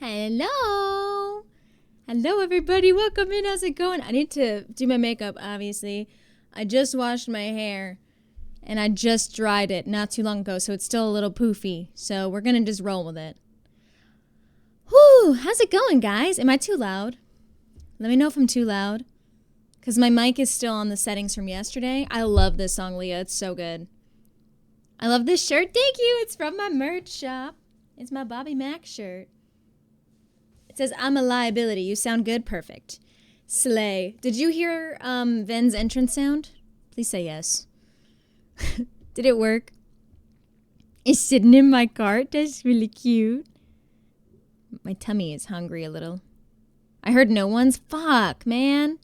Hello. Hello, everybody. Welcome in. How's it going? I need to do my makeup, obviously. I just washed my hair, and I just dried it not too long ago, so it's still a little poofy. So we're going to just roll with it. Whew. How's it going, guys? Am I too loud? Let me know if I'm too loud, because my mic is still on the settings from yesterday. I love this song, Leah. It's so good. I love this shirt. Thank you. It's from my merch shop. It's my Bobby Mac shirt. It says, I'm a liability. You sound good. Perfect. Slay. Did you hear Ven's entrance sound? Please say yes. Did it work? It's sitting in my cart. That's really cute. My tummy is hungry a little. I heard no one's. Fuck, man.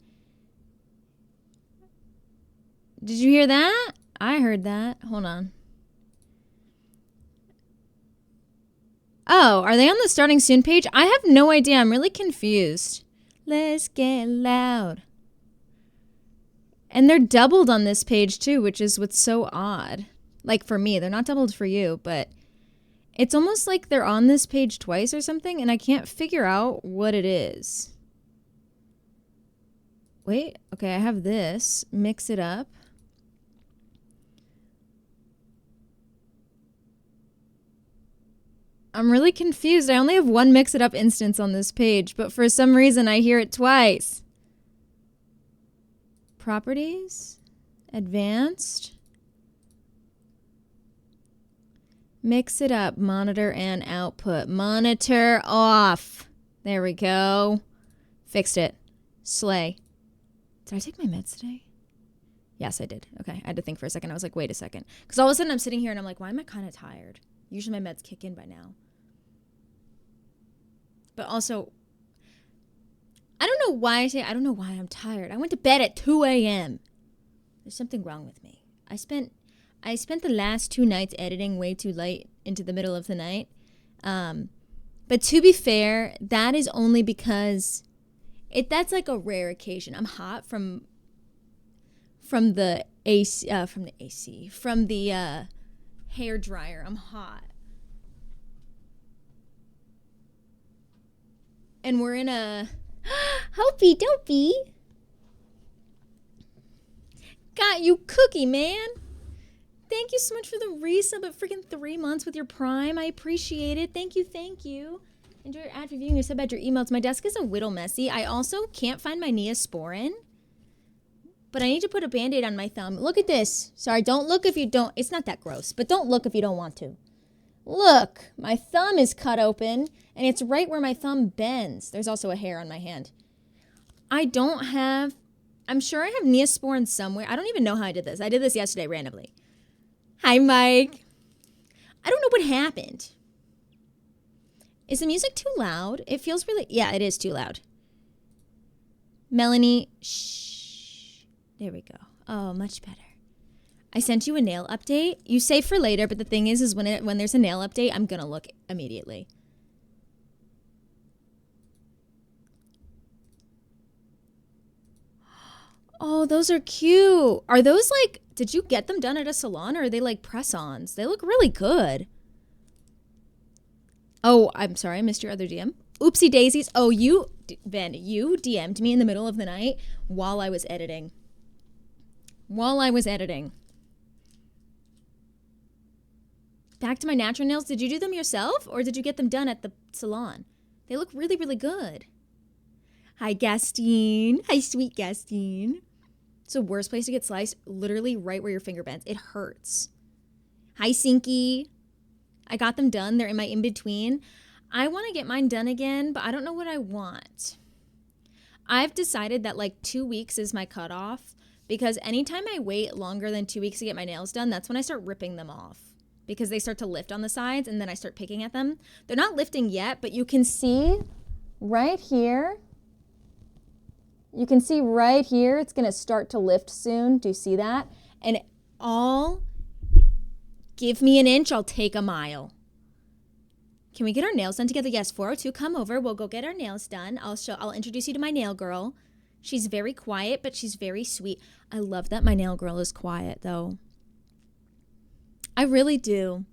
Did you hear that? I heard that. Hold on. Oh, are they on the starting soon page? I have no idea. I'm really confused. Let's get loud. And they're doubled on this page too, which is what's so odd. Like for me, they're not doubled for you, but it's almost like they're on this page twice or something, and I can't figure out what it is. Wait, okay, I have this. Mix it up. I'm really confused. I only have one Mix It Up instance on this page, but for some reason I hear it twice. Properties, advanced, Mix It Up, monitor and output. Monitor off. There we go. Fixed it. Slay. Did I take my meds today? Yes, I did. Okay, I had to think for a second. I was like, wait a second. Because all of a sudden I'm sitting here and I'm like, why am I kind of tired? Usually my meds kick in by now. But also, I don't know why I don't know why I'm tired. I went to bed at 2 a.m. There's something wrong with me. I spent the last 2 nights editing way too late into the middle of the night. But to be fair, that is only because that's like a rare occasion. I'm hot from the hair dryer. I'm hot. And we're in a Hopey dopey. Got you cookie, man. Thank you so much for the resub at freaking 3 months with your Prime. I appreciate it. Thank you, thank you. Enjoy your ad reviewing your sub at your emails. My desk is a whittle messy. I also can't find my Neosporin. But I need to put a Band-Aid on my thumb. Look at this. Sorry, don't look if you don't. It's not that gross, but don't look if you don't want to. Look, my thumb is cut open, and it's right where my thumb bends. There's also a hair on my hand. I'm sure I have Neosporin somewhere. I don't even know how I did this. I did this yesterday randomly. Hi, Mike. I don't know what happened. Is the music too loud? It feels really, yeah, it is too loud. Melanie, shh. There we go. Oh, much better. I sent you a nail update. You save for later, but the thing is when there's a nail update, I'm going to look immediately. Oh, those are cute. Are those like, did you get them done at a salon or are they like press-ons? They look really good. Oh, I'm sorry. I missed your other DM. Oopsie daisies. Oh, Ben, you DM'd me in the middle of the night while I was editing. Back to my natural nails. Did you do them yourself or did you get them done at the salon? They look really, really good. Hi, Gastine. Hi, sweet Gastine. It's the worst place to get sliced, literally right where your finger bends. It hurts. Hi, Sinky. I got them done. They're in my in-between. I want to get mine done again, but I don't know what I want. I've decided that like 2 weeks is my cutoff because anytime I wait longer than 2 weeks to get my nails done, that's when I start ripping them off. Because they start to lift on the sides and then I start picking at them. They're not lifting yet, but you can see right here. You can see right here, it's gonna start to lift soon. Do you see that? And give me an inch, I'll take a mile. Can we get our nails done together? Yes, 402, come over. We'll go get our nails done. I'll introduce you to my nail girl. She's very quiet, but she's very sweet. I love that my nail girl is quiet though. I really do.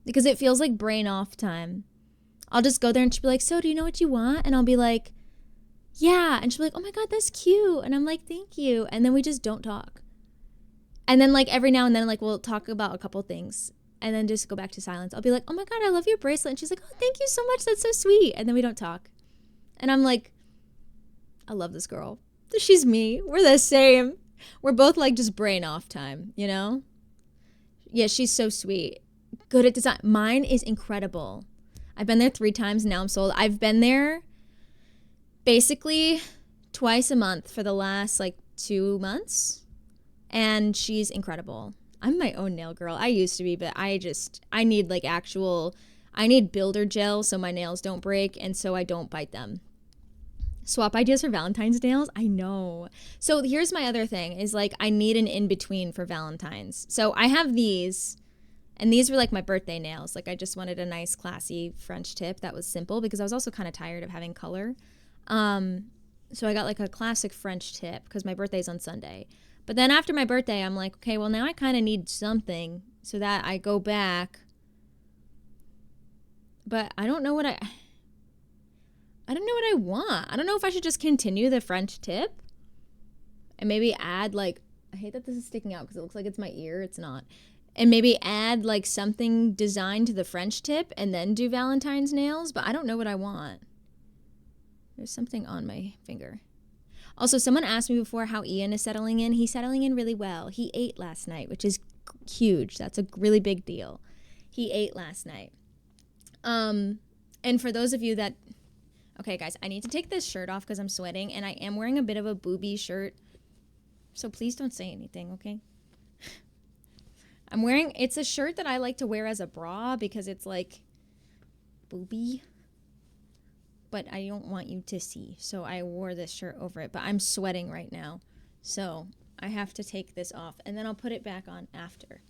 Because it feels like brain off time. I'll just go there and she'll be like, so do you know what you want? And I'll be like, yeah. And she'll be like, oh my God, that's cute. And I'm like, thank you. And then we just don't talk. And then like every now and then, like we'll talk about a couple things and then just go back to silence. I'll be like, oh my God, I love your bracelet. And she's like, oh, thank you so much. That's so sweet. And then we don't talk. And I'm like, I love this girl. She's me. We're the same. We're both like just brain off time, you know? Yeah, she's so sweet. Good at design. Mine is incredible. I've been there 3 times. Now I'm sold. I've been there basically twice a month for the last like 2 months. And she's incredible. I'm my own nail girl. I used to be, but I need like I need builder gel so my nails don't break and so I don't bite them. Swap ideas for Valentine's nails? I know. So here's my other thing is like I need an in-between for Valentine's. So I have these, and these were like my birthday nails. Like I just wanted a nice classy French tip that was simple because I was also kind of tired of having color. So I got like a classic French tip because my birthday's on Sunday. But then after my birthday, I'm like, okay, well now I kind of need something so that I go back. But I don't know what I want. I don't know if I should just continue the French tip and maybe add like, I hate that this is sticking out because it looks like it's my ear. It's not. And maybe add like something designed to the French tip and then do Valentine's nails. But I don't know what I want. There's something on my finger. Also, someone asked me before how Ian is settling in. He's settling in really well. He ate last night, which is huge. That's a really big deal. He ate last night. And for those of you that... Okay, guys, I need to take this shirt off because I'm sweating, and I am wearing a bit of a booby shirt. So please don't say anything, okay? It's a shirt that I like to wear as a bra because it's like booby. But I don't want you to see, so I wore this shirt over it. But I'm sweating right now, so I have to take this off, and then I'll put it back on after.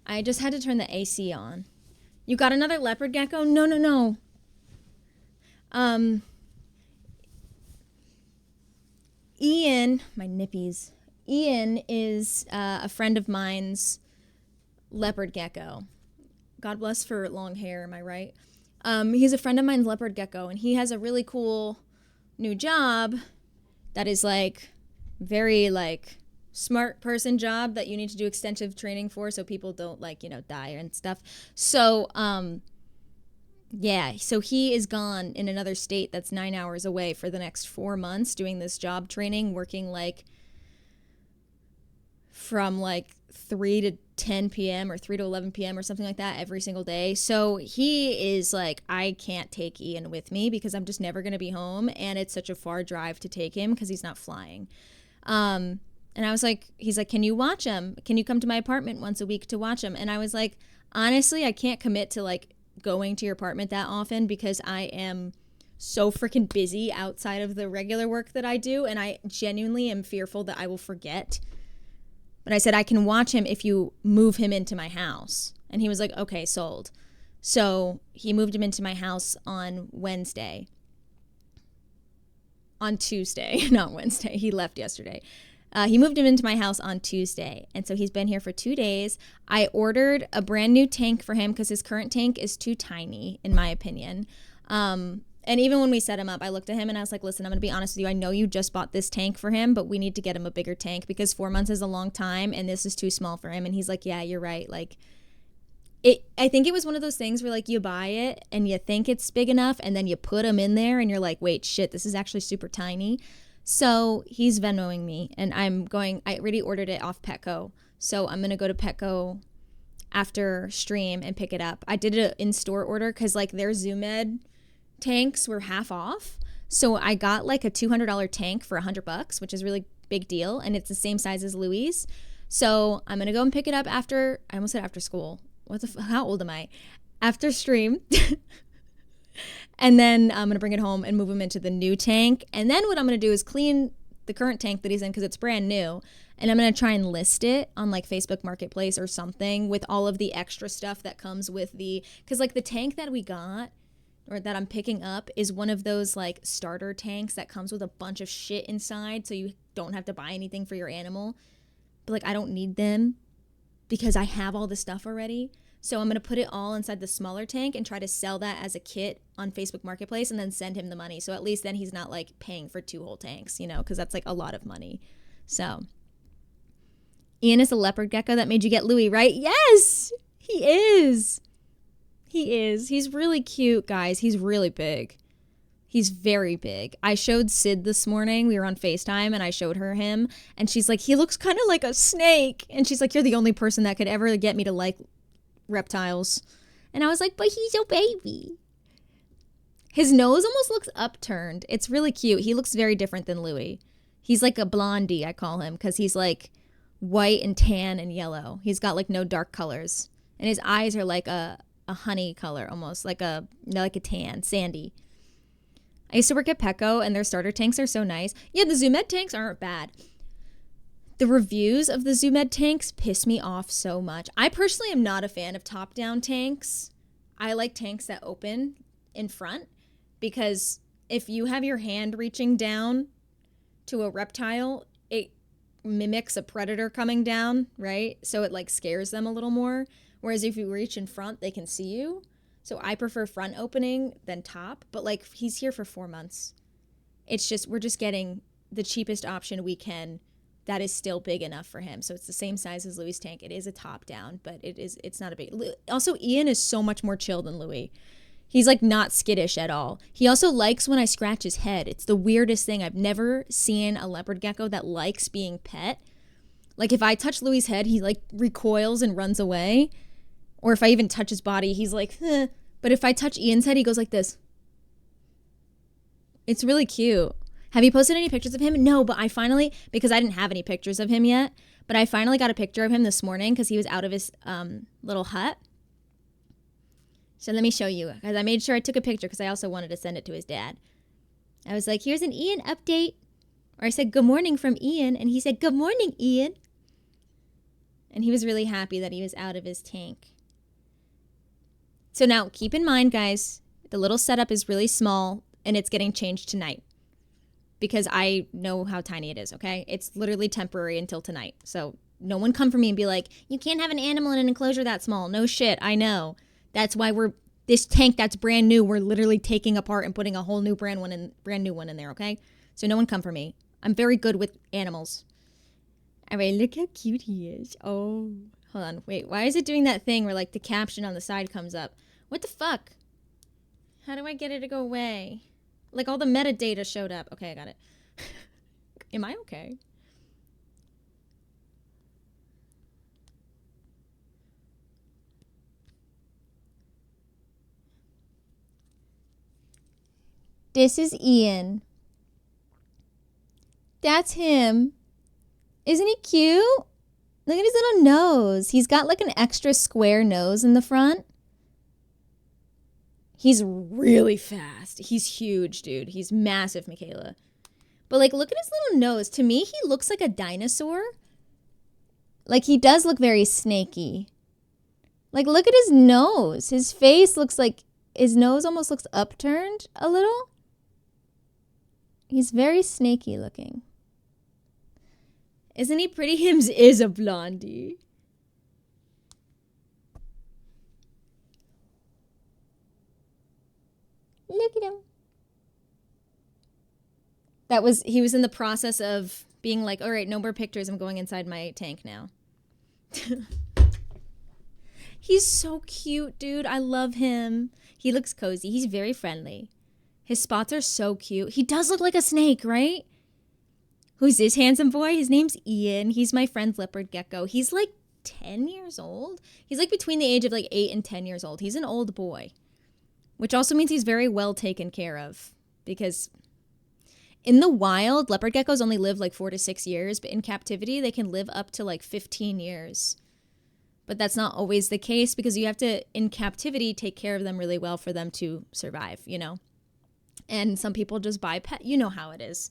I just had to turn the AC on. You got another leopard gecko? No. Ian, my nippies. Ian is a friend of mine's leopard gecko. God bless for long hair, am I right? He's a friend of mine's leopard gecko, and he has a really cool new job that is like very like smart person job that you need to do extensive training for so people don't like, die and stuff. So, yeah, so he is gone in another state that's 9 hours away for the next 4 months doing this job training, working like from like 3 to 10 p.m. or 3 to 11 p.m. or something like that every single day. So he is like, I can't take Ian with me because I'm just never going to be home. And it's such a far drive to take him because he's not flying. And I was like, he's like, can you watch him? Can you come to my apartment once a week to watch him? And I was like, honestly, I can't commit to like going to your apartment that often because I am so freaking busy outside of the regular work that I do. And I genuinely am fearful that I will forget. But I said, I can watch him if you move him into my house. And he was like, okay, sold. So he moved him into my house on Wednesday. On Tuesday, not Wednesday. He left yesterday. He moved him into my house on Tuesday. And so he's been here for 2 days. I ordered a brand new tank for him because his current tank is too tiny, in my opinion. And even when we set him up, I looked at him and I was like, listen, I'm going to be honest with you. I know you just bought this tank for him, but we need to get him a bigger tank because 4 months is a long time and this is too small for him. And he's like, yeah, you're right. Like, I think it was one of those things where like you buy it and you think it's big enough and then you put him in there and you're like, wait, shit, this is actually super tiny. So he's Venmoing me and I already ordered it off Petco. So I'm going to go to Petco after stream and pick it up. I did an in-store order because like their Zoom Ed tanks were half off. So I got like a $200 tank for $100, which is a really big deal. And it's the same size as Louis. So I'm going to go and pick it up I almost said after school. How old am I? After stream. And then I'm going to bring it home and move him into the new tank. And then what I'm going to do is clean the current tank that he's in because it's brand new. And I'm going to try and list it on like Facebook Marketplace or something with all of the extra stuff that comes with because like the tank that we got or that I'm picking up is one of those like starter tanks that comes with a bunch of shit inside so you don't have to buy anything for your animal. But like I don't need them because I have all the stuff already. So I'm going to put it all inside the smaller tank and try to sell that as a kit on Facebook Marketplace and then send him the money. So at least then he's not like paying for 2 whole tanks, you know, because that's like a lot of money. So Ian is a leopard gecko that made you get Louis, right? Yes, he is. He is. He's really cute, guys. He's really big. He's very big. I showed Sid this morning. We were on FaceTime and I showed her him. And she's like, he looks kind of like a snake. And she's like, you're the only person that could ever get me to like reptiles. And I was like, but he's a baby. His nose almost looks upturned. It's really cute. He looks very different than Louis. He's like a blondie, I call him, because he's like white and tan and yellow. He's got like no dark colors. And his eyes are like a honey color almost, like a tan, sandy. I used to work at Petco, and their starter tanks are so nice. Yeah, the Zoo Med tanks aren't bad. The reviews of the Zoo Med tanks piss me off so much. I personally am not a fan of top-down tanks. I like tanks that open in front, because if you have your hand reaching down to a reptile, it mimics a predator coming down, right? So it like scares them a little more. Whereas if you reach in front, they can see you. So I prefer front opening than top, but like he's here for 4 months. It's just, we're just getting the cheapest option we can that is still big enough for him. So it's the same size as Louis' tank. It is a top down, but it's not a big. Also, Ian is so much more chill than Louis. He's like not skittish at all. He also likes when I scratch his head. It's the weirdest thing. I've never seen a leopard gecko that likes being pet. Like if I touch Louis' head, he like recoils and runs away. Or if I even touch his body, he's like, eh. But if I touch Ian's head, he goes like this. It's really cute. Have you posted any pictures of him? No, but I finally, because I didn't have any pictures of him yet, but I finally got a picture of him this morning because he was out of his little hut. So let me show you, because I made sure I took a picture because I also wanted to send it to his dad. I was like, here's an Ian update. Or I said, good morning from Ian. And he said, good morning, Ian. And he was really happy that he was out of his tank. So now, keep in mind, guys, the little setup is really small, and it's getting changed tonight. Because I know how tiny it is, okay? It's literally temporary until tonight. So no one come for me and be like, you can't have an animal in an enclosure that small. No shit, I know. That's why this tank that's brand new, we're literally taking apart and putting a whole new brand new one in there, okay? So no one come for me. I'm very good with animals. All right, look how cute he is. Oh, hold on. Wait, why is it doing that thing where like the caption on the side comes up? What the fuck? How do I get it to go away? Like all the metadata showed up. Okay, I got it. Am I okay? This is Ian. That's him. Isn't he cute? Look at his little nose. He's got like an extra square nose in the front. He's really fast. He's huge, dude. He's massive, Michaela. But like, look at his little nose. To me, he looks like a dinosaur. Like, he does look very snaky. Like, look at his nose. His face looks like, his nose almost looks upturned a little. He's very snaky looking. Isn't he pretty? Hims is a blondie. Look at him. He was in the process of being like, all right, no more pictures. I'm going inside my tank now. He's so cute, dude. I love him. He looks cozy. He's very friendly. His spots are so cute. He does look like a snake, right? Who's this handsome boy? His name's Ian. He's my friend's leopard gecko. He's like 10 years old. He's like between the age of like 8 and 10 years old. He's an old boy. Which also means he's very well taken care of, because in the wild, leopard geckos only live like 4 to 6 years, but in captivity, they can live up to like 15 years. But that's not always the case, because you have to, in captivity, take care of them really well for them to survive, you know? And some people just buy pet. You know how it is.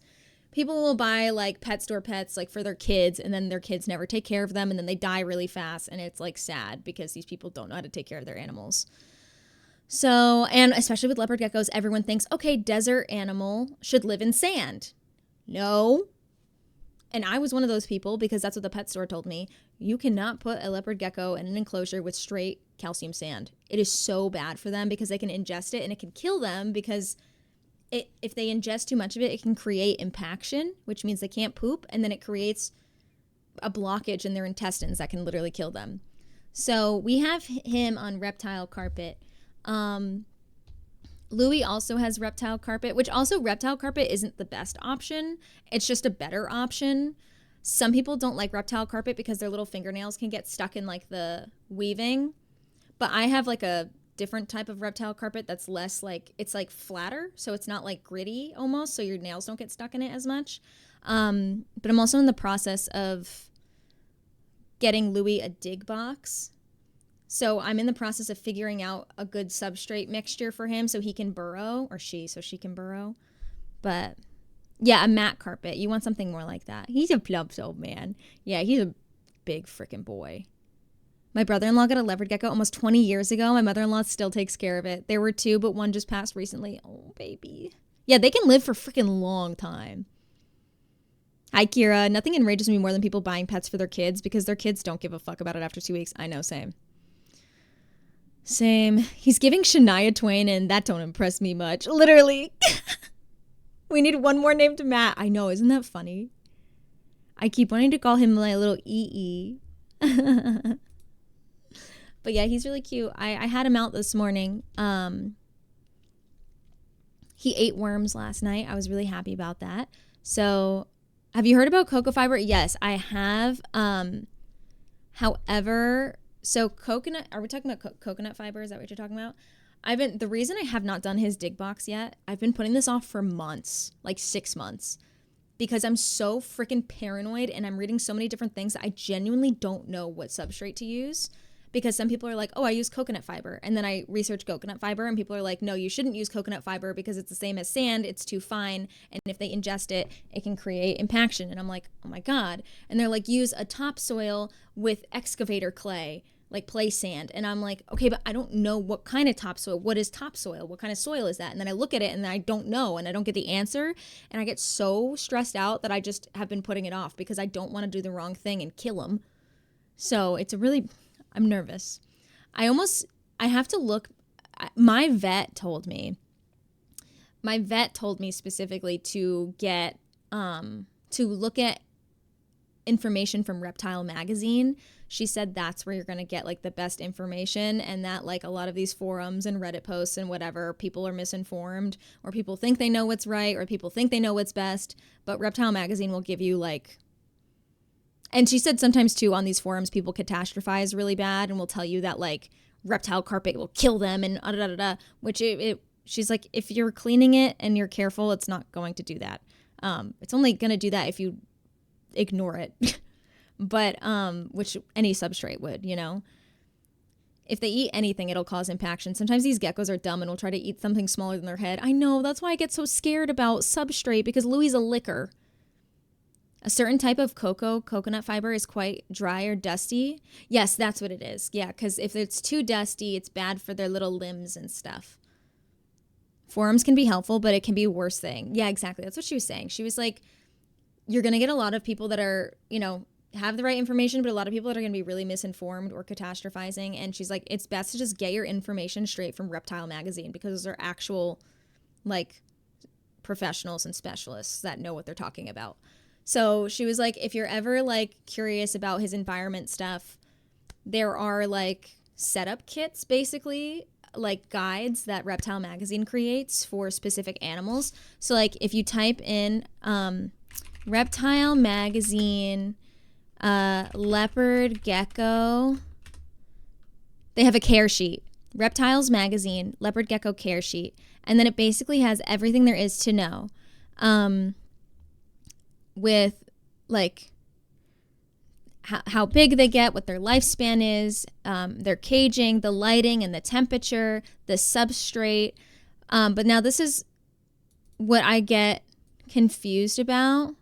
People will buy like pet store pets like for their kids, and then their kids never take care of them, and then they die really fast, and it's like sad because these people don't know how to take care of their animals. So, and especially with leopard geckos, everyone thinks, okay, desert animal should live in sand. No. And I was one of those people, because that's what the pet store told me. You cannot put a leopard gecko in an enclosure with straight calcium sand. It is so bad for them because they can ingest it and it can kill them because if they ingest too much of it, it can create impaction, which means they can't poop, and then it creates a blockage in their intestines that can literally kill them. So we have him on reptile carpet. Louis also has reptile carpet, which also reptile carpet isn't the best option. It's just a better option. Some people don't like reptile carpet because their little fingernails can get stuck in like the weaving. But I have like a different type of reptile carpet that's less like, it's like flatter. So it's not like gritty almost. So your nails don't get stuck in it as much. But I'm also in the process of getting Louis a dig box. So I'm in the process of figuring out a good substrate mixture for him so he can burrow, or so she can burrow. But yeah, a mat carpet. You want something more like that. He's a plump old man. Yeah, he's a big freaking boy. My brother-in-law got a leopard gecko almost 20 years ago. My mother-in-law still takes care of it. There were 2, but one just passed recently. Oh, baby. Yeah, they can live for freaking long time. Hi, Kira. Nothing enrages me more than people buying pets for their kids because their kids don't give a fuck about it after 2 weeks. I know, same. Same. He's giving Shania Twain, and that don't impress me much. Literally. We need one more name to Matt. I know. Isn't that funny? I keep wanting to call him my little EE. But yeah, he's really cute. I had him out this morning. He ate worms last night. I was really happy about that. So, have you heard about cocoa fiber? Yes, I have. However, so coconut, are we talking about coconut fiber? Is that what you're talking about? The reason I have not done his dig box yet, I've been putting this off for months, like 6 months, because I'm so freaking paranoid and I'm reading so many different things that I genuinely don't know what substrate to use. Because some people are like, oh, I use coconut fiber. And then I research coconut fiber and people are like, no, you shouldn't use coconut fiber because it's the same as sand. It's too fine. And if they ingest it, it can create impaction. And I'm like, oh my God. And they're like, use a topsoil with excavator clay, like play sand. And I'm like, okay, but I don't know what kind of topsoil. What is topsoil? What kind of soil is that? And then I look at it and I don't know and I don't get the answer. And I get so stressed out that I just have been putting it off because I don't want to do the wrong thing and kill them. So I'm nervous. I have to look. My vet told me specifically to get, to look at information from Reptile Magazine. She said that's where you're going to get like the best information, and that like a lot of these forums and Reddit posts and whatever, people are misinformed, or people think they know what's right, or people think they know what's best. But Reptile Magazine will give you like, and she said sometimes too on these forums people catastrophize really bad and will tell you that like reptile carpet will kill them and which she's like, if you're cleaning it and you're careful, it's not going to do that. It's only going to do that if you ignore it. But which any substrate would, you know. If they eat anything, it'll cause impaction. Sometimes these geckos are dumb and will try to eat something smaller than their head. I know, that's why I get so scared about substrate, because Louis is a licker. A certain type of coconut fiber is quite dry or dusty. Yes, that's what it is. Yeah, because if it's too dusty, it's bad for their little limbs and stuff. Forums can be helpful, but it can be a worse thing. Yeah, exactly. That's what she was saying. She was like, you're going to get a lot of people that are, you know, have the right information, but a lot of people that are going to be really misinformed or catastrophizing. And she's like, it's best to just get your information straight from Reptile Magazine, because those are actual, like, professionals and specialists that know what they're talking about. So she was like, if you're ever like curious about his environment stuff, there are like setup kits, basically like guides that Reptile Magazine creates for specific animals. So like if you type in Reptile Magazine leopard gecko, they have a care sheet. Reptiles Magazine leopard gecko care sheet, and then it basically has everything there is to know. With like how big they get, what their lifespan is, their caging, the lighting and the temperature, the substrate. But now this is what I get confused about,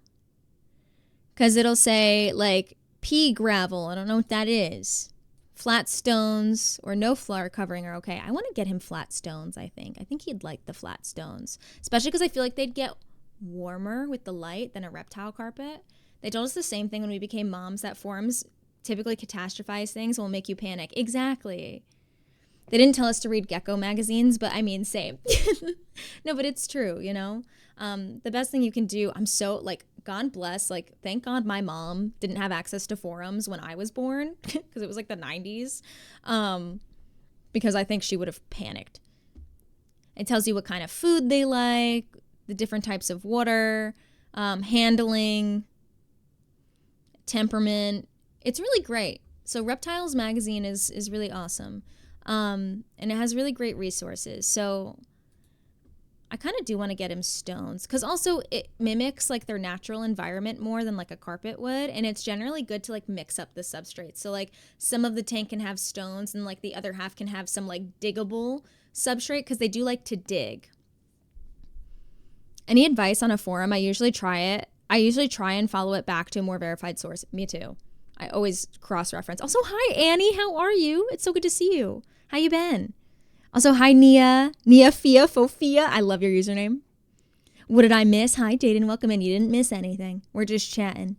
because it'll say like pea gravel. I don't know what that is. Flat stones or no floor covering are okay. I want to get him flat stones, I think. I think he'd like the flat stones, especially because I feel like they'd get warmer with the light than a reptile carpet. They told us the same thing when we became moms, that forums typically catastrophize things and will make you panic. Exactly. They didn't tell us to read gecko magazines, but I mean, same. No, but it's true, you know? The best thing you can do, I'm so, like, God bless, like, thank God my mom didn't have access to forums when I was born, because it was like the 90s, because I think she would have panicked. It tells you what kind of food they like, the different types of water, handling, temperament. It's really great. So Reptiles magazine is really awesome. And it has really great resources. So I kind of do want to get him stones, because also it mimics like their natural environment more than like a carpet would. And it's generally good to like mix up the substrate. So like some of the tank can have stones and like the other half can have some like diggable substrate, because they do like to dig. Any advice on a forum? I usually try it. I usually try and follow it back to a more verified source. Me too. I always cross-reference. Also, hi, Annie. How are you? It's so good to see you. How you been? Also, hi, Nia. Nia Fia Fofia. I love your username. What did I miss? Hi, Jaden. Welcome in. You didn't miss anything. We're just chatting.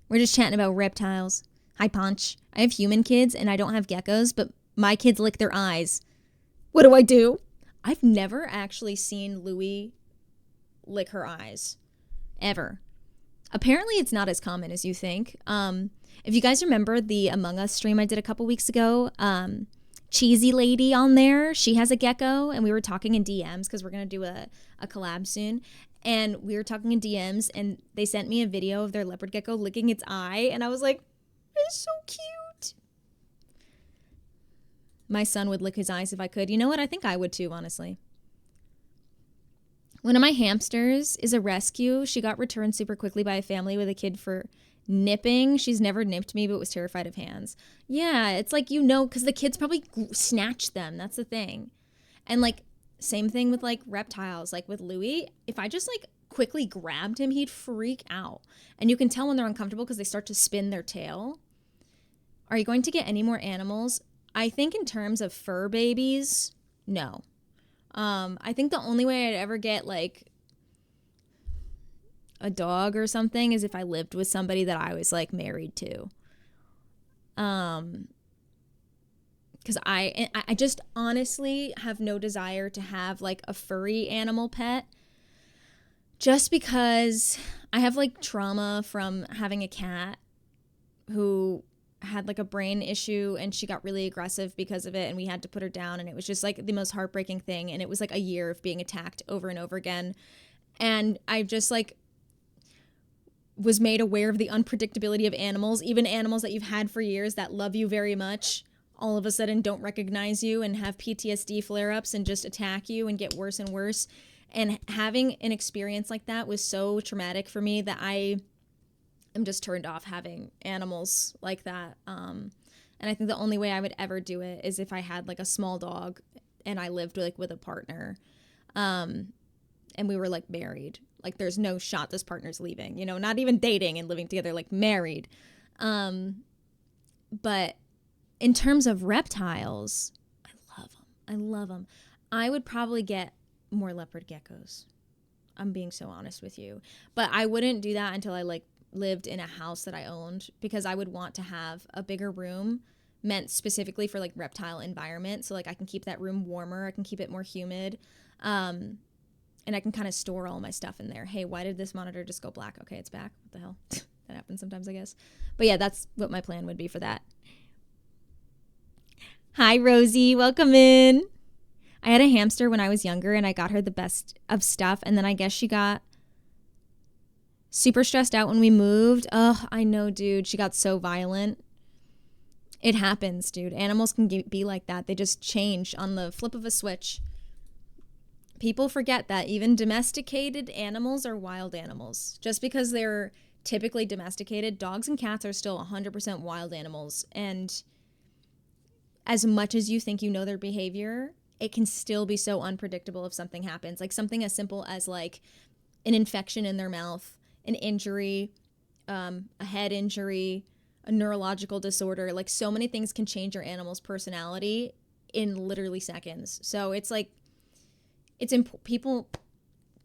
We're just chatting about reptiles. Hi, Punch. I have human kids, and I don't have geckos, but my kids lick their eyes. What do I do? I've never actually seen Louie lick her eyes. Ever. Apparently it's not as common as you think. If you guys remember the Among Us stream I did a couple weeks ago, Cheesy Lady on there, she has a gecko, and we were talking in DMs because we're going to do a collab soon. And we were talking in DMs, and they sent me a video of their leopard gecko licking its eye, and I was like, it's so cute. My son would lick his eyes if I could. You know what? I think I would too, honestly. One of my hamsters is a rescue. She got returned super quickly by a family with a kid for nipping. She's never nipped me, but was terrified of hands. Yeah, it's like, you know, because the kids probably snatched them. That's the thing. And like, same thing with like reptiles. Like with Louie, if I just like quickly grabbed him, he'd freak out. And you can tell when they're uncomfortable because they start to spin their tail. Are you going to get any more animals? I think in terms of fur babies, no. I think the only way I'd ever get like a dog or something is if I lived with somebody that I was like married to. Because I just honestly have no desire to have like a furry animal pet, just because I have like trauma from having a cat who had like a brain issue, and she got really aggressive because of it, and we had to put her down, and it was just like the most heartbreaking thing. And it was like a year of being attacked over and over again, and I just like was made aware of the unpredictability of animals. Even animals that you've had for years that love you very much all of a sudden don't recognize you and have PTSD flare-ups and just attack you and get worse and worse. And having an experience like that was so traumatic for me that I'm just turned off having animals like that. And I think the only way I would ever do it is if I had like a small dog and I lived like with a partner, and we were like married. Like there's no shot this partner's leaving, you know, not even dating and living together, like married. But in terms of reptiles, I love them. I would probably get more leopard geckos. I'm being so honest with you, but I wouldn't do that until I like lived in a house that I owned, because I would want to have a bigger room meant specifically for like reptile environment. So like I can keep that room warmer. I can keep it more humid. And I can kind of store all my stuff in there. Hey, why did this monitor just go black? Okay, it's back. What the hell? That happens sometimes, I guess. But yeah, that's what my plan would be for that. Hi, Rosie. Welcome in. I had a hamster when I was younger, and I got her the best of stuff. And then I guess she got super stressed out when we moved. Oh, I know, dude. She got so violent. It happens, dude. Animals can be like that. They just change on the flip of a switch. People forget that even domesticated animals are wild animals. Just because they're typically domesticated, dogs and cats are still 100% wild animals. And as much as you think you know their behavior, it can still be so unpredictable if something happens. Like something as simple as like an infection in their mouth, an injury, a head injury, a neurological disorder. Like so many things can change your animal's personality in literally seconds. So it's like, people,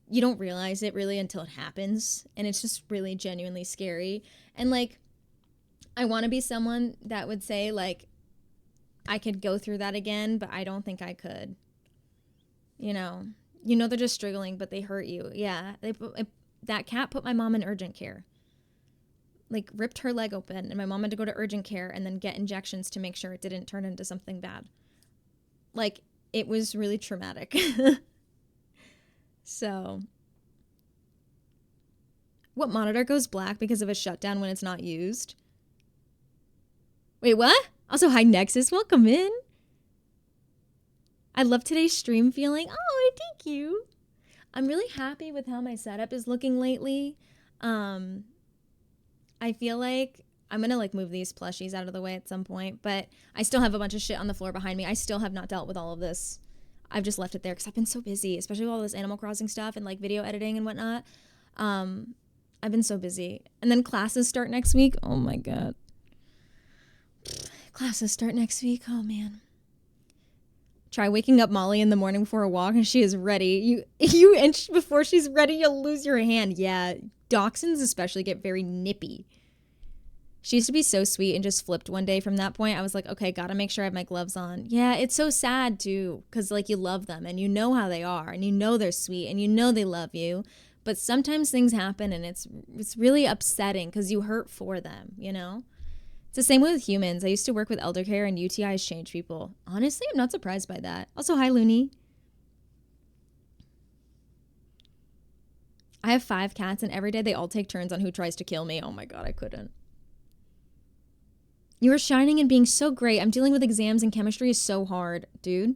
you don't realize it really until it happens. And it's just really genuinely scary. And like, I want to be someone that would say like, I could go through that again, but I don't think I could. You know, they're just struggling, but they hurt you. Yeah, that cat put my mom in urgent care. Like, ripped her leg open, and my mom had to go to urgent care and then get injections to make sure it didn't turn into something bad. Like, it was really traumatic. So, what monitor goes black because of a shutdown when it's not used? Wait, what? Also, hi, Nexus. Welcome in. I love today's stream feeling. Oh, thank you. I'm really happy with how my setup is looking lately. I feel like I'm going to like move these plushies out of the way at some point, but I still have a bunch of shit on the floor behind me. I still have not dealt with all of this. I've just left it there because I've been so busy, especially with all this Animal Crossing stuff and like video editing and whatnot. I've been so busy. And then classes start next week. Oh my God. Classes start next week. Oh man. Try waking up Molly in the morning before a walk and she is ready. You inch before she's ready, you'll lose your hand. Yeah, dachshunds especially get very nippy. She used to be so sweet and just flipped one day from that point. I was like, okay, gotta make sure I have my gloves on. Yeah, it's so sad too, because like you love them and you know how they are and you know they're sweet and you know they love you. But sometimes things happen and it's really upsetting because you hurt for them, you know? It's the same way with humans. I used to work with elder care and UTIs change people. Honestly, I'm not surprised by that. Also, hi, Looney. I have 5 cats and every day they all take turns on who tries to kill me. Oh my God, I couldn't. You are shining and being so great. I'm dealing with exams and chemistry is so hard, dude.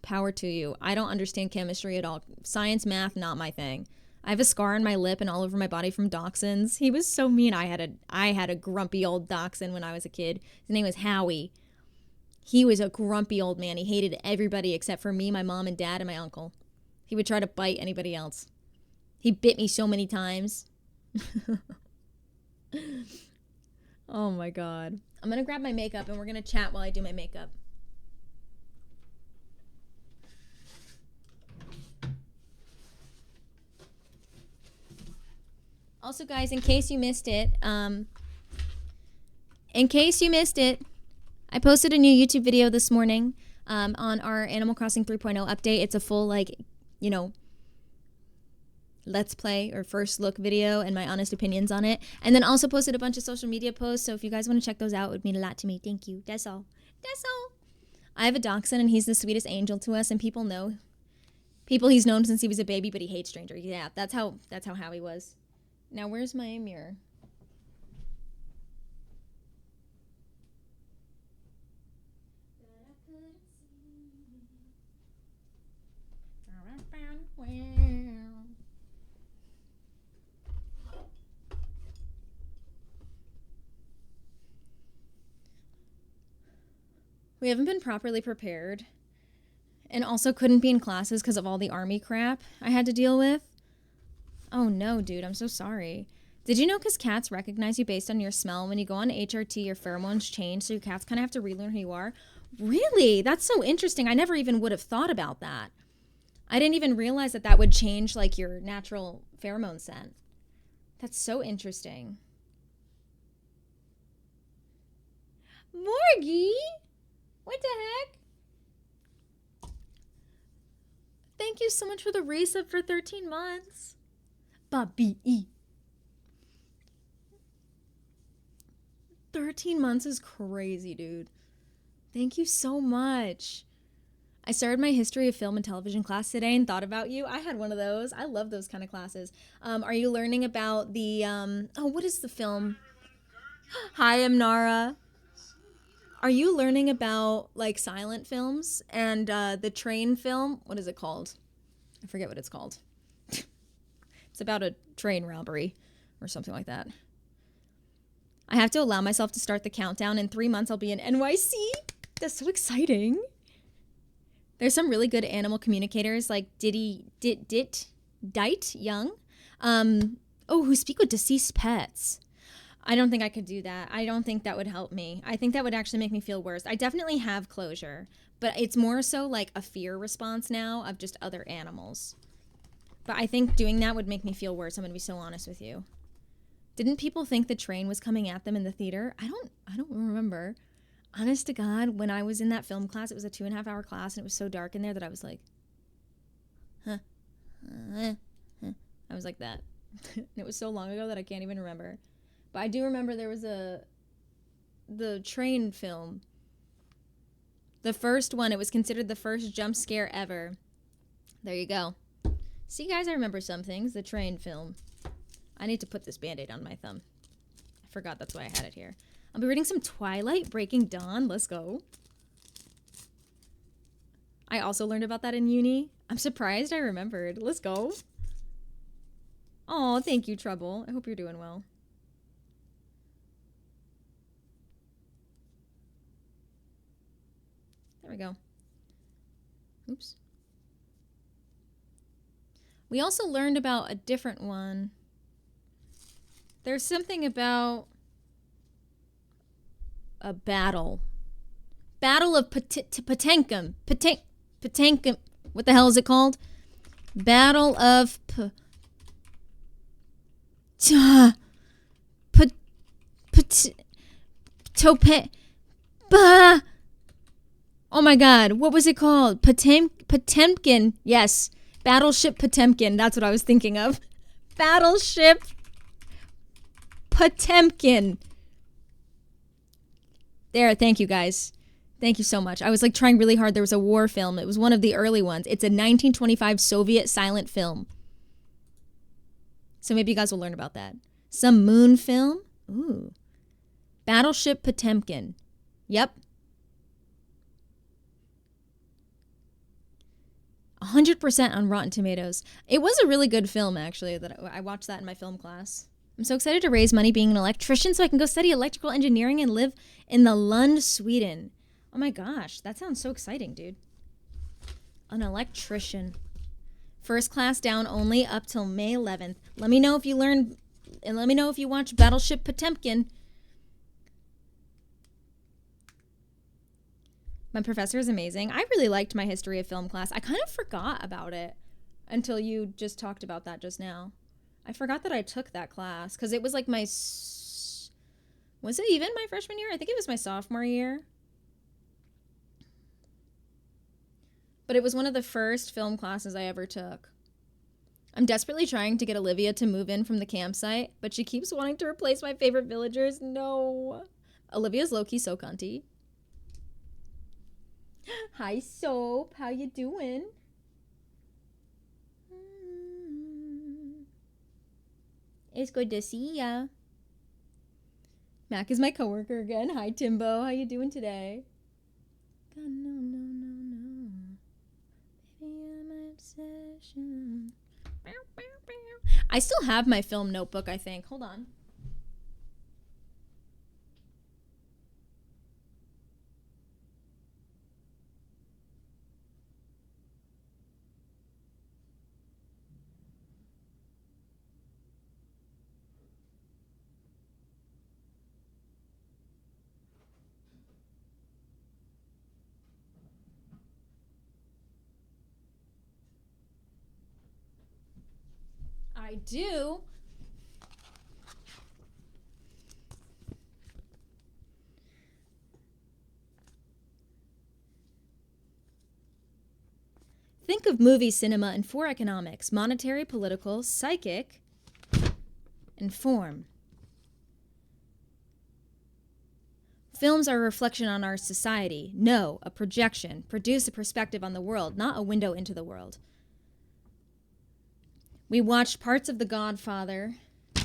Power to you. I don't understand chemistry at all. Science, math, not my thing. I have a scar on my lip and all over my body from dachshunds. He was so mean. I had a grumpy old dachshund when I was a kid. His name was Howie. He was a grumpy old man. He hated everybody except for me, my mom and dad, and my uncle. He would try to bite anybody else. He bit me so many times. Oh my God. I'm going to grab my makeup and we're going to chat while I do my makeup. Also, guys, in case you missed it, I posted a new YouTube video this morning on our Animal Crossing 3.0 update. It's a full, like, you know, let's play or first look video and my honest opinions on it. And then also posted a bunch of social media posts. So if you guys want to check those out, it would mean a lot to me. Thank you. That's all. That's all. I have a dachshund and he's the sweetest angel to us. And people know. People he's known since he was a baby, but he hates strangers. Yeah, that's how Howie was. Now, where's my mirror? We haven't been properly prepared. And also couldn't be in classes because of all the army crap I had to deal with. Oh no, dude, I'm so sorry. Did you know because cats recognize you based on your smell? When you go on HRT, your pheromones change, so your cats kind of have to relearn who you are? Really? That's so interesting. I never even would have thought about that. I didn't even realize that would change, like, your natural pheromone scent. That's so interesting. Morgie? What the heck? Thank you so much for the resub for 13 months. Bobby E. 13 months is crazy, dude. Thank you so much. I started my history of film and television class today and thought about you. I had one of those. I love those kind of classes. Are you learning about the, what is the film? Hi, I'm Nara. Are you learning about, like, silent films and the train film? What is it called? I forget what it's called. It's about a train robbery or something like that. I have to allow myself to start the countdown. In 3 months, I'll be in NYC. That's so exciting. There's some really good animal communicators like Dite Young, who speak with deceased pets. I don't think I could do that. I don't think that would help me. I think that would actually make me feel worse. I definitely have closure, but it's more so like a fear response now of just other animals. But I think doing that would make me feel worse. I'm going to be so honest with you. Didn't people think the train was coming at them in the theater? I don't remember. Honest to God, when I was in that film class, it was a 2.5-hour class, and it was so dark in there that I was like, huh. I was like that. And it was so long ago that I can't even remember. But I do remember there was the train film. The first one, it was considered the first jump scare ever. There you go. See, guys, I remember some things. The train film. I need to put this Band-Aid on my thumb. I forgot that's why I had it here. I'll be reading some Twilight, Breaking Dawn. Let's go. I also learned about that in uni. I'm surprised I remembered. Let's go. Oh, thank you, Trouble. I hope you're doing well. There we go. Oops. We also learned about a different one. There's something about a battle. Battle of Potemkin. Potemkin. What the hell is it called? Battle of Oh my God, what was it called? Potemkin. Yes, Battleship Potemkin. That's what I was thinking of. Battleship Potemkin. There, thank you guys. Thank you so much. I was like trying really hard. There was a war film. It was one of the early ones. It's a 1925 Soviet silent film. So maybe you guys will learn about that. Some moon film. Ooh. Battleship Potemkin. Yep. 100% on Rotten Tomatoes. It was a really good film, actually. That I watched that in my film class. I'm so excited to raise money being an electrician so I can go study electrical engineering and live in the Lund, Sweden. Oh my gosh, that sounds so exciting, dude. An electrician. First class down only up till May 11th. Let me know if you learn, and let me know if you watch Battleship Potemkin. My professor is amazing. I really liked my history of film class. I kind of forgot about it until you just talked about that just now. I forgot that I took that class because it was like my, was it even my freshman year? I think it was my sophomore year. But it was one of the first film classes I ever took. I'm desperately trying to get Olivia to move in from the campsite, but she keeps wanting to replace my favorite villagers. No. Olivia's low-key so cunty. Hi, Soap. How you doing? It's good to see ya. Mac is my coworker again. Hi, Timbo. How you doing today? God, no. Baby, you're my obsession. I still have my film notebook, I think. Hold on. I do. Think of movie cinema in 4 economics: monetary, political, psychic, and form. Films are a reflection on our society. No, a projection. Produce a perspective on the world, not a window into the world. We watched parts of The Godfather.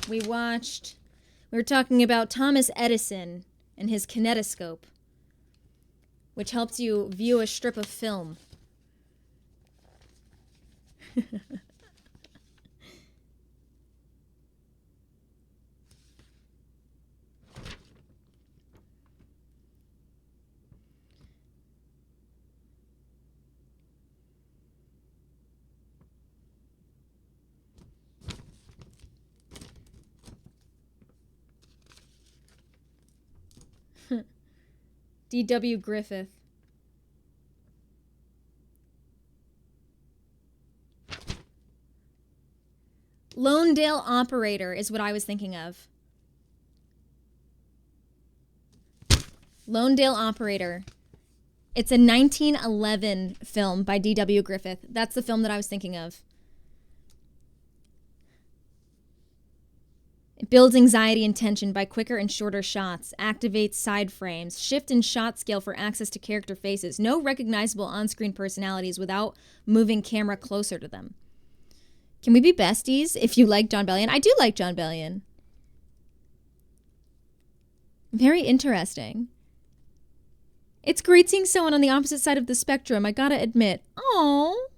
We were talking about Thomas Edison and his kinetoscope, which helps you view a strip of film. D.W. Griffith. Lonedale Operator is what I was thinking of. Lone Dale Operator. It's a 1911 film by D.W. Griffith. That's the film that I was thinking of. It builds anxiety and tension by quicker and shorter shots, activates side frames, shift in shot scale for access to character faces, no recognizable on-screen personalities without moving camera closer to them. Can we be besties if you like John Bellion? I do like John Bellion. Very interesting. It's great seeing someone on the opposite side of the spectrum, I gotta admit. Oh,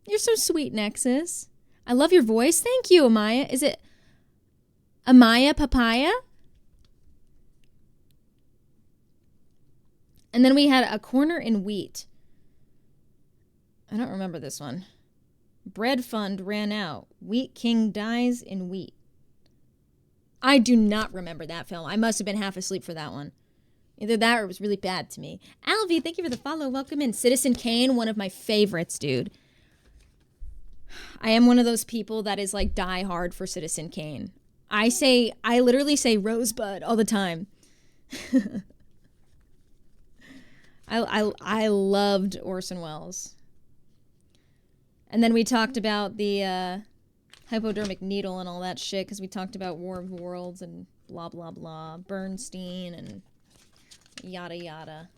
you're so sweet, Nexus. I love your voice. Thank you, Amaya. Is it Amaya Papaya? And then we had A Corner in Wheat. I don't remember this one. Bread fund ran out. Wheat king dies in wheat. I do not remember that film. I must have been half asleep for that one. Either that or it was really bad to me. Alvy, thank you for the follow. Welcome in. Citizen Kane, one of my favorites, dude. I am one of those people that is like die hard for Citizen Kane. I literally say Rosebud all the time. I loved Orson Welles. And then we talked about the hypodermic needle and all that shit because we talked about War of Worlds and blah, blah, blah. Bernstein and yada, yada.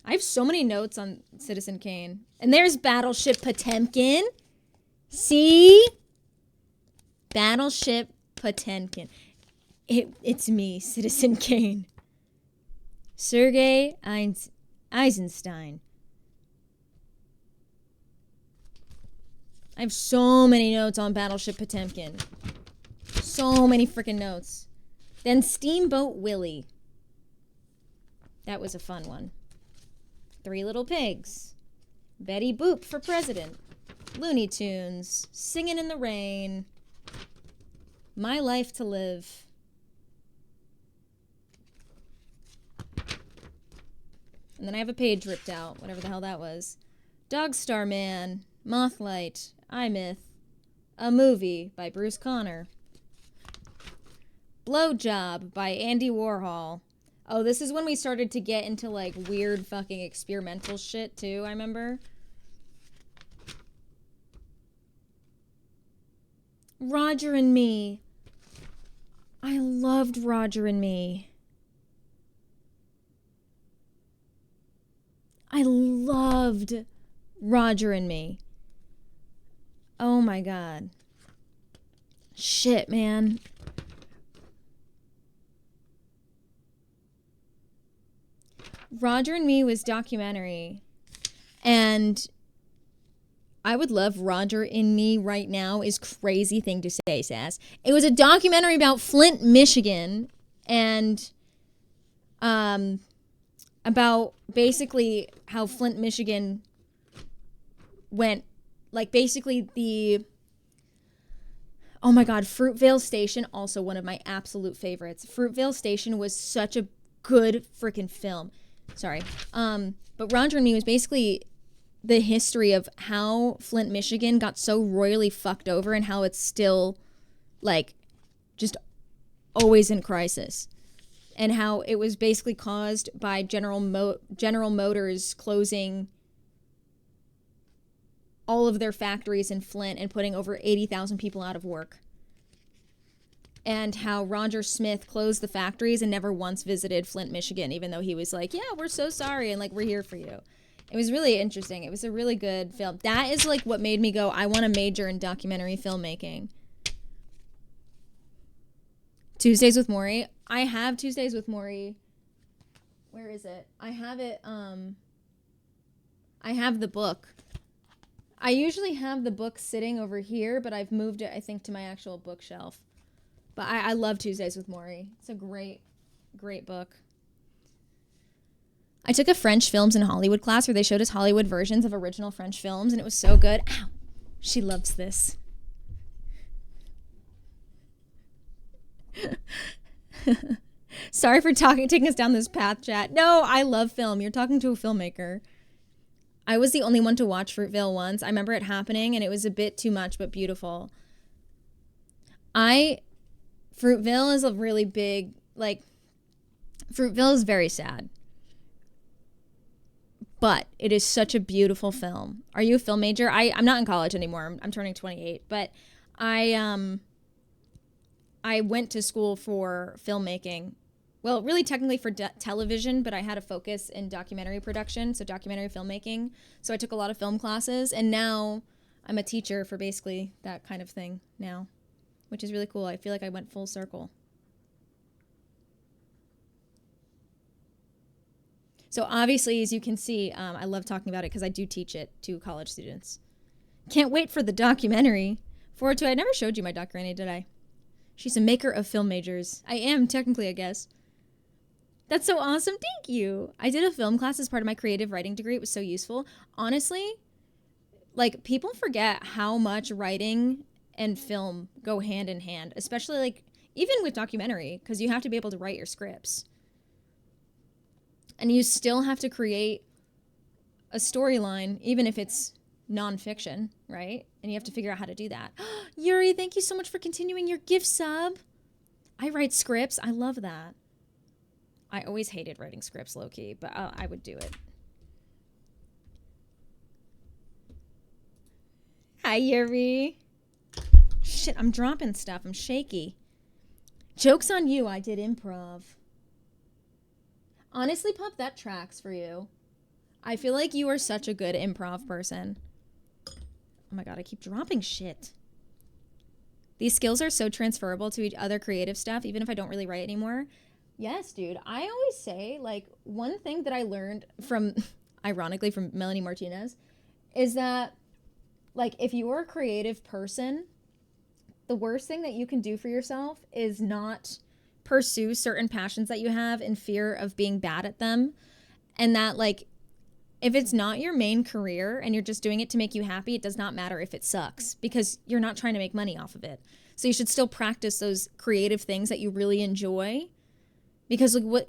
I have so many notes on Citizen Kane. And there's Battleship Potemkin. See? Battleship Potemkin. It's me, Citizen Kane. Sergei Eisenstein. I have so many notes on Battleship Potemkin. So many freaking notes. Then Steamboat Willie. That was a fun one. Three Little Pigs. Betty Boop for president. Looney Tunes. Singing in the Rain. My Life to Live. And then I have a page ripped out, whatever the hell that was. Dog Star Man. Mothlight. I-Myth. A Movie by Bruce Conner. Blowjob by Andy Warhol. Oh, this is when we started to get into, like, weird fucking experimental shit, too, I remember. Roger and Me. I loved Roger and Me. I loved Roger and Me. Oh, my God. Shit, man. Roger and Me was documentary, and I would love Roger in Me right now is crazy thing to say, Sass. It was a documentary about Flint, Michigan, and about basically how Flint, Michigan went, like basically the, oh my God, Fruitvale Station, also one of my absolute favorites. Fruitvale Station was such a good freaking film. Sorry. But Roger and Me was basically the history of how Flint, Michigan got so royally fucked over and how it's still, like, just always in crisis. And how it was basically caused by General Motors closing all of their factories in Flint and putting over 80,000 people out of work. And how Roger Smith closed the factories and never once visited Flint, Michigan, even though he was like, yeah, we're so sorry, and like, we're here for you. It was really interesting. It was a really good film. That is like what made me go, I want to major in documentary filmmaking. Tuesdays with Maury. I have Tuesdays with Maury. Where is it? I have it, I have the book. I usually have the book sitting over here, but I've moved it, I think, to my actual bookshelf. But I love Tuesdays with Maury. It's a great, great book. I took a French films in Hollywood class where they showed us Hollywood versions of original French films, and it was so good. Ow! She loves this. Sorry for taking us down this path, chat. No, I love film. You're talking to a filmmaker. I was the only one to watch Fruitvale once. I remember it happening, and it was a bit too much, but beautiful. Fruitvale is a really big, like, Fruitvale is very sad. But it is such a beautiful film. Are you a film major? I'm not in college anymore. I'm turning 28. But I went to school for filmmaking. Well, really technically for television, but I had a focus in documentary production, so documentary filmmaking. So I took a lot of film classes, and now I'm a teacher for basically that kind of thing now, which is really cool. I feel like I went full circle. So obviously, as you can see, I love talking about it because I do teach it to college students. Can't wait for the documentary. Forward to it. I never showed you my doc, Granny, did I? She's a maker of film majors. I am, technically, I guess. That's so awesome. Thank you. I did a film class as part of my creative writing degree. It was so useful. Honestly, like, people forget how much writing and film go hand in hand, especially, like, even with documentary, because you have to be able to write your scripts. And you still have to create a storyline, even if it's nonfiction, right? And you have to figure out how to do that. Yuri, thank you so much for continuing your gift sub. I write scripts. I love that. I always hated writing scripts, low-key, but I would do it. Hi, Yuri. Shit, I'm dropping stuff. I'm shaky. Joke's on you. I did improv. Honestly, Pup, that tracks for you. I feel like you are such a good improv person. Oh my god, I keep dropping shit. These skills are so transferable to each other creative stuff, even if I don't really write anymore. Yes, dude. I always say, like, one thing that I learned from, ironically, from Melanie Martinez, is that, like, if you're a creative person, the worst thing that you can do for yourself is not pursue certain passions that you have in fear of being bad at them. And that, like, if it's not your main career and you're just doing it to make you happy, it does not matter if it sucks because you're not trying to make money off of it. So you should still practice those creative things that you really enjoy, because, like,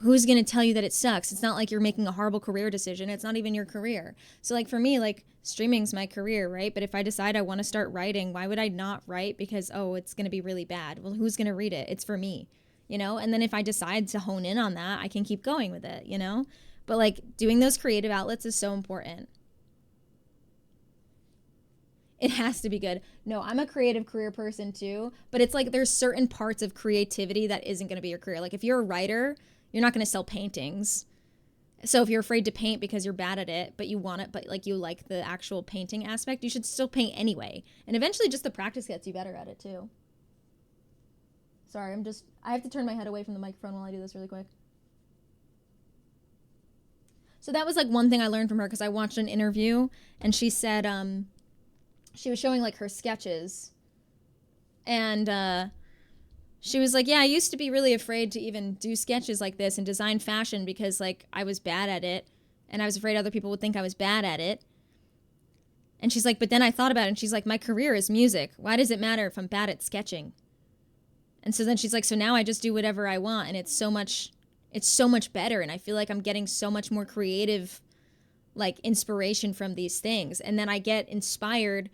who's going to tell you that it sucks? It's not like you're making a horrible career decision. It's not even your career. So, like, for me, like, streaming's my career, right? But if I decide I want to start writing, why would I not write? Because, oh, it's going to be really bad. Well, who's going to read it? It's for me, you know? And then if I decide to hone in on that, I can keep going with it, you know? But, like, doing those creative outlets is so important. It has to be good. No, I'm a creative career person too, but it's like there's certain parts of creativity that isn't going to be your career. Like, if you're a writer, you're not going to sell paintings. So if you're afraid to paint because you're bad at it, but you want it, but, like, you like the actual painting aspect, you should still paint anyway. And eventually just the practice gets you better at it too. Sorry, I have to turn my head away from the microphone while I do this really quick. So that was, like, one thing I learned from her, because I watched an interview and she said, she was showing, like, her sketches, and she was like, yeah, I used to be really afraid to even do sketches like this and design fashion because, like, I was bad at it, and I was afraid other people would think I was bad at it. And she's like, but then I thought about it, and she's like, my career is music. Why does it matter if I'm bad at sketching? And so then she's like, so now I just do whatever I want, and it's so much better, and I feel like I'm getting so much more creative, like, inspiration from these things. And then I get inspired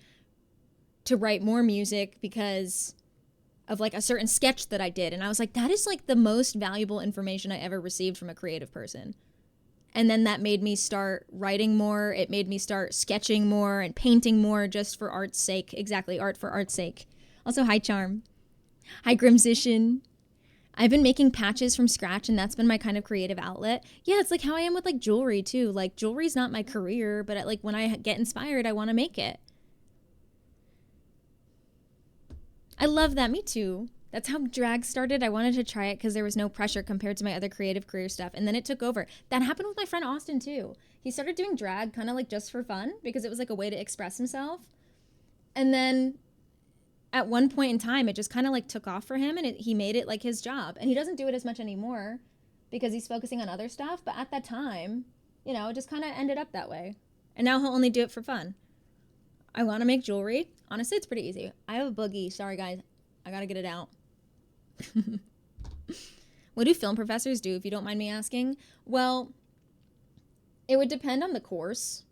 to write more music because of, like, a certain sketch that I did. And I was like, that is, like, the most valuable information I ever received from a creative person. And then that made me start writing more. It made me start sketching more and painting more just for art's sake. Exactly, art for art's sake. Also, hi, Charm. Hi, Grimsician. I've been making patches from scratch, and that's been my kind of creative outlet. Yeah, it's like how I am with, like, jewelry too. Like, jewelry's not my career, but like, when I get inspired, I want to make it. I love that. Me too. That's how drag started. I wanted to try it because there was no pressure compared to my other creative career stuff, and then it took over. That happened with my friend Austin too. He started doing drag kind of, like, just for fun because it was, like, a way to express himself. And then at one point in time, it just kind of, like, took off for him, and he made it, like, his job. And he doesn't do it as much anymore because he's focusing on other stuff. But at that time, you know, it just kind of ended up that way. And now he'll only do it for fun. I want to make jewelry. Honestly, it's pretty easy. I have a boogie. Sorry, guys. I got to get it out. What do film professors do, if you don't mind me asking? Well, it would depend on the course.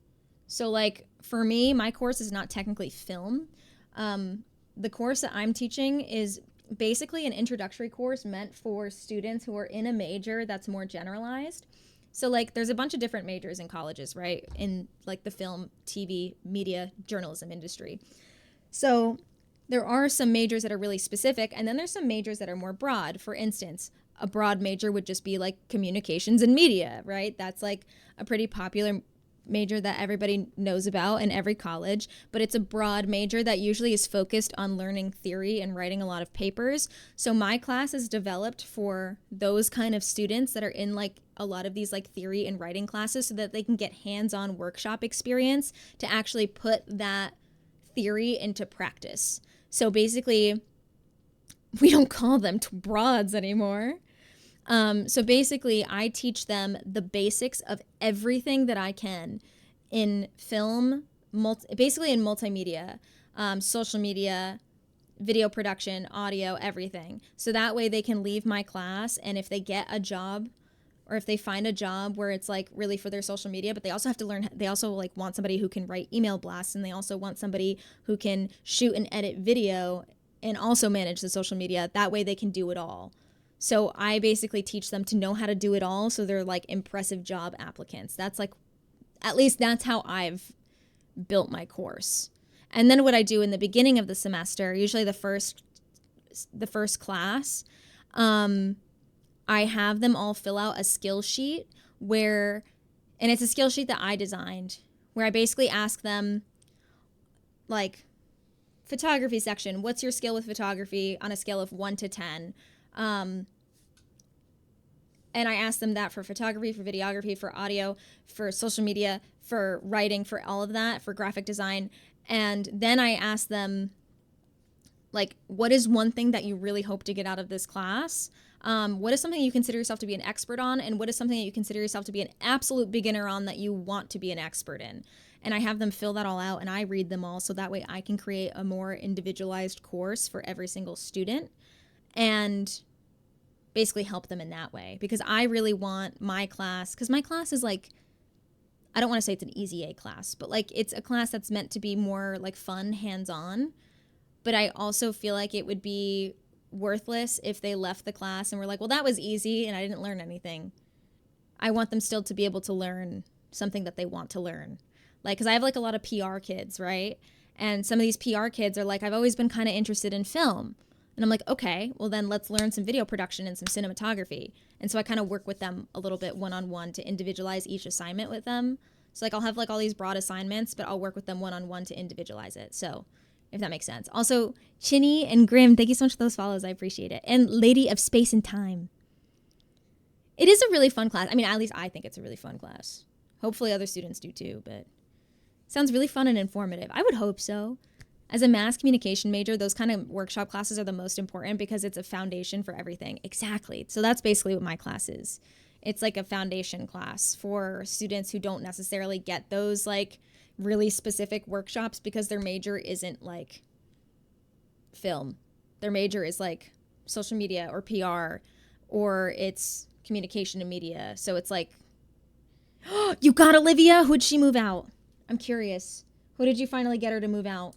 So like for me, my course is not technically film. The course that I'm teaching is basically an introductory course meant for students who are in a major that's more generalized. So like there's a bunch of different majors in colleges, right? In like the film, TV, media, journalism industry. So there are some majors that are really specific, and then there's some majors that are more broad. For instance, a broad major would just be like communications and media, right? That's like a pretty popular major that everybody knows about in every college, but it's a broad major that usually is focused on learning theory and writing a lot of papers. So my class is developed for those kind of students that are in like a lot of these like theory and writing classes so that they can get hands-on workshop experience to actually put that theory into practice. So basically, we don't call them broads anymore. So basically, I teach them the basics of everything that I can in film, basically in multimedia, social media, video production, audio, everything. So that way they can leave my class, and if they get a job or if they find a job where it's like really for their social media, but they also have to learn, they also like want somebody who can write email blasts, and they also want somebody who can shoot and edit video and also manage the social media. That way they can do it all. So I basically teach them to know how to do it all, so they're like impressive job applicants. That's like, at least that's how I've built my course. And then what I do in the beginning of the semester, usually the first class, I have them all fill out a skill sheet and it's a skill sheet that I designed, where I basically ask them, like, photography section, what's your skill with photography on a scale of 1 to 10? And I ask them that for photography, for videography, for audio, for social media, for writing, for all of that, for graphic design. And then I ask them, like, what is one thing that you really hope to get out of this class? What is something you consider yourself to be an expert on? And what is something that you consider yourself to be an absolute beginner on that you want to be an expert in? And I have them fill that all out, and I read them all, so that way I can create a more individualized course for every single student and basically help them in that way. Because I really want my class, because my class is like, I don't want to say it's an easy A class, but like it's a class that's meant to be more like fun, hands-on. But I also feel like it would be worthless if they left the class and were like, well, that was easy and I didn't learn anything. I want them still to be able to learn something that they want to learn. Like, because I have like a lot of PR kids, right? And some of these PR kids are like, I've always been kind of interested in film. And I'm like, okay, well then let's learn some video production and some cinematography. And so I kind of work with them a little bit one-on-one to individualize each assignment with them. So like I'll have like all these broad assignments, but I'll work with them one-on-one to individualize it. So if that makes sense. Also, Chinny and Grim, thank you so much for those follows. I appreciate it. And Lady of Space and Time. It is a really fun class. I mean, at least I think it's a really fun class. Hopefully other students do too, but it sounds really fun and informative. I would hope so. As a mass communication major, those kind of workshop classes are the most important because it's a foundation for everything. Exactly. So that's basically what my class is. It's like a foundation class for students who don't necessarily get those like really specific workshops because their major isn't like film. Their major is like social media or PR, or it's communication and media. So it's like, oh, you got Olivia? Who'd she move out? I'm curious. Who did you finally get her to move out?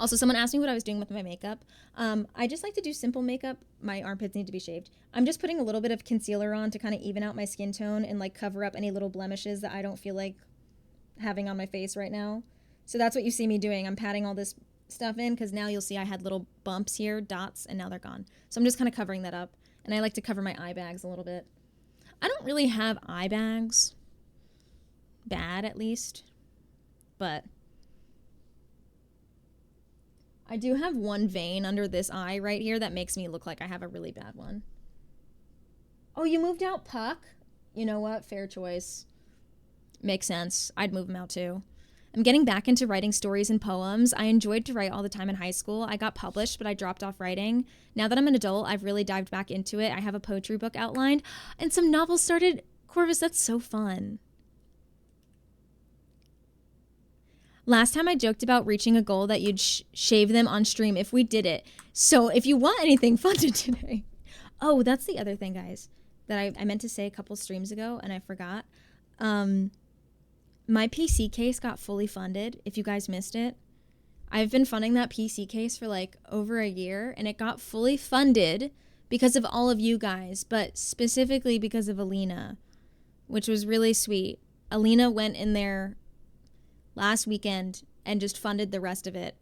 Also, someone asked me what I was doing with my makeup. I just like to do simple makeup. My armpits need to be shaved. I'm just putting a little bit of concealer on to kind of even out my skin tone and like cover up any little blemishes that I don't feel like having on my face right now. So that's what you see me doing. I'm patting all this stuff in because now you'll see I had little bumps here, dots, and now they're gone. So I'm just kind of covering that up. And I like to cover my eye bags a little bit. I don't really have eye bags. Bad, at least. But I do have one vein under this eye right here that makes me look like I have a really bad one. Oh, you moved out, Puck? You know what? Fair choice. Makes sense. I'd move him out too. I'm getting back into writing stories and poems. I enjoyed to write all the time in high school. I got published, but I dropped off writing. Now that I'm an adult, I've really dived back into it. I have a poetry book outlined and some novels started. Corvus, that's so fun. Last time I joked about reaching a goal that you'd shave them on stream if we did it. So if you want anything funded today. Oh, that's the other thing, guys, that I meant to say a couple streams ago and I forgot. My PC case got fully funded, if you guys missed it. I've been funding that PC case for like over a year, and it got fully funded because of all of you guys, but specifically because of Alina, which was really sweet. Alina went in there last weekend and just funded the rest of it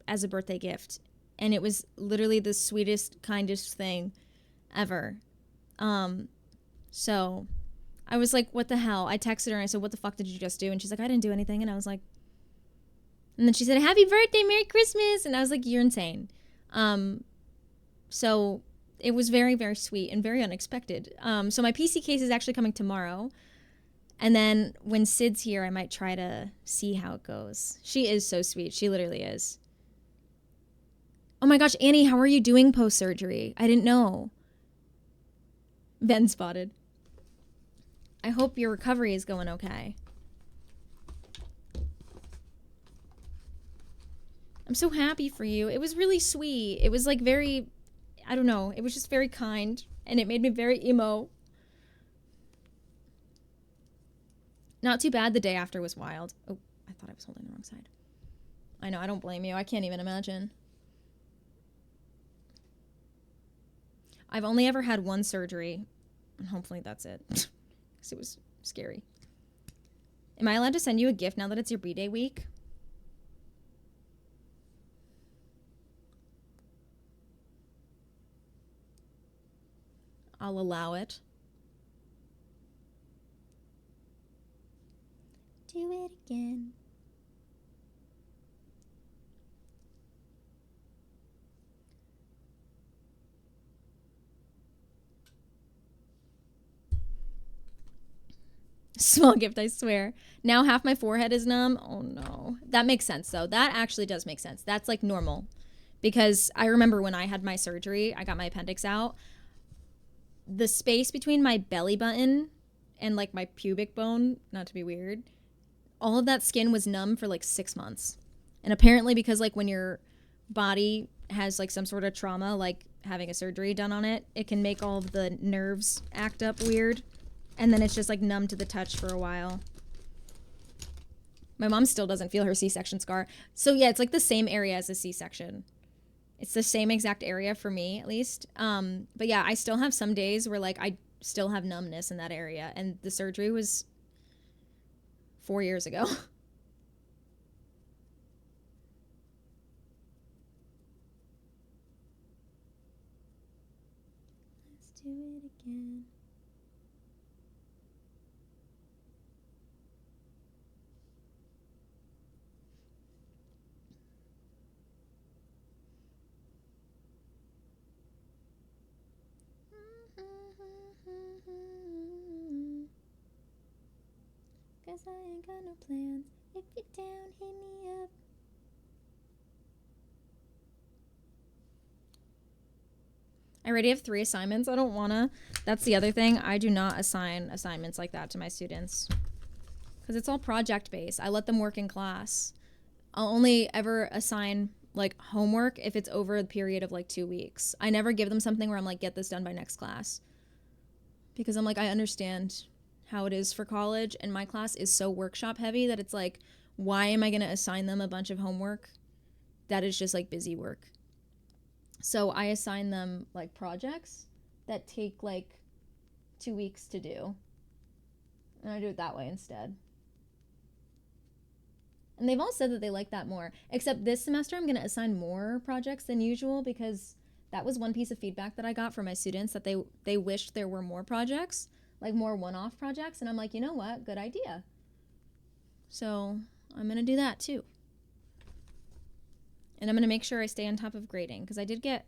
as a birthday gift. And it was literally the sweetest, kindest thing ever. So I was like, what the hell? I texted her and I said, what the fuck did you just do? And she's like, I didn't do anything. And I was like, and then she said, happy birthday, Merry Christmas. And I was like, you're insane. So it was very, very sweet and very unexpected. So my PC case is actually coming tomorrow. And then when Sid's here, I might try to see how it goes. She is so sweet. She literally is. Oh my gosh, Annie, how are you doing post-surgery? I didn't know. Ben spotted. I hope your recovery is going okay. I'm so happy for you. It was really sweet. It was like very, I don't know. It was just very kind. And it made me very emo. Not too bad. The day after was wild. Oh, I thought I was holding the wrong side. I know. I don't blame you. I can't even imagine. I've only ever had one surgery. And hopefully that's it. Because it was scary. Am I allowed to send you a gift now that it's your B-Day week? I'll allow it. Do it again. Small gift, I swear. Now half my forehead is numb. Oh no. That makes sense though. That actually does make sense. That's like normal. Because I remember when I had my surgery, I got my appendix out. The space between my belly button and like my pubic bone, not to be weird, all of that skin was numb for like 6 months. And apparently because like when your body has like some sort of trauma, like having a surgery done on it, it can make all of the nerves act up weird. And then it's just like numb to the touch for a while. My mom still doesn't feel her C-section scar. So yeah, it's like the same area as a C-section. It's the same exact area for me, at least. But yeah, I still have some days where like I still have numbness in that area. And the surgery was 4 years ago. Let's do it again. Cause I ain't got no plans. If you're down, hit me up. I already have 3 assignments. I don't wanna. That's the other thing. I do not assign assignments like that to my students. Because it's all project based. I let them work in class. I'll only ever assign like homework if it's over a period of like 2 weeks. I never give them something where I'm like, get this done by next class. Because I'm like, I understand how it is for college, and my class is so workshop heavy that it's like, why am I going to assign them a bunch of homework that is just like busy work? So I assign them like projects that take like 2 weeks to do, and I do it that way instead. And they've all said that they like that more, except this semester I'm going to assign more projects than usual, because that was one piece of feedback that I got from my students, that they wished there were more projects, like more one-off projects. And I'm like, you know what? Good idea. So I'm going to do that too. And I'm going to make sure I stay on top of grading, because I did get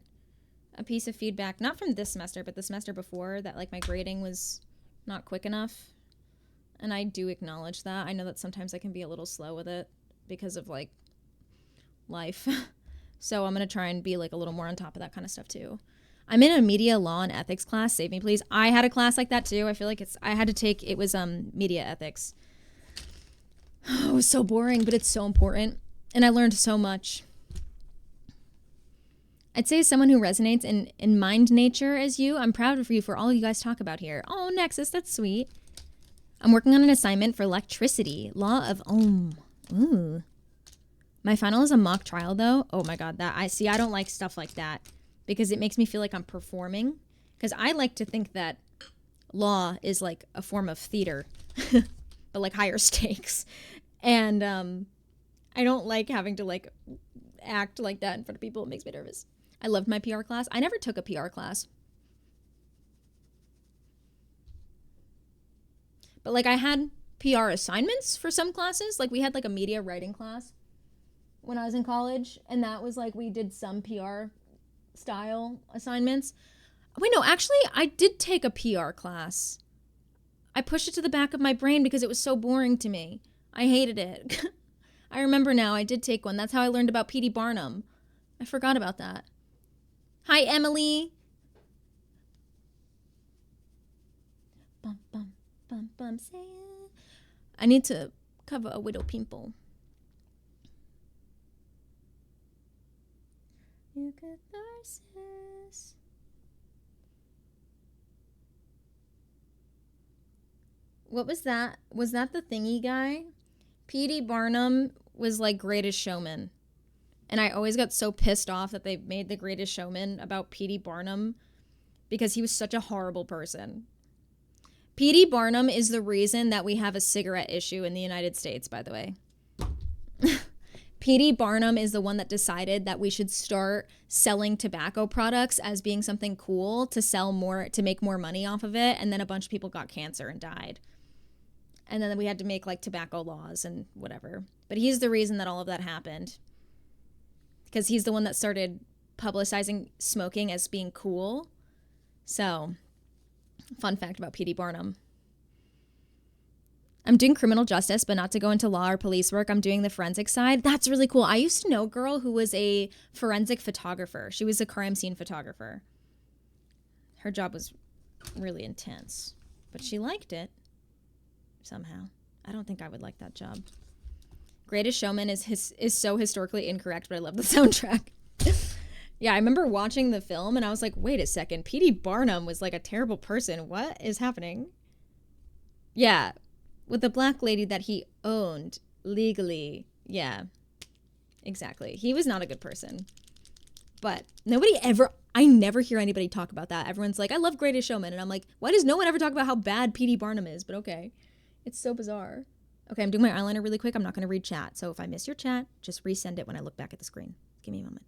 a piece of feedback, not from this semester, but the semester before, that like my grading was not quick enough. And I do acknowledge that. I know that sometimes I can be a little slow with it because of like life. So I'm going to try and be like a little more on top of that kind of stuff too. I'm in a media law and ethics class. Save me, please. I had a class like that too. I feel like it was media ethics. Oh, it was so boring, but it's so important. And I learned so much. I'd say as someone who resonates in mind nature as you, I'm proud of you for all you guys talk about here. Oh, Nexus, that's sweet. I'm working on an assignment for electricity. Law of Ohm. Ooh. My final is a mock trial, though. Oh my god, I don't like stuff like that because it makes me feel like I'm performing. Because I like to think that law is like a form of theater, but like higher stakes. And I don't like having to like act like that in front of people. It makes me nervous. I loved my PR class. I never took a PR class. But like I had PR assignments for some classes. Like we had like a media writing class when I was in college. And that was like we did some PR style assignments. Wait, no, actually I did take a PR class. I pushed it to the back of my brain because it was so boring to me. I hated it. I remember now, I did take one. That's how I learned about P.D. Barnum. I forgot about that. Hi, Emily. Bum, bum, bum, bum, say it. I need to cover a widow pimple. You catharsis. What was that? Was that the thingy guy? P.D. Barnum was like Greatest Showman. And I always got so pissed off that they made The Greatest Showman about P.D. Barnum because he was such a horrible person. P.D. Barnum is the reason that we have a cigarette issue in the United States, by the way. P.D. Barnum is the one that decided that we should start selling tobacco products as being something cool to sell more, to make more money off of it. And then a bunch of people got cancer and died. And then we had to make like tobacco laws and whatever. But he's the reason that all of that happened. Because he's the one that started publicizing smoking as being cool. So, fun fact about P.D. Barnum. I'm doing criminal justice, but not to go into law or police work. I'm doing the forensic side. That's really cool. I used to know a girl who was a forensic photographer. She was a crime scene photographer. Her job was really intense, but she liked it. Somehow. I don't think I would like that job. Greatest Showman is so historically incorrect, but I love the soundtrack. Yeah, I remember watching the film and I was like, wait a second, P.D. Barnum was like a terrible person. What is happening? Yeah, with the black lady that he owned legally. Yeah, exactly. He was not a good person. But I never hear anybody talk about that. Everyone's like, I love Greatest Showman. And I'm like, why does no one ever talk about how bad P.D. Barnum is? But okay. It's so bizarre. Okay, I'm doing my eyeliner really quick. I'm not going to read chat. So if I miss your chat, just resend it when I look back at the screen. Give me a moment.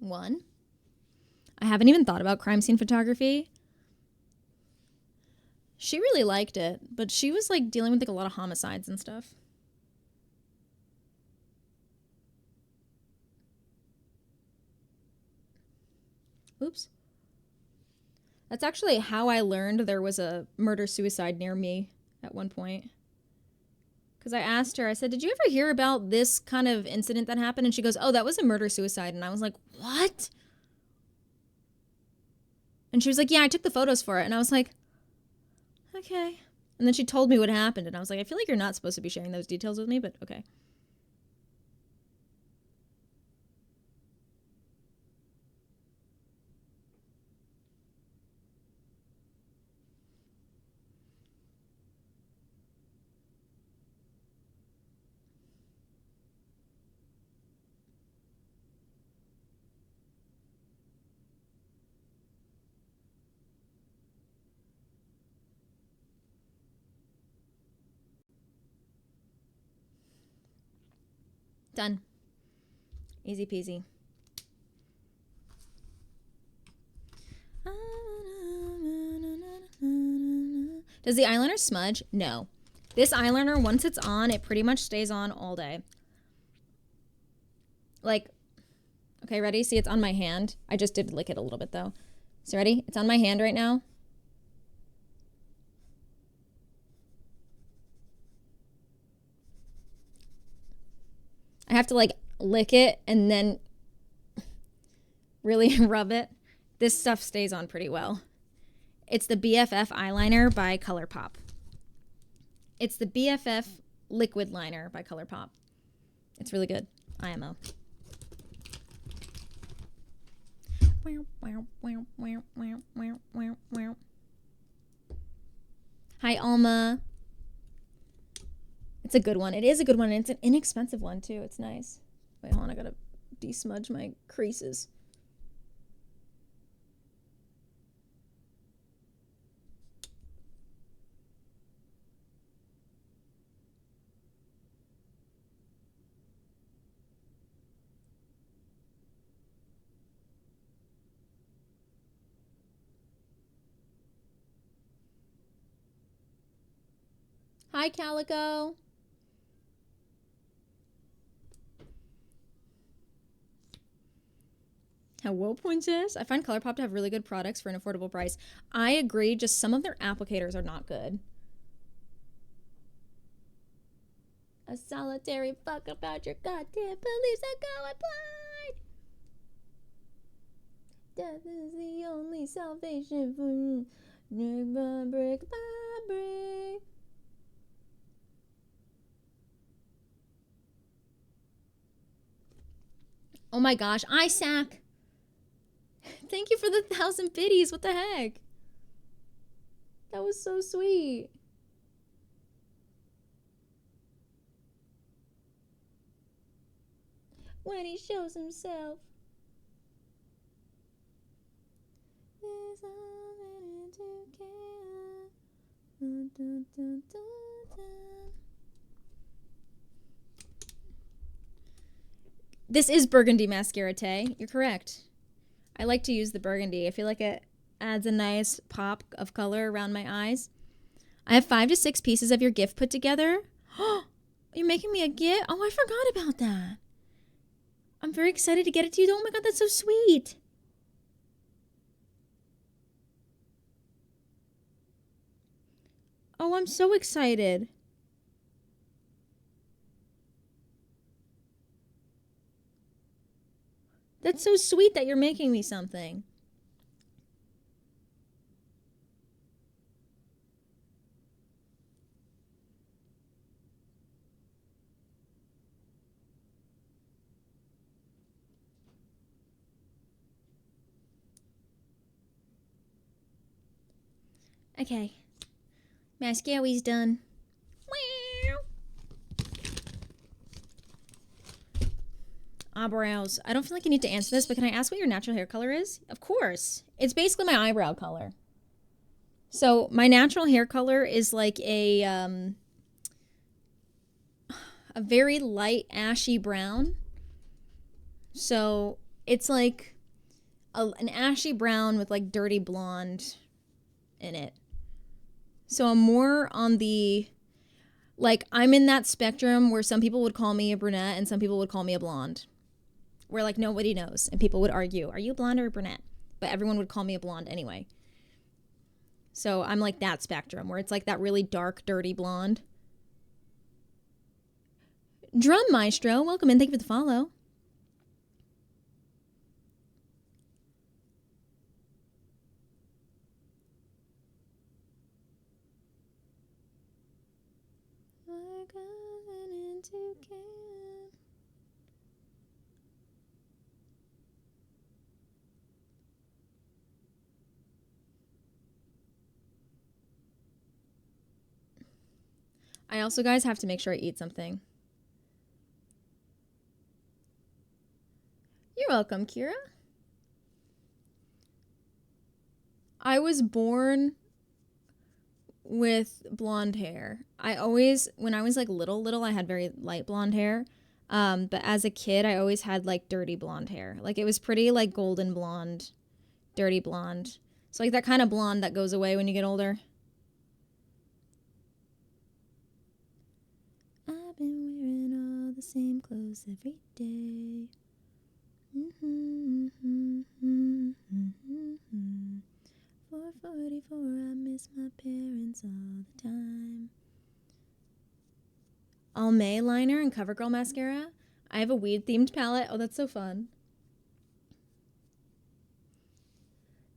One, I haven't even thought about crime scene photography. She really liked it, but she was like dealing with like a lot of homicides and stuff. Oops. That's actually how I learned there was a murder-suicide near me at one point. Because I asked her, I said, did you ever hear about this kind of incident that happened? And she goes, oh, that was a murder-suicide. And I was like, what? And she was like, yeah, I took the photos for it. And I was like, okay. And then she told me what happened. And I was like, I feel like you're not supposed to be sharing those details with me, but okay. Done. Easy peasy. Does the eyeliner smudge? No. This eyeliner, once it's on, it pretty much stays on all day. Like, okay, ready? See, it's on my hand. I just did lick it a little bit, though. So ready? It's on my hand right now. have to like lick it and then really rub it. This stuff stays on pretty well. It's the BFF eyeliner by ColourPop. It's the BFF liquid liner by ColourPop. It's really good. IMO. Hi, Alma. It's a good one. It is a good one. And it's an inexpensive one, too. It's nice. Wait, hold on. I gotta de-smudge my creases. Hi, Calico. Hello, Princess. I find ColourPop to have really good products for an affordable price. I agree, just some of their applicators are not good. A solitary fuck about your goddamn beliefs are going blind. Death is the only salvation for you. Never break by break. Oh my gosh, Isaac. Thank you for the 1,000 biddies. What the heck? That was so sweet. When he shows himself. There's nothing to care. Dun, dun, dun, dun, dun. This is burgundy mascara, Tay. You're correct. I like to use the burgundy. I feel like it adds a nice pop of color around my eyes. I have 5 to 6 pieces of your gift put together. Oh, you're making me a gift? Oh, I forgot about that. I'm very excited to get it to you. Oh my God, that's so sweet. Oh, I'm so excited. That's so sweet that you're making me something. Okay. Mascara's done. Eyebrows. I don't feel like you need to answer this, but can I ask what your natural hair color is? Of course. It's basically my eyebrow color. So my natural hair color is like a very light ashy brown. So it's like an ashy brown with like dirty blonde in it. So I'm more on the, like, I'm in that spectrum where some people would call me a brunette and some people would call me a blonde. Where like nobody knows and people would argue, are you blonde or a brunette? But everyone would call me a blonde anyway. So I'm like that spectrum where it's like that really dark, dirty blonde. Drum Maestro, welcome in. Thank you for the follow. I also, guys, have to make sure I eat something. You're welcome, Kira. I was born with blonde hair. When I was like little, I had very light blonde hair. But as a kid, I always had like dirty blonde hair. Like it was pretty like golden blonde, dirty blonde. So like that kind of blonde that goes away when you get older. I've been wearing all the same clothes every day. 4:44, I miss my parents all the time. Almay liner and CoverGirl mascara. I have a weed-themed palette. Oh, that's so fun.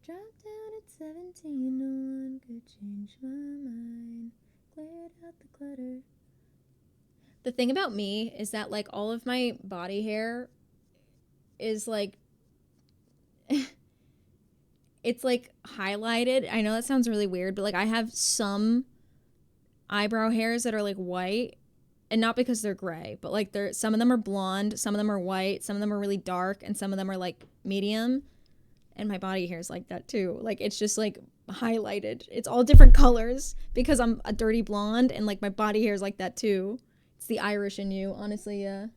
Dropped out at 17, no one could change my mind. Cleared out the clutter. The thing about me is that, like, all of my body hair is, like, it's, like, highlighted. I know that sounds really weird, but, like, I have some eyebrow hairs that are, like, white. And not because they're gray, but, like, some of them are blonde, some of them are white, some of them are really dark, and some of them are, like, medium. And my body hair is like that too. Like, it's just, like, highlighted. It's all different colors because I'm a dirty blonde, and, like, my body hair is like that too. It's the Irish in you, honestly. Yeah.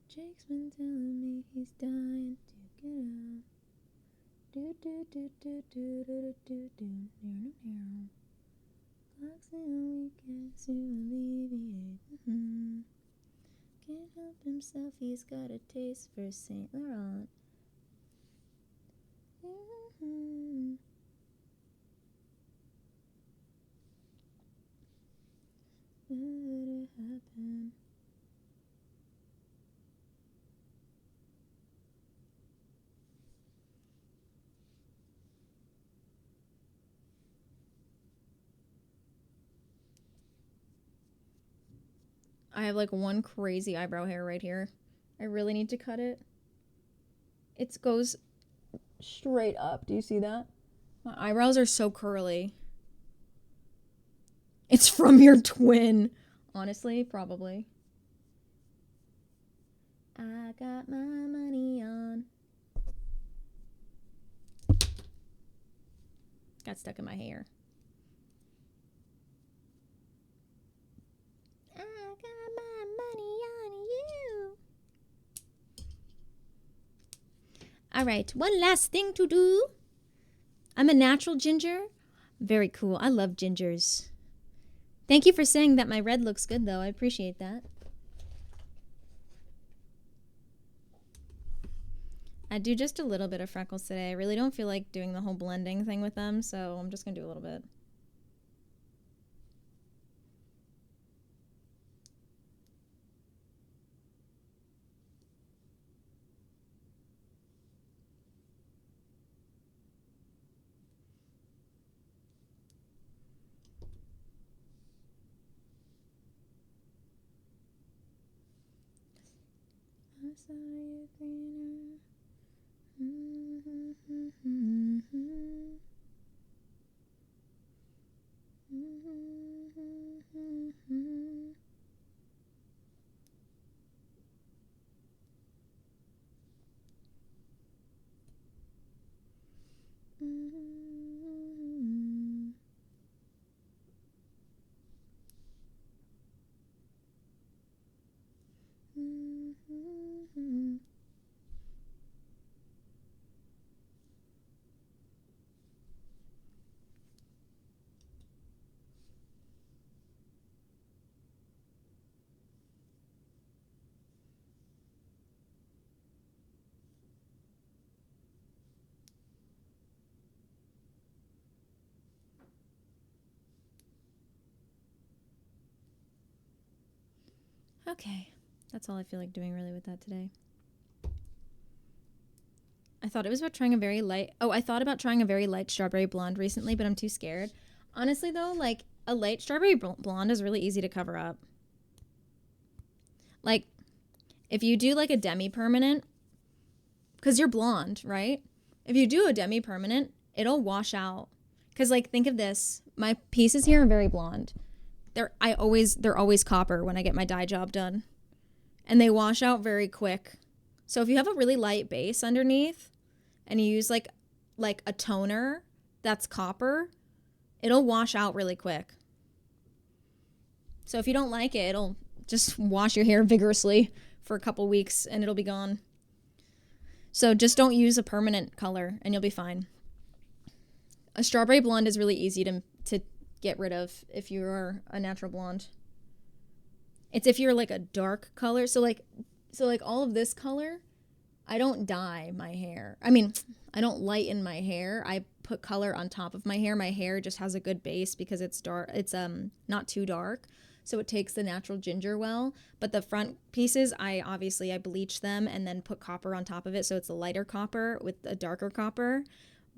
Jake's been telling me he's dying to get out. Do do do do do do do do do. Clocks and weekends to alleviate. Can't help himself, he's got a taste for Saint Laurent. Let it happen. I have, like, one crazy eyebrow hair right here. I really need to cut it. It goes straight up. Do you see that? My eyebrows are so curly. It's from your twin. Honestly, probably. I got my money on. Got stuck in my hair. I got my money on you. All right, one last thing to do. I'm a natural ginger. Very cool. I love gingers. Thank you for saying that my red looks good, though. I appreciate that. I do just a little bit of freckles today. I really don't feel like doing the whole blending thing with them, so I'm just going to do a little bit. I saw you greener. Okay, that's all I feel like doing really with that today. I thought about trying a very light strawberry blonde recently, but I'm too scared. Honestly, though, like, a light strawberry blonde is really easy to cover up. Like, if you do, like, a demi-permanent, because you're blonde, right? If you do a demi-permanent, it'll wash out. Because, like, think of this. My pieces here are very blonde. They're always copper when I get my dye job done. And they wash out very quick. So if you have a really light base underneath and you use like a toner that's copper, it'll wash out really quick. So if you don't like it, it'll just wash your hair vigorously for a couple weeks and it'll be gone. So just don't use a permanent color and you'll be fine. A strawberry blonde is really easy to get rid of if you're a natural blonde. It's if you're like a dark color. So like all of this color, I don't dye my hair. I mean, I don't lighten my hair. I put color on top of my hair. My hair just has a good base because it's dark. It's not too dark. so it takes the natural ginger well. But the front pieces, I bleach them and then put copper on top of it, so it's a lighter copper with a darker copper.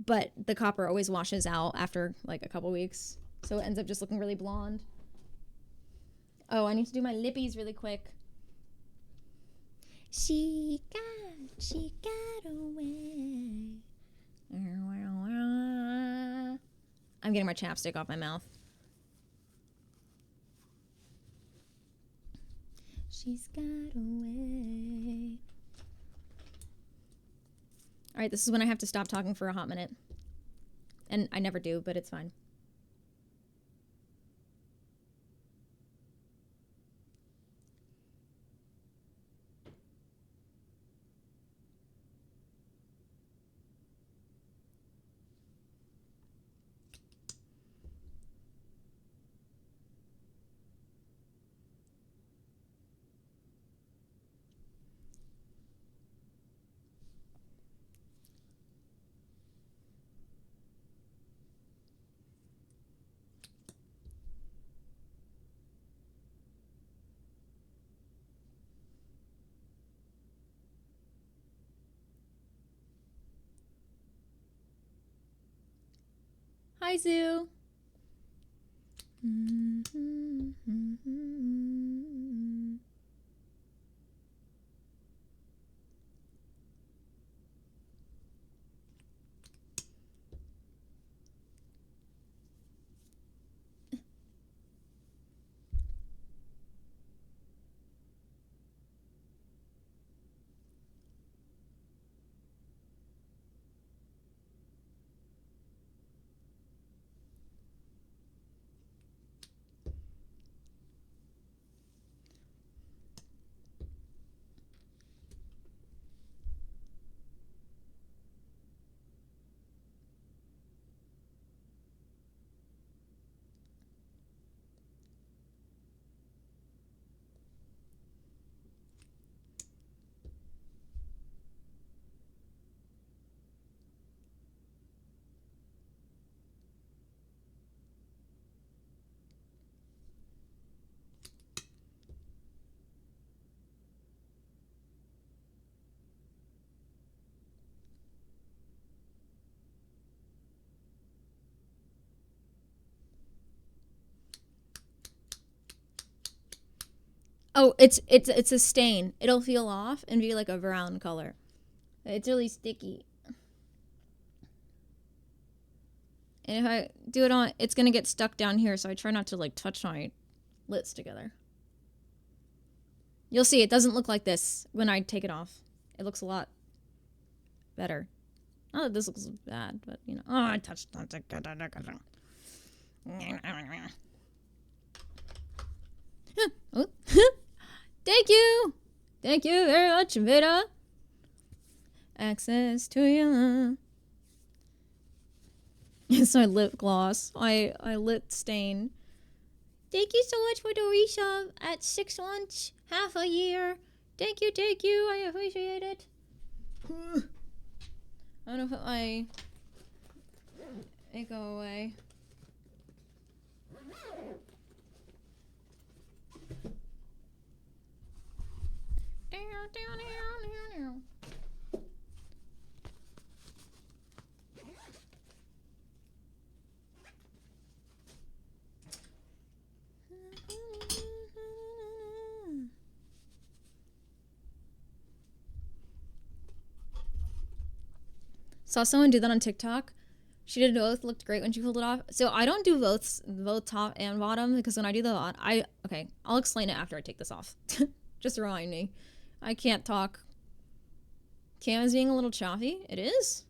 But the copper always washes out after like a couple weeks, so it ends up just looking really blonde. Oh, I need to do my lippies really quick. She got away. I'm getting my chapstick off my mouth. She's got away. All right, this is when I have to stop talking for a hot minute. And I never do, but it's fine. Hi, Zoo. Oh, it's a stain. It'll peel off and be like a brown color. It's really sticky. And if I do it on, it's gonna get stuck down here, so I try not to like touch my lips together. You'll see, it doesn't look like this when I take it off. It looks a lot better. Not that this looks bad, but you know. Oh, I touched it. Thank you! Thank you very much, Vita. Access to your... It's my lip gloss. I lip stain. Thank you so much for the resub at 6 months, half a year. Thank you, I appreciate it. I'm gonna put my... It go away. Saw someone do that on TikTok. She did both, looked great when she pulled it off. So I don't do both top and bottom because when I do the bottom, okay, I'll explain it after I take this off. Just remind me. I can't talk. Cam is being a little choppy. It is.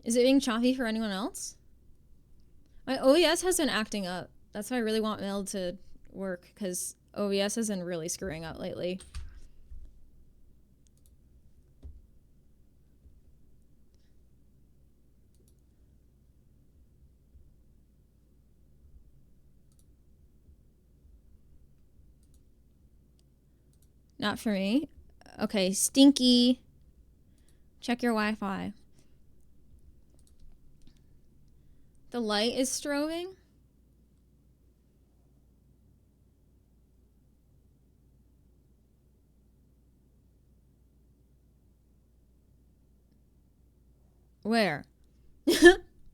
Is it being choppy for anyone else? My OBS has been acting up. That's why I really want Mel to work, because OBS has been really screwing up lately. Not for me. Okay, Stinky. Check your Wi-Fi. The light is strobing? Where?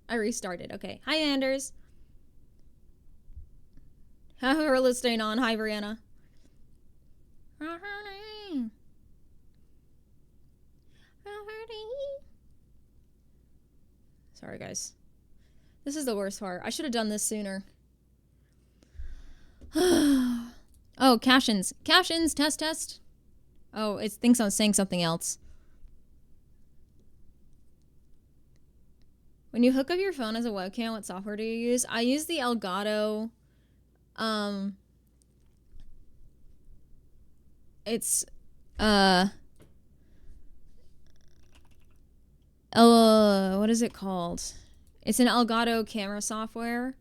I restarted. Okay. Hi, Anders. Have her listening on. Hi, Brianna. Sorry, guys. This is the worst part. I should have done this sooner. Oh, captions. Captions. Test, test. Oh, it thinks I'm saying something else. When you hook up your phone as a webcam, what software do you use? I use the Elgato. It's what is it called? It's an Elgato camera software.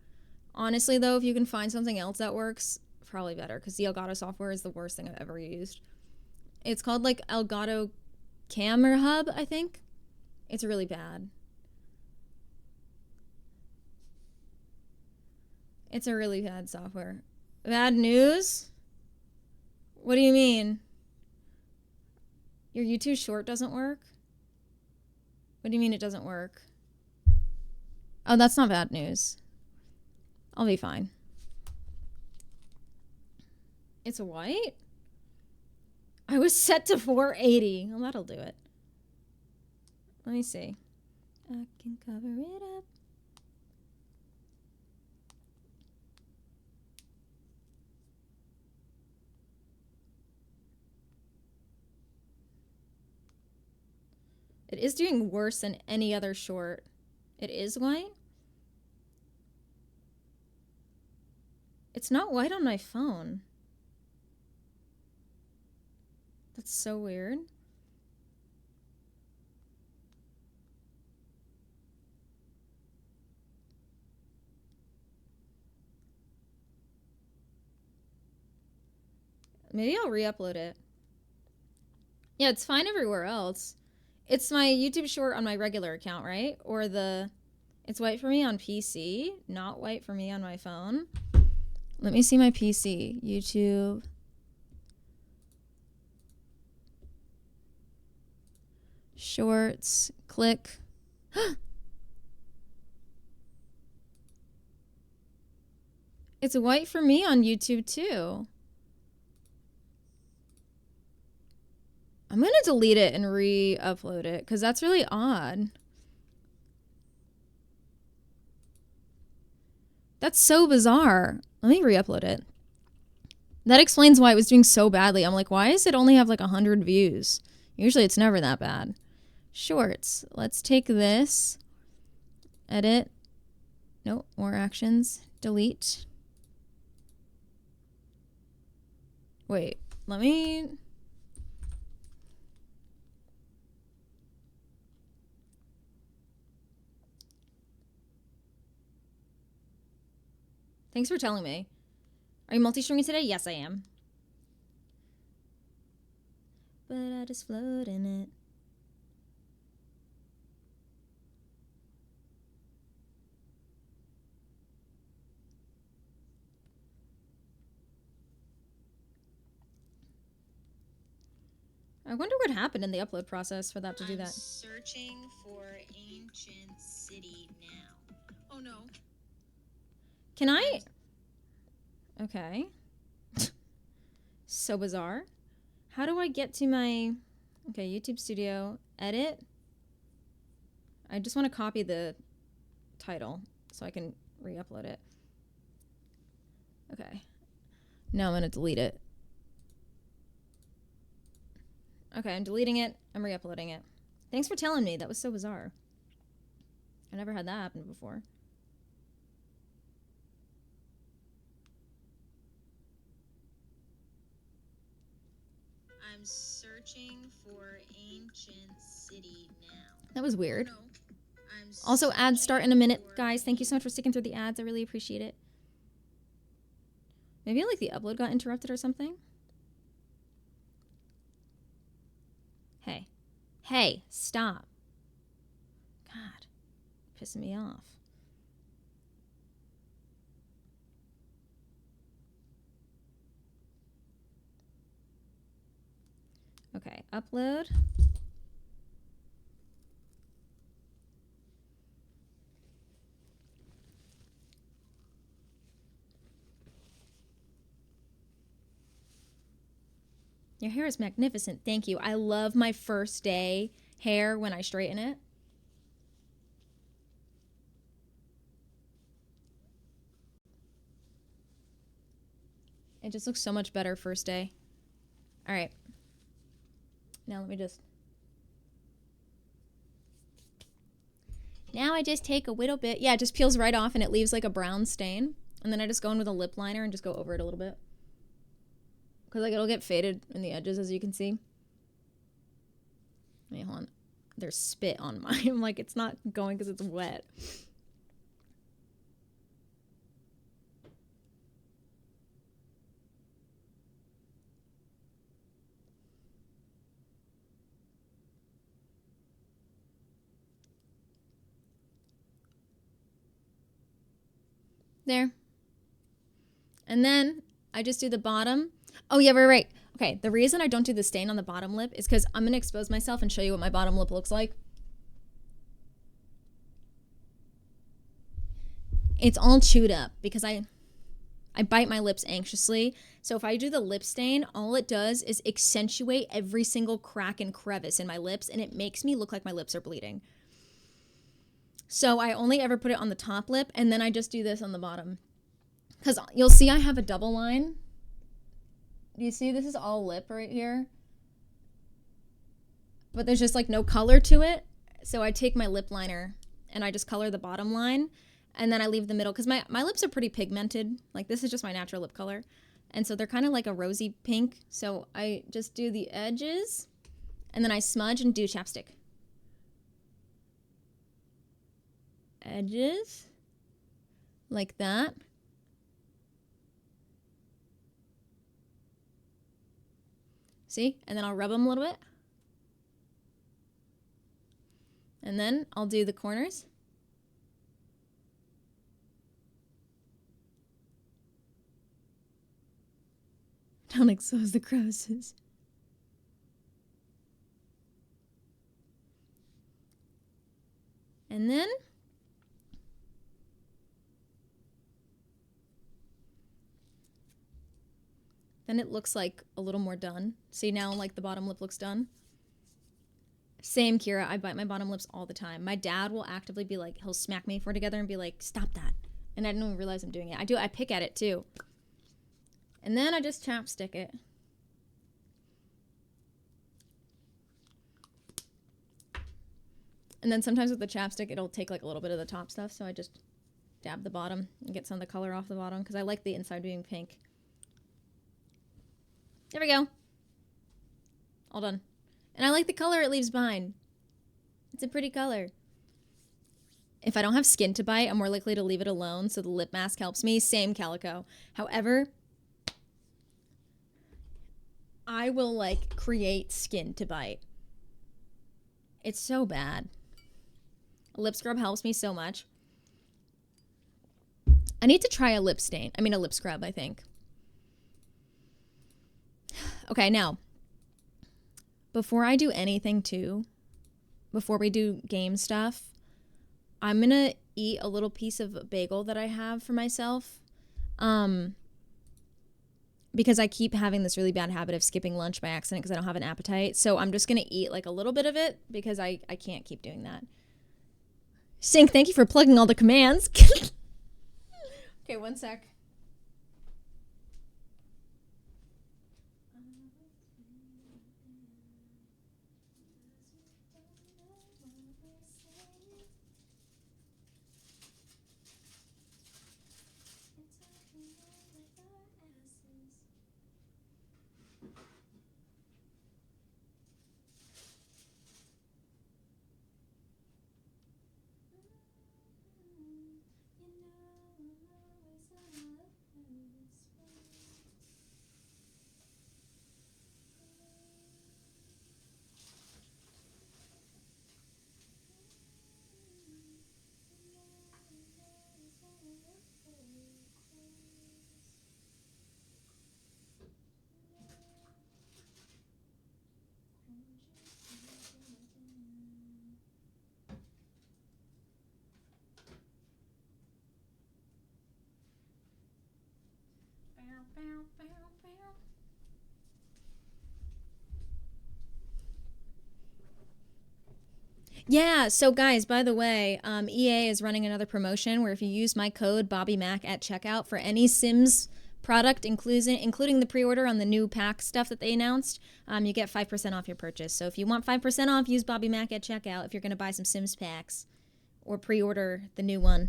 Honestly, though, if you can find something else that works, probably better, because the Elgato software is the worst thing I've ever used. It's called like Elgato Camera Hub, I think. It's really bad. It's a really bad software. Bad news? What do you mean? Your YouTube short doesn't work? What do you mean it doesn't work? Oh, that's not bad news. I'll be fine. It's white? I was set to 480. Well, that'll do it. Let me see. I can cover it up. It is doing worse than any other short. It is white? It's not white on my phone. That's so weird. Maybe I'll re-upload it. Yeah, it's fine everywhere else. It's my YouTube short on my regular account, right? Or it's white for me on PC, not white for me on my phone. Let me see my PC. YouTube. Shorts. Click. It's white for me on YouTube too. I'm gonna delete it and re-upload it because that's really odd. That's so bizarre. Let me re-upload it. That explains why it was doing so badly. I'm like, why does it only have like 100 views? Usually it's never that bad. Shorts. Let's take this. Edit. Nope. More actions. Delete. Wait. Let me... Thanks for telling me. Are you multi-streaming today? Yes, I am. But I just float in it. I wonder what happened in the upload process for that to do that. Searching for ancient city now. Oh no. Can I? Okay. So bizarre. How do I get to my... Okay, YouTube Studio. Edit. I just want to copy the title so I can re-upload it. Okay. Now I'm going to delete it. Okay, I'm deleting it. I'm re-uploading it. Thanks for telling me. That was so bizarre. I never had that happen before. I'm searching for ancient city now. That was weird. No. Also, ads start in a minute, guys. Thank you so much for sticking through the ads. I really appreciate it. Maybe like the upload got interrupted or something. Hey. Hey, stop. God. Pissing me off. Okay, upload. Your hair is magnificent. Thank you. I love my first day hair when I straighten it. It just looks so much better first day. All right. Now let me just... Now I just take a little bit. Yeah, it just peels right off and it leaves like a brown stain. And then I just go in with a lip liner and just go over it a little bit. Because like it'll get faded in the edges, as you can see. Wait, hold on. There's spit on mine. I'm like, it's not going because it's wet. There. And then I just do the bottom. Oh, yeah, right. Okay, the reason I don't do the stain on the bottom lip is because I'm going to expose myself and show you what my bottom lip looks like. It's all chewed up because I bite my lips anxiously. So if I do the lip stain, all it does is accentuate every single crack and crevice in my lips, and it makes me look like my lips are bleeding. So I only ever put it on the top lip, and then I just do this on the bottom. Because you'll see I have a double line. Do you see? This is all lip right here. But there's just like no color to it. So I take my lip liner and I just color the bottom line. And then I leave the middle because my lips are pretty pigmented. Like this is just my natural lip color. And so they're kind of like a rosy pink. So I just do the edges and then I smudge and do chapstick. Edges. Like that. See? And then I'll rub them a little bit. And then I'll do the corners. Don't expose the crevices. And then it looks like a little more done. See now like the bottom lip looks done. Same, Kira. I bite my bottom lips all the time. My dad will actively be like, he'll smack me for it together and be like, stop that. And I don't even realize I'm doing it. I pick at it too. And then I just chapstick it. And then sometimes with the chapstick, it'll take like a little bit of the top stuff. So I just dab the bottom and get some of the color off the bottom because I like the inside being pink. There we go. All done. And I like the color it leaves behind. It's a pretty color. If I don't have skin to bite, I'm more likely to leave it alone, so the lip mask helps me. Same, Calico. However, I will like create skin to bite. It's so bad. A lip scrub helps me so much. I need to try a lip scrub, I think. Okay, now, before I do anything before we do game stuff, I'm going to eat a little piece of a bagel that I have for myself. Because I keep having this really bad habit of skipping lunch by accident because I don't have an appetite. So I'm just going to eat like a little bit of it because I can't keep doing that. Sync, thank you for plugging all the commands. Okay, one sec. Yeah, so guys, by the way, EA is running another promotion where if you use my code BobbyMac at checkout for any Sims product, including the pre-order on the new pack stuff that they announced, you get 5% off your purchase. So if you want 5% off, use BobbyMac at checkout if you're going to buy some Sims packs or pre-order the new one.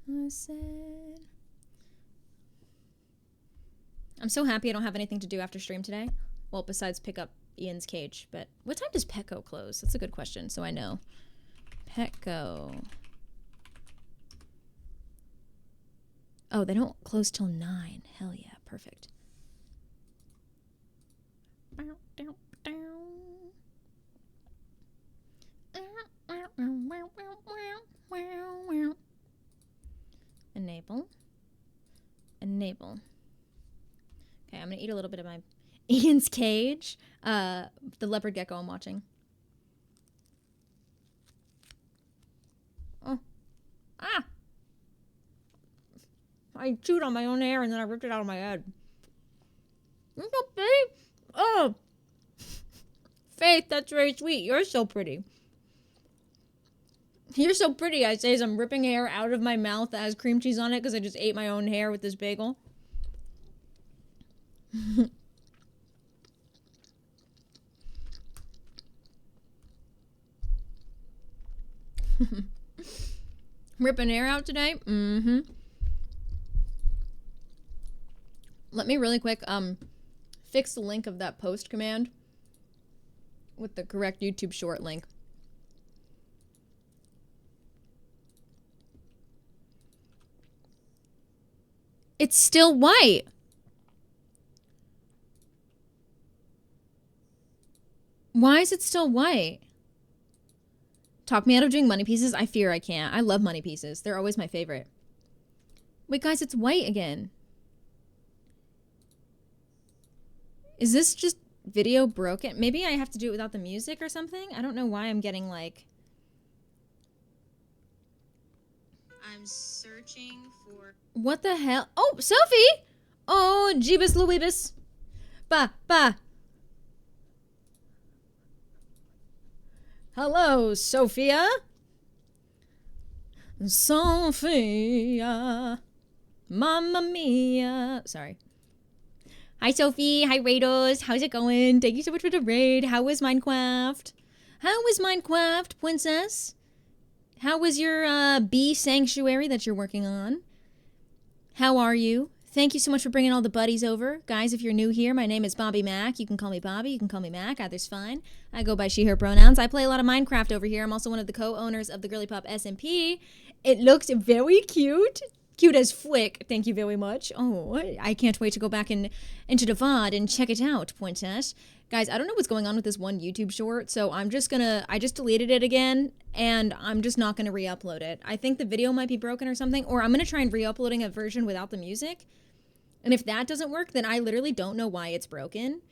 I'm so happy I don't have anything to do after stream today. Well, besides pick up Ian's cage. But what time does Petco close? That's a good question, so I know. Petco. Oh, they don't close till 9. Hell yeah, perfect. Enable. Enable. Okay, I'm gonna eat a little bit of my Ian's cage. The leopard gecko I'm watching. Oh. Ah! I chewed on my own hair and then I ripped it out of my head. You're so pretty. Oh! Faith, that's very sweet. You're so pretty. You're so pretty, I say as I'm ripping hair out of my mouth that has cream cheese on it because I just ate my own hair with this bagel. Ripping hair out today? Mm-hmm. Let me really quick fix the link of that post command with the correct YouTube short link. It's still white. Why is it still white? Talk me out of doing money pieces? I fear I can't. I love money pieces. They're always my favorite. Wait, guys, it's white again. Is this just video broken? Maybe I have to do it without the music or something? I don't know why I'm getting like... I'm searching for... What the hell? Oh, Sophie! Oh, Jeebus Louibus. Ba. Hello, Sophia. Sophia. Mamma mia. Sorry. Hi, Sophie. Hi, Rados. How's it going? Thank you so much for the raid. How was Minecraft? How was Minecraft, princess? How was your bee sanctuary that you're working on? How are you? Thank you so much for bringing all the buddies over. Guys, if you're new here, my name is Bobby Mac. You can call me Bobby. You can call me Mac. Either's fine. I go by she, her pronouns. I play a lot of Minecraft over here. I'm also one of the co-owners of the GIRLYPOP SMP. It looks very cute. Cute as flick. Thank you very much. Oh, I can't wait to go back into the VOD and check it out, princess. Guys, I don't know what's going on with this one YouTube short, so I just deleted it again, and I'm just not gonna re-upload it. I think the video might be broken or something, or I'm gonna try and re-uploading a version without the music. And if that doesn't work, then I literally don't know why it's broken.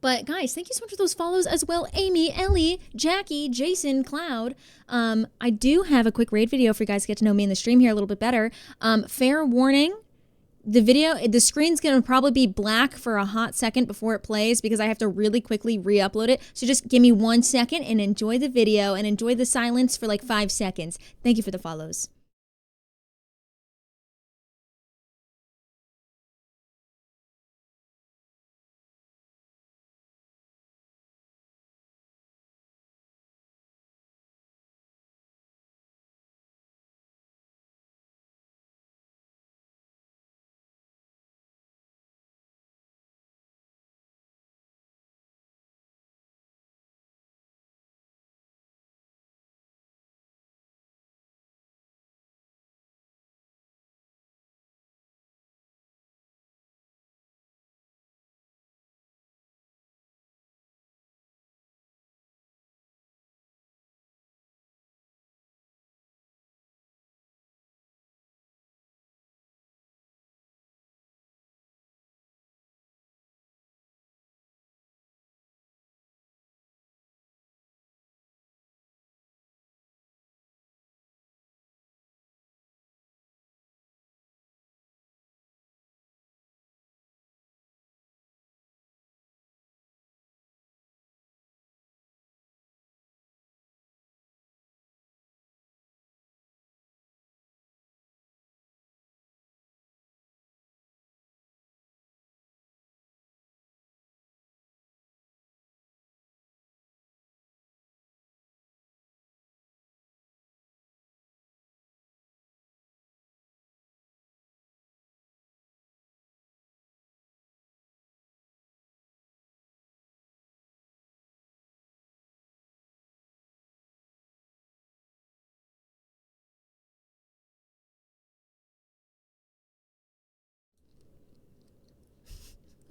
But guys, thank you so much for those follows as well. Amy, Ellie, Jackie, Jason, Cloud. I do have a quick raid video for you guys to get to know me in the stream here a little bit better. Fair warning, the screen's gonna probably be black for a hot second before it plays because I have to really quickly re-upload it. So just give me 1 second and enjoy the video and enjoy the silence for like 5 seconds. Thank you for the follows.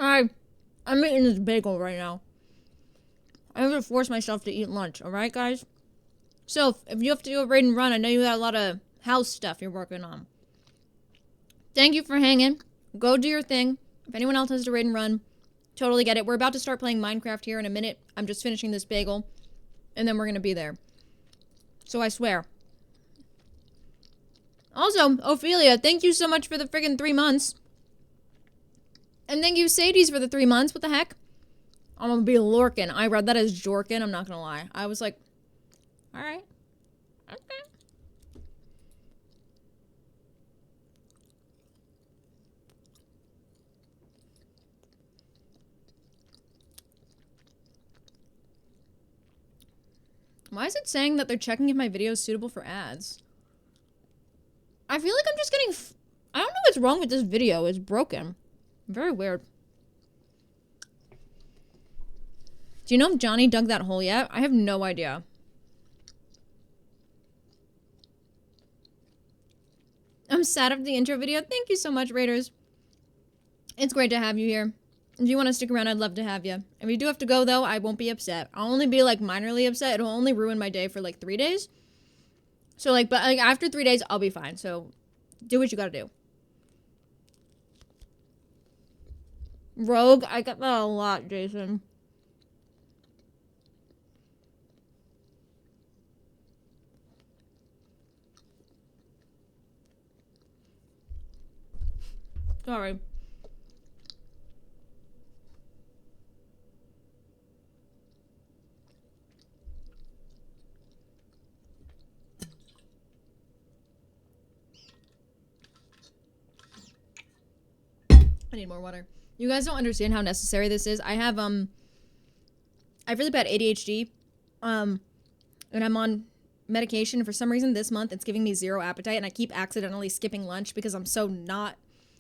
I'm eating this bagel right now. I have to force myself to eat lunch, alright, guys? So, if you have to do a raid and run, I know you got a lot of house stuff you're working on. Thank you for hanging. Go do your thing. If anyone else has to raid and run, totally get it. We're about to start playing Minecraft here in a minute. I'm just finishing this bagel, and then we're gonna be there. So I swear. Also, Ophelia, thank you so much for the friggin' 3 months. And thank you, Sadie's, for the 3 months. What the heck? I'm gonna be lurking. I read that as Jorkin. I'm not gonna lie. I was like, alright. Okay. Why is it saying that they're checking if my video is suitable for ads? I feel like I'm just getting... I don't know what's wrong with this video. It's broken. Very weird. Do you know if Johnny dug that hole yet? I have no idea. I'm sad of the intro video. Thank you so much, Raiders. It's great to have you here. If you want to stick around, I'd love to have you. If you do have to go, though, I won't be upset. I'll only be, like, minorly upset. It'll only ruin my day for, like, 3 days. So, like, but, like, after 3 days, I'll be fine. So, do what you gotta do. Rogue, I got that a lot, Jason. Sorry. I need more water. You guys don't understand how necessary this is. I have really bad ADHD. And I'm on medication. For some reason this month it's giving me zero appetite, and I keep accidentally skipping lunch because I'm so not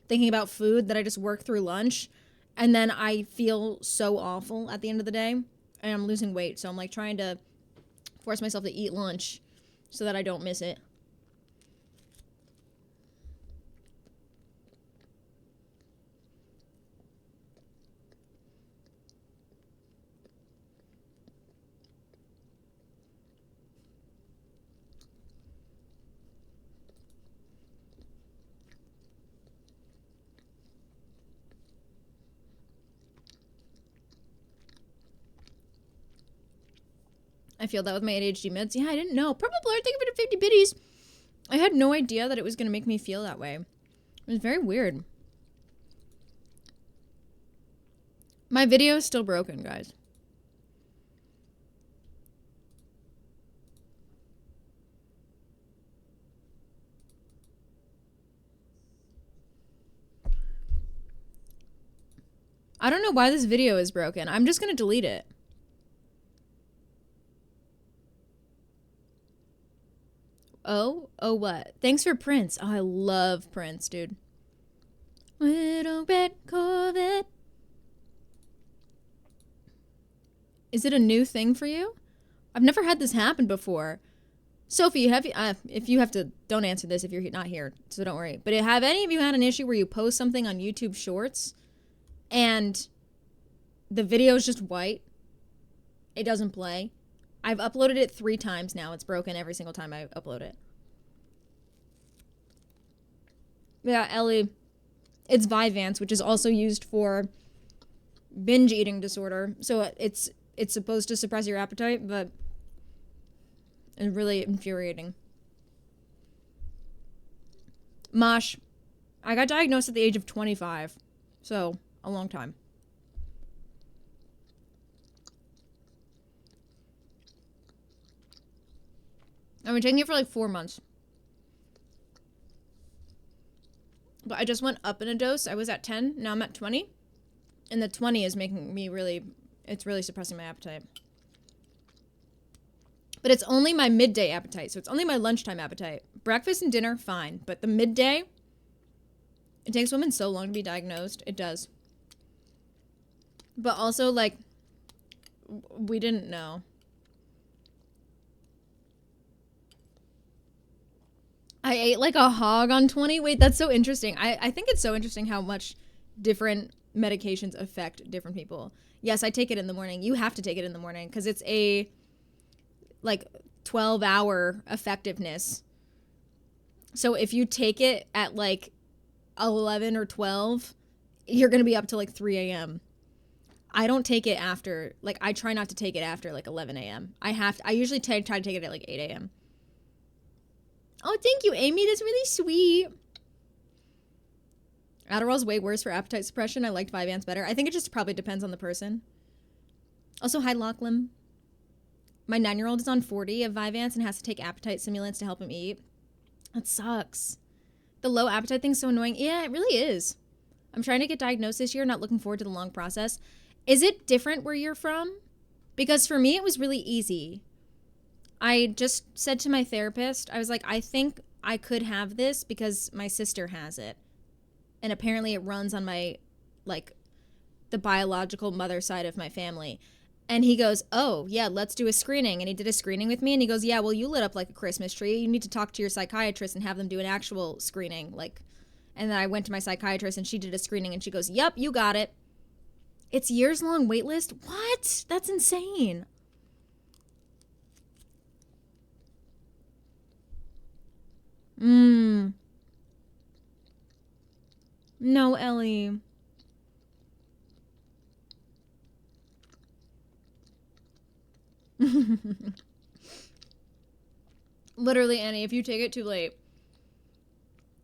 thinking about food that I just work through lunch, and then I feel so awful at the end of the day, and I'm losing weight. So I'm like trying to force myself to eat lunch so that I don't miss it. I feel that with my ADHD meds. Yeah, I didn't know. Purple Blur, thank you for the 50 biddies. I had no idea that it was going to make me feel that way. It was very weird. My video is still broken, guys. I don't know why this video is broken. I'm just going to delete it. Oh what? Thanks for Prince. Oh, I love Prince, dude. Little red Corvette. Is it a new thing for you? I've never had this happen before. Sophie, have you, if you have to, don't answer this if you're not here, so don't worry. But have any of you had an issue where you post something on YouTube Shorts and the video is just white? It doesn't play? I've uploaded it 3 times now. It's broken every single time I upload it. Yeah, Ellie. It's Vyvanse, which is also used for binge eating disorder. So it's supposed to suppress your appetite, but it's really infuriating. Mosh. I got diagnosed at the age of 25. So, a long time. I've been taking it for like 4 months. But I just went up in a dose. I was at 10, now I'm at 20. And the 20 is making me really, it's really suppressing my appetite. But it's only my midday appetite, so it's only my lunchtime appetite. Breakfast and dinner, fine. But the midday, it takes women so long to be diagnosed. It does. But also, like, we didn't know. I ate like a hog on 20. Wait, that's so interesting. I think it's so interesting how much different medications affect different people. Yes, I take it in the morning. You have to take it in the morning because it's a like 12-hour effectiveness. So if you take it at like 11 or 12, you're going to be up to like 3 a.m. I don't take it after, like, I try not to take it after like 11 a.m. I usually try to take it at like 8 a.m. Oh, thank you, Amy. That's really sweet. Adderall's way worse for appetite suppression. I liked Vyvanse better. I think it just probably depends on the person. Also, hi, Lachlan. My 9-year-old is on 40 of Vyvanse and has to take appetite stimulants to help him eat. That sucks. The low appetite thing's so annoying. Yeah, it really is. I'm trying to get diagnosed this year, not looking forward to the long process. Is it different where you're from? Because for me, it was really easy. I just said to my therapist, I was like, I think I could have this because my sister has it. And apparently it runs on my, like, the biological mother side of my family. And he goes, oh, yeah, let's do a screening. And he did a screening with me. And he goes, yeah, well, you lit up like a Christmas tree. You need to talk to your psychiatrist and have them do an actual screening. Like, and then I went to my psychiatrist and she did a screening and she goes, yep, you got it. It's years-long wait list? What? That's insane. No, Ellie. Literally, Annie, if you take it too late.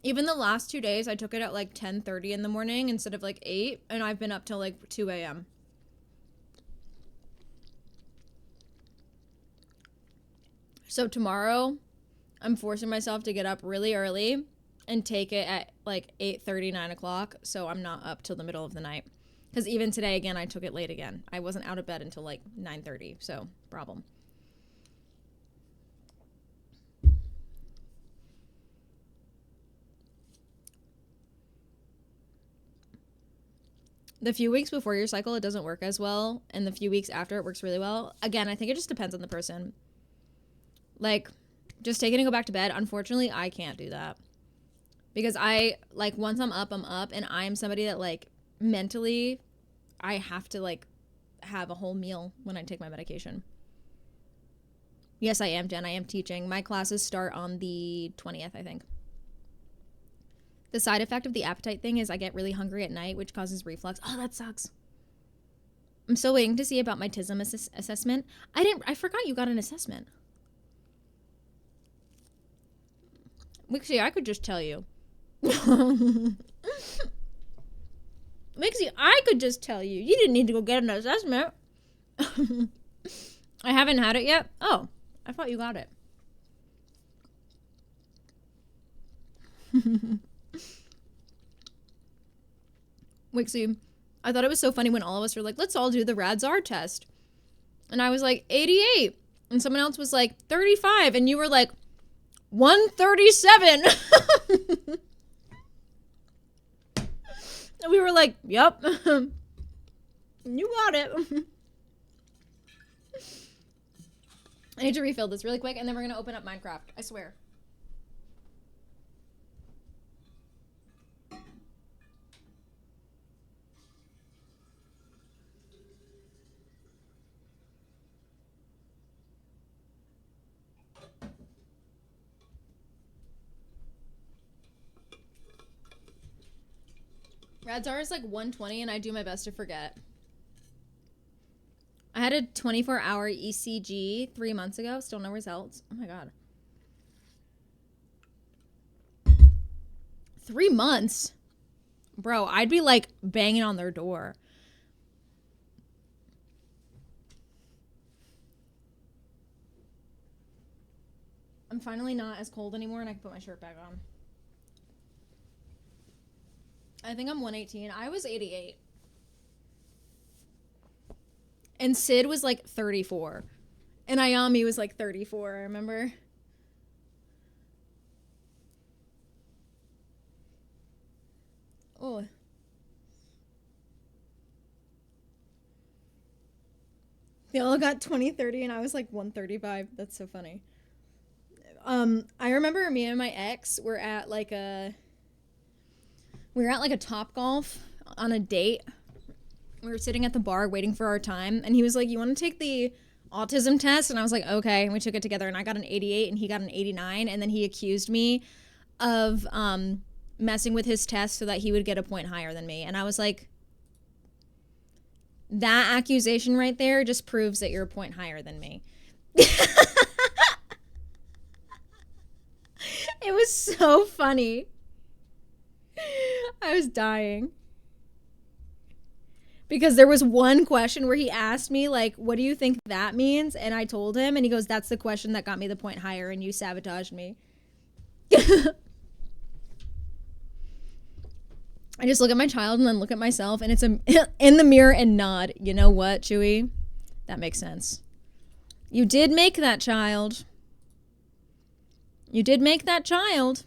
Even the last 2 days, I took it at like 10:30 in the morning instead of like 8, and I've been up till like 2 a.m. So tomorrow, I'm forcing myself to get up really early and take it at like 8:30, 9 o'clock, so I'm not up till the middle of the night. Because even today, again, I took it late again. I wasn't out of bed until like 9:30, so problem. The few weeks before your cycle, it doesn't work as well, and the few weeks after, it works really well. Again, I think it just depends on the person. Like, just take it and go back to bed. Unfortunately, I can't do that. Because like, once I'm up, and I'm somebody that, like, mentally, I have to, like, have a whole meal when I take my medication. Yes, I am, Jen. I am teaching. My classes start on the 20th, I think. The side effect of the appetite thing is I get really hungry at night, which causes reflux. Oh, that sucks. I'm still waiting to see about my TISM assessment. I forgot you got an assessment. Mixie, I could just tell you. Mixie, I could just tell you. You didn't need to go get an assessment. I haven't had it yet. Oh, I thought you got it. Wixie, I thought it was so funny when all of us were like, let's all do the Radzar test. And I was like, 88. And someone else was like, 35. And you were like, 137. And we were like, yep. You got it. I need to refill this really quick, and then we're going to open up Minecraft. I swear. Radzar is like 120, and I do my best to forget. I had a 24-hour ECG 3 months ago. Still no results. Oh my god. 3 months? Bro, I'd be like banging on their door. I'm finally not as cold anymore, and I can put my shirt back on. I think I'm 118. I was 88. And Sid was like 34. And Ayami was like 34, I remember. Oh. They all got 20, 30, and I was like 135. That's so funny. I remember me and my ex were at like a Topgolf on a date We were sitting at the bar waiting for our time, and he was like, you want to take the autism test? And I was like, okay. And we took it together, and I got an 88 and he got an 89. And then he accused me of messing with his test so that he would get a point higher than me. And I was like, that accusation right there just proves that you're a point higher than me. It was so funny. I was dying. Because there was one question where he asked me, like, what do you think that means? And I told him, and he goes, that's the question that got me the point higher, and you sabotaged me. I just look at my child and then look at myself, and it's in the mirror and nod. You know what, Chewy? That makes sense. You did make that child. You did make that child.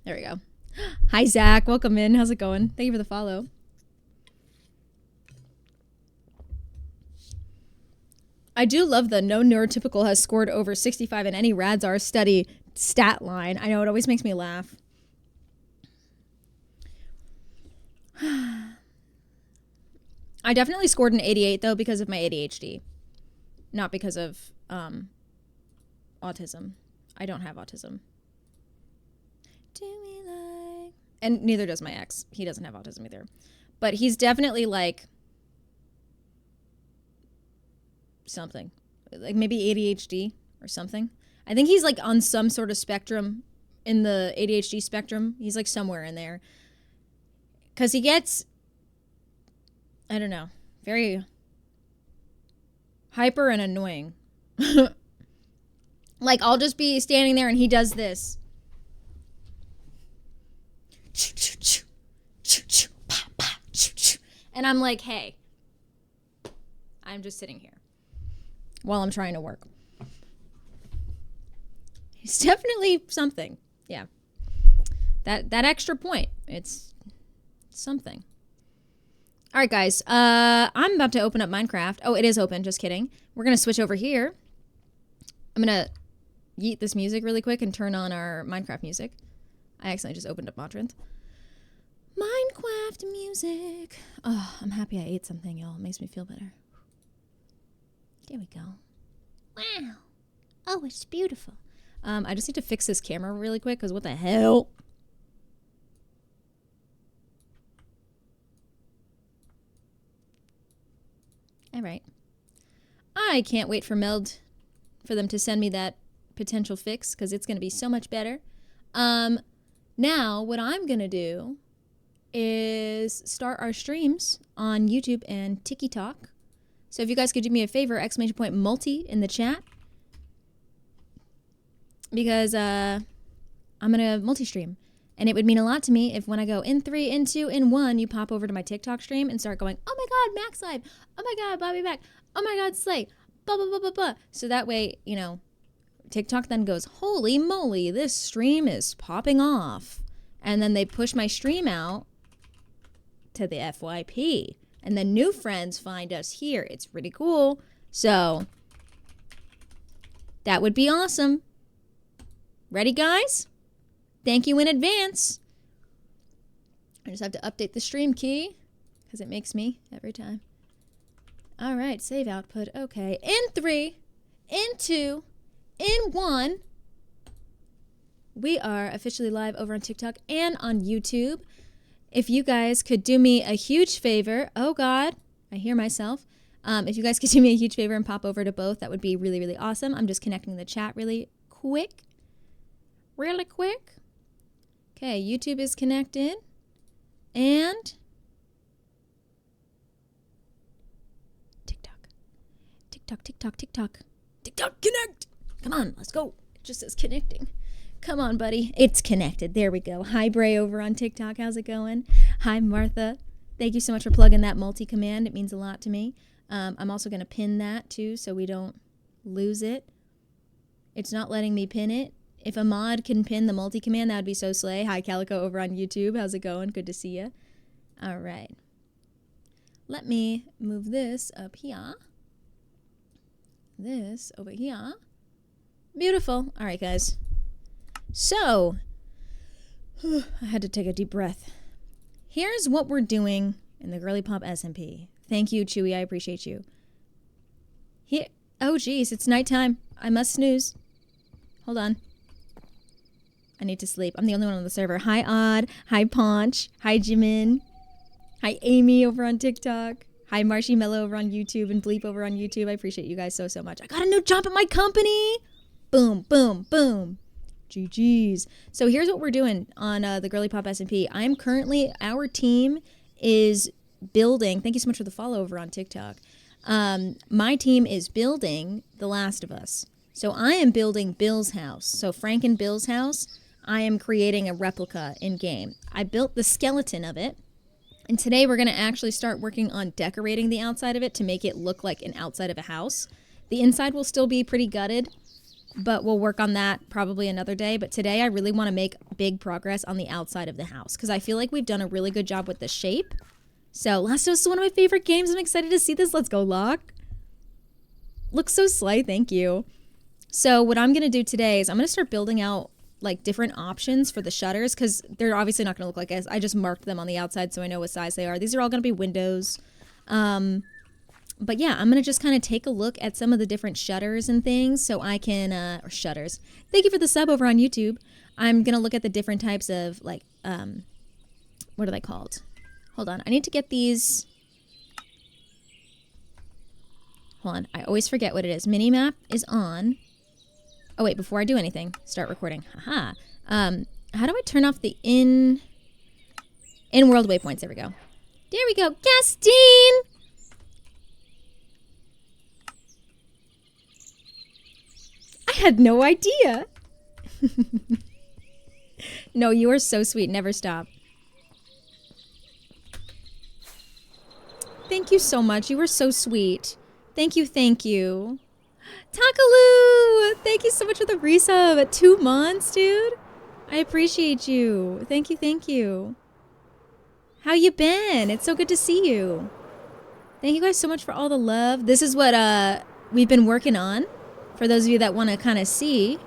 There we go. Hi, Zach. Welcome in. How's it going? Thank you for the follow. I do love the no neurotypical has scored over 65 in any Radzar study stat line. I know, it always makes me laugh. I definitely scored an 88, though, because of my ADHD. Not because of autism. I don't have autism. Do me like... And neither does my ex. He doesn't have autism either. But he's definitely like... something. Like maybe ADHD or something. I think he's like on some sort of spectrum in the ADHD spectrum. He's like somewhere in there. Because he gets... I don't know. Very hyper and annoying. Like, I'll just be standing there and he does this. And I'm like, hey, I'm just sitting here while I'm trying to work. He's definitely something. Yeah. That extra point. It's something. All right, guys. I'm about to open up Minecraft. Oh, it is open. Just kidding. We're going to switch over here. I'm going to yeet this music really quick and turn on our Minecraft music. I accidentally just opened up Modrinth. Minecraft music. Oh, I'm happy I ate something, y'all. It makes me feel better. There we go. Wow. Oh, it's beautiful. I just need to fix this camera really quick, because what the hell? All right. I can't wait for Meld, for them to send me that potential fix, because it's going to be so much better. Now, what I'm going to do is start our streams on YouTube and TikTok. So if you guys could do me a favor, !multi in the chat. Because I'm going to multi-stream. And it would mean a lot to me if when I go in 3, in 2, in 1, you pop over to my TikTok stream and start going, oh my God, Max Live. Oh my God, Bobby Back. Oh my God, Slay. Blah, blah, blah, blah, blah. So that way, you know, TikTok then goes, holy moly, this stream is popping off. And then they push my stream out to the FYP. And then new friends find us here. It's pretty cool. So that would be awesome. Ready, guys? Thank you in advance. I just have to update the stream key because it makes me every time. All right, save output. Okay, in 3, in 2, in 1, we are officially live over on TikTok and on YouTube. If you guys could do me a huge favor, oh God, I hear myself. If you guys could do me a huge favor and pop over to both, that would be really, really awesome. I'm just connecting the chat really quick. Really quick. Okay, YouTube is connected. And TikTok. TikTok, TikTok, TikTok. TikTok, connect! Come on, let's go. It just says connecting. Come on, buddy. It's connected. There we go. Hi, Bray over on TikTok. How's it going? Hi, Martha. Thank you so much for plugging that multi-command. It means a lot to me. I'm also going to pin that, too, so we don't lose it. It's not letting me pin it. If a mod can pin the multi-command, that would be so slay. Hi, Calico over on YouTube. How's it going? Good to see you. All right. Let me move this up here. This over here. Beautiful. All right, guys. So, I had to take a deep breath. Here's what we're doing in the GIRLYPOP SMP. Thank you, Chewy. I appreciate you. Here. Oh, geez. It's nighttime. I must snooze. Hold on. I need to sleep. I'm the only one on the server. Hi, Odd. Hi, Paunch. Hi, Jimin. Hi, Amy over on TikTok. Hi, Marshy Mello over on YouTube and Bleep over on YouTube. I appreciate you guys so, so much. I got a new job at my company. Boom, boom, boom. GG's. So here's what we're doing on the GIRLYPOP SMP. I'm currently, our team is building, thank you so much for the follow over on TikTok. My team is building The Last of Us. So I am building Bill's house. So Frank and Bill's house, I am creating a replica in game. I built the skeleton of it. And today we're going to actually start working on decorating the outside of it to make it look like an outside of a house. The inside will still be pretty gutted, but we'll work on that probably another day. But today I really want to make big progress on the outside of the house because I feel like we've done a really good job with the shape. So Last of Us is one of my favorite games. I'm excited to see this. Let's go, Locke. Looks so sly. Thank you. So what I'm going to do today is I'm going to start building out like different options for the shutters because they're obviously not going to look like this. I just marked them on the outside so I know what size they are. These are all going to be windows. But yeah, I'm going to just kind of take a look at some of the different shutters and things so I can, or shutters. Thank you for the sub over on YouTube. I'm going to look at the different types of like, what are they called? Hold on. I need to get these. Hold on. I always forget what it is. Minimap is on. Oh, wait. Before I do anything, start recording. Haha. How do I turn off the in-world waypoints? There we go. There we go. Gastine! I had no idea. No, you are so sweet. Never stop. Thank you so much. You were so sweet. Thank you, thank you. Takaloo! Thank you so much for the resub. 2 months, dude. I appreciate you. Thank you, thank you. How you been? It's so good to see you. Thank you guys so much for all the love. This is what we've been working on. For those of you that want to kind of see.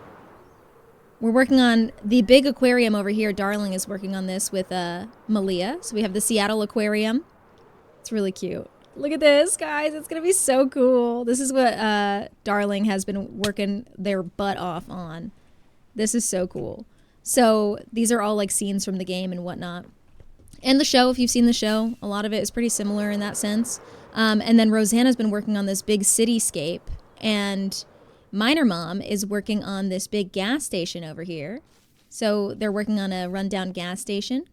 We're working on the big aquarium over here. Darling is working on this with Malia. So we have the Seattle Aquarium. It's really cute. Look at this, guys. It's going to be so cool. This is what Darling has been working their butt off on. This is so cool. So these are all like scenes from the game and whatnot. And the show, if you've seen the show, a lot of it is pretty similar in that sense. And then Rosanna's been working on this big cityscape. And Minor Mom is working on this big gas station over here. So they're working on a rundown gas station.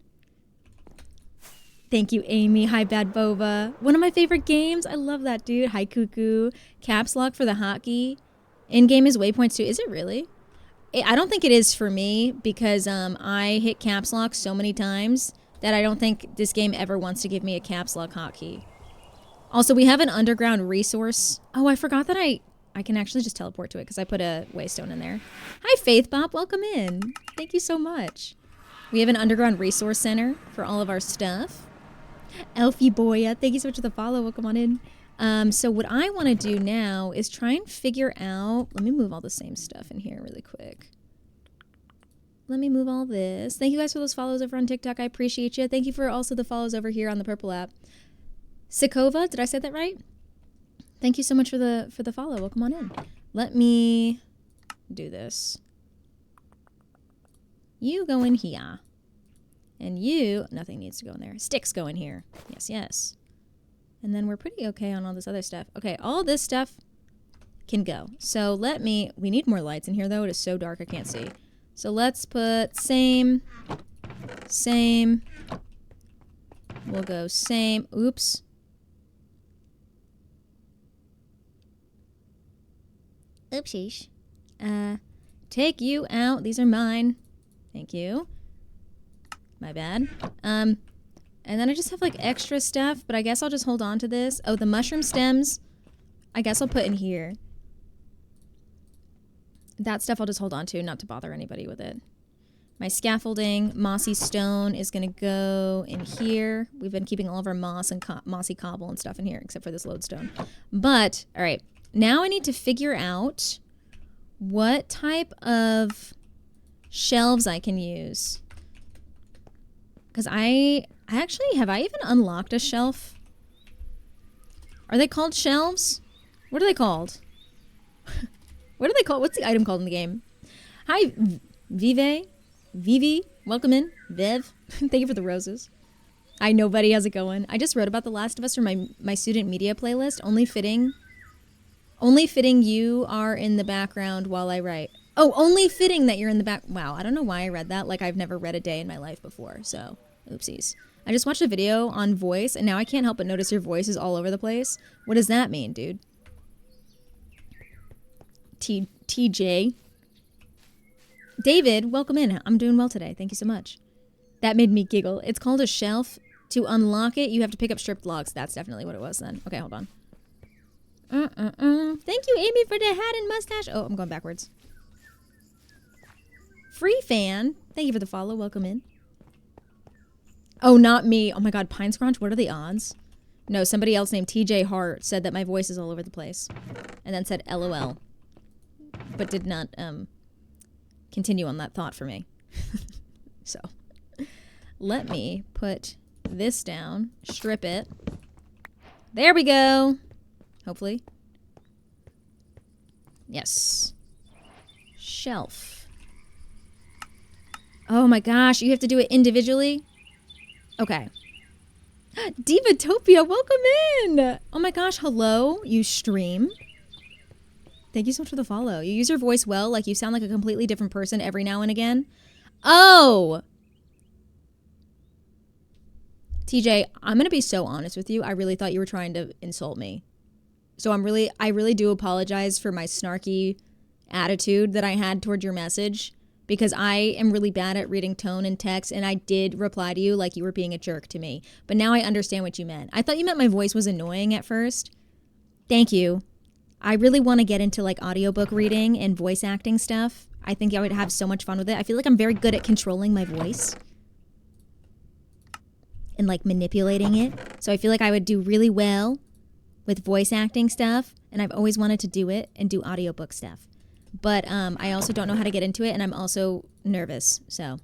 Thank you, Amy. Hi, Bad Boba. One of my favorite games. I love that, dude. Hi, Cuckoo. Caps lock for the hotkey. In-game is waypoints too. Is it really? I don't think it is for me because I hit caps lock so many times that I don't think this game ever wants to give me a caps lock hotkey. Also, we have an underground resource. Oh, I forgot that I can actually just teleport to it because I put a waystone in there. Hi, Faith Bop. Welcome in. Thank you so much. We have an underground resource center for all of our stuff. Elfie Boya, thank you so much for the follow. Welcome on in. So what I want to do now is try and figure out... Let me move all the same stuff in here really quick. Let me move all this. Thank you guys for those follows over on TikTok. I appreciate you. Thank you for also the follows over here on the Purple app. Sikova, did I say that right? Thank you so much for the follow. Welcome on in. Let me do this. You go in here. And you, nothing needs to go in there. Sticks go in here. Yes, yes. And then we're pretty okay on all this other stuff. Okay, all this stuff can go. So we need more lights in here though. It is so dark I can't see. So let's put same. We'll go same. Oops. Oopsies. Take you out. These are mine. Thank you. My bad. And then I just have like extra stuff, but I guess I'll just hold on to this. Oh, the mushroom stems, I guess I'll put in here. That stuff I'll just hold on to, not to bother anybody with it. My scaffolding, mossy stone is going to go in here. We've been keeping all of our moss and mossy cobble and stuff in here, except for this lodestone. But, all right, now I need to figure out what type of shelves I can use. Because I actually, have I even unlocked a shelf? Are they called shelves? What are they called? What are they called? What's the item called in the game? Hi, Vivi, welcome in. Viv, thank you for the roses. Hi, nobody, how's it going? I just wrote about The Last of Us for my student media playlist. Only fitting you are in the background while I write. Oh, only fitting that you're in the back. Wow, I don't know why I read that. Like, I've never read a day in my life before, so oopsies. I just watched a video on voice, and now I can't help but notice your voice is all over the place. What does that mean, dude? TJ. David, welcome in. I'm doing well today. Thank you so much. That made me giggle. It's called a shelf. To unlock it, you have to pick up stripped logs. That's definitely what it was then. Okay, hold on. Thank you, Amy, for the hat and mustache. Oh, I'm going backwards. Free fan. Thank you for the follow. Welcome in. Oh, not me. Oh my god, Pine Scrunch, what are the odds? No, somebody else named TJ Hart said that my voice is all over the place. And then said LOL. But did not continue on that thought for me. So, let me put this down, strip it. There we go. Hopefully. Yes. Shelf. Oh my gosh, you have to do it individually? Okay. Divatopia, welcome in! Oh my gosh, hello, you stream. Thank you so much for the follow. You use your voice well, like you sound like a completely different person every now and again. Oh! TJ, I'm gonna be so honest with you. I really thought you were trying to insult me. So I really do apologize for my snarky attitude that I had toward your message, because I am really bad at reading tone and text, and I did reply to you like you were being a jerk to me. But now I understand what you meant. I thought you meant my voice was annoying at first. Thank you. I really want to get into like audiobook reading and voice acting stuff. I think I would have so much fun with it. I feel like I'm very good at controlling my voice and like manipulating it. So I feel like I would do really well with voice acting stuff, and I've always wanted to do it and do audiobook stuff. But I also don't know how to get into it, and I'm also nervous. So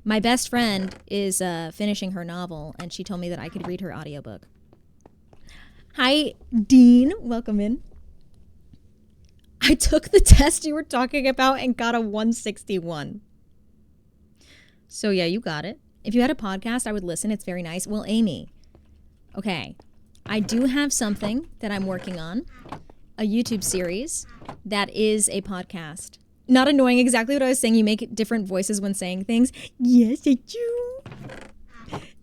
my best friend is finishing her novel, and she told me that I could read her audiobook. Hi, Dean. Welcome in. I took the test you were talking about and got a 161. So yeah, you got it. If you had a podcast, I would listen. It's very nice. Well, Amy, okay, I do have something that I'm working on, a YouTube series that is a podcast. Not annoying, exactly what I was saying. You make different voices when saying things. Yes, I do.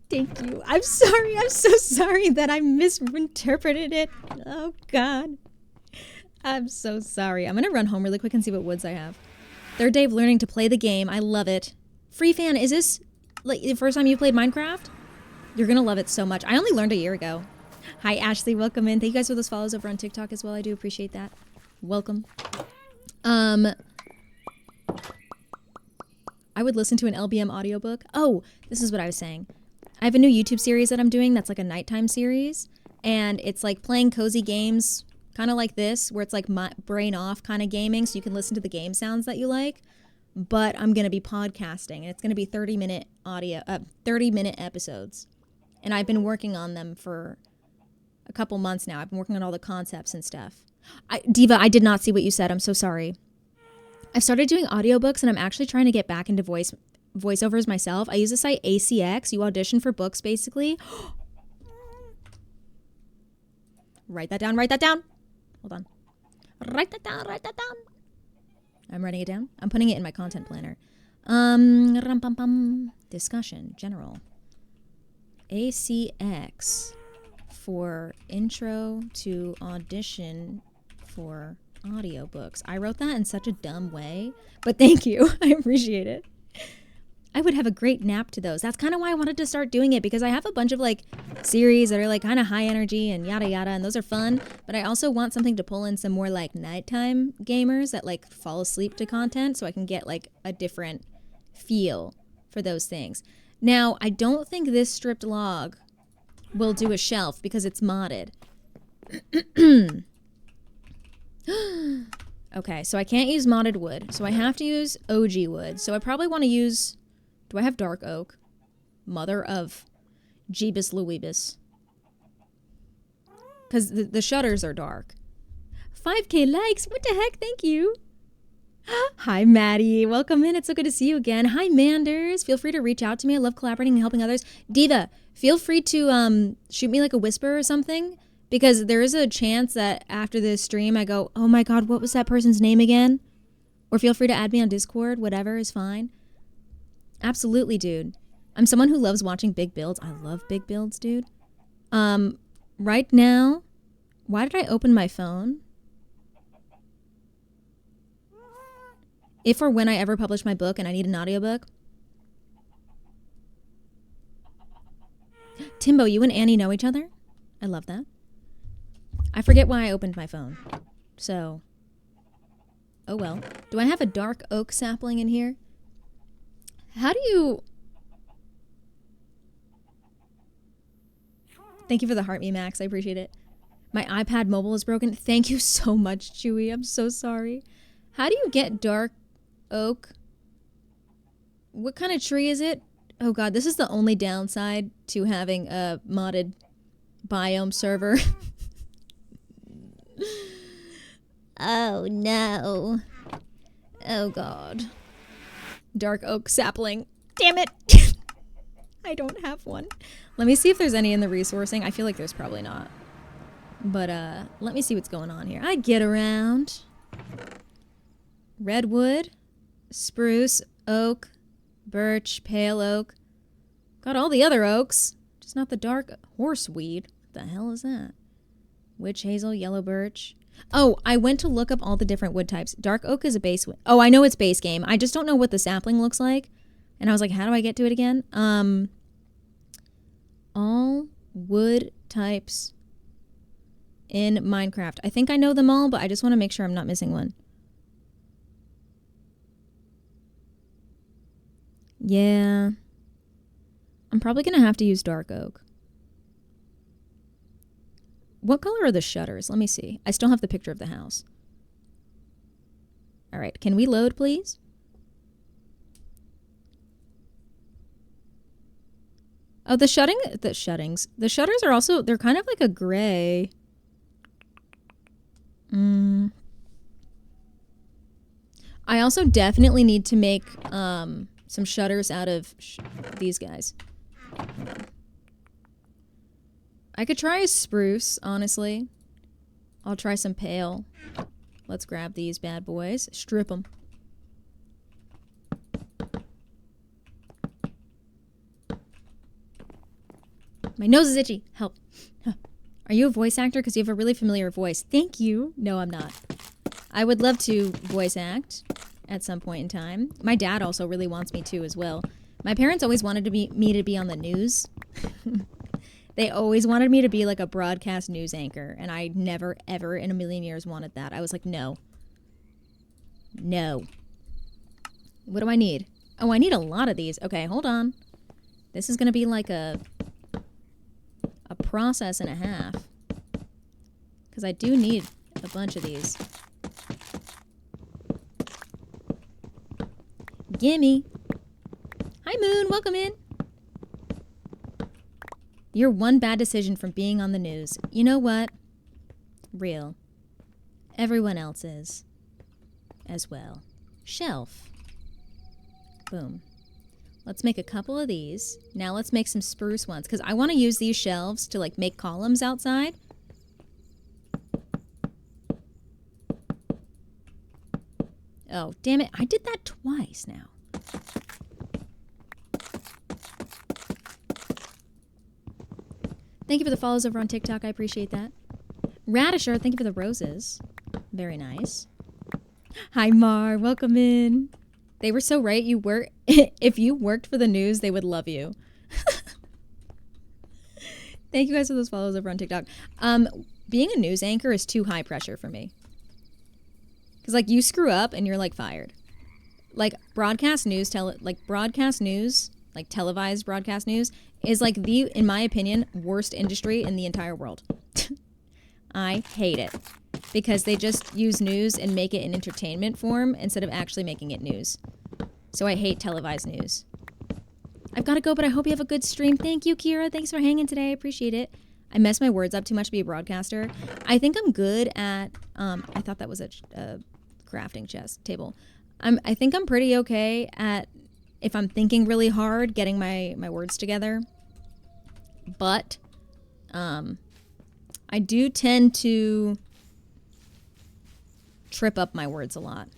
Thank you. I'm sorry. I'm so sorry that I misinterpreted it. Oh, God. I'm so sorry. I'm going to run home really quick and see what woods I have. Third day of learning to play the game. I love it. Free fan, is this like the first time you played Minecraft? You're going to love it so much. I only learned a year ago. Hi, Ashley. Welcome in. Thank you guys for those follows over on TikTok as well. I do appreciate that. Welcome. I would listen to an LBM audiobook. Oh, this is what I was saying. I have a new YouTube series that I'm doing that's like a nighttime series. And it's like playing cozy games, kind of like this, where it's like brain off kind of gaming, so you can listen to the game sounds that you like. But I'm going to be podcasting, and it's going to be 30-minute episodes. And I've been working on them for a couple months now. I've been working on all the concepts and stuff. Diva, I did not see what you said. I'm so sorry. I've started doing audiobooks, and I'm actually trying to get back into voiceovers myself. I use the site ACX. You audition for books, basically. Write that down. Write that down. Hold on. Write that down. Write that down. I'm writing it down. I'm putting it in my content planner. Discussion. General. ACX for intro to audition for audiobooks. I wrote that in such a dumb way, but thank you. I appreciate it. I would have a great nap to those. That's kind of why I wanted to start doing it, because I have a bunch of like series that are like kind of high energy and yada yada, and those are fun, but I also want something to pull in some more like nighttime gamers that like fall asleep to content, so I can get like a different feel for those things. Now, I don't think this stripped log will do a shelf because it's modded. Okay, so I can't use modded wood, so I have to use OG wood. So I probably want to use... Do I have dark oak? Mother of Jeebus Louibus. Because the shutters are dark. 5K likes. What the heck? Thank you. Hi, Maddie. Welcome in. It's so good to see you again. Hi, Manders. Feel free to reach out to me. I love collaborating and helping others. Diva, feel free to shoot me like a whisper or something, because there is a chance that after this stream I go, oh my god, what was that person's name again? Or feel free to add me on Discord. Whatever is fine. Absolutely, dude. I'm someone who loves watching big builds. I love big builds, dude. Right now, why did I open my phone? If or when I ever publish my book and I need an audiobook. Timbo, you and Annie know each other? I love that. I forget why I opened my phone. So, oh well. Do I have a dark oak sapling in here? How do you... Thank you for the heart me, Max. I appreciate it. My iPad mobile is broken. Thank you so much, Chewy. I'm so sorry. How do you get dark oak? What kind of tree is it? Oh god, this is the only downside to having a modded biome server. Oh no. Oh god. Dark oak sapling. Damn it! I don't have one. Let me see if there's any in the resourcing. I feel like there's probably not. But let me see what's going on here. I get around. Redwood, spruce, oak, birch, pale oak. Got all the other oaks, just not the dark horseweed. What the hell is that? Witch hazel, yellow birch. Oh, I went to look up all the different wood types. Dark oak is a base wood. Oh, I know it's base game. I just don't know what the sapling looks like. And I was like, how do I get to it again? All wood types in Minecraft. I think I know them all, but I just want to make sure I'm not missing one. Yeah. I'm probably going to have to use dark oak. What color are the shutters? Let me see. I still have the picture of the house. All right. Can we load, please? Oh, the shutters are also, they're kind of like a gray. I also definitely need to make some shutters out of these guys. I could try a spruce, honestly. I'll try some pale. Let's grab these bad boys. Strip them. My nose is itchy. Help. Are you a voice actor? Because you have a really familiar voice. Thank you. No, I'm not. I would love to voice act at some point in time. My dad also really wants me to as well. My parents always wanted me to be on the news. They always wanted me to be like a broadcast news anchor, and I never, ever in a million years wanted that. I was like, no. No. What do I need? Oh, I need a lot of these. Okay, hold on. This is going to be like a process and a half. Because I do need a bunch of these. Gimme. Hi, Moon. Welcome in. You're one bad decision from being on the news. You know what? Real. Everyone else is. As well. Shelf. Boom. Let's make a couple of these. Now let's make some spruce ones, because I want to use these shelves to like make columns outside. Oh, damn it. I did that twice now. Thank you for the follows over on TikTok. I appreciate that. Radisher, thank you for the roses. Very nice. Hi, Mar. Welcome in. They were so right. If you worked for the news, they would love you. Thank you guys for those follows over on TikTok. Being a news anchor is too high pressure for me. Because, like, you screw up and you're, like, fired. Like, televised broadcast news is, like, the, in my opinion, worst industry in the entire world. I hate it. Because they just use news and make it in entertainment form instead of actually making it news. So I hate televised news. I've got to go, but I hope you have a good stream. Thank you, Kira. Thanks for hanging today. I appreciate it. I mess my words up too much to be a broadcaster. I think I'm good at, I thought that was a crafting chest table. I think I'm pretty okay at, if I'm thinking really hard, getting my words together. But, I do tend to trip up my words a lot.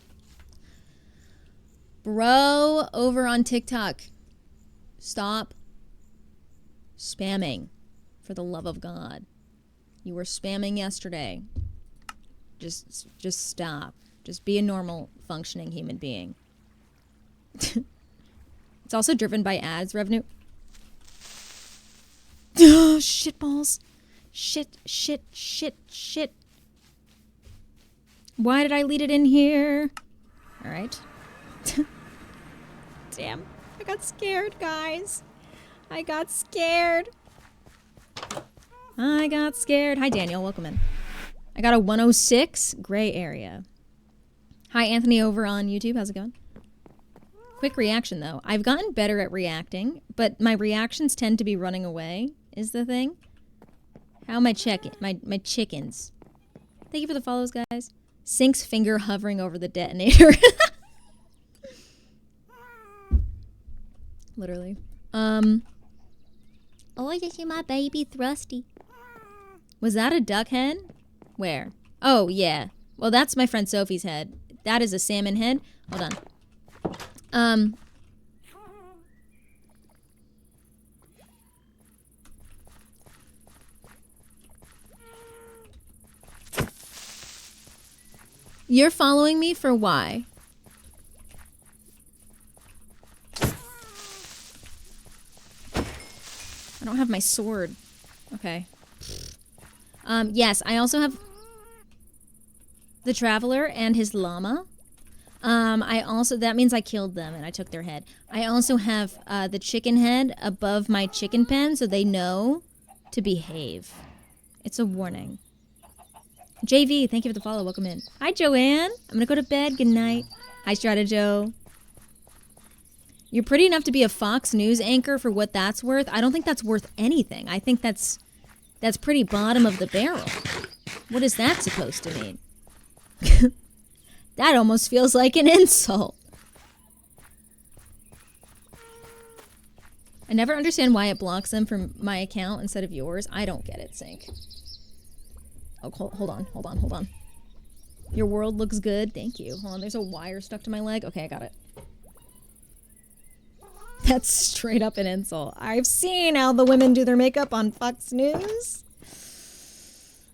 Bro, over on TikTok, stop spamming, for the love of God. You were spamming yesterday. Just stop. Just be a normal, functioning human being. It's also driven by ads revenue. Oh, shit balls. Shit. Why did I lead it in here? All right. Damn. I got scared, guys. I got scared. Hi, Daniel. Welcome in. I got a 106 gray area. Hi, Anthony over on YouTube. How's it going? Quick reaction, though. I've gotten better at reacting, but my reactions tend to be running away, is the thing. How am I checking? My chickens. Thank you for the follows, guys. Sync's finger hovering over the detonator. Literally. Oh, I just see my baby Thrusty. Was that a duck head? Where? Oh, yeah. Well, that's my friend Sophie's head. That is a salmon head. Hold on. You're following me for why? I don't have my sword. Okay. Yes, I also have the Traveler and his llama. That means I killed them and I took their head. I also have the chicken head above my chicken pen so they know to behave. It's a warning. JV, thank you for the follow. Welcome in. Hi, Joanne. I'm gonna go to bed. Good night. Hi, Stratajo. You're pretty enough to be a Fox News anchor for what that's worth. I don't think that's worth anything. I think that's pretty bottom of the barrel. What is that supposed to mean? That almost feels like an insult. I never understand why it blocks them from my account instead of yours. I don't get it, Sync. Oh, hold on. Your world looks good. Thank you. Hold on, there's a wire stuck to my leg. Okay, I got it. That's straight up an insult. I've seen how the women do their makeup on Fox News.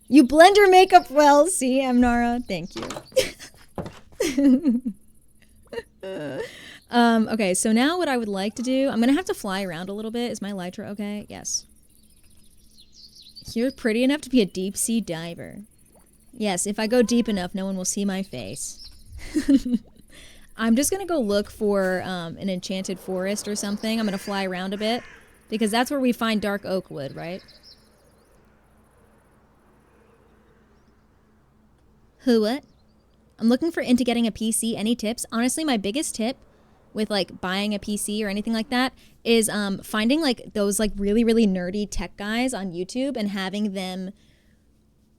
You blend your makeup well, see, Amnara? Thank you. Okay, so now what I would like to do, I'm gonna have to fly around a little bit. Is my Elytra okay? Yes. You're pretty enough to be a deep sea diver. Yes, if I go deep enough, no one will see my face. I'm just gonna go look for an enchanted forest or something. I'm gonna fly around a bit because that's where we find dark oak wood, right? Who what? I'm looking into getting a PC. Any tips? Honestly, my biggest tip with like buying a PC or anything like that is finding like those like really nerdy tech guys on YouTube and having them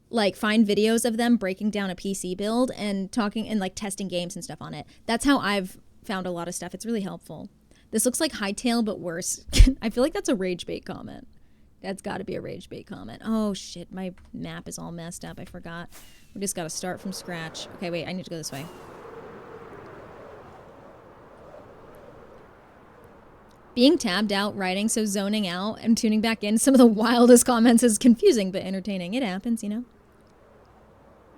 like find videos of them breaking down a PC build and talking and like testing games and stuff on it. That's how I've found a lot of stuff. It's really helpful. This looks like Hightail but worse. I feel like that's a rage bait comment. That's got to be a rage bait comment. Oh shit, my map is all messed up. I forgot. We just got to start from scratch. Okay, wait, I need to go this way. Being tabbed out, writing, so zoning out and tuning back in some of the wildest comments is confusing but entertaining. It happens, you know?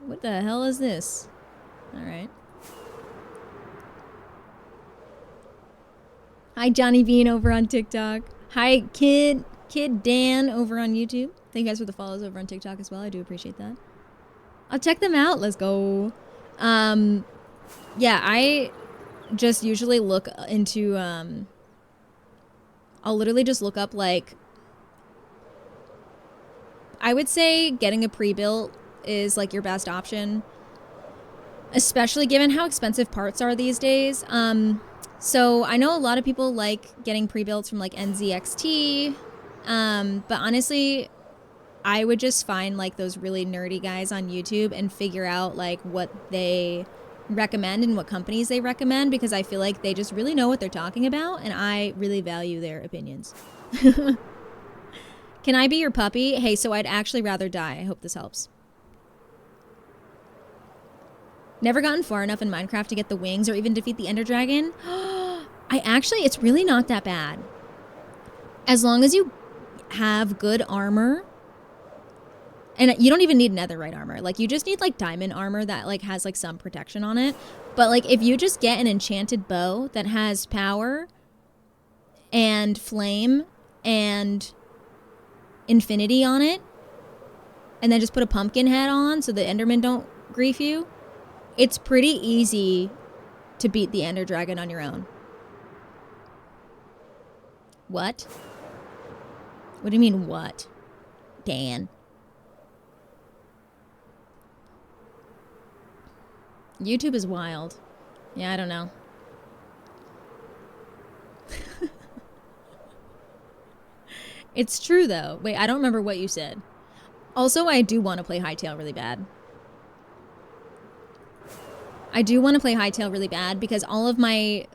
What the hell is this? Alright. Hi, Johnny Bean over on TikTok. Hi, Kid Dan over on YouTube. Thank you guys for the follows over on TikTok as well. I do appreciate that. I'll check them out. Let's go. Yeah, I just usually look into, I'll literally just look up, like, I would say getting a pre-built is, like, your best option, especially given how expensive parts are these days. So I know a lot of people like getting pre-builds from like NZXT, but honestly, I would just find like those really nerdy guys on YouTube and figure out like what they recommend and what companies they recommend, because I feel like they just really know what they're talking about and I really value their opinions. Can I be your puppy? Hey, so I'd actually rather die. I hope this helps. Never gotten far enough in Minecraft to get the wings or even defeat the Ender Dragon. It's really not that bad. As long as you have good armor, and you don't even need netherite armor. Like, you just need, like, diamond armor that, like, has, like, some protection on it. But, like, if you just get an enchanted bow that has power and flame and infinity on it, and then just put a pumpkin head on so the endermen don't grief you, it's pretty easy to beat the Ender Dragon on your own. What? What do you mean, what? Dan. YouTube is wild. Yeah, I don't know. It's true, though. Wait, I don't remember what you said. Also, I do want to play Hytale really bad. I do want to play Hytale really bad because all of my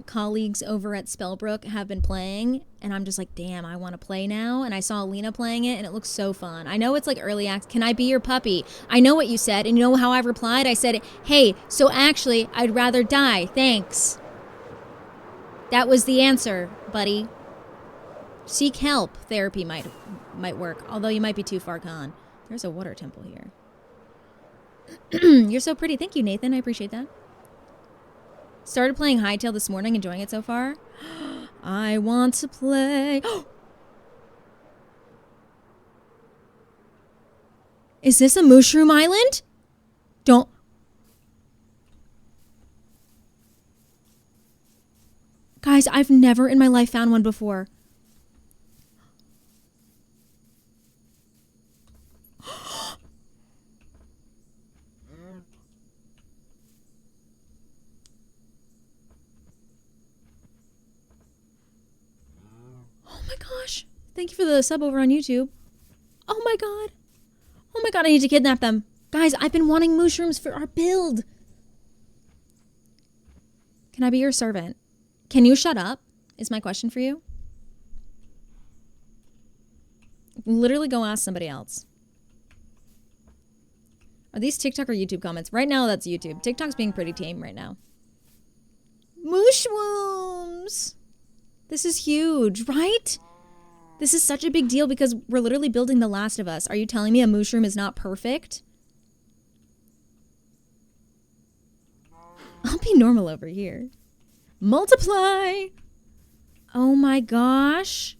colleagues over at Spellbrook have been playing, and I'm just like, damn, I want to play now. And I saw Alina playing it, and it looks so fun. I know it's like early access. Can I be your puppy? I know what you said, and you know how I replied? I said, hey, so actually, I'd rather die. Thanks. That was the answer, buddy. Seek help. Therapy might work, although you might be too far gone. There's a water temple here. You're so pretty. Thank you, Nathan. I appreciate that. Started playing Hytale this morning, enjoying it so far. I want to play. Is this a mushroom island? Don't. Guys, I've never in my life found one before. Oh my gosh. Thank you for the sub over on YouTube. Oh my god. Oh my god, I need to kidnap them. Guys, I've been wanting mushrooms for our build. Can I be your servant? Can you shut up? Is my question for you. Literally go ask somebody else. Are these TikTok or YouTube comments? Right now, that's YouTube. TikTok's being pretty tame right now. Mushrooms! This is huge, right? This is such a big deal because we're literally building The Last of Us. Are you telling me a mushroom is not perfect? I'll be normal over here. Multiply! Oh my gosh.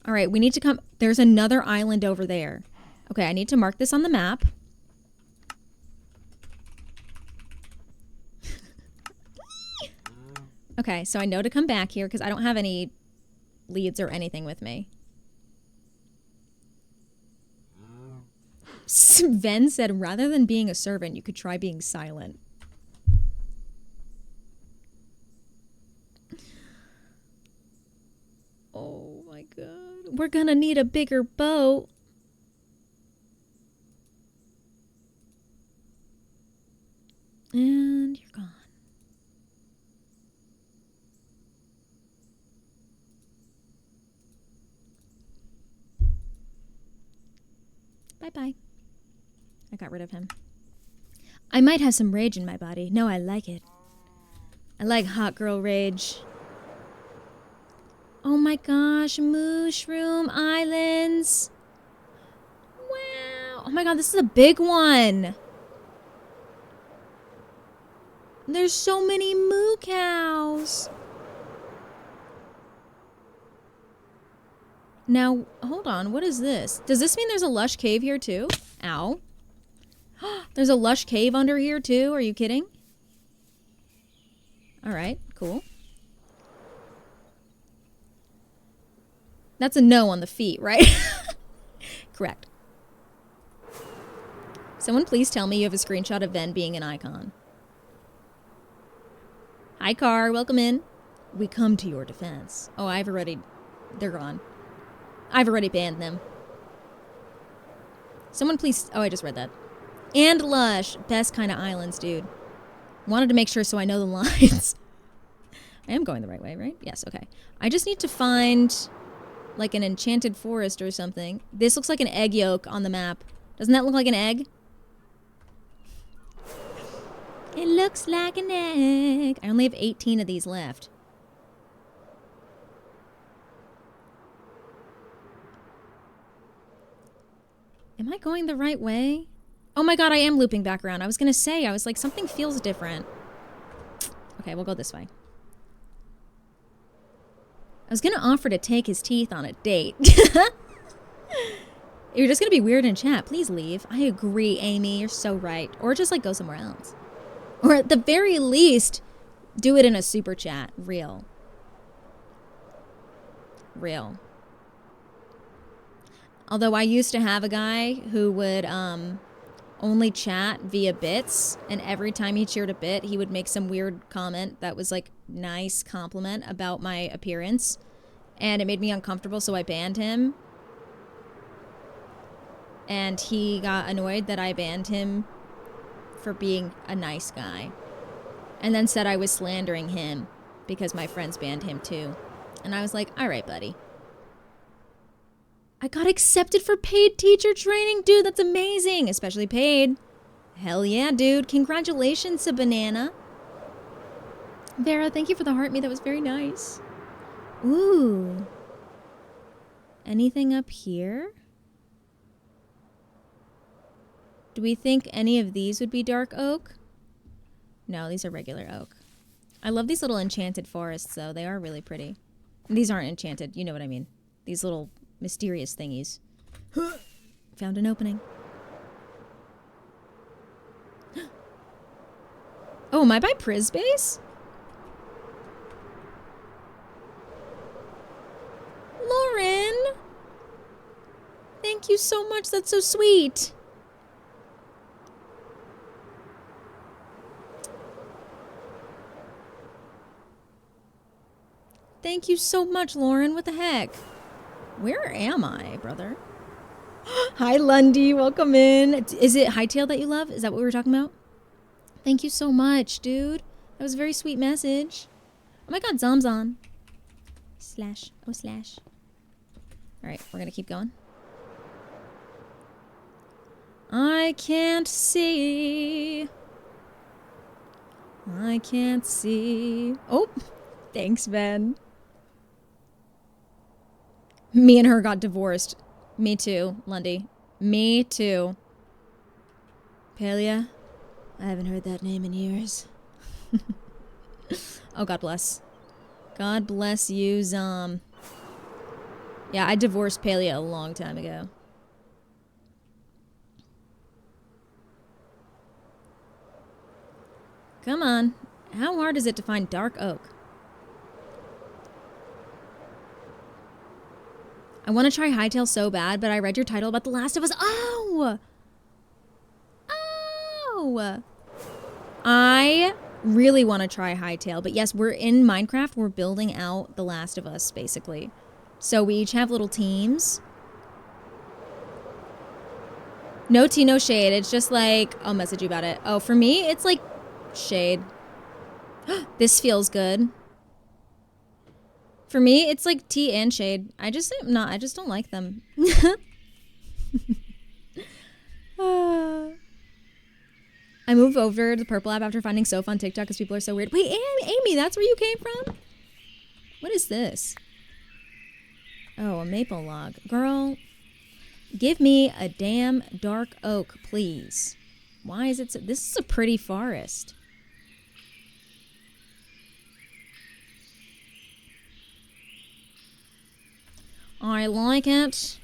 All right, we need to come. There's another island over there. Okay, I need to mark this on the map. Okay, so I know to come back here because I don't have any leads or anything with me. Sven said, rather than being a servant, you could try being silent. Oh my god. We're gonna need a bigger boat. And you're gone. Bye-bye. I got rid of him. I might have some rage in my body. No, I like it. I like hot girl rage. Oh my gosh, mushroom islands. Wow. Oh my god, this is a big one. There's so many moo cows. Now, hold on. What is this? Does this mean there's a lush cave here too? Ow. There's a lush cave under here too? Are you kidding? Alright, cool. That's a no on the feet, right? Correct. Someone please tell me you have a screenshot of Ven being an icon. Hi, Car. Welcome in. We come to your defense. Oh, they're gone. I've already banned them. Someone please, oh, I just read that. And Lush, best kind of islands, dude. Wanted to make sure so I know the lines. I am going the right way, right? Yes, okay. I just need to find like an enchanted forest or something. This looks like an egg yolk on the map. Doesn't that look like an egg? It looks like an egg. I only have 18 of these left. Am I going the right way? Oh my god, I am looping back around. I was gonna say, I was like, something feels different. Okay, we'll go this way. I was gonna offer to take his teeth on a date. You're just gonna be weird in chat. Please leave. I agree, Amy. You're so right. Or just like go somewhere else. Or at the very least, do it in a super chat. Real. Real. Although I used to have a guy who would only chat via bits, and every time he shared a bit, he would make some weird comment that was like nice compliment about my appearance, and it made me uncomfortable, so I banned him. And he got annoyed that I banned him for being a nice guy, and then said I was slandering him because my friends banned him too. And I was like, all right, buddy. I got accepted for paid teacher training. Dude, that's amazing. Especially paid. Hell yeah, dude. Congratulations to Banana. Vera, thank you for the heart me. That was very nice. Ooh. Anything up here? Do we think any of these would be dark oak? No, these are regular oak. I love these little enchanted forests, though. They are really pretty. These aren't enchanted. You know what I mean. These little mysterious thingies. Found an opening. Oh, am I by Priz base? Lauren! Thank you so much. That's so sweet. Thank you so much, Lauren. What the heck? Where am I, brother? Hi, Lundy. Welcome in. Is it Hightail that you love? Is that what we were talking about? Thank you so much, dude. That was a very sweet message. Oh my god, Zomzon. Slash. Oh, slash. Alright, we're gonna keep going. I can't see. I can't see. Oh, thanks, Ben. Me and her got divorced. Me too, Lundy. Me too. Palia? I haven't heard that name in years. Oh, God bless. God bless you, Zom. Yeah, I divorced Palia a long time ago. Come on. How hard is it to find dark oak? I want to try Hightail so bad, but I read your title about The Last of Us. Oh! Oh! I really want to try Hightail, but yes, we're in Minecraft. We're building out The Last of Us, basically. So we each have little teams. No tea, no shade. It's just like, I'll message you about it. Oh, for me, it's like shade. This feels good. For me, it's like tea and shade. I just don't like them. I moved over to the purple app after finding Soph on TikTok because people are so weird. Wait, Amy, that's where you came from? What is this? Oh, a maple log. Girl, give me a damn dark oak, please. Why is it so... This is a pretty forest. I like it.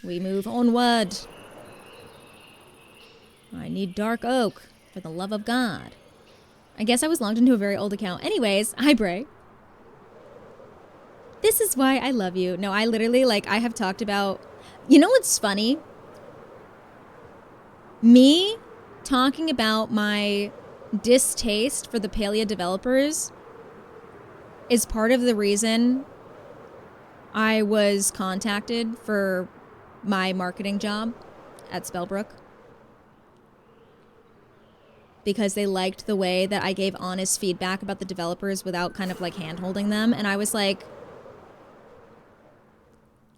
We move onward. I need dark oak, for the love of God. I guess I was logged into a very old account. Anyways, hi Bray. This is why I love you. No, I literally, like, I have talked about... You know what's funny? Me talking about my distaste for the Palia developers is part of the reason I was contacted for my marketing job at Spellbrook. Because they liked the way that I gave honest feedback about the developers without kind of like hand-holding them. And I was like,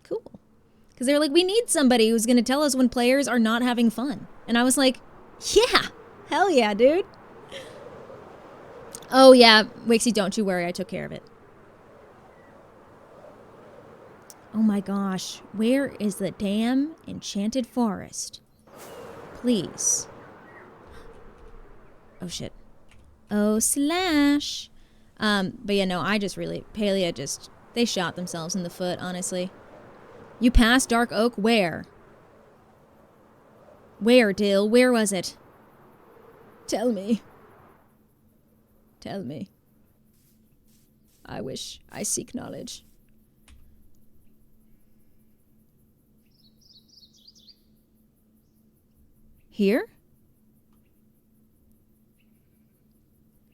cool. Because they were like, we need somebody who's going to tell us when players are not having fun. And I was like, yeah, hell yeah, dude. Oh yeah, Wixie, don't you worry, I took care of it. Oh my gosh, where is the damn enchanted forest? Please. Oh shit. Oh slash. But yeah, no, I just really, Palia just, they shot themselves in the foot, honestly. You passed Dark Oak where? Where, Dill? Where was it? Tell me. Tell me. I wish I seek knowledge. Here?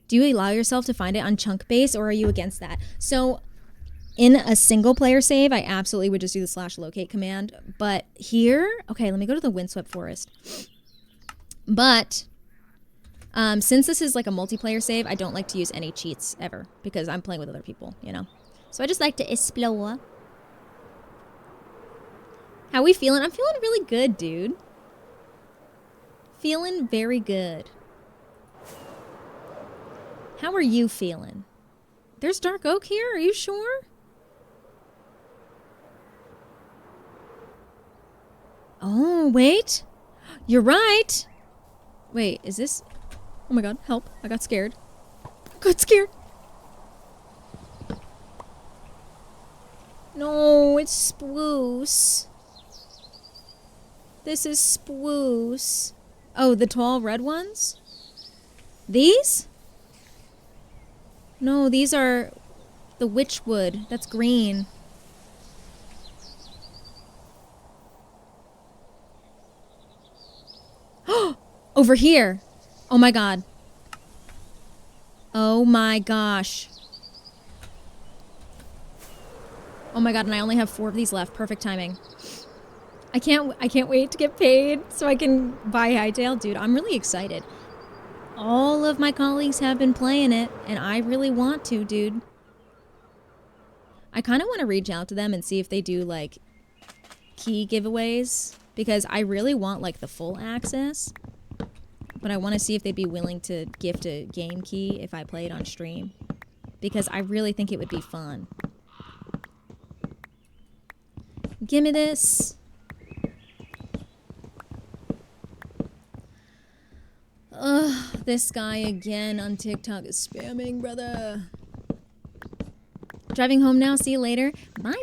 Do you allow yourself to find it on chunk base, or are you against that? So, in a single player save, I absolutely would just do the /locate command. But here, okay, let me go to the Windswept Forest. But since this is like a multiplayer save, I don't like to use any cheats ever because I'm playing with other people, you know. So I just like to explore. How we feeling? I'm feeling really good, dude. Feeling very good. How are you feeling? There's Dark Oak here? Are you sure? Oh, wait. You're right. Wait, is this... Oh my god, help. I got scared. Got scared. No, it's spruce. This is spruce. Oh, the tall red ones? These? No, these are the witchwood. That's green. Over here. Oh my god. Oh my gosh. Oh my god, and I only have 4 of these left. Perfect timing. I can't wait to get paid so I can buy Hightail. Dude, I'm really excited. All of my colleagues have been playing it, and I really want to, dude. I kind of want to reach out to them and see if they do, like, key giveaways, because I really want, like, the full access, but I want to see if they'd be willing to gift a game key if I play it on stream, because I really think it would be fun. Gimme this. Ugh, this guy again on TikTok is spamming, brother. Driving home now. See you later. Bye.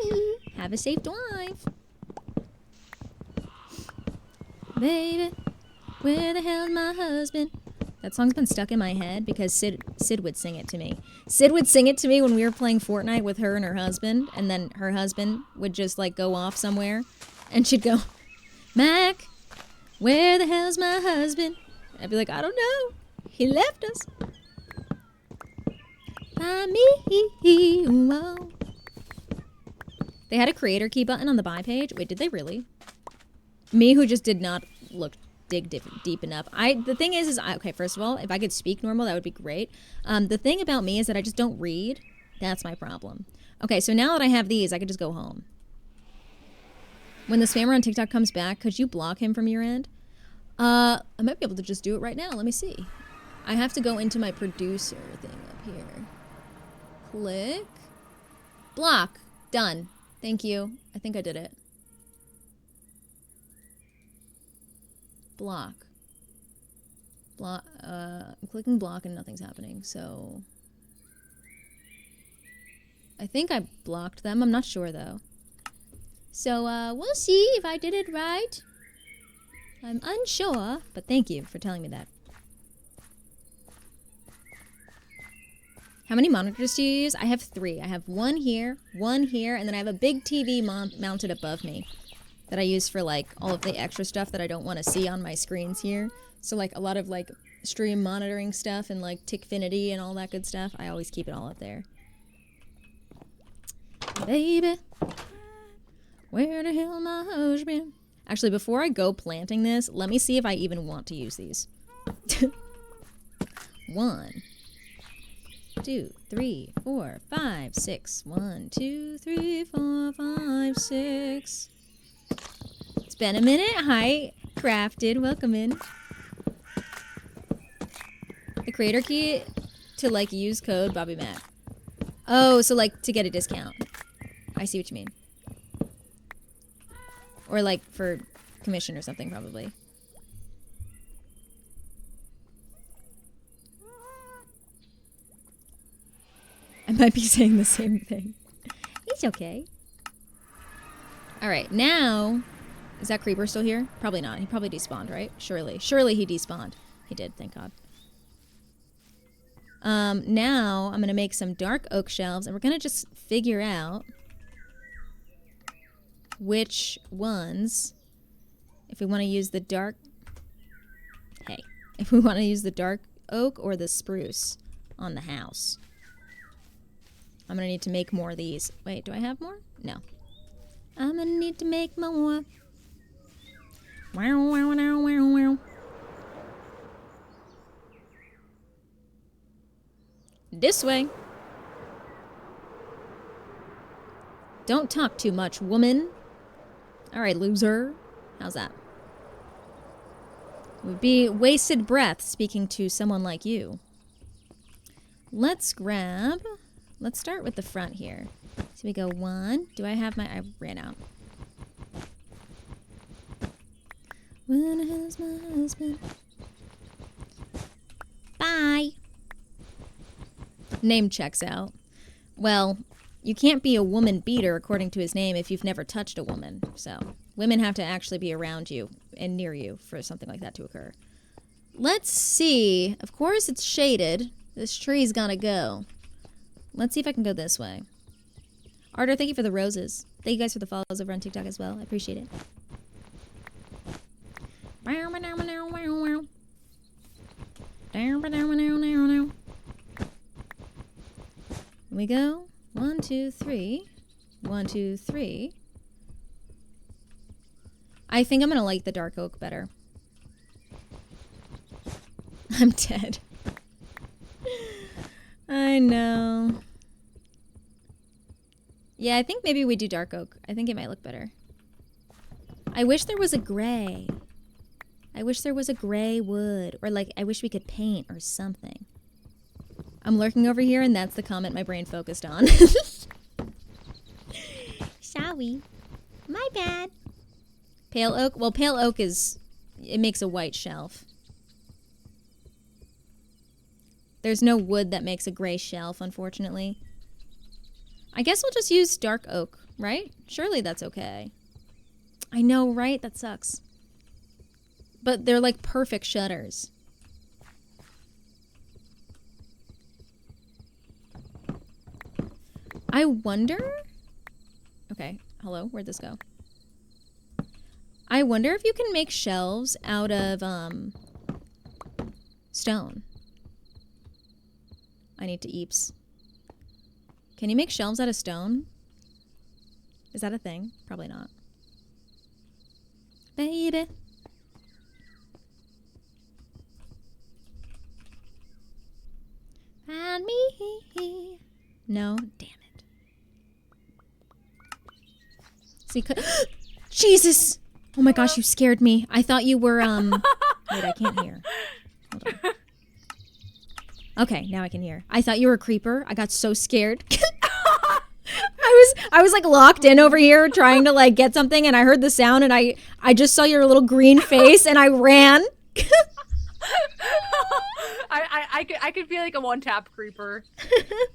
Have a safe drive. Baby, where the hell's my husband? That song's been stuck in my head because Sid would sing it to me. Sid would sing it to me when we were playing Fortnite with her and her husband, and then her husband would just, like, go off somewhere, and she'd go, Mac, where the hell's my husband? I'd be like, I don't know. He left us. By me. Whoa. They had a creator key button on the buy page. Wait, did they really? Me, who just did not dig deep enough. The thing is okay, first of all, if I could speak normal, that would be great. The thing about me is that I just don't read. That's my problem. Okay, so now that I have these, I could just go home. When the spammer on TikTok comes back, could you block him from your end? I might be able to just do it right now. Let me see. I have to go into my producer thing up here. Click. Block. Done. Thank you. I think I did it. Block. Block. I'm clicking block and nothing's happening, so... I think I blocked them. I'm not sure, though. So, we'll see if I did it right. I'm unsure, but thank you for telling me that. How many monitors do you use? I have 3. I have one here, and then I have a big TV mounted above me that I use for, like, all of the extra stuff that I don't want to see on my screens here. So, like, a lot of, like, stream monitoring stuff and, like, Tickfinity and all that good stuff. I always keep it all up there. Baby, where the hell my husband? Actually, before I go planting this, let me see if I even want to use these. 1, 2, 3, 4, 5, 6. 1, 2, 3, 4, 5, 6. It's been a minute. Hi, Crafted. Welcome in. The creator key to like use code Bobby Mac. Oh, so like to get a discount. I see what you mean. Or like for commission or something probably. I might be saying the same thing. It's okay. Alright, now... Is that creeper still here? Probably not. He probably despawned, right? Surely. Surely he despawned. He did, thank God. Now I'm going to make some dark oak shelves, and we're going to just figure out which ones, if we want to use the dark... Hey. If we want to use the dark oak or the spruce on the house. I'm going to need to make more of these. Wait, do I have more? No. I'm going to need to make more. Wow, wow, wow, wow, wow. This way. Don't talk too much, woman. Alright, loser. How's that? It would be wasted breath speaking to someone like you. Let's grab... Let's start with the front here. So we go 1. Do I have my... I ran out. When is my husband? Bye. Name checks out. Well, you can't be a woman beater according to his name if you've never touched a woman. So, women have to actually be around you and near you for something like that to occur. Let's see. Of course it's shaded. This tree's gotta go. Let's see if I can go this way. Arter, thank you for the roses. Thank you guys for the follows over on TikTok as well. I appreciate it. We go. 1, 2, 3. 1, 2, 3. I think I'm gonna like the dark oak better. I'm dead. I know. Yeah, I think maybe we do dark oak. I think it might look better. I wish there was a gray. I wish there was a gray wood. Or like, I wish we could paint or something. I'm lurking over here and that's the comment my brain focused on. Sorry. My bad. Pale oak? Well, pale oak is... It makes a white shelf. There's no wood that makes a gray shelf, unfortunately. I guess we'll just use dark oak, right? Surely that's okay. I know, right? That sucks. But they're like perfect shutters. I wonder... Okay, hello, where'd this go? I wonder if you can make shelves out of, stone. I need to eeps. Can you make shelves out of stone? Is that a thing? Probably not. Baby. Find me. No, damn it. See, Jesus! Oh my gosh, you scared me. I thought you were, Wait, I can't hear. Hold on. Okay, now I can hear. I thought you were a creeper. I got so scared. I was like locked in over here trying to like get something and I heard the sound and I just saw your little green face and I ran. I could be like a one-tap creeper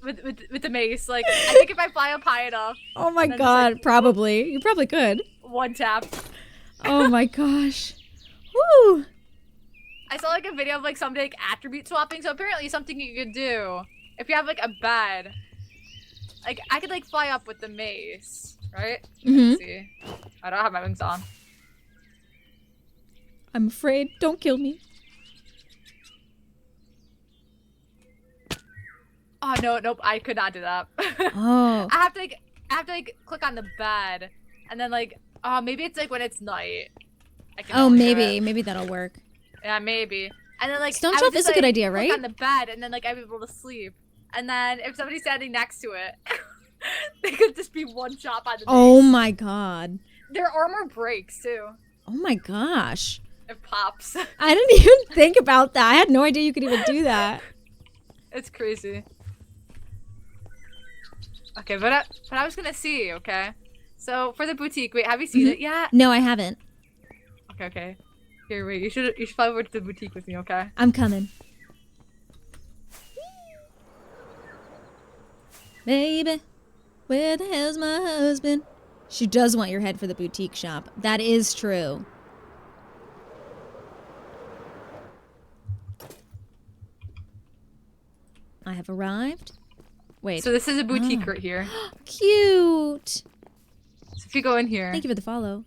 with the mace. Like, I think if I fly up high enough. Oh my god, like, probably. You probably could. One tap. Oh my gosh. Woo! I saw like a video of like somebody like attribute swapping, so apparently something you could do if you have like a bed. Like, I could like fly up with the mace, right? Mm-hmm. See, I don't have my wings on. I'm afraid. Don't kill me. Oh no, nope, I could not do that. Oh. I have to like I have to like click on the bed, and then like, maybe it's like when it's night. I can Oh, only do maybe. it. Maybe that'll work. Yeah, maybe. And then like Stone I chop would just, is a good like, idea, click right? on the bed, and then like I'd be able to sleep. And then if somebody's standing next to it, they could just be one chop on the base. Oh my god. Their armor breaks too. Oh my gosh. It pops. I didn't even think about that. I had no idea you could even do that. It's crazy. Okay, but I was gonna see. Okay, so for the boutique, wait, have you seen it yet? No, I haven't. Okay. Here, wait. You should fly over to the boutique with me. Okay. I'm coming. Baby, where the hell's my husband? She does want your head for the boutique shop. That is true. I have arrived. Wait. So this is a boutique right here. Cute. So if you go in here. Thank you for the follow.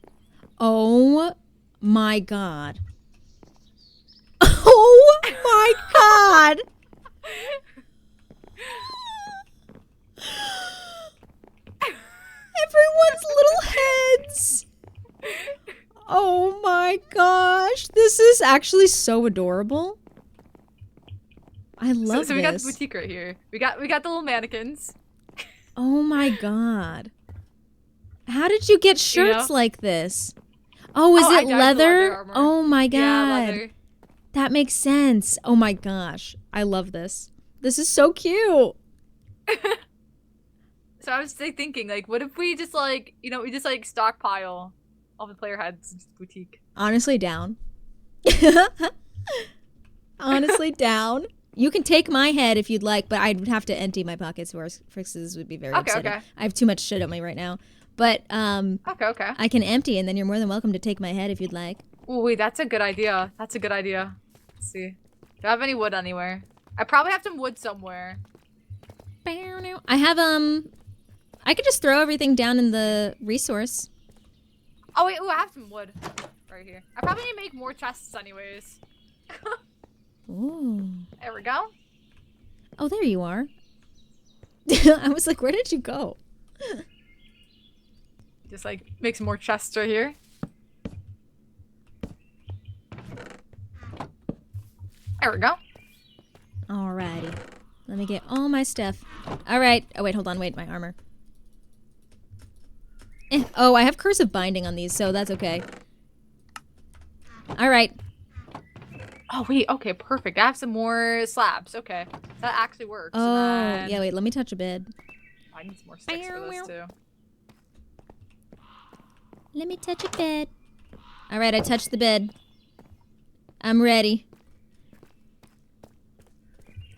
Oh my god. Oh my god. Everyone's little heads. Oh my gosh. This is actually so adorable. I love so we got the this. boutique right here. We got the little mannequins. Oh my god. How did you get shirts like this? Oh, is I it dyed the leather? armor. Oh my god. Yeah, leather. That makes sense. Oh my gosh. I love this. This is so cute. So I was like, thinking, like, what if we just like, we just like stockpile all the player heads in the boutique? Honestly, down. Honestly, down. You can take my head if you'd like, but I'd have to empty my pockets, whereas Frix's would be very upsetting. Okay. I have too much shit on me right now. But Okay. I can empty, and then you're more than welcome to take my head if you'd like. Oh wait, that's a good idea. Let's see. Do I have any wood anywhere? I probably have some wood somewhere. I have I could just throw everything down in the resource. Oh wait, I have some wood right here. I probably need to make more chests anyways. Ooh. There we go. Oh, there you are. I was like, where did you go? Just like make some more chests right here. There we go. Alrighty. Let me get all my stuff. Alright. Oh, wait, hold on. Wait, my armor. Oh, I have cursive binding on these, so that's okay. Alright. Oh wait, okay, perfect. I have some more slabs. Okay, that actually works. Oh, And then- yeah, wait, let me touch a bed. I need some more sticks for this too. Let me touch a bed. Alright, I touched the bed. I'm ready.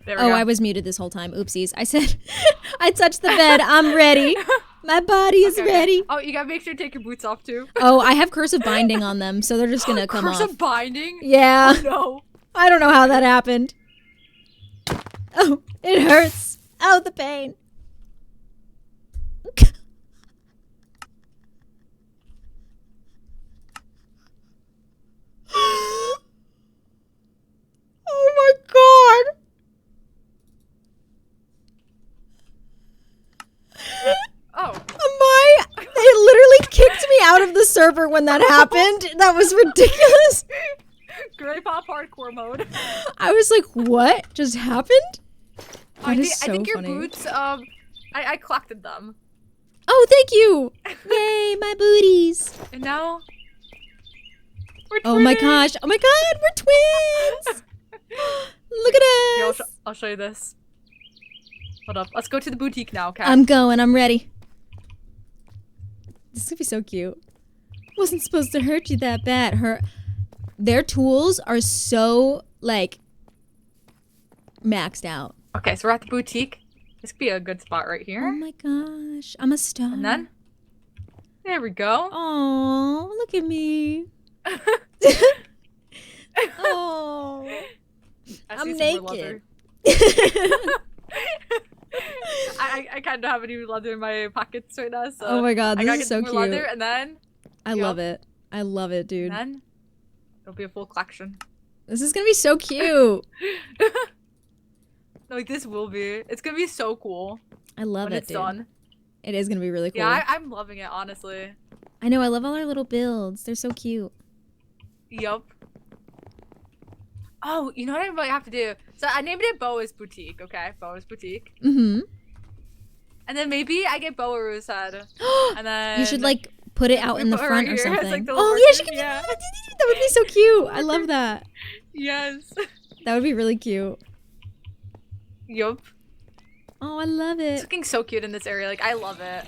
There we Oh, go. I was muted this whole time. Oopsies. I said, I touched the bed. I'm ready. My body is Okay. ready. Oh, you gotta make sure to take your boots off too. Oh, I have cursive binding on them, so they're just gonna come Cursive off. binding? Yeah. Oh, no. I don't know how that happened. Oh, it hurts. Oh, the pain. Oh my god. Oh. They literally kicked me out of the server when that happened. That was ridiculous. GIRLYPOP hardcore mode. I was like, what just happened? I That think, is I think so your funny. boots, I collected them. Oh, thank you. Yay, my booties. And now we're Oh my twinning. gosh. Oh my god, we're twins. Look at Here, us. I'll show you this. Hold up. Let's go to the boutique now, okay? I'm going. I'm ready. This is gonna be so cute. Wasn't supposed to hurt you that bad. Their tools are so, like, maxed out. Okay, so we're at the boutique. This could be a good spot right Oh here. my gosh. I'm a star. And then there we go. Oh, look at me. Oh. I I'm see some more naked. leather. I kind of have any leather in my pockets right now, so Oh my god, I gotta this is get so some more cute. leather, and then I love it. I love it, dude. then it'll be a full collection. This is gonna be so cute. Like this will be. It's gonna be so cool I love when it, it's dude. done. It is going to be really cool. Yeah, I'm loving it, honestly. I know. I love all our little builds. They're so cute. Yup. Oh, you know what I might have to do? So I named it Boa's Boutique, okay? Boa's Boutique. Mm-hmm. And then maybe I get Boa's head. And then... You should, like, put it out in the put her front right or here as, something. like, the Oh, little yeah, she person, can yeah. That would be so cute. I love that. Yes. That would be really cute. Yup. Oh, I love It's it. looking so cute in this area. Like, I love it.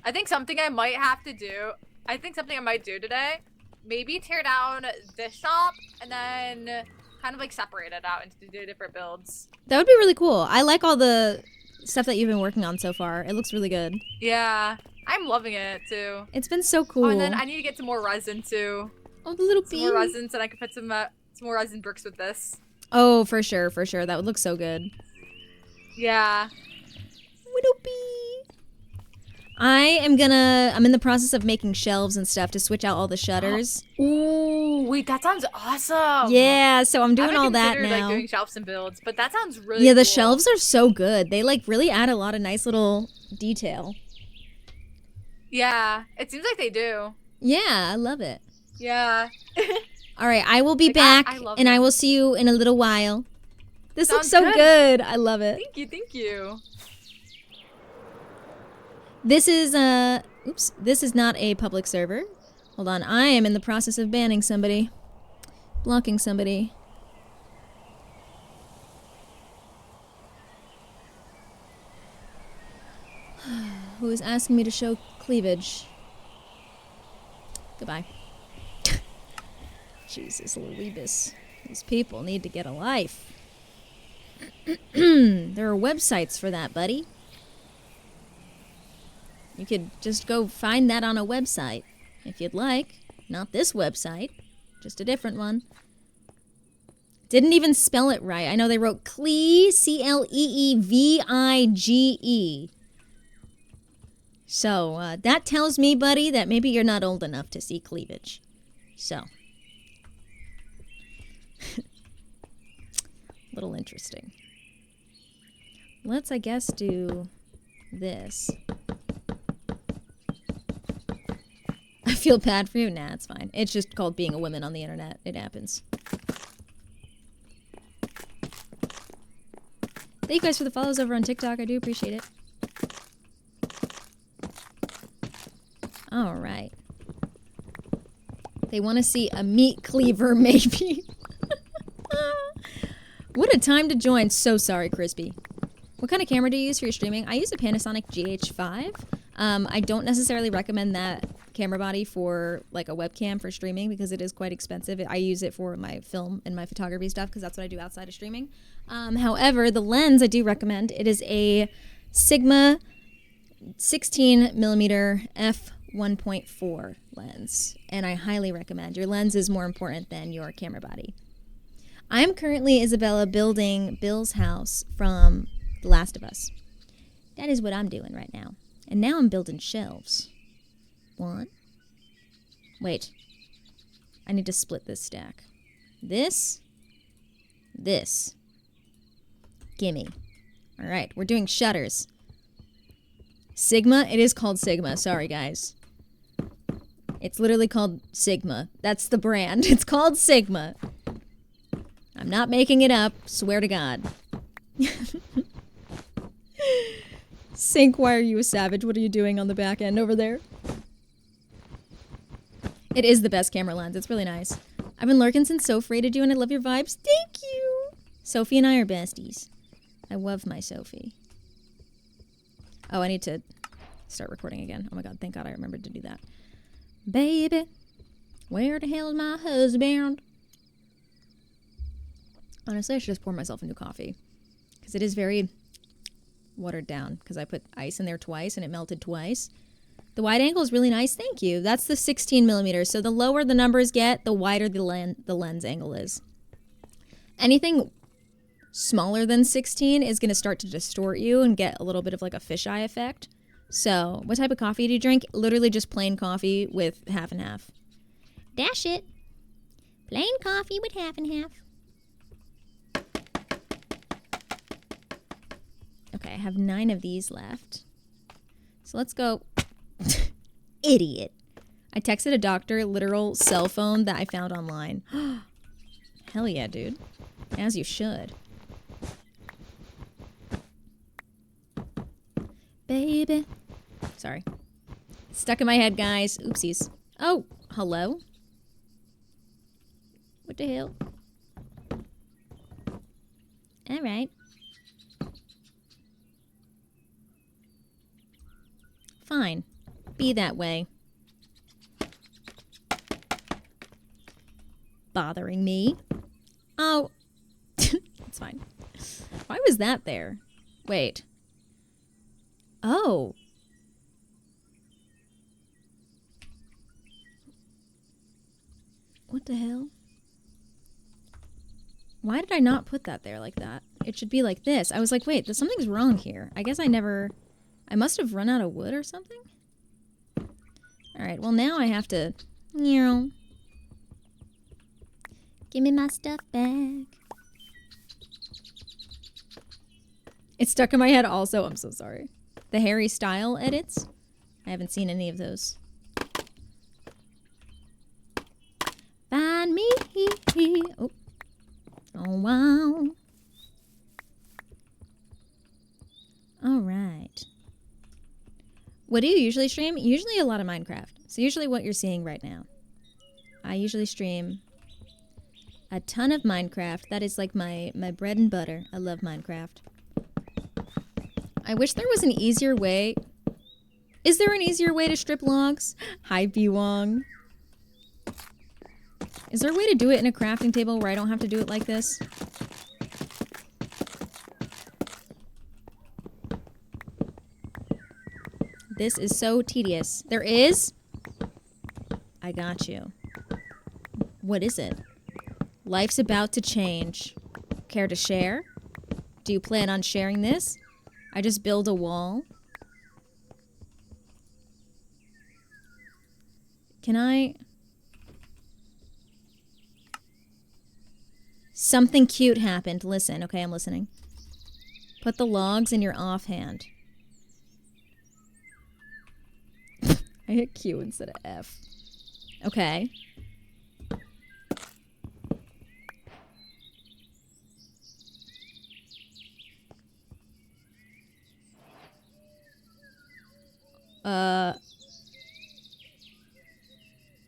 I think something I might have to do... I think something I might do today... Maybe tear down this shop and then kind of like separate it out into two different builds. That would be really cool. I like all the stuff that you've been working on so far. It looks really good. Yeah, I'm loving it too. It's been so cool. Oh, and then I need to get some more resin too. Oh, the little Some more bee. resins, and I can put some more resin bricks with this. Oh, for sure, for sure. That would look so good. Yeah. Little bee. I'm in the process of making shelves and stuff to switch out all the shutters. Ooh, wait, that sounds awesome. Yeah, so I'm doing I haven't all that considered, now. like doing shelves and builds, but that sounds really Yeah, the cool. shelves are so good. They like really add a lot of nice little detail. Yeah, it seems like they do. Yeah, I love it. Yeah. All right, I will be Like, back, I love and I them. will see you in a little while. This looks Sounds so good. good. I love it. Thank you, thank you. This is oops, this is not a public server. Hold on, I am in the process of banning somebody. Blocking somebody. Who is asking me to show cleavage. Goodbye. Jesus, Louibus. These people need to get a life. There are websites for that, buddy. You could just go find that on a website, if you'd like. Not this website, just a different one. Didn't even spell it right. I know they wrote Clee, C-L-E-E-V-I-G-E. So, that tells me, buddy, that maybe you're not old enough to see cleavage. So. A little interesting. Let's, I guess, do this. I feel bad for you. Nah, it's fine. It's just called being a woman on the internet. It happens. Thank you guys for the follows over on TikTok. I do appreciate it. All right. They want to see a meat cleaver, maybe. What a time to join. So sorry, Crispy. What kind of camera do you use for your streaming? I use a Panasonic GH5. I don't necessarily recommend that camera body for like a webcam for streaming because it is quite expensive. I use it for my film and my photography stuff because that's what I do outside of streaming. However, the lens I do recommend. It is a Sigma 16mm f1.4 lens, and I highly recommend. Your lens is more important than your camera body. I am currently, Isabella, building Bill's house from The Last of Us. That is what I'm doing right now. And now I'm building shelves. One. Wait. I need to split this stack. This. Gimme. Alright, we're doing shutters. Sigma? It is called Sigma. Sorry, guys. It's literally called Sigma. That's the brand. It's called Sigma. I'm not making it up. Swear to God. Sync, why are you a savage? What are you doing on the back end over there? It is the best camera lens. It's really nice. I've been lurking since Soph rated you and I love your vibes. Thank you. Sophie and I are besties. I love my Sophie. Oh, I need to start recording again. Oh my God, thank God I remembered to do that. Baby, where the hell is my husband? Honestly, I should just pour myself a new coffee. Because it is very watered down. Because I put ice in there twice and it melted twice. The wide angle is really nice. Thank you. That's the 16mm. So the lower the numbers get, the wider the lens angle is. Anything smaller than 16 is going to start to distort you and get a little bit of like a fisheye effect. So what type of coffee do you drink? Literally just plain coffee with half and half. Dash it. Plain coffee with half and half. Okay, I have 9 of these left. So let's go. Idiot. I texted a doctor literal cell phone that I found online. Hell yeah, dude. As you should. Baby. Sorry. Stuck in my head, guys. Oopsies. Oh, hello? What the hell? Alright. Fine. Be that way. Bothering me. Oh. It's fine. Why was that there? Wait. Oh. What the hell? Why did I not put that there like that? It should be like this. I was like, wait, something's wrong here. I guess I must have run out of wood or something? Alright, well now I have to... Give me my stuff back. It's stuck in my head also. I'm so sorry. The Harry Style edits? I haven't seen any of those. Find me. Oh. Oh, wow. Alright. What do you usually stream? Usually a lot of Minecraft. So usually what you're seeing right now. I usually stream a ton of Minecraft. That is like my bread and butter. I love Minecraft. I wish there was an easier way. Is there an easier way to strip logs? Hi, B-Wong. Is there a way to do it in a crafting table where I don't have to do it like this? This is so tedious. There is? I got you. What is it? Life's about to change. Care to share? Do you plan on sharing this? I just build a wall. Can I... Something cute happened. Listen. Okay, I'm listening. Put the logs in your offhand. I hit Q instead of F. Okay.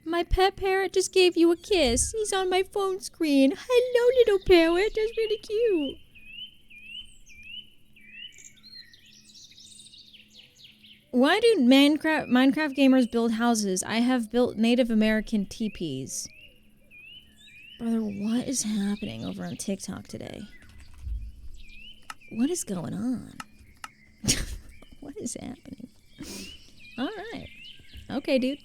My pet parrot just gave you a kiss. He's on my phone screen. Hello, little parrot. That's really cute. Why do Minecraft gamers build houses? I have built Native American teepees. Brother, what is happening over on TikTok today? What is going on? What is happening? Alright. Okay, dude.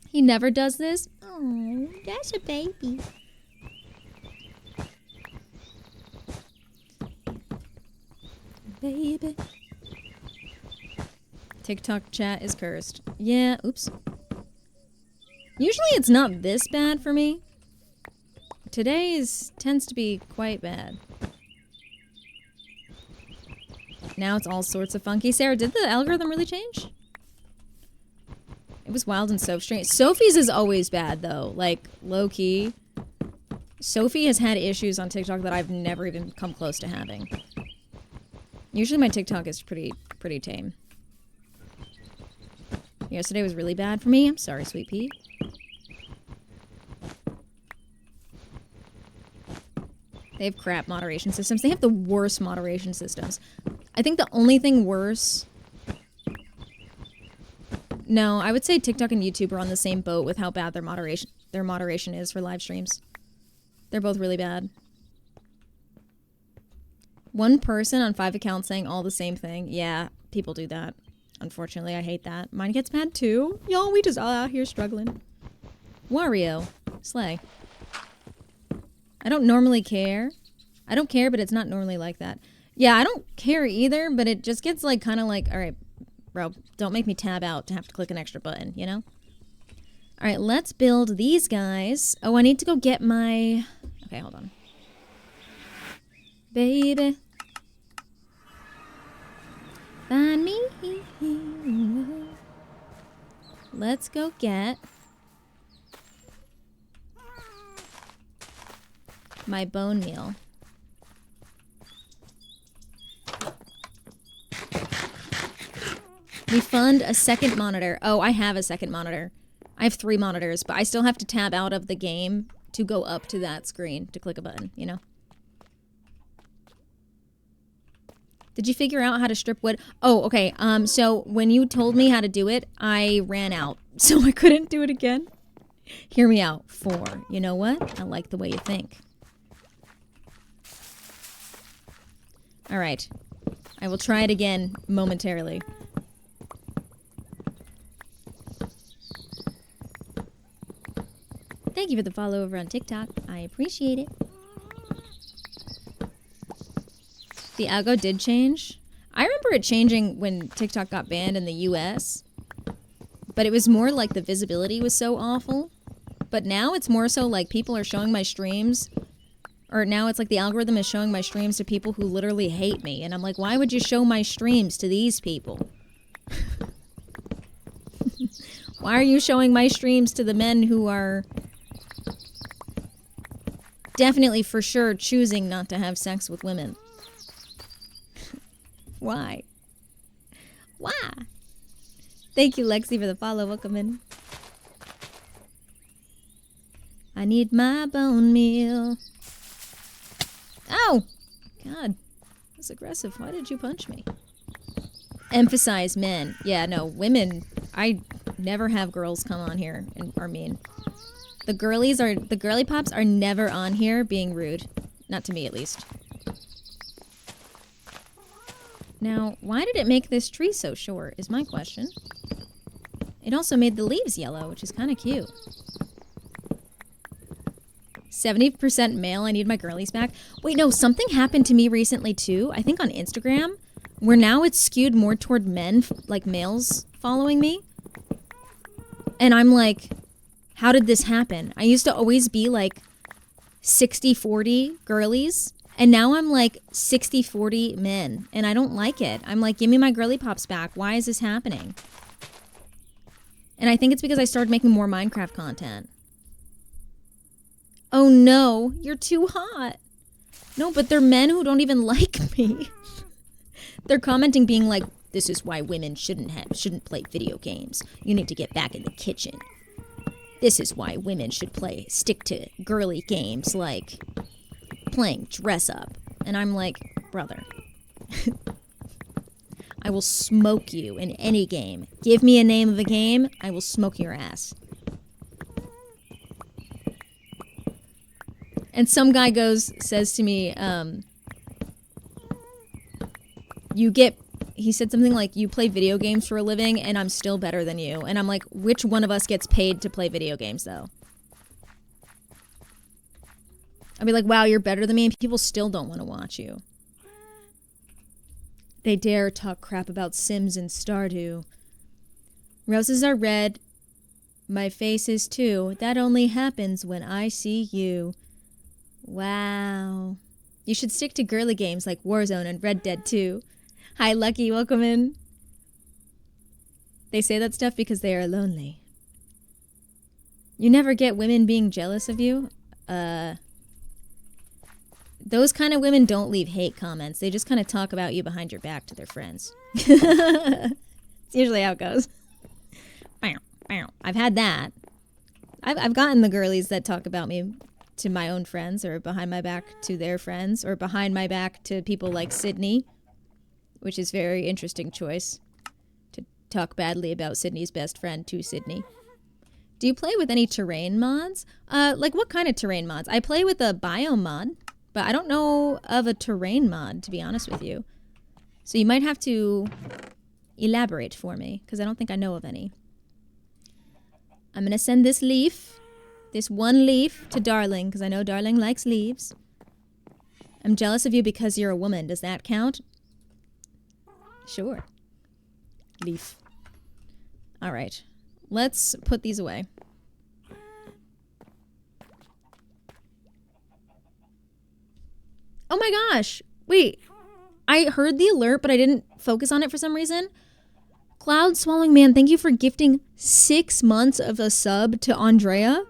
He never does this? Oh, that's a baby. Baby. TikTok chat is cursed. Yeah, oops. Usually it's not this bad for me. Today's tends to be quite bad. Now it's all sorts of funky. Sarah, did the algorithm really change? It was wild and so strange. Sophie's is always bad, though. Like, low-key. Sophie has had issues on TikTok that I've never even come close to having. Usually my TikTok is pretty tame. Yesterday was really bad for me. I'm sorry, Sweet Pea. They have crap moderation systems. They have the worst moderation systems. I think the only thing worse... No, I would say TikTok and YouTube are on the same boat with how bad their moderation is for live streams. They're both really bad. One person on 5 accounts saying all the same thing. Yeah, people do that. Unfortunately, I hate that. Mine gets bad too. Y'all, we just all out here struggling. Wario. Slay. I don't normally care. I don't care, but it's not normally like that. Yeah, I don't care either, but it just gets like kind of like, all right, bro, don't make me tab out to have to click an extra button, you know? All right, let's build these guys. Oh, I need to go get my... Okay, hold on. Baby. Find me. Let's go get my bone meal. We fund a second monitor. Oh, I have a second monitor. I have 3 monitors, but I still have to tab out of the game to go up to that screen to click a button, you know? Did you figure out how to strip wood? Oh, okay. So when you told me how to do it, I ran out, so I couldn't do it again. Hear me out. 4. You know what? I like the way you think. All right. I will try it again momentarily. Thank you for the follow over on TikTok. I appreciate it. The algo did change. I remember it changing when TikTok got banned in the US. But it was more like the visibility was so awful. But now it's more so like people are showing my streams. Or now it's like the algorithm is showing my streams to people who literally hate me. And I'm like, why would you show my streams to these people? Why are you showing my streams to the men who are definitely for sure choosing not to have sex with women? Why? Why? Thank you, Lexi, for the follow. Welcome in. I need my bone meal. Oh! God. That's aggressive. Why did you punch me? Emphasize men. Yeah, no, women. I never have girls come on here and are mean. The girly pops are never on here being rude. Not to me, at least. Now, why did it make this tree so short, is my question. It also made the leaves yellow, which is kind of cute. 70% male, I need my girlies back. Wait, no, something happened to me recently, too. I think on Instagram, where now it's skewed more toward men, like males following me. And I'm like, how did this happen? I used to always be like 60-40 girlies, and now I'm like 60-40 men, and I don't like it. I'm like, give me my girly pops back. Why is this happening? And I think it's because I started making more Minecraft content. Oh no, you're too hot. No, but they're men who don't even like me. They're commenting being like, this is why women shouldn't play video games. You need to get back in the kitchen. This is why women should stick to girly games like playing dress up. And I'm like, brother, I will smoke you in any game. Give me a name of a game, I will smoke your ass. And some guy says to me, he said something like, you play video games for a living and I'm still better than you. And I'm like, which one of us gets paid to play video games though? I'd be like, wow, you're better than me, and people still don't want to watch you. They dare talk crap about Sims and Stardew. Roses are red. My face is too. That only happens when I see you. Wow. You should stick to girly games like Warzone and Red Dead 2. Hi, Lucky. Welcome in. They say that stuff because they are lonely. You never get women being jealous of you? Those kind of women don't leave hate comments. They just kind of talk about you behind your back to their friends. It's usually how it goes. I've had that. I've gotten the girlies that talk about me to my own friends, or behind my back to their friends, or behind my back to people like Sydney, which is a very interesting choice to talk badly about Sydney's best friend to Sydney. Do you play with any terrain mods? Like what kind of terrain mods? I play with a biome mod, but I don't know of a terrain mod, to be honest with you. So you might have to elaborate for me, because I don't think I know of any. I'm going to send this one leaf to Darling, because I know Darling likes leaves. I'm jealous of you because you're a woman. Does that count? Sure. Leaf. All right. Let's put these away. Oh my gosh. Wait. I heard the alert, but I didn't focus on it for some reason. Cloud Swallowing Man, thank you for gifting 6 months of a sub to Andrea.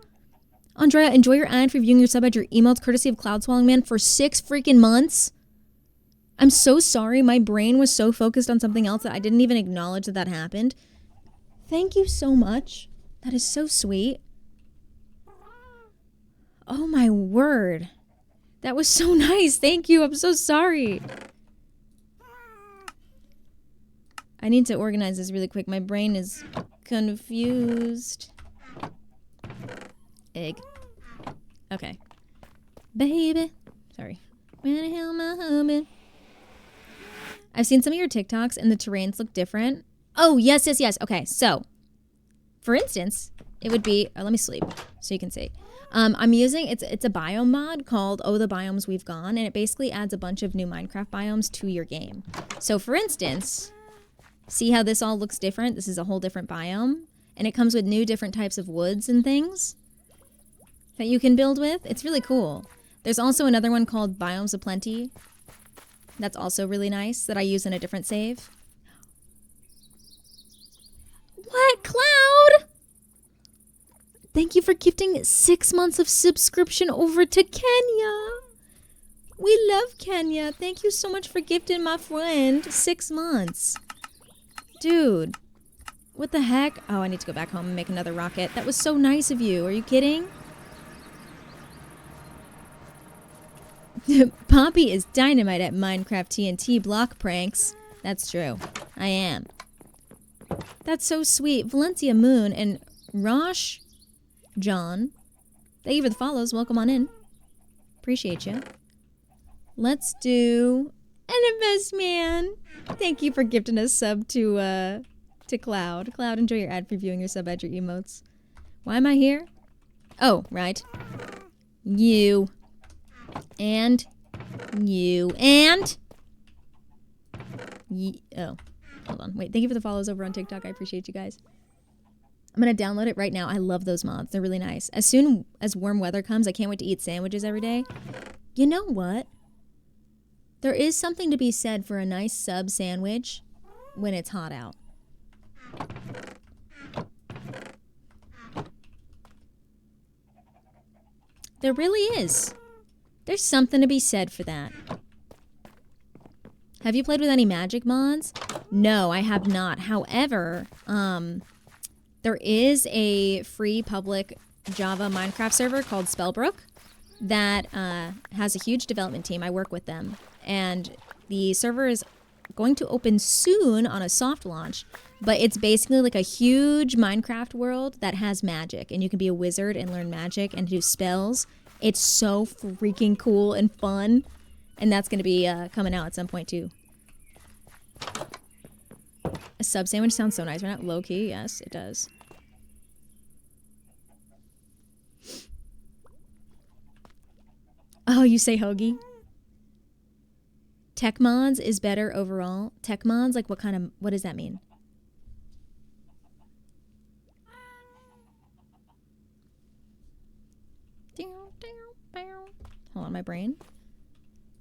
Andrea, enjoy your ad for viewing your sub at your emotes courtesy of Cloud Swallowing Man for 6 freaking months. I'm so sorry. My brain was so focused on something else that I didn't even acknowledge that that happened. Thank you so much. That is so sweet. Oh my word. That was so nice. Thank you. I'm so sorry. I need to organize this really quick. My brain is confused. Egg. Okay. Baby. Sorry. Where the hell my husband? I've seen some of your TikToks and the terrains look different. Oh, yes. Okay, so for instance, it would be, let me sleep so you can see. I'm using, it's a biome mod called Oh the Biomes We've Gone, and it basically adds a bunch of new Minecraft biomes to your game. So for instance, see how this all looks different? This is a whole different biome, and it comes with new different types of woods and things that you can build with. It's really cool. There's also another one called Biomes of Plenty. That's also really nice that I use in a different save. What? Cloud? Thank you for gifting 6 months of subscription over to Kenya. We love Kenya. Thank you so much for gifting my friend 6 months. Dude, what the heck? Oh, I need to go back home and make another rocket. That was so nice of you. Are you kidding? Poppy is dynamite at Minecraft TNT block pranks. That's true. I am. That's so sweet. Valencia Moon and Rosh John. Thank you for the follows. Welcome on in. Appreciate you. Let's do NFS Man. Thank you for gifting a sub to Cloud. Cloud, enjoy your ad for viewing your sub at your emotes. Why am I here? Oh, right. You. And you and oh, hold on. Wait, thank you for the follows over on TikTok. I appreciate you guys. I'm gonna download it right now. I love those mods. They're really nice. As soon as warm weather comes, I can't wait to eat sandwiches every day. You know what? There is something to be said for a nice sub sandwich when it's hot out. There really is. There's something to be said for that. Have you played with any magic mods? No, I have not. However, there is a free public Java Minecraft server called Spellbrook that has a huge development team. I work with them. And the server is going to open soon on a soft launch, but it's basically like a huge Minecraft world that has magic, and you can be a wizard and learn magic and do spells. It's so freaking cool and fun, and that's going to be coming out at some point too. A sub sandwich sounds so nice, right? Not low key. Yes, it does. Oh, you say hoagie? Tech mods is better overall. Tech mods, like what does that mean? Hold on, my brain.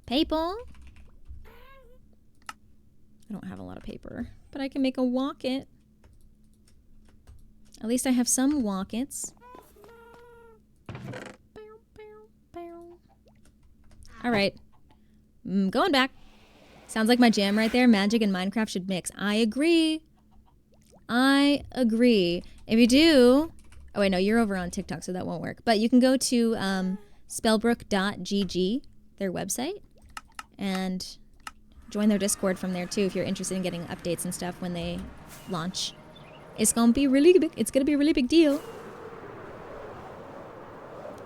Paper. I don't have a lot of paper, but I can make a walket. At least I have some walkets. All right. Going back. Sounds like my jam right there. Magic and Minecraft should mix. I agree. I agree. If you do... Oh, wait, no, you're over on TikTok, so that won't work. But you can go to spellbrook.gg, their website, and join their Discord from there, too, if you're interested in getting updates and stuff when they launch. It's going to be really big. It's going to be a really big deal.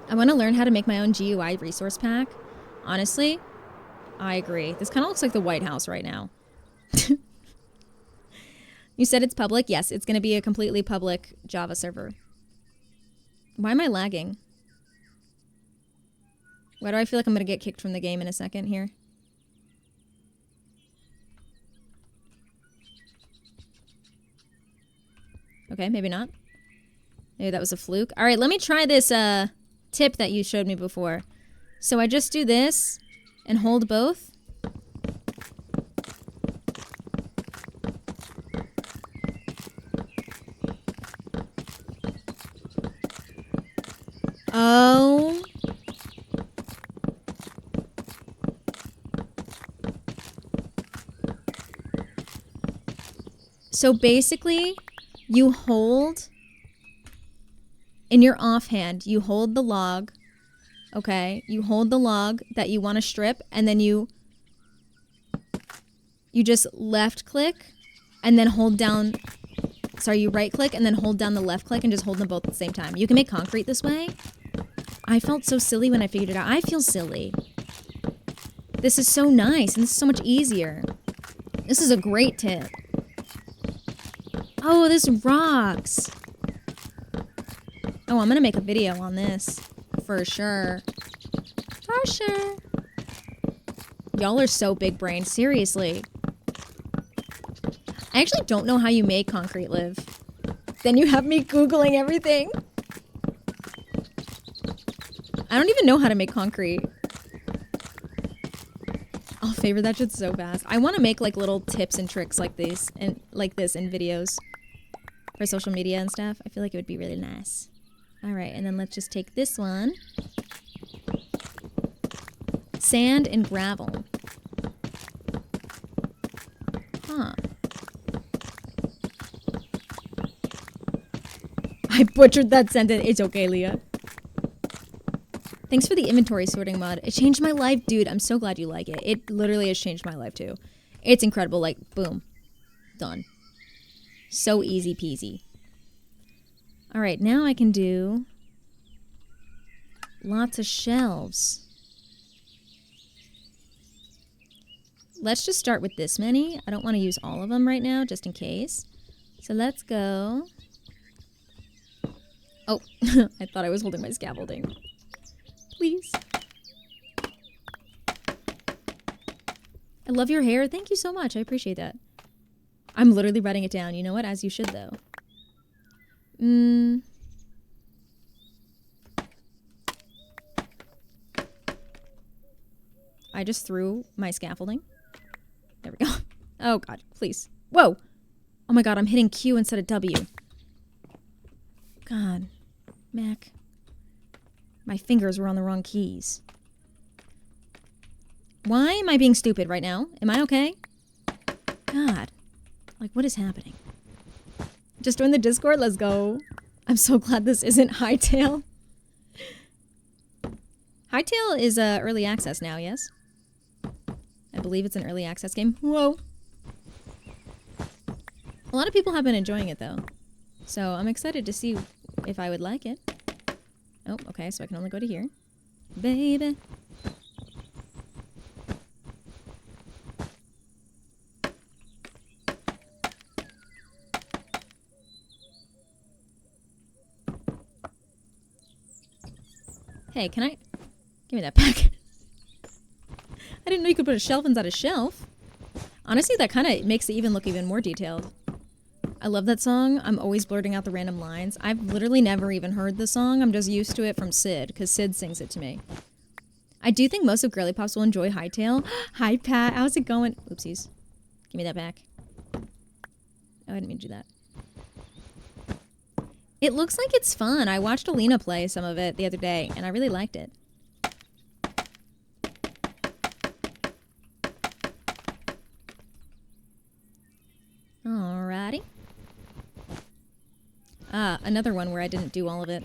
I want to learn how to make my own GUI resource pack. Honestly, I agree. This kind of looks like the White House right now. You said it's public? Yes, it's going to be a completely public Java server. Why am I lagging? Why do I feel like I'm going to get kicked from the game in a second here? Okay, maybe not. Maybe that was a fluke. All right, let me try this tip that you showed me before. So I just do this and hold both. So basically, you hold, in your offhand, you hold the log, okay? You hold the log that you want to strip, and then you just left click, and then hold down, sorry, you right click, and then hold down the left click, and just hold them both at the same time. You can make concrete this way. I felt so silly when I figured it out. I feel silly. This is so nice, and this is so much easier. This is a great tip. Oh, this rocks. Oh, I'm gonna make a video on this. For sure. For sure. Y'all are so big brained, seriously. I actually don't know how you make concrete live. Then you have me Googling everything. I don't even know how to make concrete. I'll favor that shit so fast. I want to make like little tips and tricks like this in videos for social media and stuff. I feel like it would be really nice. All right, and then let's just take this one. Sand and gravel. Huh. I butchered that sentence. It's okay, Leah. Thanks for the inventory sorting mod. It changed my life, dude. I'm so glad you like it. It literally has changed my life, too. It's incredible. Like, boom. Done. So easy peasy. All right, now I can do lots of shelves. Let's just start with this many. I don't want to use all of them right now, just in case. So let's go. Oh, I thought I was holding my scaffolding. Please. I love your hair. Thank you so much. I appreciate that. I'm literally writing it down. You know what? As you should, though. I just threw my scaffolding. There we go. Oh, God. Please. Whoa. Oh, my God. I'm hitting Q instead of W. God. Mac. My fingers were on the wrong keys. Why am I being stupid right now? Am I okay? God. Like, what is happening? Just join the Discord? Let's go. I'm so glad this isn't Hightail. Hightail is early access now, yes? I believe it's an early access game. Whoa. A lot of people have been enjoying it, though. So I'm excited to see if I would like it. Oh, okay, so I can only go to here. Baby. Hey, can I... Give me that back. I didn't know you could put a shelf inside a shelf. Honestly, that kind of makes it even look even more detailed. I love that song. I'm always blurting out the random lines. I've literally never even heard the song. I'm just used to it from Sid, because Sid sings it to me. I do think most of GIRLYPOPs will enjoy Hightail. Hi, Pat. How's it going? Oopsies. Give me that back. Oh, I didn't mean to do that. It looks like it's fun. I watched Alina play some of it the other day, and I really liked it. Alrighty. Another one where I didn't do all of it.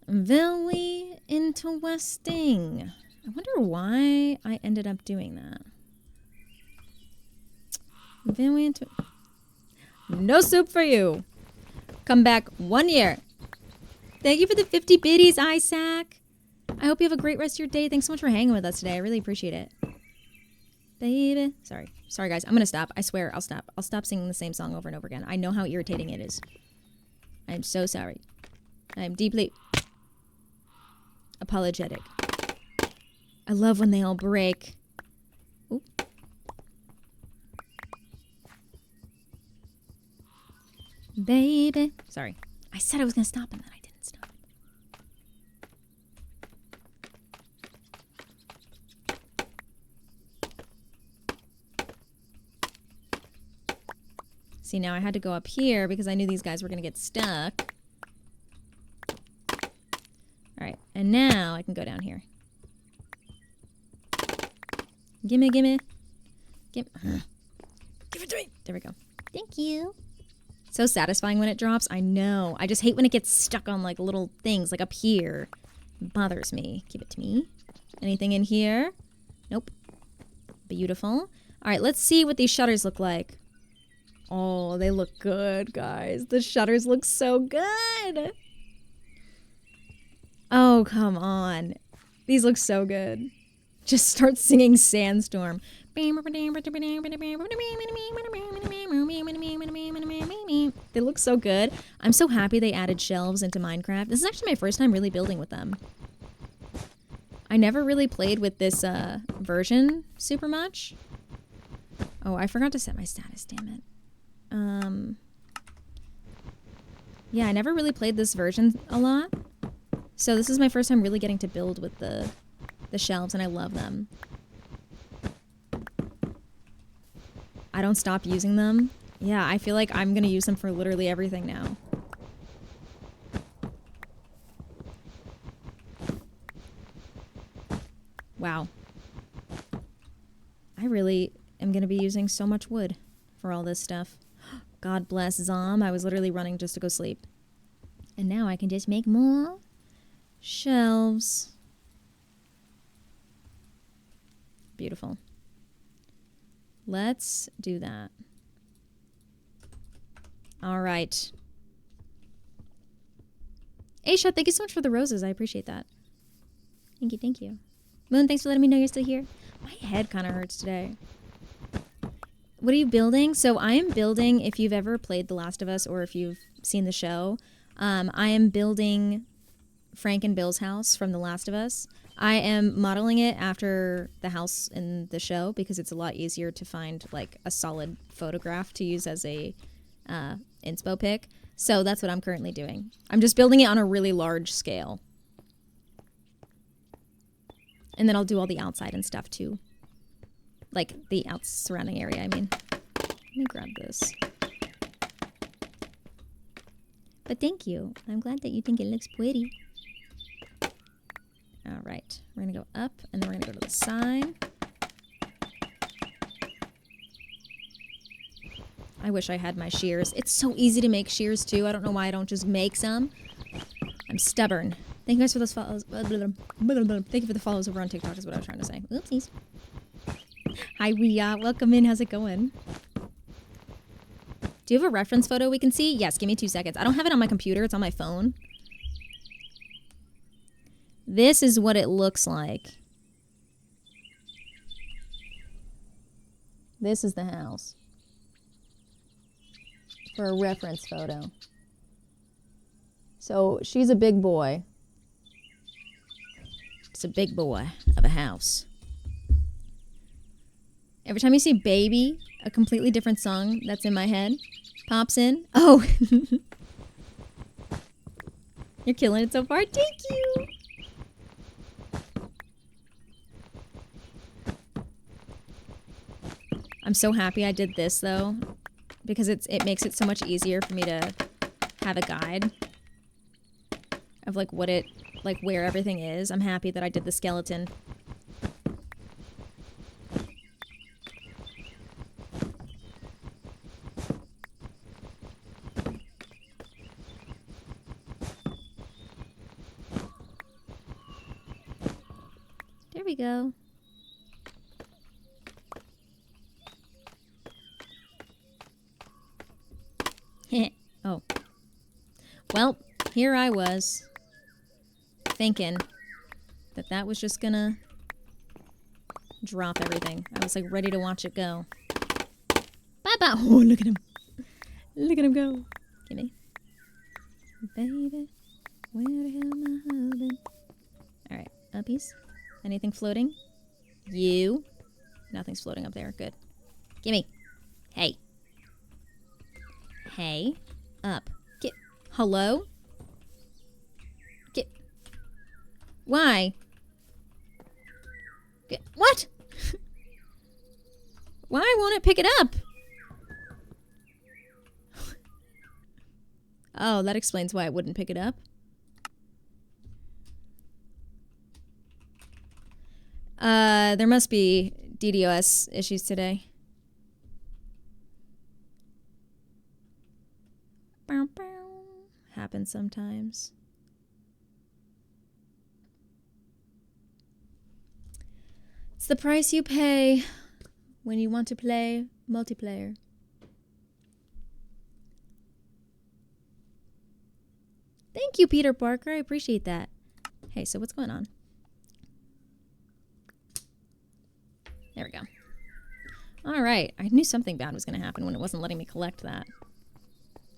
Very interesting. I wonder why I ended up doing that. Very interesting. No soup for you. Come back 1 year. Thank you for the 50 biddies, Isaac. I hope you have a great rest of your day. Thanks so much for hanging with us today. I really appreciate it. Baby. Sorry. Sorry, guys. I'm going to stop. I swear I'll stop. I'll stop singing the same song over and over again. I know how irritating it is. I'm so sorry. I'm deeply apologetic. I love when they all break. Ooh. Baby. Sorry. I said I was going to stop and then I didn't stop. See, now I had to go up here because I knew these guys were going to get stuck. Alright, and now I can go down here. Gimme, gimme. Give it to me. There we go. Thank you. So satisfying when it drops. I know. I just hate when it gets stuck on like little things like up here. It bothers me. Give it to me. Anything in here? Nope. Beautiful. All right, let's see what these shutters look like. Oh, they look good, guys. The shutters look so good. Oh, come on. These look so good. Just start singing Sandstorm. They look so good. I'm so happy they added shelves into Minecraft. This is actually my first time really building with them. I never really played with this version super much. Oh, I forgot to set my status, damn it. Yeah, I never really played this version a lot. So this is my first time really getting to build with the shelves, and I love them. I don't stop using them. Yeah, I feel like I'm gonna use them for literally everything now. Wow. I really am gonna be using so much wood for all this stuff. God bless Zom. I was literally running just to go sleep. And now I can just make more shelves. Beautiful. Let's do that. All right. Aisha, thank you so much for the roses. I appreciate that. Thank you, thank you. Moon, thanks for letting me know you're still here. My head kind of hurts today. What are you building? So I am building, if you've ever played The Last of Us or if you've seen the show, I am building Frank and Bill's house from The Last of Us. I am modeling it after the house in the show because it's a lot easier to find like a solid photograph to use as a inspo pic. So that's what I'm currently doing. I'm just building it on a really large scale. And then I'll do all the outside and stuff too. Like the surrounding area, I mean. Let me grab this. But thank you. I'm glad that you think it looks pretty. All right, we're gonna go up and then we're gonna go to the side. I wish I had my shears. It's so easy to make shears too. I don't know why I don't just make some. I'm stubborn. Thank you guys for those follows. Thank you for the follows over on TikTok is what I was trying to say. Oopsies. Hi, Ria. Welcome in. How's it going? Do you have a reference photo we can see? Yes, give me 2 seconds. I don't have it on my computer. It's on my phone. This is what it looks like. This is the house. For a reference photo. So she's a big boy. It's a big boy of a house. Every time you see baby, a completely different song that's in my head pops in. Oh. You're killing it so far. Thank you. I'm so happy I did this though, because it makes it so much easier for me to have a guide of like what it, like where everything is. I'm happy that I did the skeleton. There we go. Oh. Well, here I was thinking that that was just gonna drop everything. I was like ready to watch it go. Bye-bye. Oh, look at him. Look at him go. Gimme. Baby, where the hell my husband? Alright, uppies. Anything floating? You. Nothing's floating up there. Good. Gimme. Hey. Hey. Up. Get. Hello? Get. Why? Get. What? Why won't it pick it up? Oh, that explains why it wouldn't pick it up. There must be DDoS issues today. happens sometimes. It's the price you pay when you want to play multiplayer. Thank you, Peter Parker. I appreciate that. Hey, so what's going on? There we go. All right. I knew something bad was going to happen when it wasn't letting me collect that.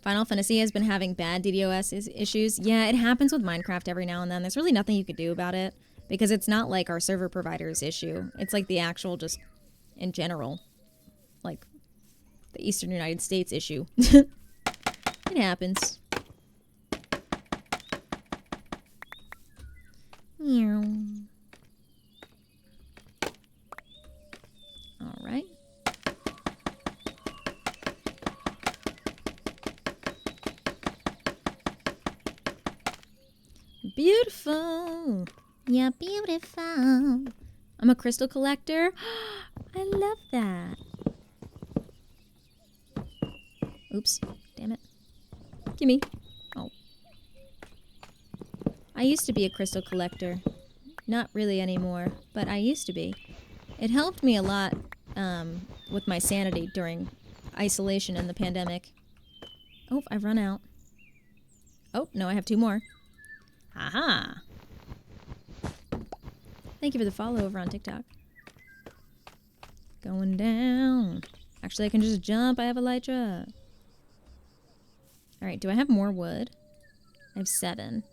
Final Fantasy has been having bad DDoS issues. Yeah, it happens with Minecraft every now and then. There's really nothing you could do about it because it's not like our server provider's issue. It's like the actual, just in general, like the Eastern United States issue. It happens. All right. Beautiful. Yeah, beautiful. I'm a crystal collector. I love that. Oops. Damn it. Gimme. Oh. I used to be a crystal collector. Not really anymore, but I used to be. It helped me a lot with my sanity during isolation and the pandemic. Oh, I've run out. Oh, no, I have 2 more. Haha. Thank you for the follow over on TikTok. Going down. Actually, I can just jump. I have elytra. Alright, do I have more wood? I have 7.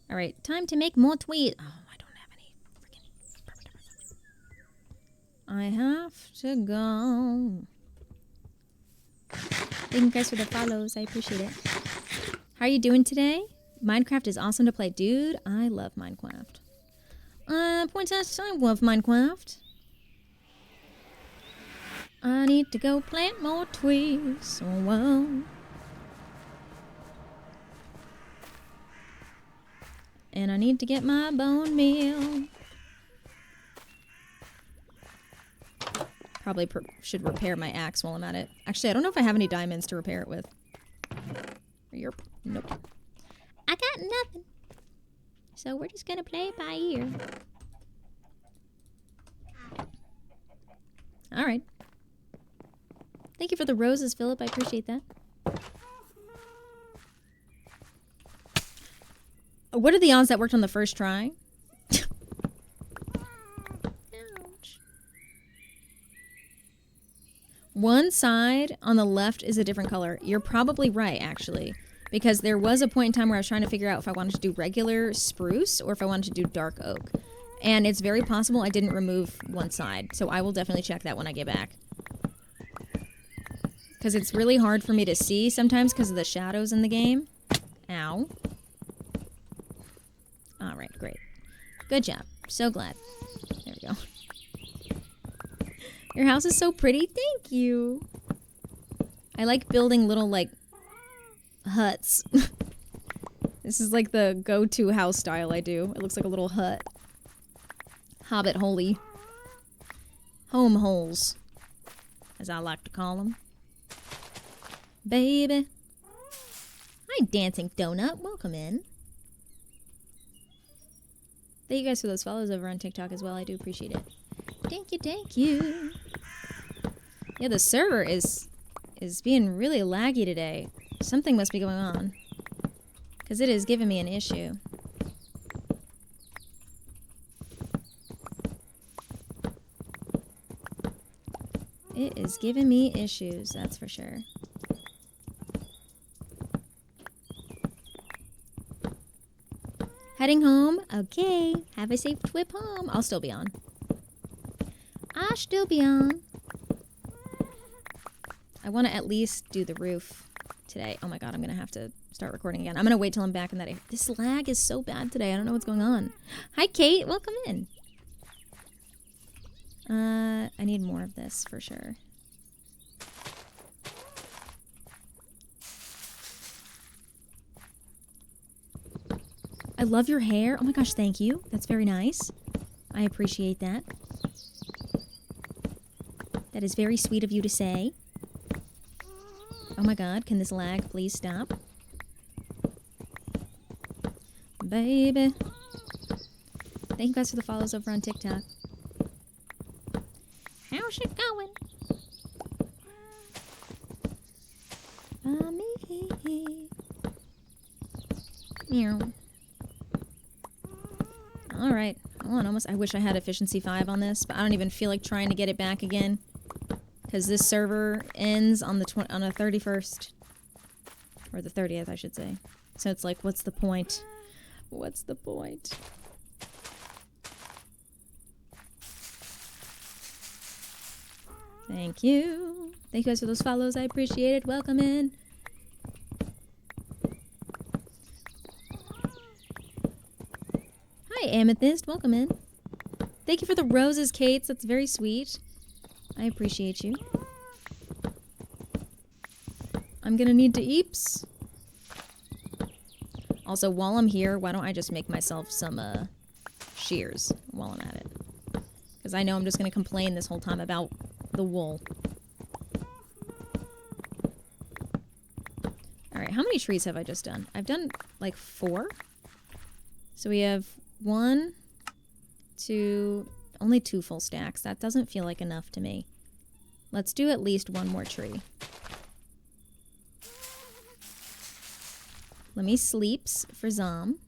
Alright, time to make more tweet. Oh, I don't have any freaking... I have to go. Thank you guys for the follows. I appreciate it. How are you doing today? Minecraft is awesome to play. Dude, I love Minecraft. Poinsettia, I love Minecraft. I need to go plant more trees. Oh, wow. And I need to get my bone meal. Probably should repair my axe while I'm at it. Actually, I don't know if I have any diamonds to repair it with. Yerp. Nope. I got nothing. So we're just gonna play it by ear. Alright. Thank you for the roses, Philip. I appreciate that. What are the odds that worked on the first try? Ouch. One side on the left is a different color. You're probably right, actually. Because there was a point in time where I was trying to figure out if I wanted to do regular spruce or if I wanted to do dark oak. And it's very possible I didn't remove one side. So I will definitely check that when I get back. Because it's really hard for me to see sometimes because of the shadows in the game. Ow. Alright, great. Good job. So glad. There we go. Your house is so pretty. Thank you. I like building little, like, huts. This is like the go-to house style I do. It looks like a little hut. Hobbit holy. Home holes, as I like to call them. Baby. Hi, Dancing Donut. Welcome in. Thank you guys for those follows over on TikTok as well. I do appreciate it. Thank you, thank you. Yeah, the server is being really laggy today. Something must be going on. Because it is giving me an issue. It is giving me issues, that's for sure. Heading home? Okay. Have a safe trip home. I'll still be on. I'll still be on. I want to at least do the roof today. Oh my god, I'm going to have to start recording again. I'm going to wait till I'm back in that. This lag is so bad today. I don't know what's going on. Hi, Kate. Welcome in. I need more of this for sure. I love your hair. Oh my gosh, thank you. That's very nice. I appreciate that. That is very sweet of you to say. Oh my god, can this lag please stop? Baby. Thank you guys for the follows over on TikTok. How's it going? Me. Meow. Alright. Hold on, almost. I wish I had efficiency 5 on this, but I don't even feel like trying to get it back again. Because this server ends on the 31st. Or the 30th, I should say. So it's like, what's the point? What's the point? Thank you. Thank you guys for those follows. I appreciate it. Welcome in. Hi, Amethyst. Welcome in. Thank you for the roses, Kate. That's very sweet. I appreciate you. I'm gonna need to eeps. Also, while I'm here, why don't I just make myself some shears while I'm at it? Because I know I'm just gonna complain this whole time about the wool. Alright, how many trees have I just done? I've done like 4. So we have 1, 2, only 2 full stacks. That doesn't feel like enough to me. Let's do at least 1 more tree. Let me sleeps for Zom.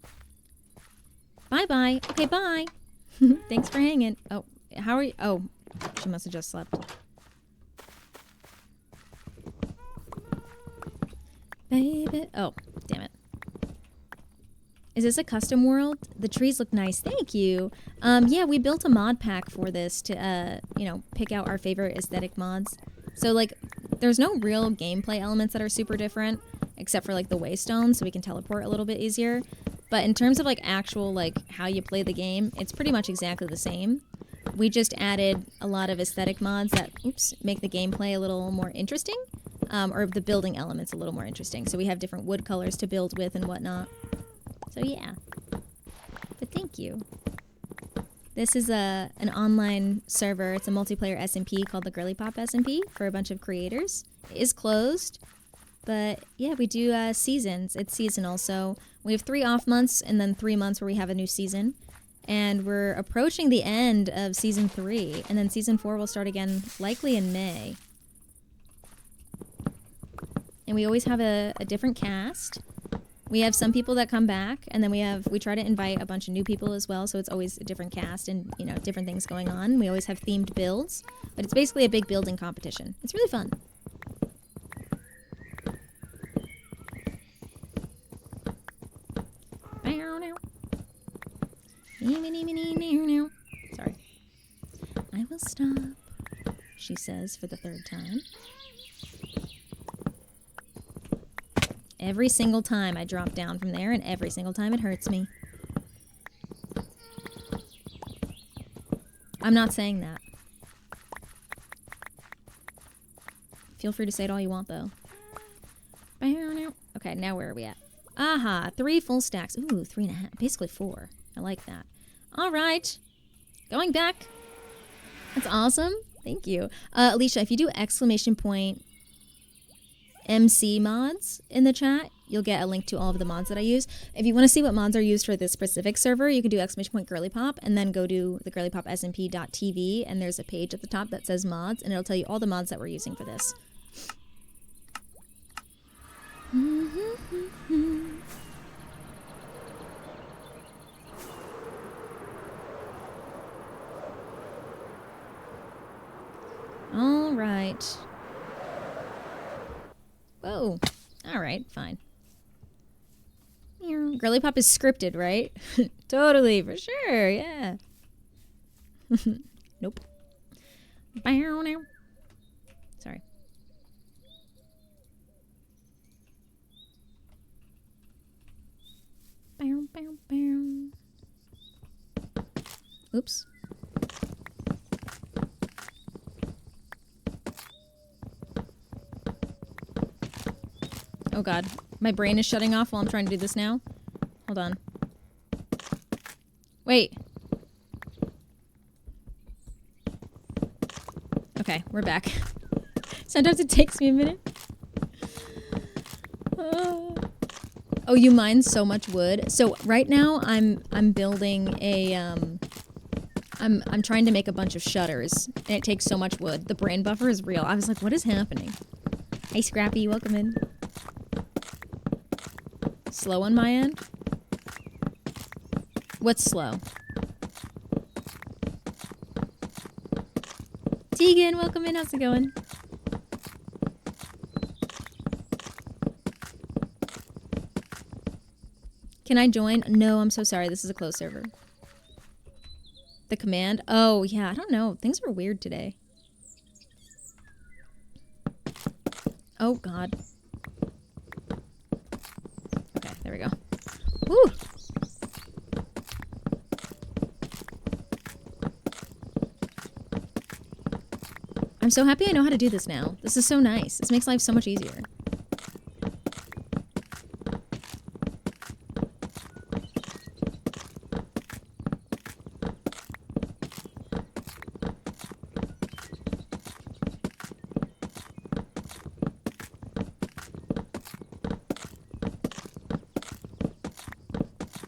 Bye-bye. Okay, bye. Thanks for hanging. Oh, how are you? Oh, she must have just slept. Baby. Oh, damn it. Is this a custom world? The trees look nice. Thank you. Yeah, we built a mod pack for this to, you know, pick out our favorite aesthetic mods. So, like, there's no real gameplay elements that are super different, except for, like, the waystone, so we can teleport a little bit easier. But in terms of, like, actual, like, how you play the game, it's pretty much exactly the same. We just added a lot of aesthetic mods that, oops, make the gameplay a little more interesting, or the building elements a little more interesting. So we have different wood colors to build with and whatnot. So yeah. But thank you. This is an online server. It's a multiplayer SMP called the GIRLYPOP SMP for a bunch of creators. It is closed, but yeah, we do seasons. It's seasonal, so we have 3 off months and then 3 months where we have a new season. And we're approaching the end of season 3, and then season 4 will start again likely in May. And we always have a different cast. We have some people that come back, and then we try to invite a bunch of new people as well, so it's always a different cast and, you know, different things going on. We always have themed builds, but it's basically a big building competition. It's really fun. Sorry. I will stop, she says for the 3rd time. Every single time I drop down from there, and every single time it hurts me. I'm not saying that. Feel free to say it all you want, though. Okay, now where are we at? Aha, 3 full stacks. Ooh, 3.5. Basically 4. I like that. All right. Going back. That's awesome. Thank you. Alicia, if you do !MC mods in the chat, you'll get a link to all of the mods that I use. If you want to see what mods are used for this specific server, you can do !GIRLYPOP and then go to the GIRLYPOP SMP.tv, and there's a page at the top that says mods, and it'll tell you all the mods that we're using for this. All right. Whoa. All right, fine. GIRLYPOP is scripted, right? Totally, for sure, yeah. Nope. Sorry. Oops. Oh god, my brain is shutting off while I'm trying to do this now. Hold on. Wait. Okay, we're back. Sometimes it takes me a minute. Oh, you mine so much wood. So right now I'm building a I'm trying to make a bunch of shutters and it takes so much wood. The brain buffer is real. I was like, what is happening? Hey Scrappy, welcome in. Slow on my end? What's slow? Tegan, welcome in. How's it going? Can I join? No, I'm so sorry. This is a closed server. The command? Oh, yeah. I don't know. Things are weird today. Oh, God. Okay, there we go. Woo! I'm so happy I know how to do this now. This is so nice. This makes life so much easier.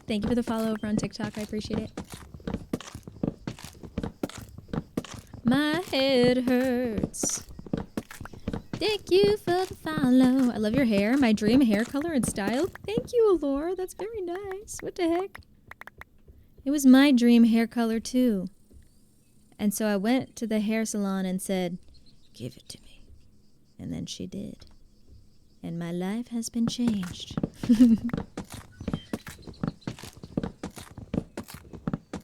Thank you for the follow over on TikTok. I appreciate it. My head hurts. Thank you for the follow. I love your hair. My dream hair color and style. Thank you, Allura. That's very nice. What the heck? It was my dream hair color too. And so I went to the hair salon and said, give it to me. And then she did. And my life has been changed.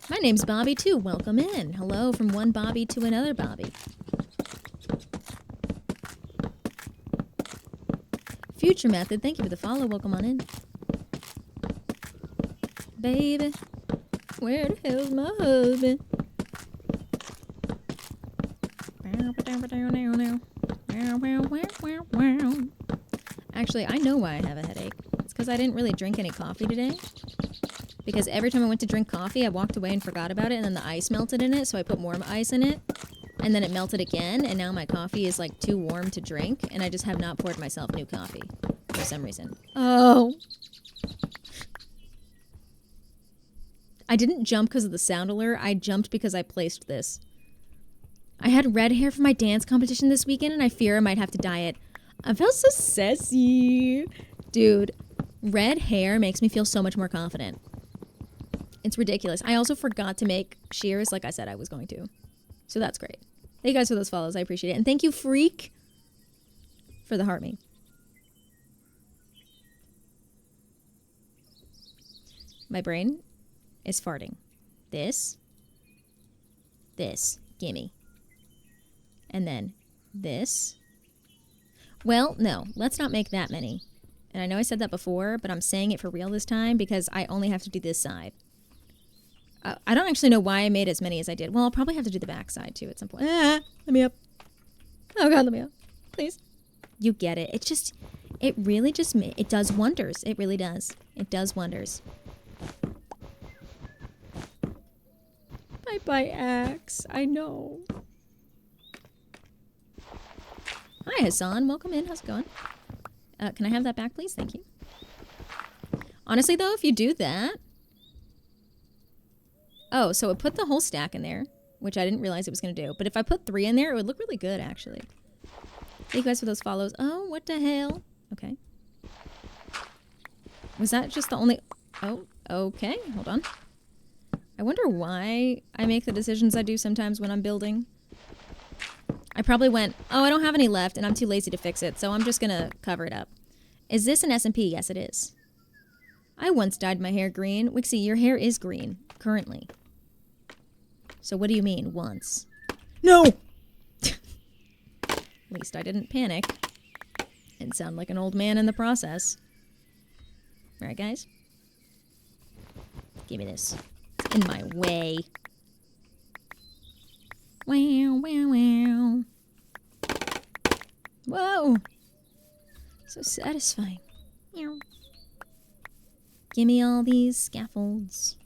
My name's Bobby too. Welcome in. Hello from one Bobby to another Bobby. Future Method, thank you for the follow. Welcome on in. Baby, where the hell's my husband? Actually, I know why I have a headache. It's because I didn't really drink any coffee today. Because every time I went to drink coffee, I walked away and forgot about it, and then the ice melted in it, so I put more ice in it, and then it melted again, and now my coffee is like too warm to drink, and I just have not poured myself new coffee for some reason. Oh. I didn't jump because of the sound alert. I jumped because I placed this. I had red hair for my dance competition this weekend, and I fear I might have to dye it. I felt so sassy. Dude, red hair makes me feel so much more confident. It's ridiculous. I also forgot to make shears like I said I was going to. So that's great. Thank you guys for those follows. I appreciate it. And thank you, Freak, for the heart me. My brain is farting. This. Gimme. And then this. Well, no. Let's not make that many. And I know I said that before, but I'm saying it for real this time because I only have to do this side. I don't actually know why I made as many as I did. Well, I'll probably have to do the back side too at some point. Let me up. Oh God, let me up. Please. You get it. It really just, it does wonders. It really does. It does wonders. Bye-bye, Axe. I know. Hi, Hassan. Welcome in. How's it going? Can I have that back, please? Thank you. Honestly, though, if you do that... Oh, so it put the whole stack in there, which I didn't realize it was going to do. But if I put 3 in there, it would look really good, actually. Thank you guys for those follows. Oh, what the hell? Okay. Was that just the only... Oh, okay. Hold on. I wonder why I make the decisions I do sometimes when I'm building. I probably went, oh, I don't have any left, and I'm too lazy to fix it, so I'm just going to cover it up. Is this an SMP? Yes, it is. I once dyed my hair green. Wixie, your hair is green, currently. So what do you mean, once? No! At least I didn't panic. And sound like an old man in the process. Right, guys? Give me this. It's in my way. Wow, wow, wow. Whoa! So satisfying. Meow. Give me all these scaffolds.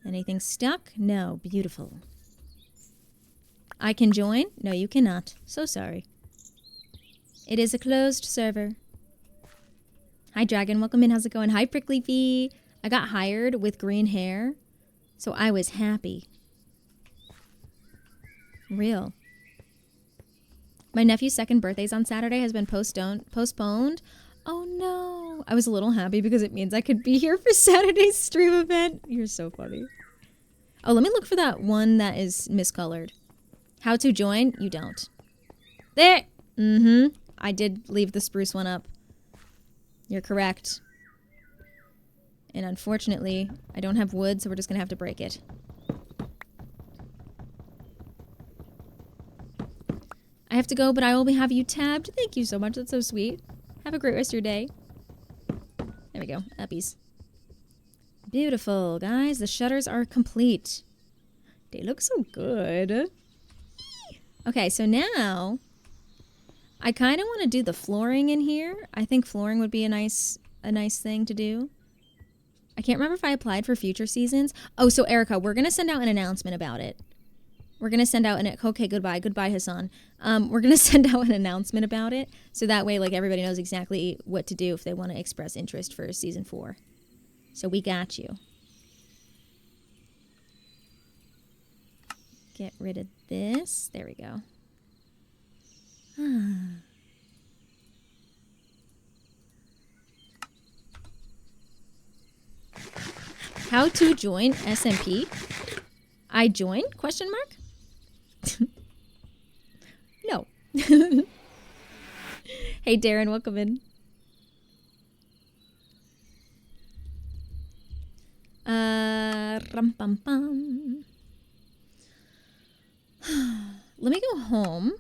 Anything stuck? No. Beautiful. I can join? No, you cannot. So sorry. It is a closed server. Hi, Dragon. Welcome in. How's it going? Hi, Prickly V. I got hired with green hair, so I was happy. Real. My nephew's second birthday's on Saturday has been postponed. Oh no. I was a little happy because it means I could be here for Saturday's stream event. You're so funny. Oh, let me look for that one that is miscolored. How to join? You don't. There! Mm-hmm. I did leave the spruce one up. You're correct. And unfortunately, I don't have wood, so we're just gonna have to break it. I have to go, but I will have you tabbed. Thank you so much. That's so sweet. Have a great rest of your day. There we go. Uppies. Beautiful, guys. The shutters are complete. They look so good. Okay, so now I kind of want to do the flooring in here. I think flooring would be a nice thing to do. I can't remember if I applied for future seasons. Oh, so Erica, we're going to send out an announcement about it. We're going to send out okay, goodbye. Goodbye, Hassan. We're going to send out an announcement about it. So that way, like, everybody knows exactly what to do if they want to express interest for season 4. So we got you. Get rid of this. There we go. How to join SMP? I join? Question mark? No. Hey, Darren, welcome in. Rum pum pum. Let me go home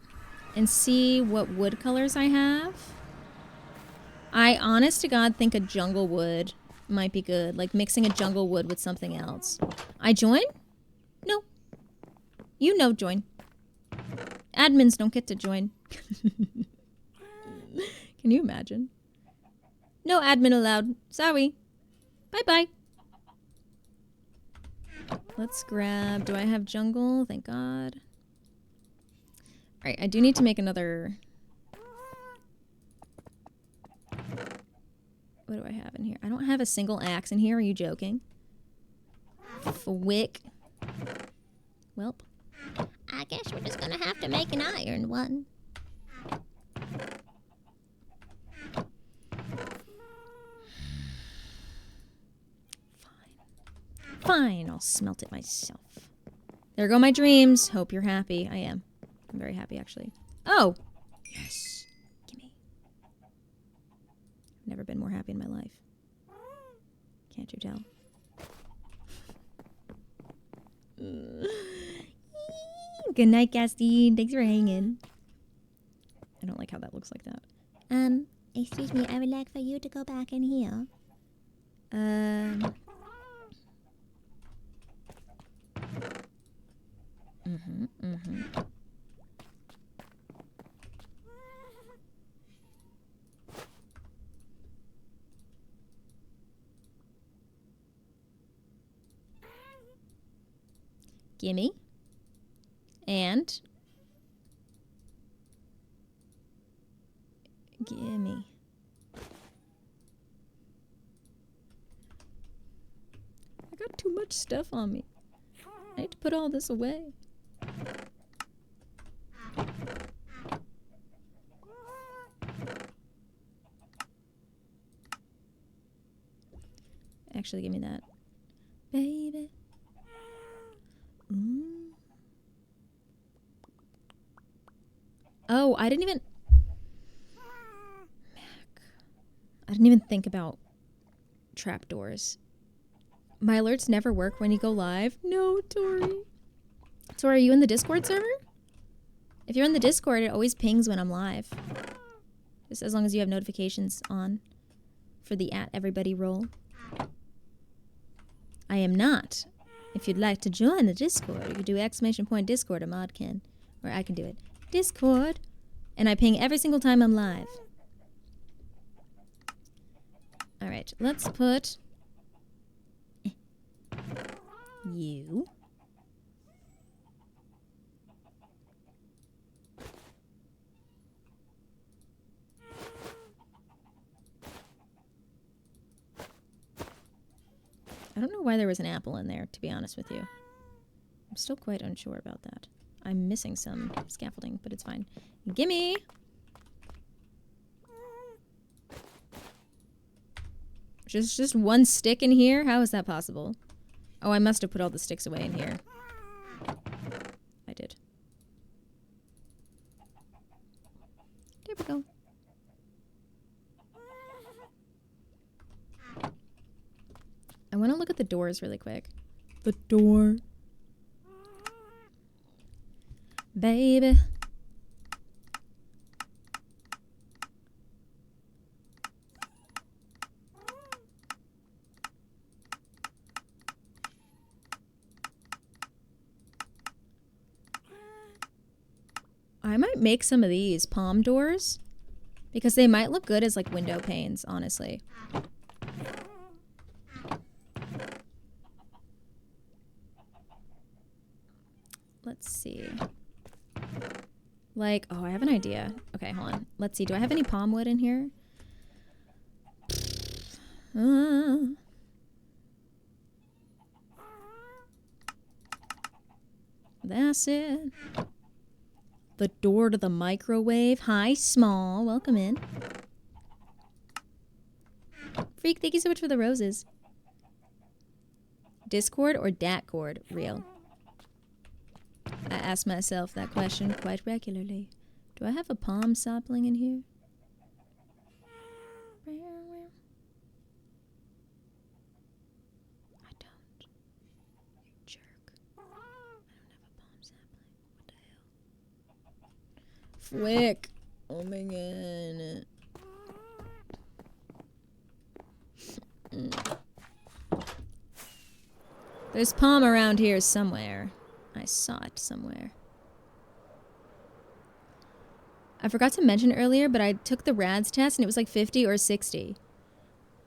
and see what wood colors I have. I, honest to God, think a jungle wood might be good. Like mixing a jungle wood with something else. I join? No. You know join. Admins don't get to join. Can you imagine? No admin allowed. Sorry. Bye-bye. Let's grab... Do I have jungle? Thank God. Alright, I do need to make another... What do I have in here? I don't have a single axe in here. Are you joking? Wick. Welp. I guess we're just gonna have to make an iron one. Fine, I'll smelt it myself. There go my dreams. Hope you're happy. I am. I'm very happy, actually. Oh! Yes! Gimme. Never been more happy in my life. Can't you tell? Good night, Castine. Thanks for hanging. I don't like how that looks like that. Excuse me, I would like for you to go back in here. Gimme. And gimme. I got too much stuff on me. I need to put all this away. Actually, give me that. Baby. Oh, I didn't even think about trapdoors. My alerts never work when you go live. No, Tori. Tori, are you in the Discord server? If you're in the Discord, it always pings when I'm live. Just as long as you have notifications on for the @everybody role. I am not. If you'd like to join the Discord, you can do !Discord or mod can. Or I can do it. Discord. And I ping every single time I'm live. Alright, let's put you. I don't know why there was an apple in there, to be honest with you. I'm still quite unsure about that. I'm missing some scaffolding, but it's fine. Gimme! Just one stick in here? How is that possible? Oh, I must have put all the sticks away in here. I did. There we go. I want to look at the doors really quick. The door. Baby. I might make some of these palm doors because they might look good as like window panes, honestly. Let's see. Like, oh, I have an idea. Okay, hold on. Let's see. Do I have any palm wood in here? That's it. The door to the microwave. Hi, Small. Welcome in. Freak, thank you so much for the roses. Discord or Datcord? Real. I ask myself that question quite regularly. Do I have a palm sapling in here? I don't. You jerk. I don't have a palm sapling. What the hell? Flick. Oh my god. There's palm around here somewhere. I saw it somewhere. I forgot to mention earlier, but I took the RADS test and it was like 50 or 60.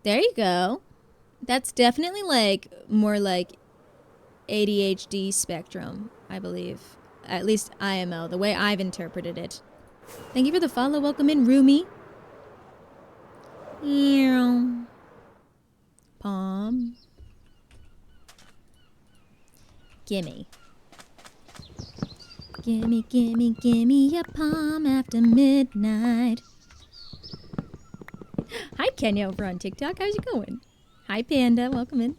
There you go. That's definitely like more like ADHD spectrum, I believe. At least IMO, the way I've interpreted it. Thank you for the follow. Welcome in, Rumi. Palm. Gimme. Gimme, gimme, gimme a palm after midnight. Hi, Kenya over on TikTok. How's it going? Hi, Panda. Welcome in.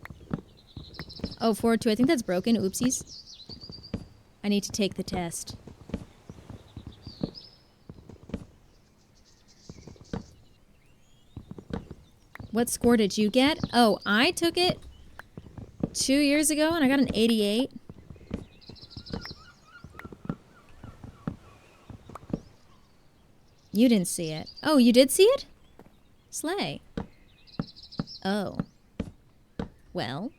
Oh, 4-2. I think that's broken. Oopsies. I need to take the test. What score did you get? Oh, I took it 2 years ago and I got an 88. You didn't see it. Oh, you did see it? Slay. Oh. Well.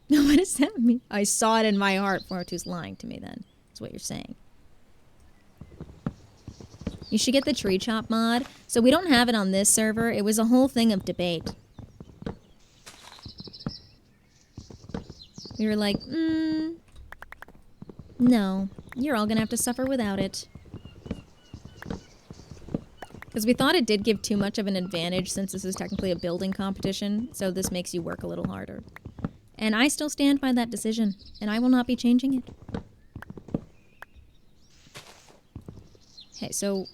What does that mean? I saw it in my heart. 402's lying to me then. That's what you're saying. You should get the tree chop mod. So we don't have it on this server. It was a whole thing of debate. We were like, no. You're all gonna have to suffer without it. Because we thought it did give too much of an advantage since this is technically a building competition, so this makes you work a little harder. And I still stand by that decision, and I will not be changing it. Okay, so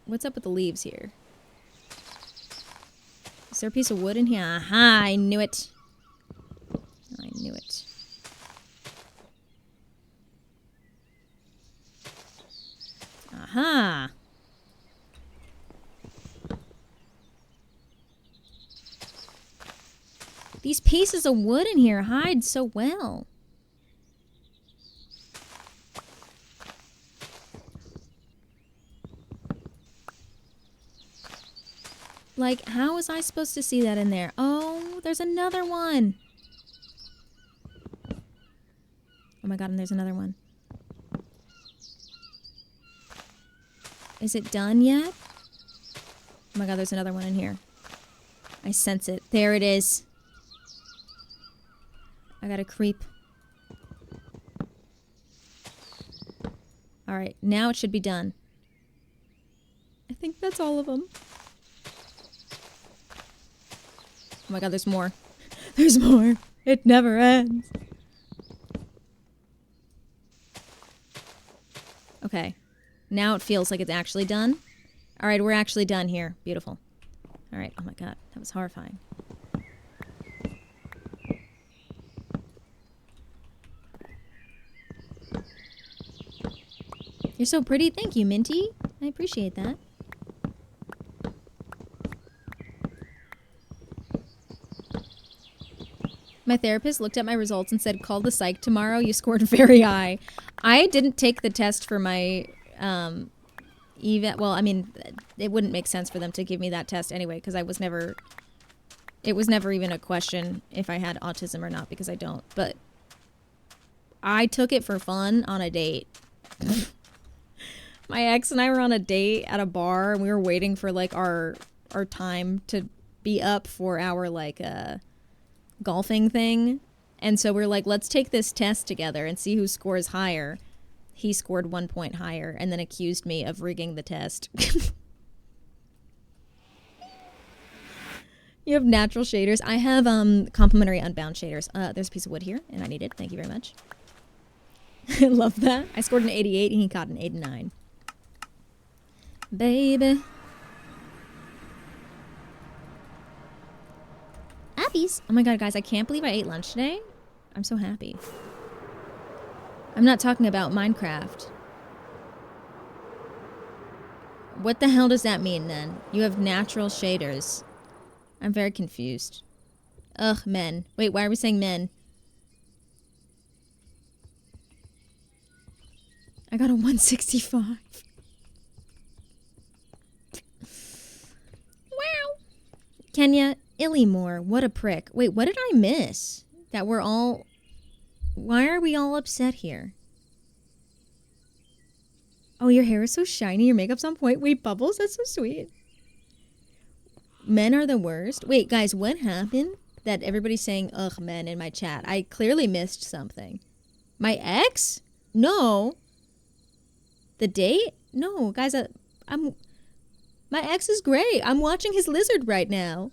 what's up with the leaves here? Is there a piece of wood in here? Aha, I knew it. I knew it. Aha! These pieces of wood in here hide so well. Like, how was I supposed to see that in there? Oh, there's another one. Oh my god, and there's another one. Is it done yet? Oh my god, there's another one in here. I sense it. There it is. I gotta creep. Alright, now it should be done. I think that's all of them. Oh my god, there's more. There's more. It never ends. Okay. Now it feels like it's actually done. All right, we're actually done here. Beautiful. All right. Oh my god, that was horrifying. You're so pretty. Thank you, Minty. I appreciate that. My therapist looked at my results and said, call the psych tomorrow. You scored very high. I didn't take the test for my well, I mean, it wouldn't make sense for them to give me that test anyway, because it was never even a question if I had autism or not, because I don't. But I took it for fun on a date. My ex and I were on a date at a bar, and we were waiting for like our time to be up for our like golfing thing. And so we're like, let's take this test together and see who scores higher. He scored 1 point higher and then accused me of rigging the test. You have natural shaders. I have complementary unbound shaders. There's a piece of wood here and I need it. Thank you very much. I love that. I scored an 88 and he got an 89. Baby. Appies. Oh my god, guys, I can't believe I ate lunch today. I'm so happy. I'm not talking about Minecraft. What the hell does that mean then? You have natural shaders. I'm very confused. Ugh, men. Wait, why are we saying men? I got a 165. Wow. Kenya, Illymore, what a prick. Wait, what did I miss? That we're all... Why are we all upset here? Oh, your hair is so shiny. Your makeup's on point. Wait, Bubbles? That's so sweet. Men are the worst. Wait, guys, what happened that everybody's saying, ugh, men in my chat? I clearly missed something. My ex? No. The date? No, guys, I'm... My ex is great. I'm watching his lizard right now.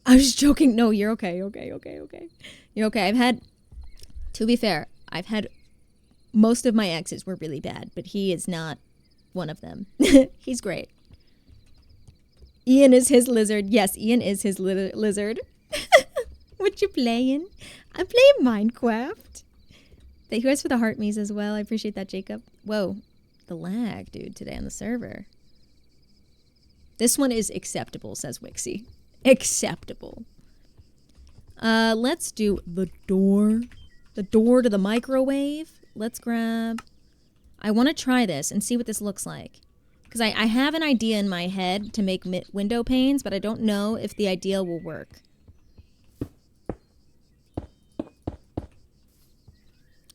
I was joking. No, you're okay. Okay. You're okay. To be fair, I've had most of my exes were really bad, but he is not one of them. He's great. Ian is his lizard. Yes, Ian is his lizard. What you playing? I'm playing Minecraft. Thank you guys for the heart me's as well. I appreciate that, Jacob. Whoa, the lag, dude, today on the server. This one is acceptable, says Wixie. Acceptable. Let's do the door. The door to the microwave. Let's grab... I want to try this and see what this looks like. Because I have an idea in my head to make window panes, but I don't know if the idea will work.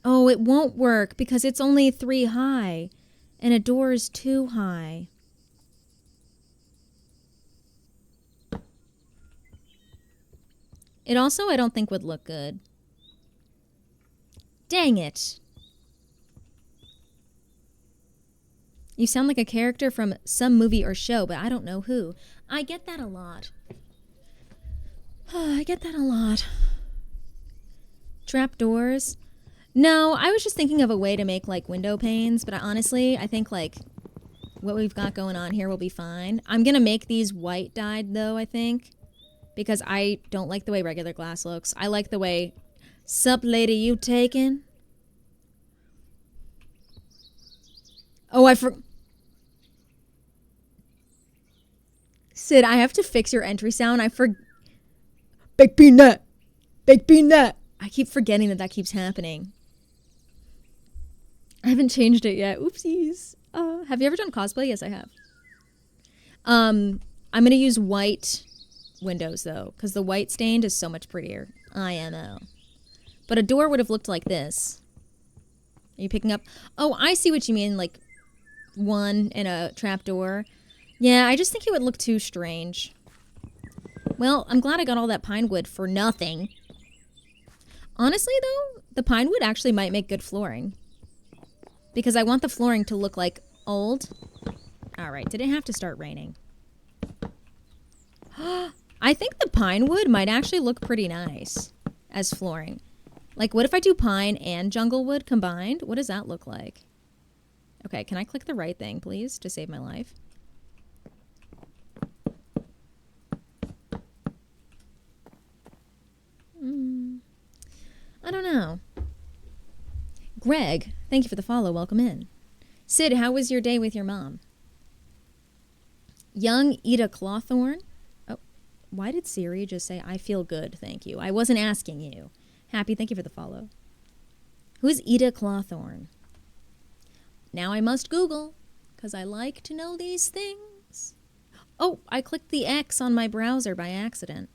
Oh, it won't work because it's only 3 high. And a door is 2 high. It also, I don't think, would look good. Dang it. You sound like a character from some movie or show, but I don't know who. I get that a lot. I get that a lot. Trapdoors? No, I was just thinking of a way to make, like, window panes, but honestly, I think, like, what we've got going on here will be fine. I'm gonna make these white dyed, though, I think. Because I don't like the way regular glass looks. I like the way... Sup, lady, you taken? Oh, Sid, I have to fix your entry sound. Big peanut! Big peanut! I keep forgetting that keeps happening. I haven't changed it yet. Oopsies. Have you ever done cosplay? Yes, I have. I'm gonna use white... windows though, because the white stained is so much prettier. IMO. But a door would have looked like this. Are you picking up? Oh, I see what you mean, like one in a trapdoor. Yeah, I just think it would look too strange. Well, I'm glad I got all that pine wood for nothing. Honestly though, the pine wood actually might make good flooring. Because I want the flooring to look like Old. All right. Did it have to start raining? I think the pine wood might actually look pretty nice as flooring. Like, what if I do pine and jungle wood combined? What does that look like? Okay, can I click the right thing, please, to save my life? I don't know. Greg, thank you for the follow. Welcome in. Sid, how was your day with your mom? Young Ida Clawthorne. Oh, why did Siri just say, I feel good, thank you? I wasn't asking you. Happy, thank you for the follow. Who is Ida Clawthorne? Now I must Google, because I like to know these things. Oh, I clicked the X on my browser by accident.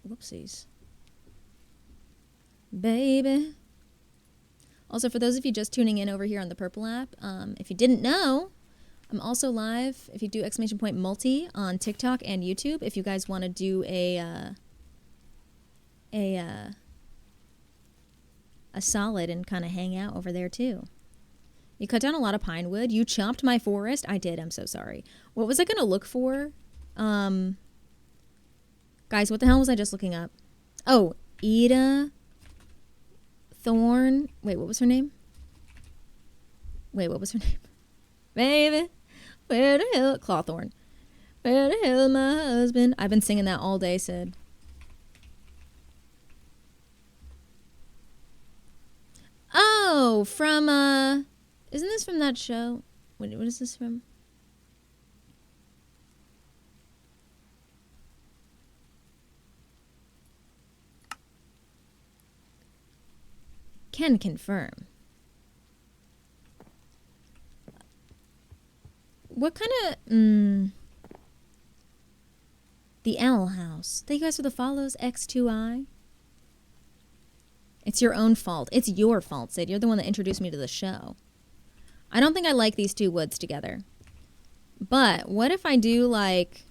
Whoopsies. Baby. Also, for those of you just tuning in over here on the Purple app, if you didn't know, I'm also live, if you do ! multi, on TikTok and YouTube. If you guys want to do a solid and kind of hang out over there too. You cut down a lot of pine wood. You chopped my forest. I did. I'm so sorry. What was I going to look for? Guys, what the hell was I just looking up? Oh, Ida Thorne. Wait, what was her name? Baby, where the hell? Clawthorne. Where the hell is my husband? I've been singing that all day, Sid. Oh, from, isn't this from that show? What is this from? Can confirm. What kind of, The Owl House. Thank you guys for the follows, X2I. It's your own fault. It's your fault, Sid. You're the one that introduced me to the show. I don't think I like these two woods together. But what if I do like...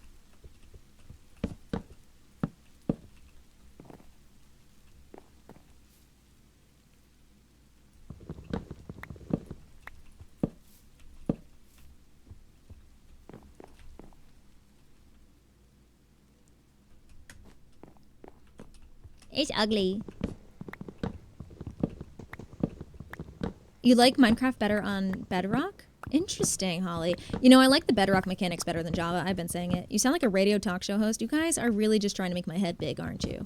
It's ugly. You like Minecraft better on Bedrock? Interesting, Holly. You know, I like the Bedrock mechanics better than Java. I've been saying it. You sound like a radio talk show host. You guys are really just trying to make my head big, aren't you?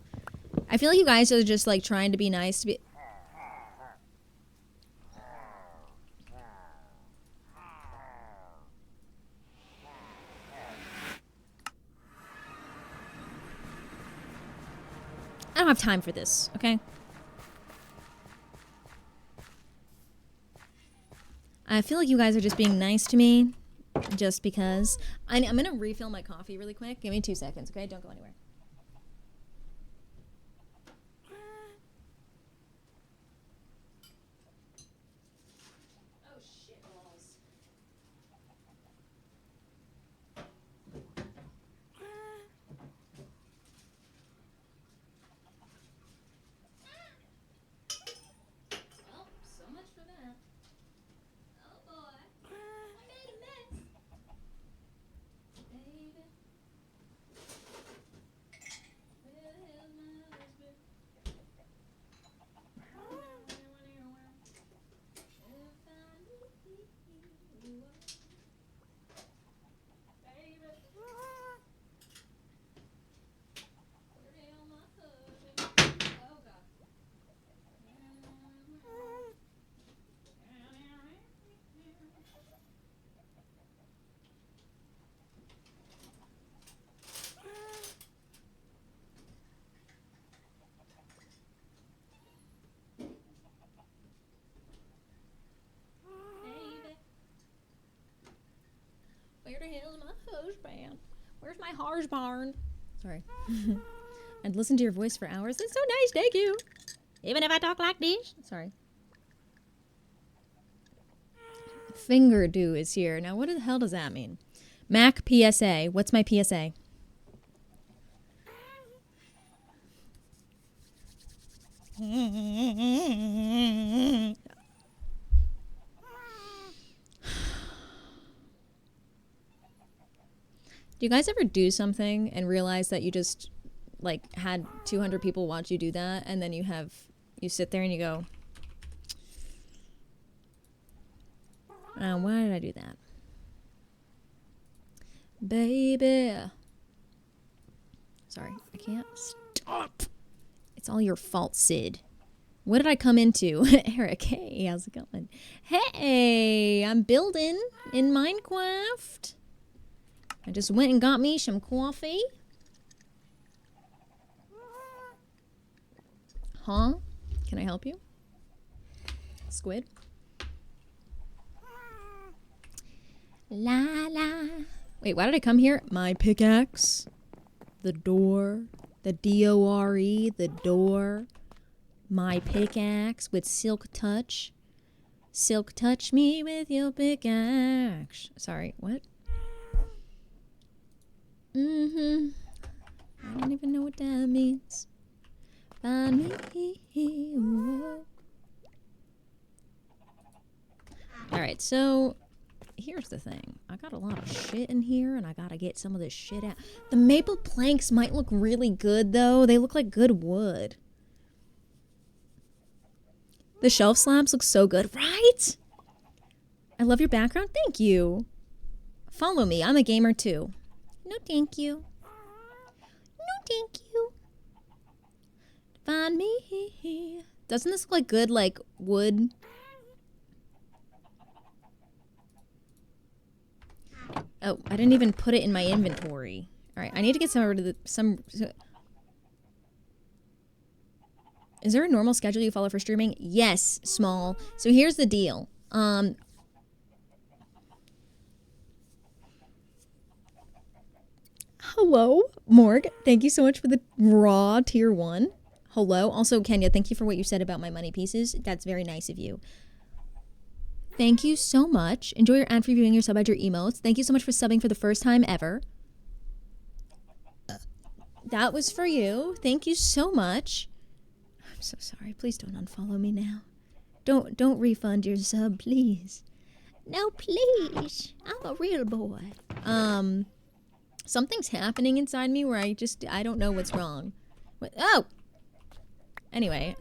I feel like you guys are just like trying to be nice to be... I don't have time for this, okay? I feel like you guys are just being nice to me just because. I'm going to refill my coffee really quick. Give me 2 seconds, okay? Don't go anywhere. Oh, shit balls. Well, so much for that. Oh boy, I made a mess. Baby, where the hell's my husband? Oh God. Where the hell is my husband? Where's my harsh barn? Sorry. I'd listen to your voice for hours. It's so nice, thank you. Even if I talk like this. Sorry. Finger do is here. Now, what the hell does that mean? Mac PSA. What's my PSA? Do you guys ever do something and realize that you just like had 200 people watch you do that, and then you sit there and you go, why did I do that? Baby. Sorry, I can't stop. It's all your fault, Sid. What did I come into? Eric, hey, how's it going? Hey, I'm building in Minecraft. I just went and got me some coffee. Huh? Can I help you? Squid? La la. Wait, why did I come here? My pickaxe. The door. The D-O-R-E. The door. My pickaxe with silk touch. Silk touch me with your pickaxe. Sorry, what? I don't even know what that means. Find me. Alright, so here's the thing. I got a lot of shit in here, and I gotta get some of this shit out. The maple planks might look really good, though. They look like good wood. The shelf slabs look so good, right? I love your background. Thank you. Follow me. I'm a gamer, too. No, thank you. No, thank you. Find me. Doesn't this look like good, like, wood? Oh, I didn't even put it in my inventory. All right, I need to get some. Is there a normal schedule you follow for streaming? Yes, small. So here's the deal. Hello, Morg. Thank you so much for the raw tier 1. Hello. Also, Kenya, thank you for what you said about my money pieces. That's very nice of you. Thank you so much. Enjoy your ad-free viewing, your sub ad, your emotes. Thank you so much for subbing for the first time ever. That was for you. Thank you so much. I'm so sorry. Please don't unfollow me now. Don't refund your sub, please. No, please. I'm a real boy. Something's happening inside me where I don't know what's wrong. Oh! Anyway,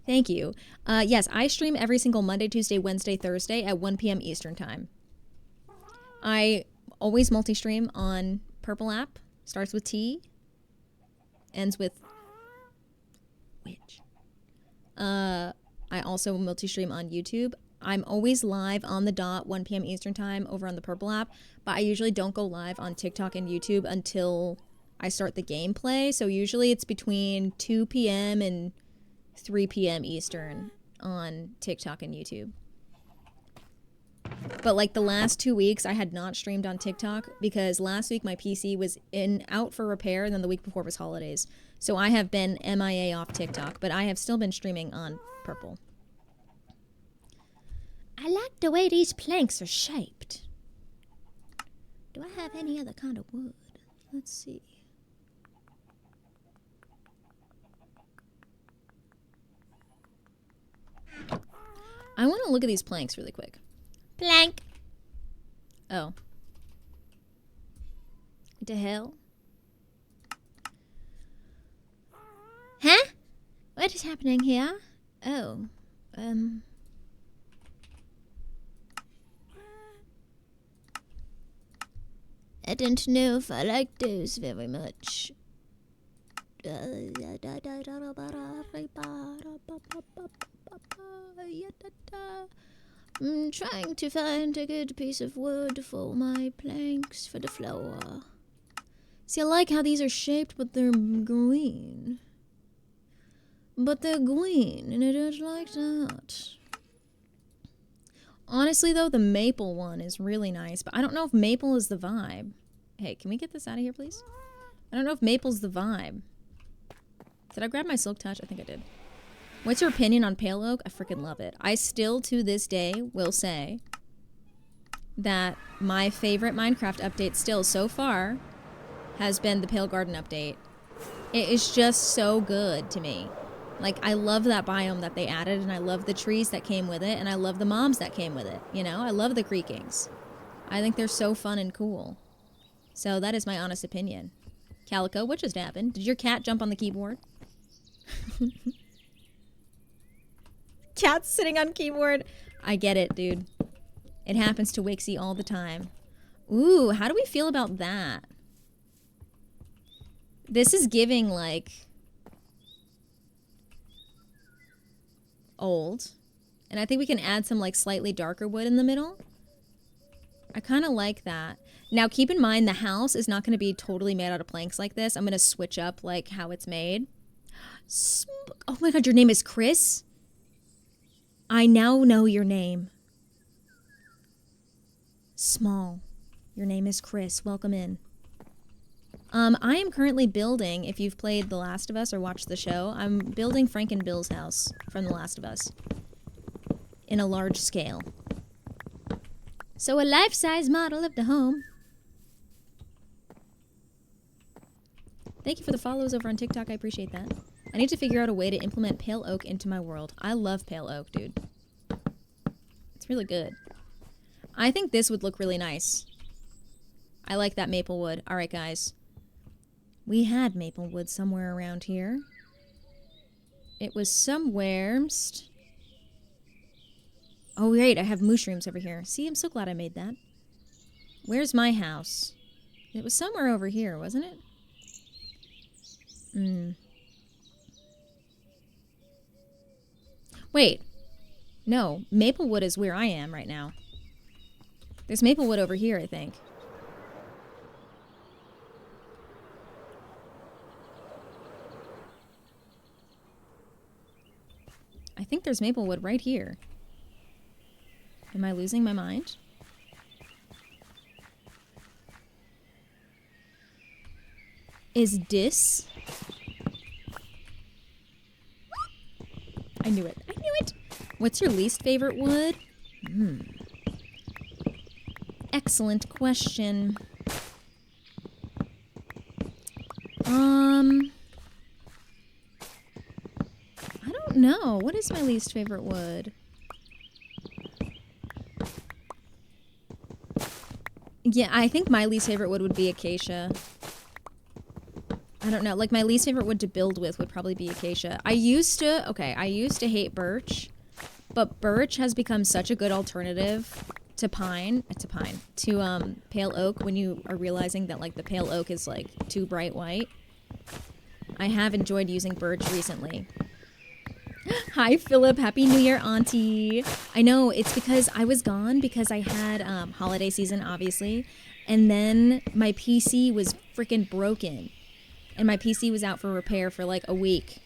thank you. Yes, I stream every single Monday, Tuesday, Wednesday, Thursday at 1 p.m. Eastern Time. I always multi-stream on Purple app. Starts with T. Ends with Witch. I also multi-stream on YouTube. I'm always live on the dot, 1 p.m. Eastern Time over on the Purple app, but I usually don't go live on TikTok and YouTube until I start the gameplay. So usually it's between 2 p.m. and 3 p.m. Eastern on TikTok and YouTube. But like the last 2 weeks, I had not streamed on TikTok because last week my PC was out for repair, and then the week before was holidays. So I have been MIA off TikTok, but I have still been streaming on Purple. I like the way these planks are shaped. Do I have any other kind of wood? Let's see. I want to look at these planks really quick. Plank. Oh. What the hell? Huh? What is happening here? Oh. I don't know if I like those very much. I'm trying to find a good piece of wood for my planks for the floor. See, I like how these are shaped, but they're green. But they're green, and I don't like that. Honestly, though, the maple one is really nice, but I don't know if maple is the vibe. Hey, can we get this out of here, please? I don't know if maple's the vibe. Did I grab my silk touch? I think I did. What's your opinion on pale oak? I freaking love it. I still, to this day, will say that my favorite Minecraft update still so far has been the Pale Garden update. It is just so good to me. Like, I love that biome that they added, and I love the trees that came with it, and I love the mobs that came with it. You know, I love the creakings. I think they're so fun and cool. So that is my honest opinion. Calico, what just happened? Did your cat jump on the keyboard? Cat's sitting on keyboard. I get it, dude. It happens to Wixie all the time. Ooh, how do we feel about that? This is giving, like, old. And I think we can add some, like, slightly darker wood in the middle. I kind of like that. Now, keep in mind, the house is not going to be totally made out of planks like this. I'm going to switch up, like, how it's made. Oh my god, your name is Chris? I now know your name. Small. Your name is Chris. Welcome in. I am currently building, if you've played The Last of Us or watched the show, I'm building Frank and Bill's house from The Last of Us. In a large scale. So a life-size model of the home. Thank you for the follows over on TikTok. I appreciate that. I need to figure out a way to implement pale oak into my world. I love pale oak, dude. It's really good. I think this would look really nice. I like that maple wood. All right, guys. We had maple wood somewhere around here. It was somewhere. Oh, wait, I have mushrooms over here. See, I'm so glad I made that. Where's my house? It was somewhere over here, wasn't it? Wait. No, Maplewood is where I am right now. There's Maplewood over here, I think. I think there's Maplewood right here. Am I losing my mind? Is this? I knew it. I knew it. What's your least favorite wood? Excellent question. I don't know. What is my least favorite wood? Yeah, I think my least favorite wood would be acacia. I don't know. Like, my least favorite wood to build with would probably be acacia. I used to hate birch, but birch has become such a good alternative to pale oak when you are realizing that, like, the pale oak is, like, too bright white. I have enjoyed using birch recently. Hi, Philip. Happy New Year, Auntie. I know, it's because I was gone because I had holiday season, obviously, and then my PC was freaking broken. And my PC was out for repair for like a week.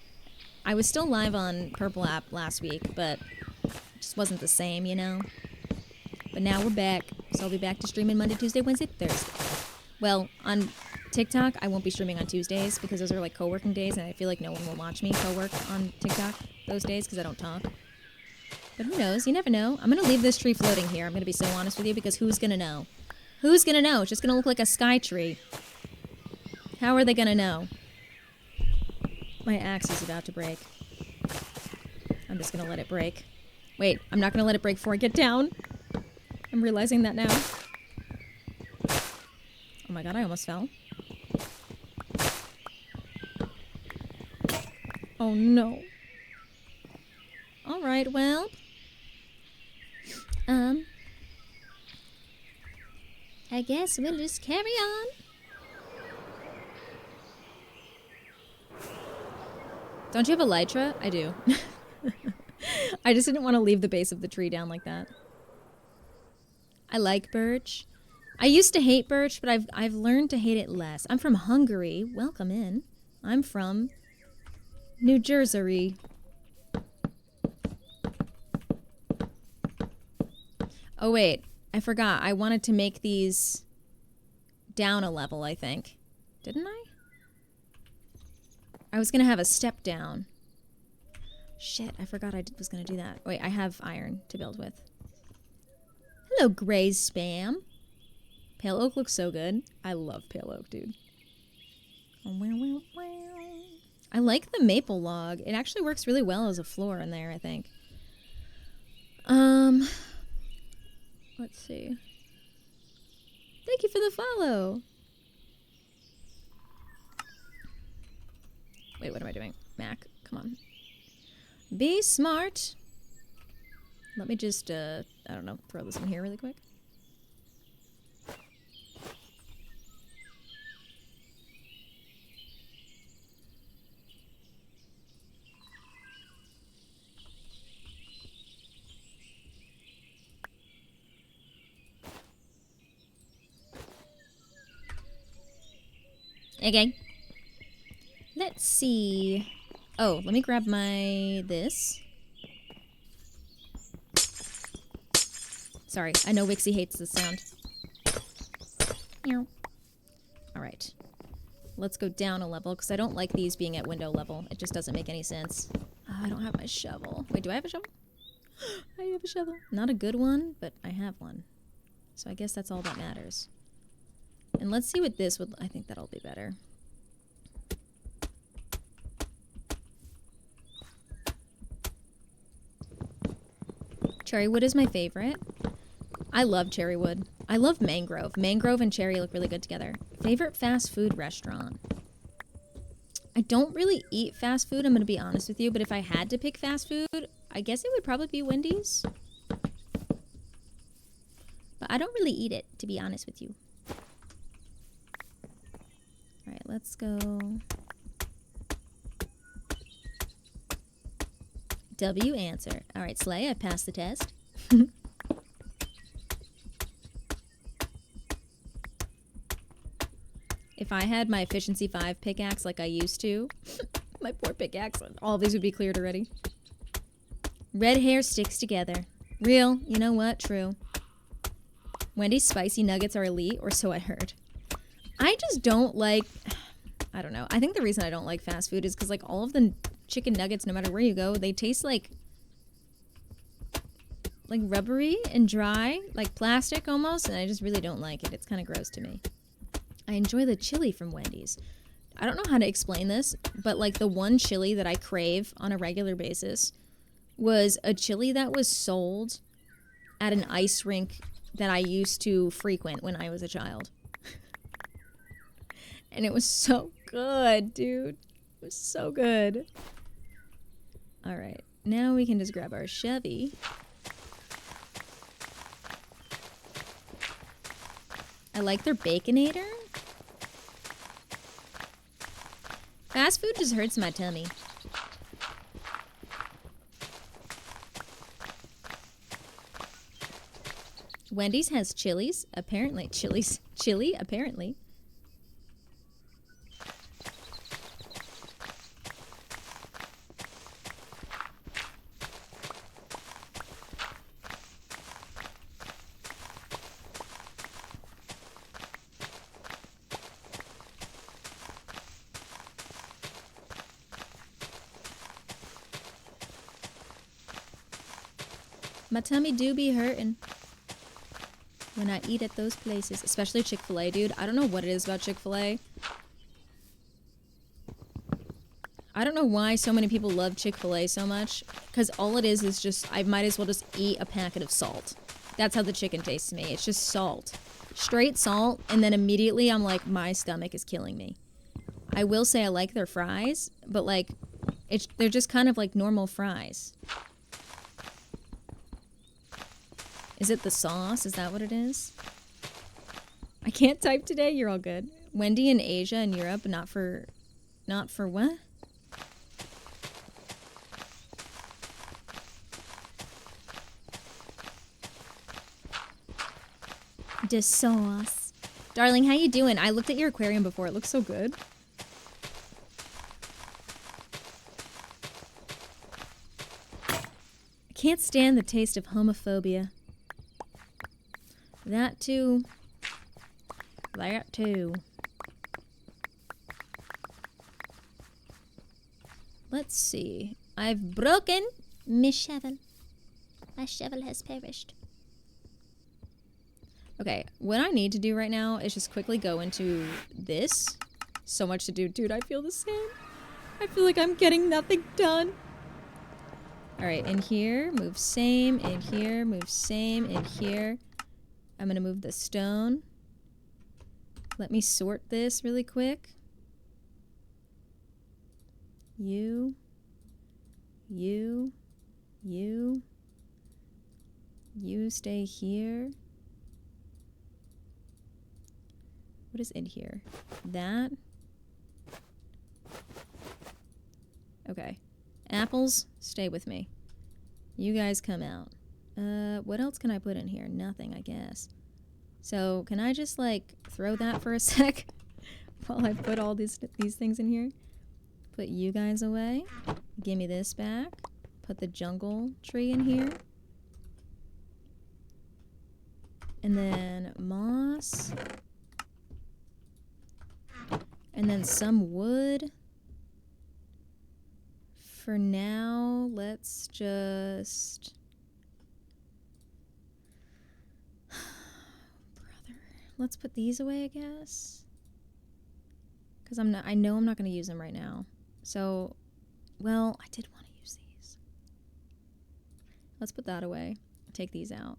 I was still live on Purple App last week, but it just wasn't the same, you know? But now we're back, so I'll be back to streaming Monday, Tuesday, Wednesday, Thursday. Well, on TikTok, I won't be streaming on Tuesdays because those are like co-working days, and I feel like no one will watch me co-work on TikTok those days because I don't talk. But who knows? You never know. I'm going to leave this tree floating here. I'm going to be so honest with you because who's going to know? Who's going to know? It's just going to look like a sky tree. How are they gonna know? My axe is about to break. I'm just gonna let it break. Wait, I'm not gonna let it break before I get down. I'm realizing that now. Oh my god, I almost fell. Oh no. Alright, well. I guess we'll just carry on. Don't you have elytra? I do. I just didn't want to leave the base of the tree down like that. I like birch. I used to hate birch, but I've learned to hate it less. I'm from Hungary. Welcome in. I'm from New Jersey. Oh wait, I forgot. I wanted to make these down a level, I think. Didn't I? I was going to have a step down. Shit, I forgot I was going to do that. Wait, I have iron to build with. Hello, Gray's Spam. Pale oak looks so good. I love pale oak, dude. I like the maple log. It actually works really well as a floor in there, I think. Let's see. Thank you for the follow. Wait, what am I doing? Mac, come on. Be smart. Let me just, I don't know, throw this in here really quick. Okay. Let's see. Oh, let me grab my this. Sorry, I know Wixie hates this sound. Alright. Let's go down a level, because I don't like these being at window level. It just doesn't make any sense. Oh, I don't have my shovel. Wait, do I have a shovel? I have a shovel. Not a good one, but I have one. So I guess that's all that matters. And let's see what this would... I think that'll be better. Cherry wood is my favorite. I love cherry wood. I love mangrove. Mangrove and cherry look really good together. Favorite fast food restaurant? I don't really eat fast food, I'm going to be honest with you, but if I had to pick fast food, I guess it would probably be Wendy's. But I don't really eat it, to be honest with you. Alright, let's go. W answer. Alright, Slay, I passed the test. If I had my efficiency 5 pickaxe like I used to, my poor pickaxe, all these would be cleared already. Red hair sticks together. Real, you know what? True. Wendy's spicy nuggets are elite, or so I heard. I just don't like, I don't know. I think the reason I don't like fast food is because like all of the chicken nuggets, no matter where you go, they taste like rubbery and dry, like plastic almost, and I just really don't like it. It's kind of gross to me. I enjoy the chili from Wendy's. I don't know how to explain this, but like the one chili that I crave on a regular basis was a chili that was sold at an ice rink that I used to frequent when I was a child. And it was so good, dude. It was so good. All right, now we can just grab our Chevy. I like their Baconator. Fast food just hurts my tummy. Wendy's has chilies, apparently. Chili, apparently. My tummy do be hurting when I eat at those places, especially Chick-fil-A, dude. I don't know what it is about Chick-fil-A. I don't know why so many people love Chick-fil-A so much, because all it is just, I might as well just eat a packet of salt. That's how the chicken tastes to me. It's just salt. Straight salt, and then immediately I'm like, my stomach is killing me. I will say I like their fries, but like, they're just kind of like normal fries. Is it the sauce? Is that what it is? I can't type today. You're all good. Wendy in Asia and Europe, not for what? The sauce. Darling, how you doing? I looked at your aquarium before. It looks so good. I can't stand the taste of homophobia. That too. That too. Let's see. I've broken my shovel. My shovel has perished. Okay, what I need to do right now is just quickly go into this. So much to do. Dude, I feel the same. I feel like I'm getting nothing done. Alright, in here, move same. In here, move same. In here. I'm gonna move the stone. Let me sort this really quick. You. You. You. You stay here. What is in here? That. Okay. Apples, stay with me. You guys come out. What else can I put in here? Nothing, I guess. So, can I just, like, throw that for a sec? While I put all these things in here? Put you guys away. Give me this back. Put the jungle tree in here. And then moss. And then some wood. For now, let's just... Brother. Let's put these away, I guess. Because I know I'm not going to use them right now. So, well, I did want to use these. Let's put that away. Take these out.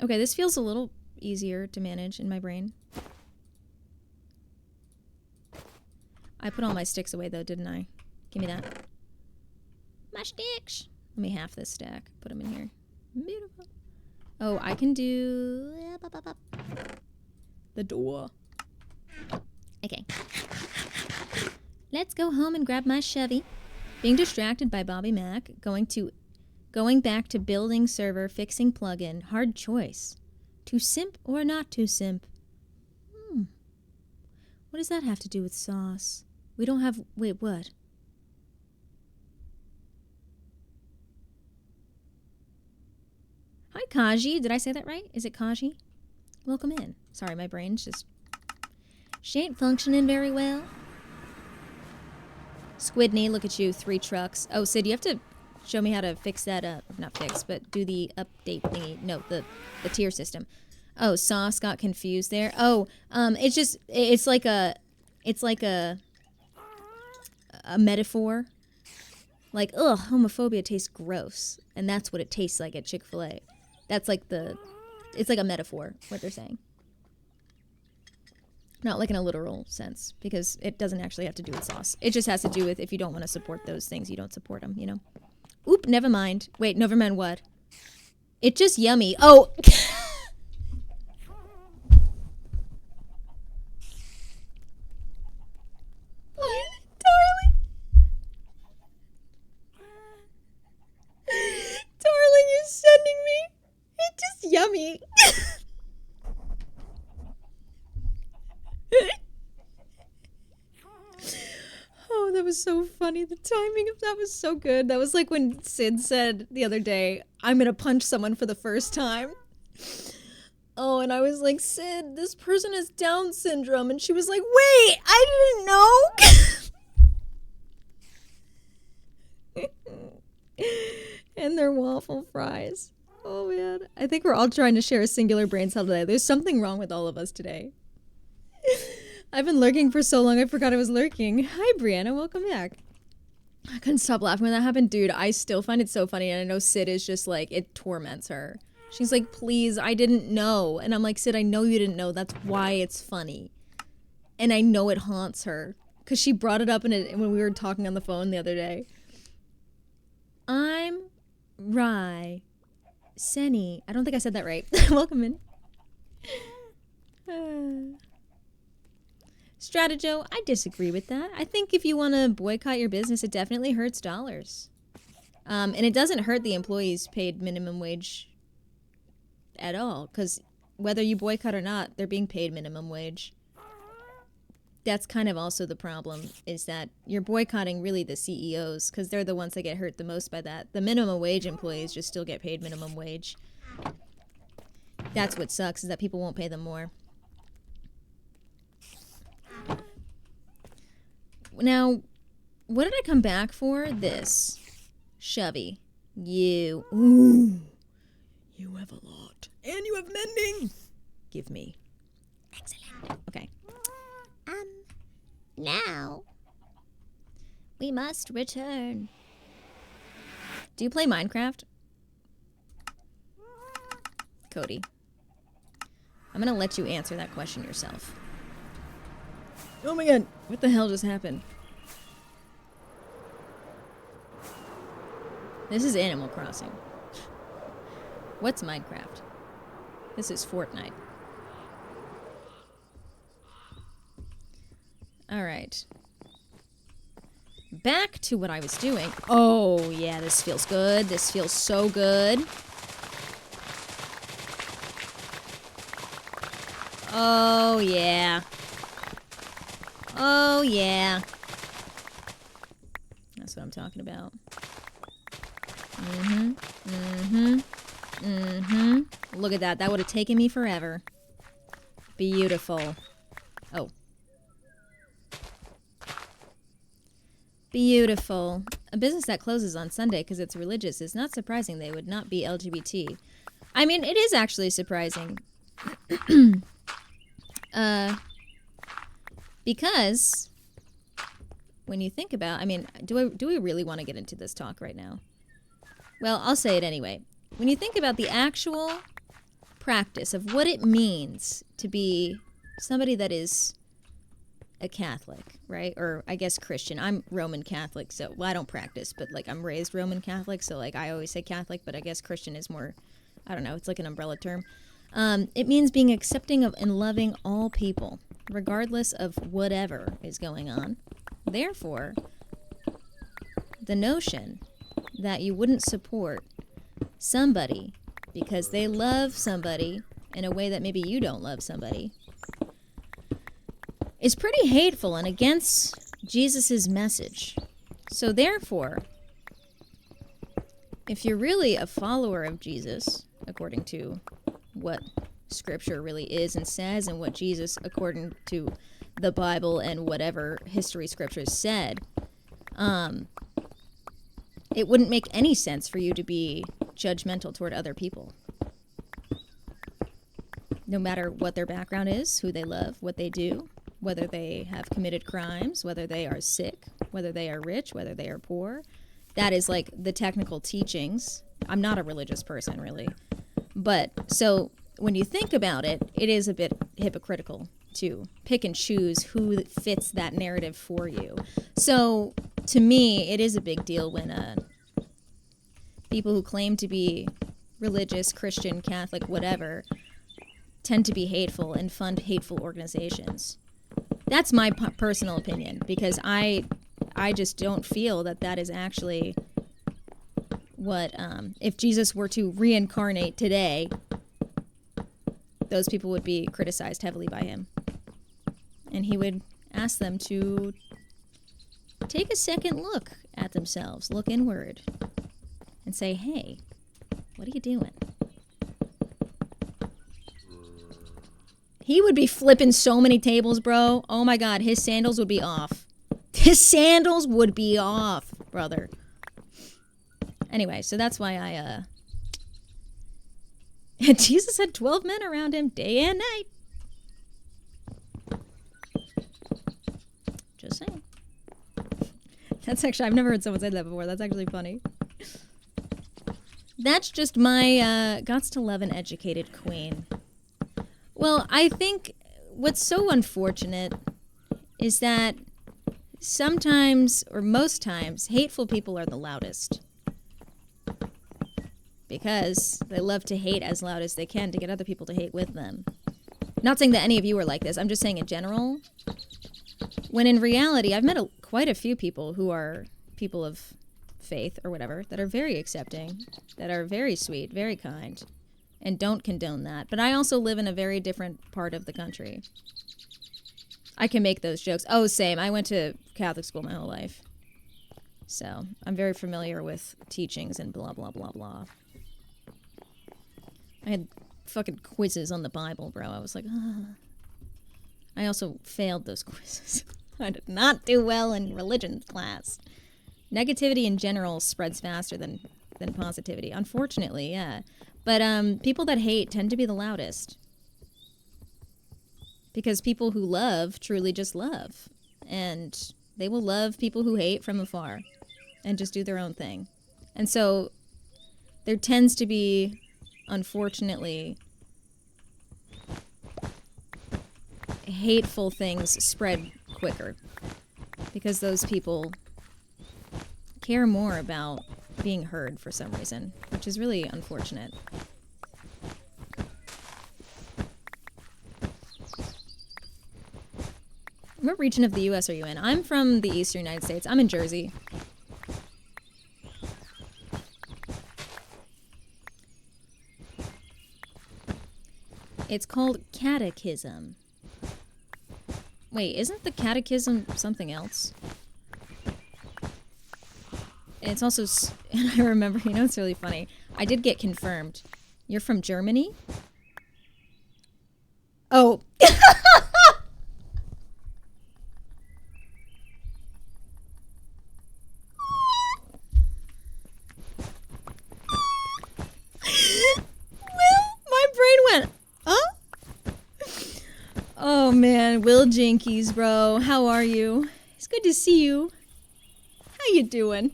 Okay, this feels a little easier to manage in my brain. I put all my sticks away though, didn't I? Give me that. My sticks! Let me half this stack. Put them in here. Beautiful. Oh, I can do... the door. Okay. Let's go home and grab my Chevy. Being distracted by Bobby Mac. Going back to building server, fixing plugin. Hard choice. To simp or not to simp? What does that have to do with sauce? We don't have... Wait, what? Hi, Kaji. Did I say that right? Is it Kaji? Welcome in. Sorry, my brain's just... She ain't functioning very well. Squidney, look at you. 3 trucks. Oh, Sid, you have to show me how to fix that up. Not fix, but do the update thingy. No, the tier system. Oh, Sauce got confused there. Oh, it's like a metaphor. Like, ugh, homophobia tastes gross. And that's what it tastes like at Chick-fil-A. That's like it's like a metaphor, what they're saying. Not like in a literal sense, because it doesn't actually have to do with sauce. It just has to do with if you don't want to support those things, you don't support them, you know? Oop, never mind. Wait, never mind what? It's just yummy. Oh! Darling, you're sending me. It's just yummy. Oh, that was so funny. The timing of that was so good. That was like when Sid said the other day, I'm gonna punch someone for the first time. Oh, and I was like, Sid, this person has Down syndrome. And she was like, wait, I didn't know. And their waffle fries. Oh, man. I think we're all trying to share a singular brain cell today. There's something wrong with all of us today. I've been lurking for so long, I forgot I was lurking. Hi, Brianna. Welcome back. I couldn't stop laughing when that happened. Dude, I still find it so funny, and I know Sid is just like, it torments her. She's like, please, I didn't know. And I'm like, Sid, I know you didn't know. That's why it's funny. And I know it haunts her. Because she brought it up when we were talking on the phone the other day. I'm Rye. Senny. I don't think I said that right. Welcome in. Stratejo, I disagree with that. I think if you want to boycott your business, it definitely hurts dollars. And it doesn't hurt the employees paid minimum wage at all. Because whether you boycott or not, they're being paid minimum wage. That's kind of also the problem, is that you're boycotting really the CEOs, because they're the ones that get hurt the most by that. The minimum wage employees just still get paid minimum wage. That's what sucks, is that people won't pay them more. Now, what did I come back for? This. Chevy. You. Ooh. You have a lot. And you have mending. Give me. Excellent. Okay. Now, we must return. Do you play Minecraft? Cody. I'm gonna let you answer that question yourself. Oh my god, what the hell just happened? This is Animal Crossing. What's Minecraft? This is Fortnite. Alright. Back to what I was doing. Oh, yeah, this feels good. This feels so good. Oh, yeah. Oh, yeah. That's what I'm talking about. Mm-hmm. Mm-hmm. Mm-hmm. Look at that. That would have taken me forever. Beautiful. Oh. Beautiful. A business that closes on Sunday because it's religious is not surprising they would not be LGBT. I mean, it is actually surprising. Because when you think about, I mean, do we really want to get into this talk right now? Well, I'll say it anyway. When you think about the actual practice of what it means to be somebody that is a Catholic, right? Or I guess Christian. I'm Roman Catholic, so, well, I don't practice, but like I'm raised Roman Catholic, so like I always say Catholic, but I guess Christian is more, I don't know, it's like an umbrella term. It means being accepting of and loving all people, regardless of whatever is going on. Therefore, the notion that you wouldn't support somebody because they love somebody in a way that maybe you don't love somebody is pretty hateful and against Jesus' message. So therefore, if you're really a follower of Jesus, according to what Scripture really is and says, and what Jesus, according to the Bible and whatever history Scriptures said, it wouldn't make any sense for you to be judgmental toward other people. No matter what their background is, who they love, what they do, whether they have committed crimes, whether they are sick, whether they are rich, whether they are poor. That is like the technical teachings. I'm not a religious person, really. But so when you think about it, it is a bit hypocritical to pick and choose who fits that narrative for you. So to me, it is a big deal when people who claim to be religious, Christian, Catholic, whatever, tend to be hateful and fund hateful organizations. That's my personal opinion, because I just don't feel that that is actually what, if Jesus were to reincarnate today, those people would be criticized heavily by him. And he would ask them to take a second look at themselves, look inward, and say, hey, what are you doing? He would be flipping so many tables, bro. Oh my God, his sandals would be off. His sandals would be off, brother. Anyway, so that's why Jesus had 12 men around him day and night. Just saying. That's actually, I've never heard someone say that before. That's actually funny. That's just my gots to love an educated queen. Well, I think what's so unfortunate is that sometimes, or most times, hateful people are the loudest. Because they love to hate as loud as they can to get other people to hate with them. Not saying that any of you are like this, I'm just saying in general. When in reality, I've met quite a few people who are people of faith or whatever, that are very accepting, that are very sweet, very kind, and don't condone that. But I also live in a very different part of the country. I can make those jokes. Oh, same. I went to Catholic school my whole life. So I'm very familiar with teachings and blah, blah, blah, blah. I had fucking quizzes on the Bible, bro. I was like, ah. I also failed those quizzes. I did not do well in religion class. Negativity in general spreads faster than positivity. Unfortunately, yeah. But people that hate tend to be the loudest. Because people who love truly just love. And they will love people who hate from afar. And just do their own thing. And so there tends to be, unfortunately, hateful things spread quicker. Because those people care more about being heard for some reason, which is really unfortunate. What region of the U.S. are you in? I'm from the eastern United States. I'm in Jersey. It's called catechism. Wait, isn't the catechism something else? It's also, and I remember, you know, it's really funny. I did get confirmed. You're from Germany? Oh. My brain went, huh? Oh man, Will Jinkies, bro. How are you? It's good to see you. How you doing?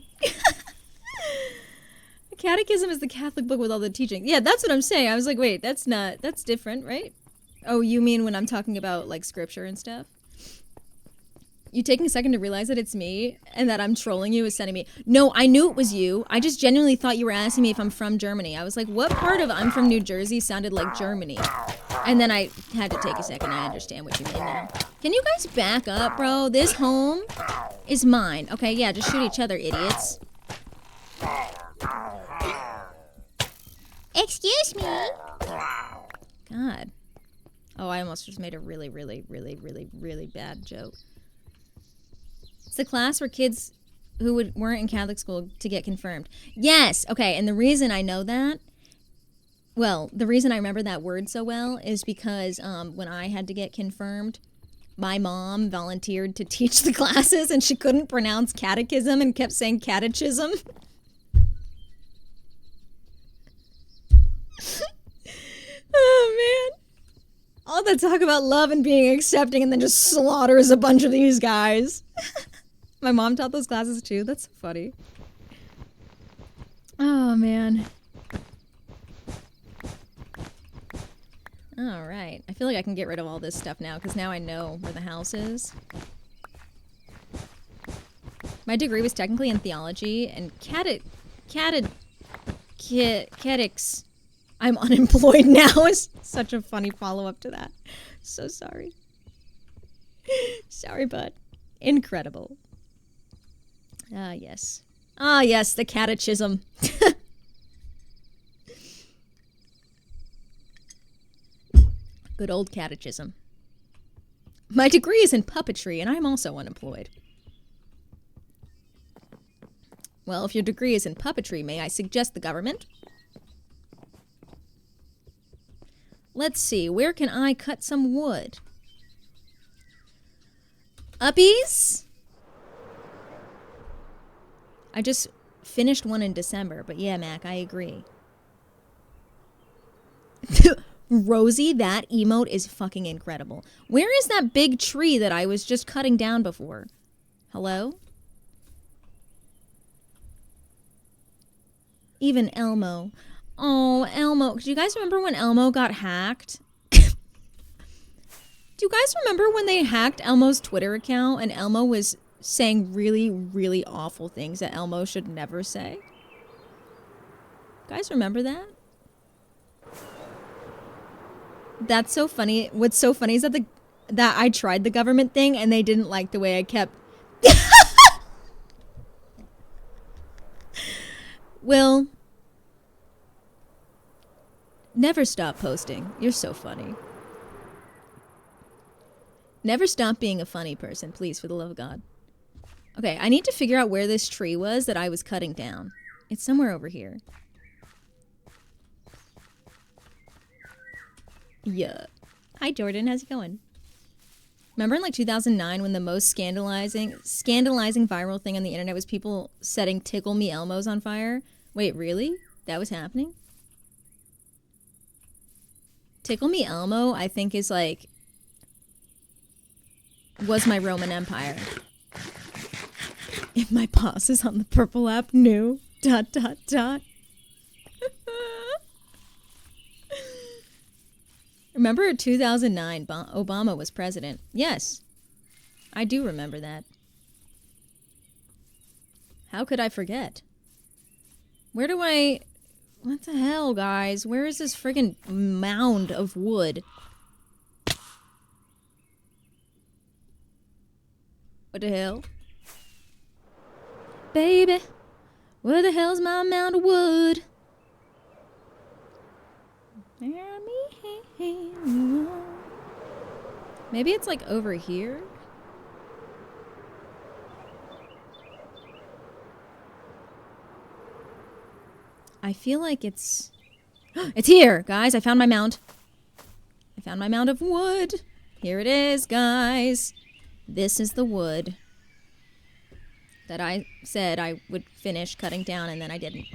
The Catechism is the Catholic book with all the teachings. Yeah, that's what I'm saying. I was like, wait, that's different, right? Oh, you mean when I'm talking about like scripture and stuff? You taking a second to realize that it's me and that I'm trolling you is sending me. No, I knew it was you. I just genuinely thought you were asking me if I'm from Germany. I was like, what part of I'm from New Jersey sounded like Germany? And then I had to take a second. I understand what you mean now. Can you guys back up, bro? This home is mine. Okay, yeah, just shoot each other, idiots. Excuse me. God. Oh, I almost just made a really, really, really, really, really bad joke. It's the class for kids who weren't in Catholic school to get confirmed. Yes, okay, and the reason I know that, well, the reason I remember that word so well is because when I had to get confirmed, my mom volunteered to teach the classes and she couldn't pronounce catechism and kept saying catechism. Oh, man. All that talk about love and being accepting and then just slaughters a bunch of these guys. My mom taught those classes too. That's so funny. Oh, man. All right. I feel like I can get rid of all this stuff now because now I know where the house is. My degree was technically in theology and catechs. I'm unemployed now is such a funny follow-up to that. So sorry. Sorry, bud. Incredible. Ah, yes. Ah, yes, the catechism. Good old catechism. My degree is in puppetry, and I'm also unemployed. Well, if your degree is in puppetry, may I suggest the government? Let's see, where can I cut some wood? Uppies? I just finished one in December, but yeah, Mac, I agree. Rosie, that emote is fucking incredible. Where is that big tree that I was just cutting down before? Hello? Even Elmo. Oh, Elmo. Do you guys remember when Elmo got hacked? Do you guys remember when they hacked Elmo's Twitter account and Elmo was saying really, really awful things that Elmo should never say? Guys remember that? That's so funny. What's so funny is that I tried the government thing and they didn't like the way I kept... Will, never stop posting. You're so funny. Never stop being a funny person, please, for the love of God. Okay, I need to figure out where this tree was that I was cutting down. It's somewhere over here. Yeah. Hi, Jordan. How's it going? Remember in like 2009 when the most scandalizing viral thing on the internet was people setting Tickle Me Elmos on fire? Wait, really? That was happening? Tickle Me Elmo, I think, is like... was my Roman Empire. If my boss is on the purple app, new... ... Remember 2009, Obama was president. Yes, I do remember that. How could I forget? Where do I... What the hell, guys? Where is this friggin' mound of wood? What the hell? Baby, where the hell's my mound of wood? Maybe it's like over here? I feel like it's... It's here, guys! I found my mound. I found my mound of wood. Here it is, guys. This is the wood that I said I would finish cutting down, and then I didn't.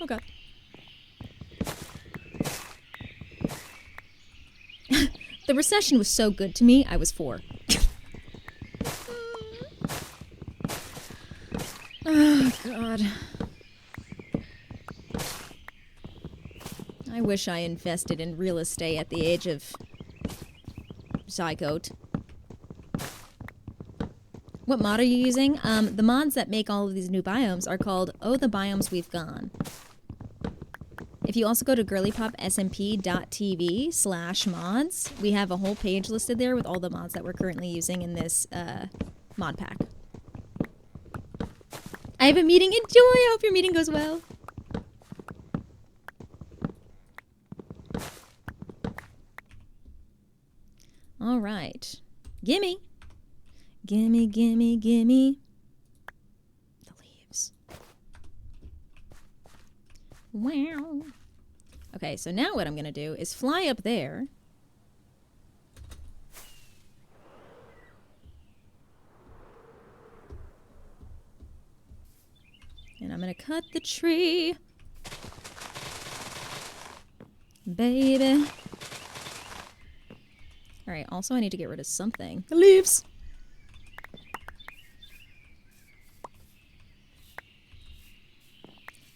Oh, God. The recession was so good to me, I was 4. Oh, God. I wish I invested in real estate at the age of zygote. What mod are you using? The mods that make all of these new biomes are called Oh the Biomes We've Gone. If you also go to girlypopsmp.tv/mods, we have a whole page listed there with all the mods that we're currently using in this mod pack. I have a meeting. Enjoy! I hope your meeting goes well. All right. Gimme. Gimme, gimme, gimme. The leaves. Wow. Okay, so now what I'm going to do is fly up there. And I'm going to cut the tree. Baby. All right, also I need to get rid of something. The leaves.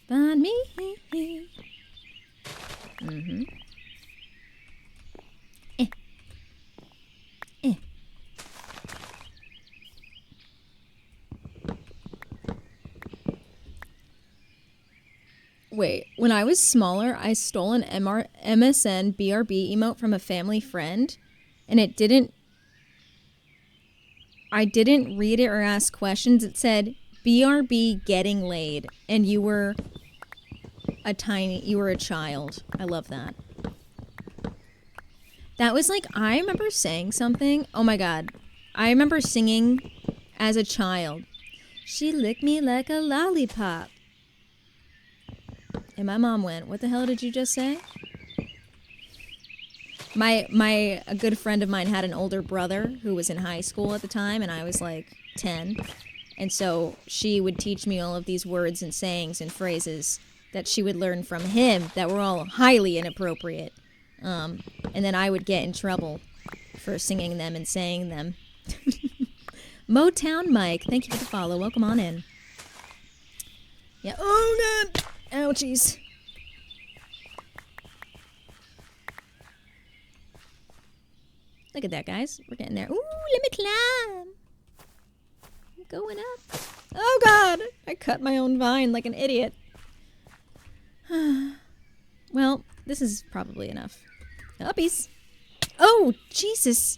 Find me. Mm-hmm. Eh. Eh. Wait, when I was smaller, I stole an MSN BRB emote from a family friend, and it didn't... I didn't read it or ask questions. It said, BRB getting laid, and you were a child. I love that. That was like, I remember saying something. Oh my God. I remember singing as a child. She licked me like a lollipop. And my mom went, what the hell did you just say? A good friend of mine had an older brother who was in high school at the time, and I was like 10. And so she would teach me all of these words and sayings and phrases that she would learn from him that were all highly inappropriate. And then I would get in trouble for singing them and saying them. Motown Mike, thank you for the follow. Welcome on in. Yeah. Oh, God. Ouchies. Look at that, guys. We're getting there. Ooh, let me climb. I'm going up. Oh, God. I cut my own vine like an idiot. Well, this is probably enough. Uppies. Oh, Jesus.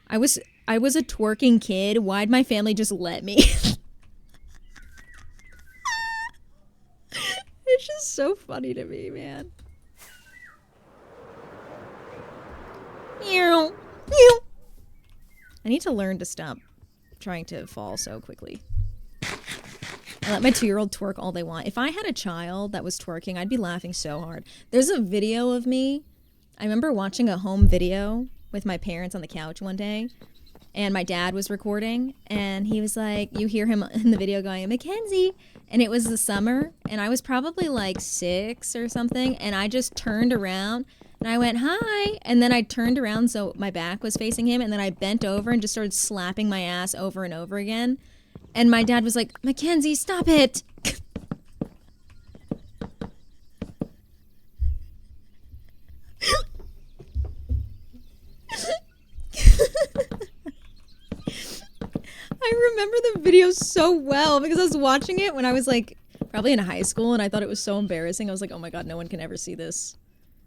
I was a twerking kid. Why'd my family just let me? It's just so funny to me, man. I need to learn to stop trying to fall so quickly. I let my 2-year-old twerk all they want. If I had a child that was twerking, I'd be laughing so hard. There's a video of me. I remember watching a home video with my parents on the couch one day, and my dad was recording, and he was like, you hear him in the video going, Mackenzie, and it was the summer, and I was probably like 6 or something, and I just turned around, and I went, hi, and then I turned around so my back was facing him, and then I bent over and just started slapping my ass over and over again, and my dad was like, Mackenzie, stop it! I I remember the video so well because I was watching it when I was like probably in high school and I thought it was so embarrassing. I was like, oh my god, no one can ever see this.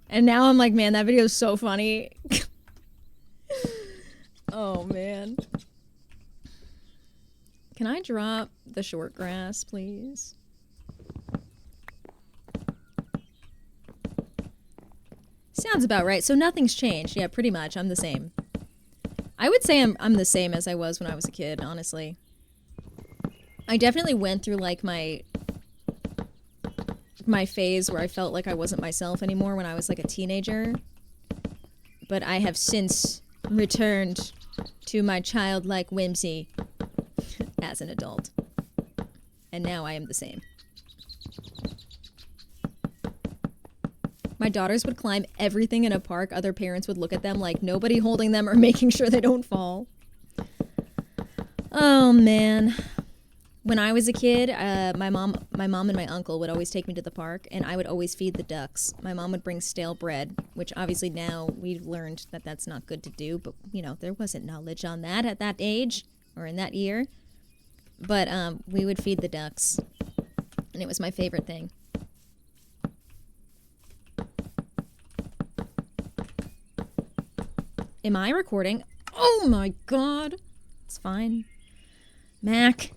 And now I'm like, man, that video is so funny. Oh man. Can I drop the short grass, please? Sounds about right. So nothing's changed. Yeah, pretty much. I'm the same. I would say I'm the same as I was when I was a kid, honestly. I definitely went through like my phase where I felt like I wasn't myself anymore when I was like a teenager. But I have since returned to my childlike whimsy as an adult. And now I am the same. My daughters would climb everything in a park. Other parents would look at them like nobody holding them or making sure they don't fall. Oh, man. When I was a kid, my mom and my uncle would always take me to the park, and I would always feed the ducks. My mom would bring stale bread, which obviously now we've learned that that's not good to do, but, you know, there wasn't knowledge on that at that age or in that year. But we would feed the ducks, and it was my favorite thing. Am I recording? Oh my god. It's fine. Mac.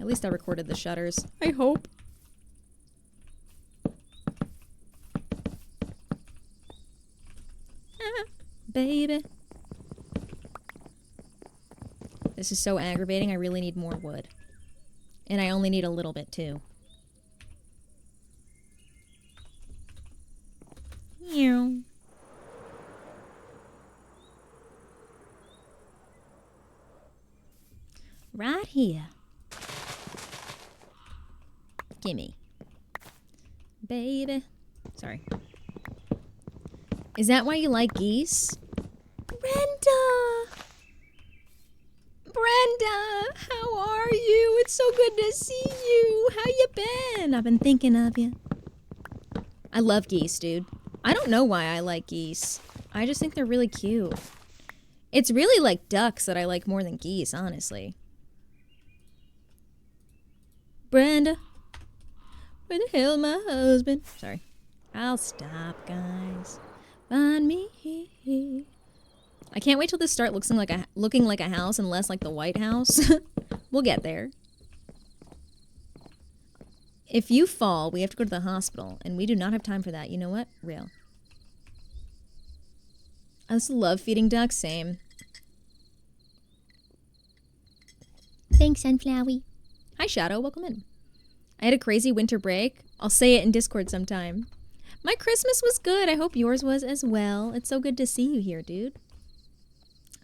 At least I recorded the shutters. I hope. Ah, baby. This is so aggravating. I really need more wood. And I only need a little bit too. Meow. Right here. Gimme. Baby. Sorry. Is that why you like geese? Brenda! Brenda! How are you? It's so good to see you. How you been? I've been thinking of you. I love geese, dude. I don't know why I like geese. I just think they're really cute. It's really like ducks that I like more than geese, honestly. Brenda. Where the hell my husband? Sorry. I'll stop, guys. Find me. I can't wait till this starts looking like a house and less like the White House. We'll get there. If you fall, we have to go to the hospital, and we do not have time for that. You know what? Real. I just love feeding ducks. Same. Thanks, Sunflowy. Hi, Shadow. Welcome in. I had a crazy winter break. I'll say it in Discord sometime. My Christmas was good. I hope yours was as well. It's so good to see you here, dude.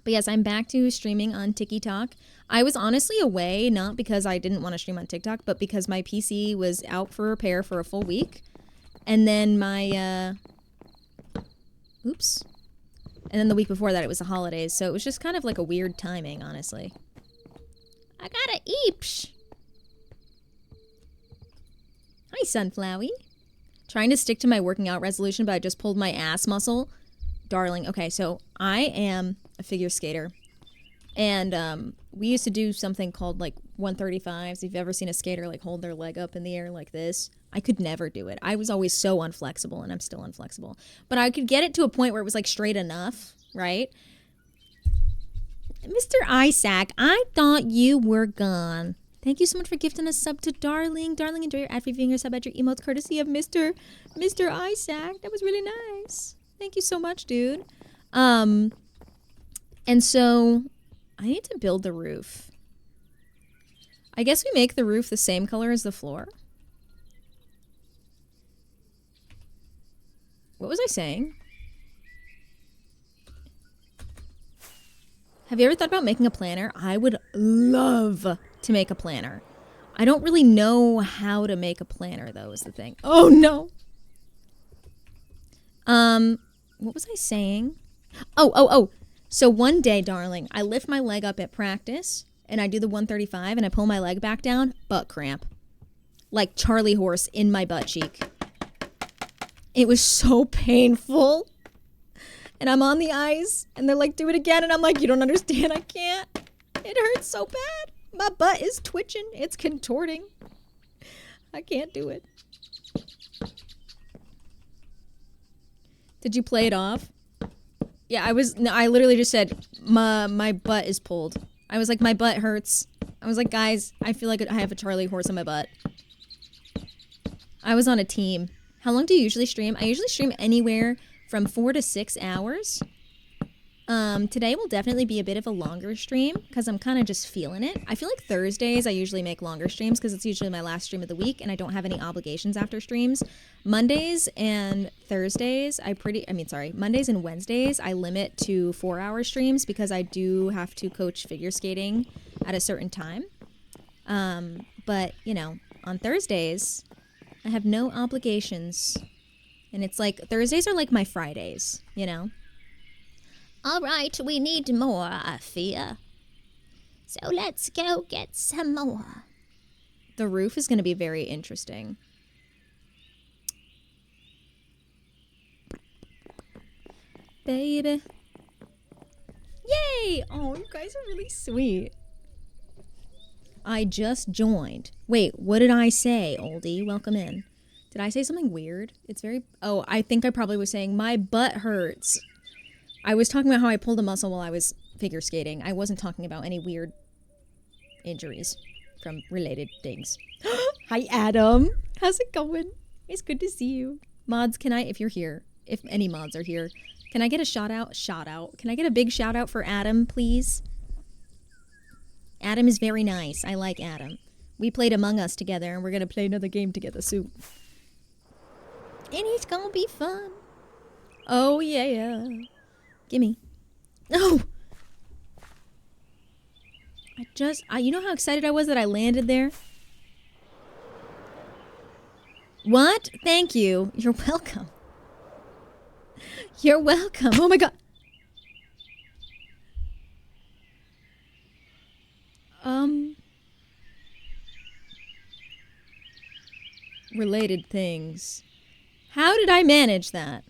But yes, I'm back to streaming on TikTok. I was honestly away, not because I didn't want to stream on TikTok, but because my PC was out for repair for a full week. And then my, oops. And then the week before that, it was the holidays. So it was just kind of like a weird timing, honestly. I got a eeps. Hi, Sunflowy. Trying to stick to my working out resolution, but I just pulled my ass muscle. Darling. Okay, so I am a figure skater. And we used to do something called like 135s. If you've ever seen a skater like hold their leg up in the air like this, I could never do it. I was always so unflexible, and I'm still unflexible. But I could get it to a point where it was like straight enough, right? Mr. Isaac, I thought you were gone. Thank you so much for gifting a sub to Darling. Darling, enjoy your ad-free viewing your sub at your emotes courtesy of Mr. Isaac. That was really nice. Thank you so much, dude. And so I need to build the roof. I guess we make the roof the same color as the floor. What was I saying? Have you ever thought about making a planner? I would love to make a planner. I don't really know how to make a planner, though, is the thing. Oh, no. What was I saying? Oh. So one day, darling, I lift my leg up at practice, and I do the 135, and I pull my leg back down, butt cramp. Like Charlie horse in my butt cheek. It was so painful. And I'm on the ice, and they're like, do it again. And I'm like, you don't understand. I can't. It hurts so bad. My butt is twitching. It's contorting. I can't do it. Did you play it off? Yeah, I literally just said, my butt is pulled. I was like, my butt hurts. I was like, guys, I feel like I have a Charlie horse on my butt. I was on a team. How long do you usually stream? I usually stream anywhere from 4 to 6 hours. Today will definitely be a bit of a longer stream because I'm kind of just feeling it. I feel like Thursdays I usually make longer streams because it's usually my last stream of the week and I don't have any obligations after streams. Mondays and Thursdays, Mondays and Wednesdays I limit to 4-hour streams because I do have to coach figure skating at a certain time. But, you know, on Thursdays, I have no obligations. And it's like, Thursdays are like my Fridays, you know? All right, we need more, I fear. So let's go get some more. The roof is going to be very interesting. Baby. Yay! Oh, you guys are really sweet. I just joined. Wait, what did I say, oldie? Welcome in. Did I say something weird? It's very... Oh, I think I probably was saying, my butt hurts. I was talking about how I pulled a muscle while I was figure skating. I wasn't talking about any weird injuries from related things. Hi, Adam. How's it going? It's good to see you. Mods, can I, if you're here, if any mods are here, can I get a shout out? Can I get a big shout out for Adam, please? Adam is very nice. I like Adam. We played Among Us together, and we're going to play another game together soon. And it's going to be fun. Oh, yeah. Gimme. No! You know how excited I was that I landed there? What? Thank you. You're welcome. You're welcome. Oh my god. Related things. How did I manage that?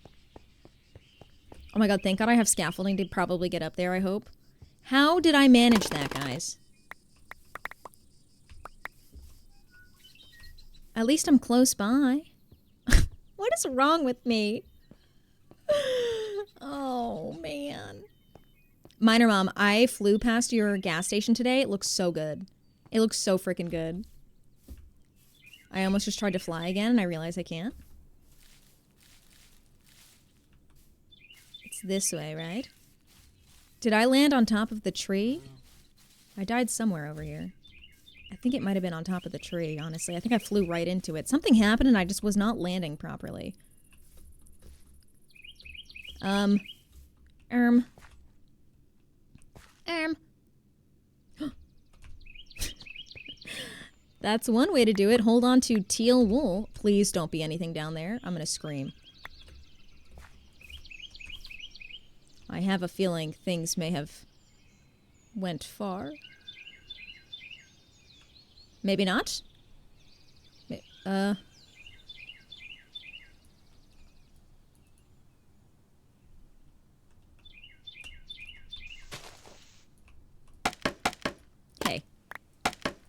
Oh my god, thank god I have scaffolding to probably get up there, I hope. How did I manage that, guys? At least I'm close by. What is wrong with me? Oh, man. Minor Mom, I flew past your gas station today. It looks so good. It looks so freaking good. I almost just tried to fly again, and I realized I can't. It's this way, right? Did I land on top of the tree? I died somewhere over here. I think it might have been on top of the tree, honestly. I think I flew right into it. Something happened and I just was not landing properly. That's one way to do it. Hold on to teal wool. Please don't be anything down there. I'm gonna scream. I have a feeling things may have went far. Maybe not? Hey.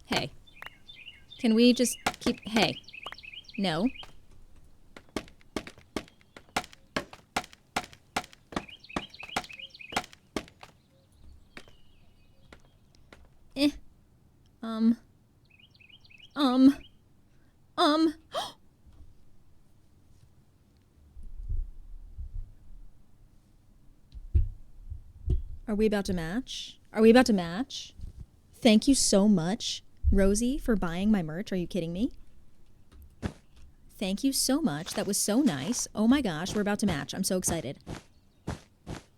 Hey. Can we just keep... Hey. No. Are we about to match? Are we about to match? Thank you so much, Rosie, for buying my merch. Are you kidding me? Thank you so much. That was so nice. Oh my gosh, we're about to match. I'm so excited.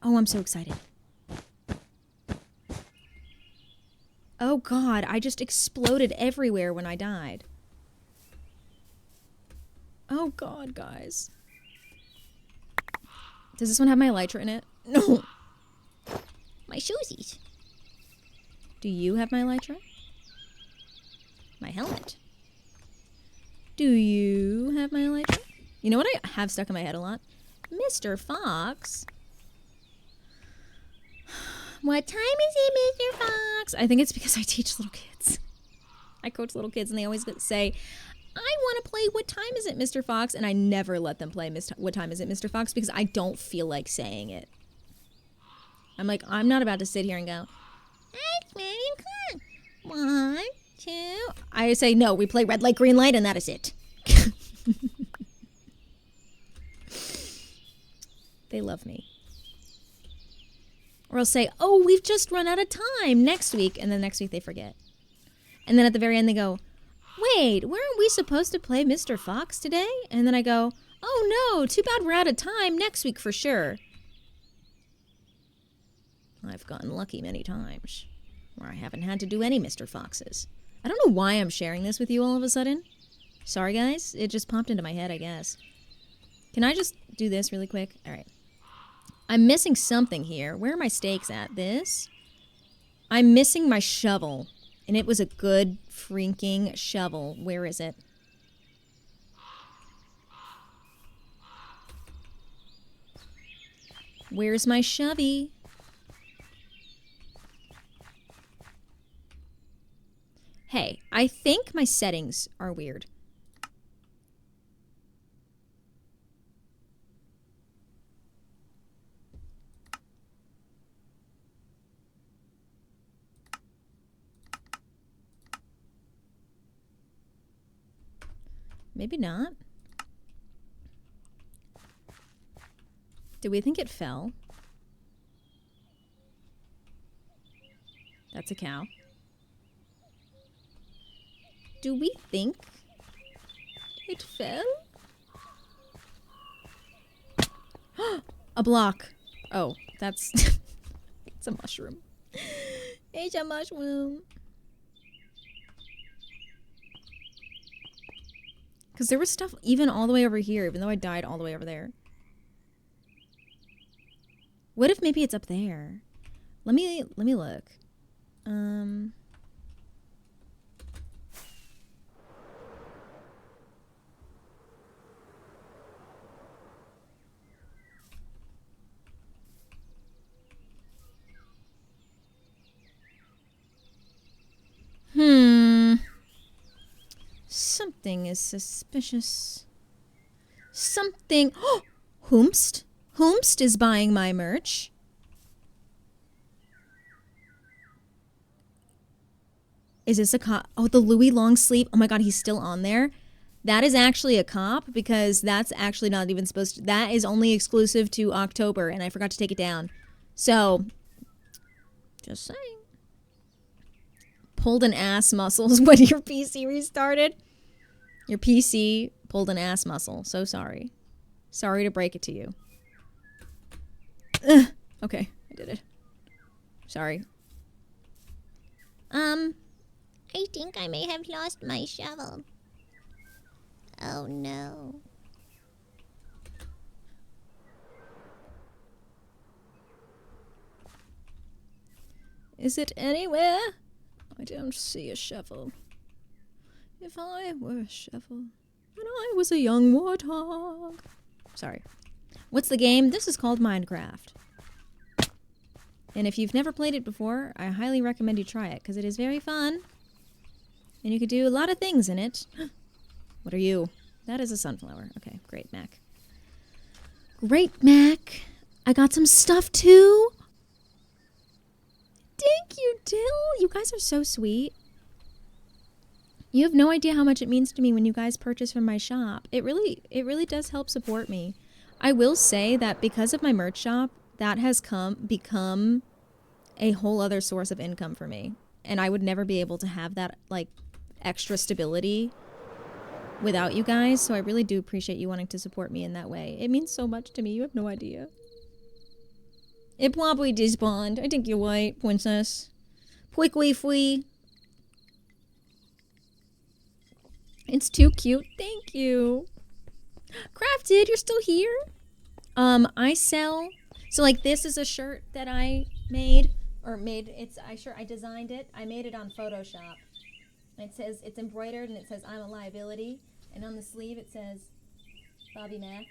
Oh, I'm so excited. Oh god, I just exploded everywhere when I died. Oh god, guys. Does this one have my elytra in it? No. My shoesies. Do you have my elytra? My helmet. Do you have my elytra? You know what I have stuck in my head a lot? Mr. Fox. What time is it, Mr. Fox? I think it's because I teach little kids. I coach little kids, and they always say, I want to play What Time Is It, Mr. Fox? And I never let them play What Time Is It, Mr. Fox? Because I don't feel like saying it. I'm like, I'm not about to sit here and go, it's 9 o'clock. 1, 2. I say, no, we play red light, green light, and that is it. They love me. Or I'll say, oh, we've just run out of time next week. And then next week they forget. And then at the very end they go, wait, weren't we supposed to play Mr. Fox today? And then I go, oh no, too bad we're out of time. Next week for sure. I've gotten lucky many times where I haven't had to do any Mr. Foxes. I don't know why I'm sharing this with you all of a sudden. Sorry guys, it just popped into my head, I guess. Can I just do this really quick? All right. I'm missing something here. Where are my stakes at? This? I'm missing my shovel. And it was a good freaking shovel. Where is it? Where's my shovey? Hey, I think my settings are weird. Maybe not. Do we think it fell? That's a cow. Do we think it fell? A block. Oh, that's... it's a mushroom. It's a mushroom. Because there was stuff even all the way over here, even though I died all the way over there. What if maybe it's up there? Let me look. Something is suspicious. Something. Oh, Whomst? Whomst is buying my merch. Is this a cop? Oh, the Louis long sleeve. Oh my god, he's still on there. That is actually a cop because that's actually not even supposed to. That is only exclusive to October, and I forgot to take it down. So, just saying. Pulled an ass muscles when your PC restarted. Your PC pulled an ass muscle. So sorry. Sorry to break it to you. Okay, I did it. Sorry. I think I may have lost my shovel. Oh no. Is it anywhere? I don't see a shovel. If I were a shovel, and I was a young warthog. Sorry. What's the game? This is called Minecraft. And if you've never played it before, I highly recommend you try it, because it is very fun. And you could do a lot of things in it. What are you? That is a sunflower. Okay, great, Mac. Great, Mac. I got some stuff, too. Thank you, Dill. You guys are so sweet. You have no idea how much it means to me when you guys purchase from my shop. It really does help support me. I will say that because of my merch shop, that has become a whole other source of income for me. And I would never be able to have that, like, extra stability without you guys. So I really do appreciate you wanting to support me in that way. It means so much to me. You have no idea. It probably despawned. I think you're right, princess. Quickly free. It's too cute. Thank you. Crafted, you're still here? I sell. So like this is a shirt that I made. I designed it. I made it on Photoshop. And it says, it's embroidered and it says I'm a liability. And on the sleeve it says, Bobby Mack.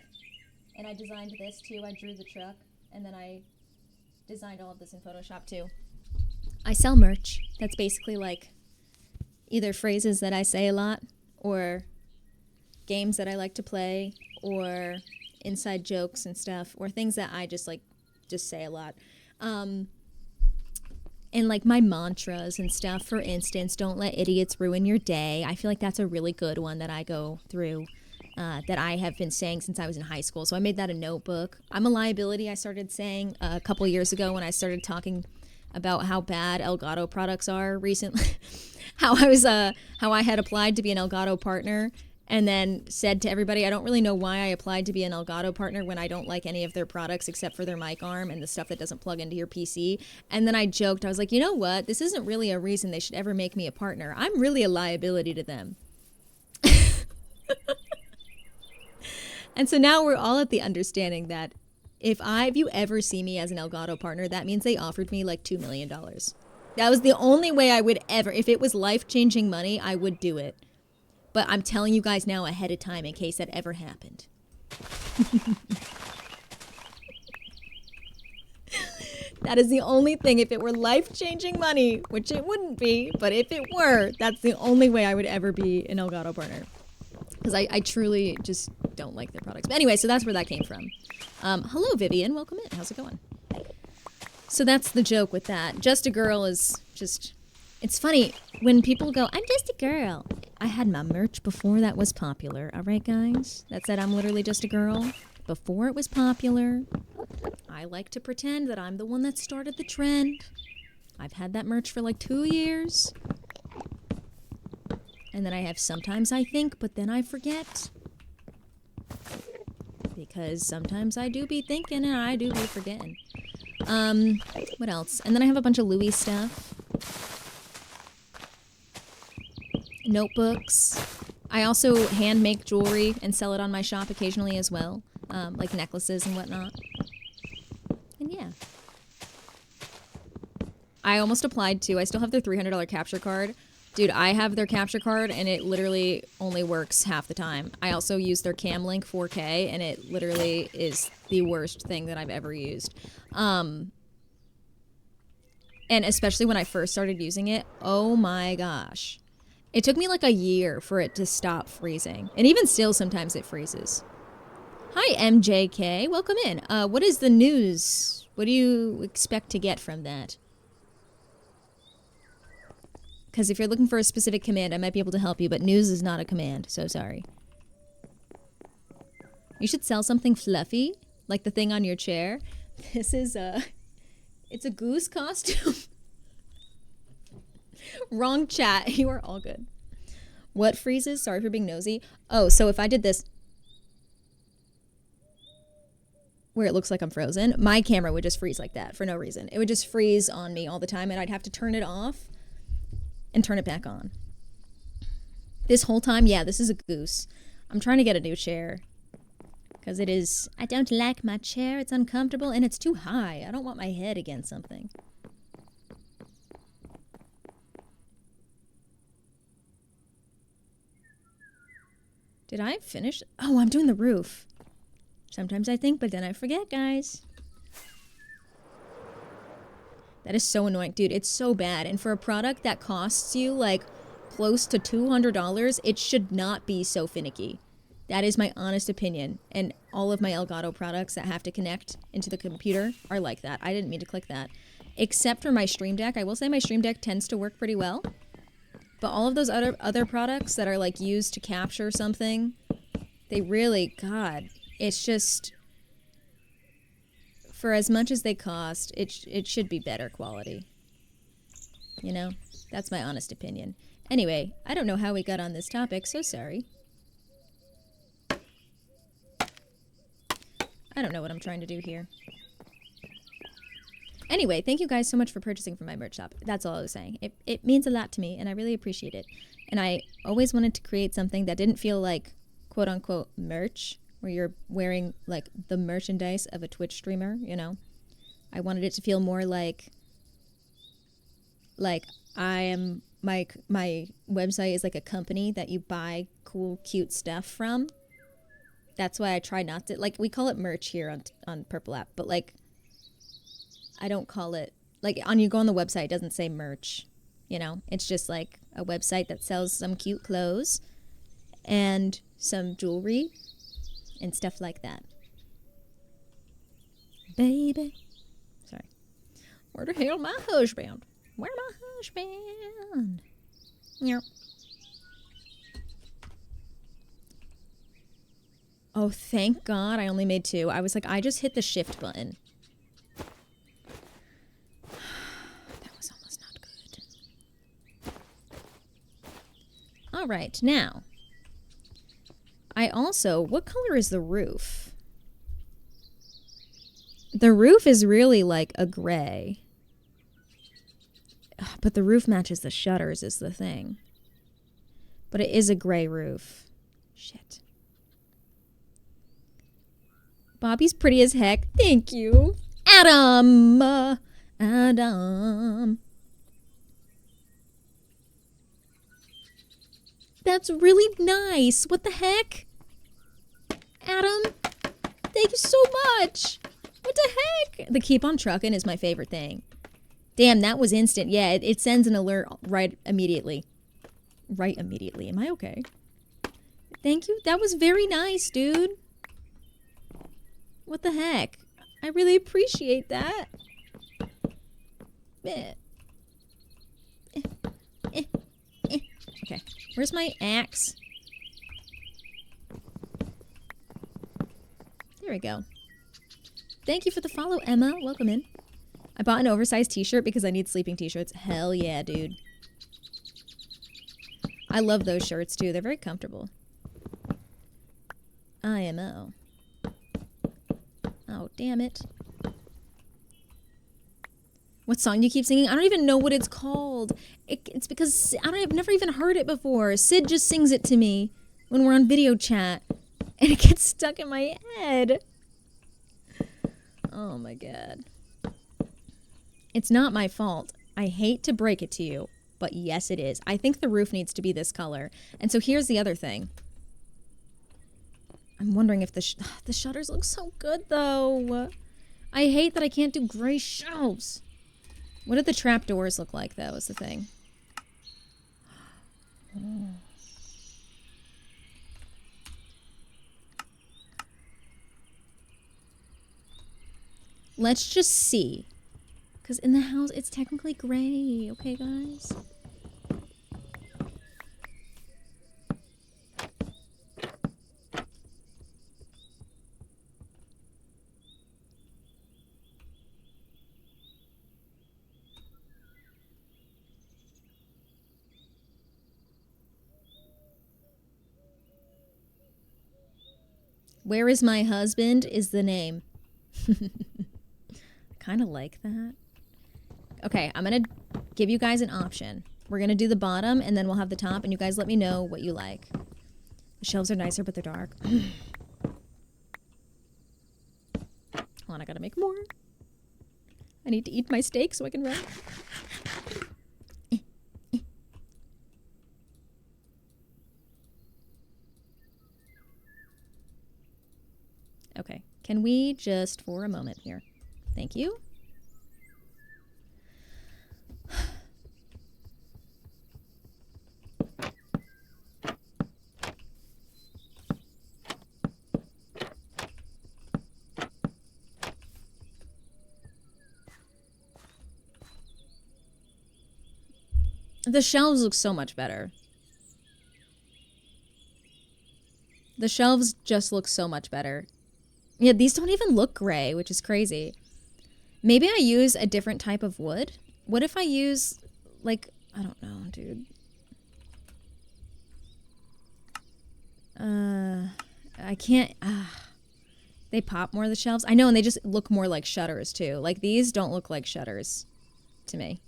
And I designed this too. I drew the truck, and then I designed all of this in Photoshop too. I sell merch. That's basically like either phrases that I say a lot, or games that I like to play, or inside jokes and stuff, or things that I just say a lot. And like my mantras and stuff, for instance, don't let idiots ruin your day. I feel like that's a really good one that I go through, that I have been saying since I was in high school. So I made that a notebook. I'm a liability, I started saying a couple years ago when I started talking about how bad Elgato products are recently. how I had applied to be an Elgato partner, and then said to everybody, I don't really know why I applied to be an Elgato partner when I don't like any of their products except for their mic arm and the stuff that doesn't plug into your PC. And then I joked, I was like, you know what? This isn't really a reason they should ever make me a partner. I'm really a liability to them. And so now we're all at the understanding that if you ever see me as an Elgato partner, that means they offered me like $2 million. That was the only way I would ever, if it was life-changing money, I would do it. But I'm telling you guys now ahead of time in case that ever happened. That is the only thing. If it were life-changing money, which it wouldn't be, but if it were, that's the only way I would ever be an Elgato partner. Because I truly just don't like their products. But anyway, so that's where that came from. Hello, Vivian. Welcome in. How's it going? So that's the joke with that. Just a girl is just... It's funny, when people go, I'm just a girl. I had my merch before that was popular, all right, guys? That said, I'm literally just a girl. Before it was popular, I like to pretend that I'm the one that started the trend. I've had that merch for like 2 years. And then I have sometimes I think, but then I forget. Because sometimes I do be thinking and I do be forgetting. What else? And then I have a bunch of Louis stuff. Notebooks. I also hand make jewelry and sell it on my shop occasionally as well, like necklaces and whatnot. And yeah. I almost applied to, I still have their $300 capture card. Dude, I have their capture card and it literally only works half the time. I also use their Camlink 4K and it literally is the worst thing that I've ever used. And especially when I first started using it, oh my gosh. It took me like a year for it to stop freezing. And even still, sometimes it freezes. Hi, MJK. Welcome in. What is the news? What do you expect to get from that? Because if you're looking for a specific command, I might be able to help you, but news is not a command, so sorry. You should sell something fluffy, like the thing on your chair. This is it's a goose costume. Wrong chat. You are all good. What freezes? Sorry for being nosy. Oh, so if I did this where it looks like I'm frozen, my camera would just freeze like that for no reason. It would just freeze on me all the time, and I'd have to turn it off and turn it back on. This whole time, yeah, this is a goose. I'm trying to get a new chair. Because it is... I don't like my chair. It's uncomfortable, and it's too high. I don't want my head against something. Did I finish? Oh, I'm doing the roof. Sometimes I think, but then I forget, guys. That is so annoying. Dude, it's so bad. And for a product that costs you, like, close to $200, it should not be so finicky. That is my honest opinion. And all of my Elgato products that have to connect into the computer are like that. I didn't mean to click that. Except for my Stream Deck. I will say my Stream Deck tends to work pretty well. But all of those other products that are, like, used to capture something, they really, God, it's just... For as much as they cost, it should be better quality. You know? That's my honest opinion. Anyway, I don't know how we got on this topic, so sorry. I don't know what I'm trying to do here. Anyway, thank you guys so much for purchasing from my merch shop. That's all I was saying. It means a lot to me, and I really appreciate it. And I always wanted to create something that didn't feel like, quote-unquote, merch, where you're wearing, like, the merchandise of a Twitch streamer, you know? I wanted it to feel more like I am, my website is like a company that you buy cool, cute stuff from. that's why I try not to, like, we call it merch here on Purple App, but like, I don't call it, like, you go on the website, it doesn't say merch, you know? It's just like a website that sells some cute clothes and some jewelry and stuff like that. Baby. Sorry. Where the hell my husband? Where my husband? Yep. Oh, thank God I only made 2. I was like, I just hit the shift button. That was almost not good. All right, now. What color is the roof? The roof is really like a gray. But the roof matches the shutters is the thing. But it is a gray roof. Shit. Bobby's pretty as heck. Thank you. Adam. Adam. That's really nice. What the heck? Adam, thank you so much. What the heck? The keep on trucking is my favorite thing. Damn, that was instant. Yeah, it sends an alert right immediately. Right immediately. Am I okay? Thank you. That was very nice, dude. What the heck? I really appreciate that. Okay. Where's my axe? There we go. Thank you for the follow, Emma. Welcome in. I bought an oversized t-shirt because I need sleeping t-shirts. Hell yeah, dude. I love those shirts, too. They're very comfortable. IMO. Oh, damn it. What song do you keep singing? I don't even know what it's called. It's because I've never even heard it before. Sid just sings it to me when we're on video chat. And it gets stuck in my head. Oh my God. It's not my fault. I hate to break it to you, but yes it is. I think the roof needs to be this color. And so here's the other thing. I'm wondering if the shutters look so good though. I hate that I can't do gray shelves. What do the trapdoors look like though is the thing. Oh. Let's just see. Because in the house, it's technically gray. Okay, guys? Where is my husband is the name. Kind of like that. Okay, I'm going to give you guys an option. We're going to do the bottom, and then we'll have the top, and you guys let me know what you like. The shelves are nicer, but they're dark. Hold on, I gotta make more. I need to eat my steak so I can run. Okay, can we just, for a moment here. Thank you. The shelves look so much better. The shelves just look so much better. Yeah, these don't even look gray, which is crazy. Maybe I use a different type of wood. What if I use, like, I don't know, dude. I can't, they pop more, the shelves. I know, and they just look more like shutters, too. Like, these don't look like shutters to me.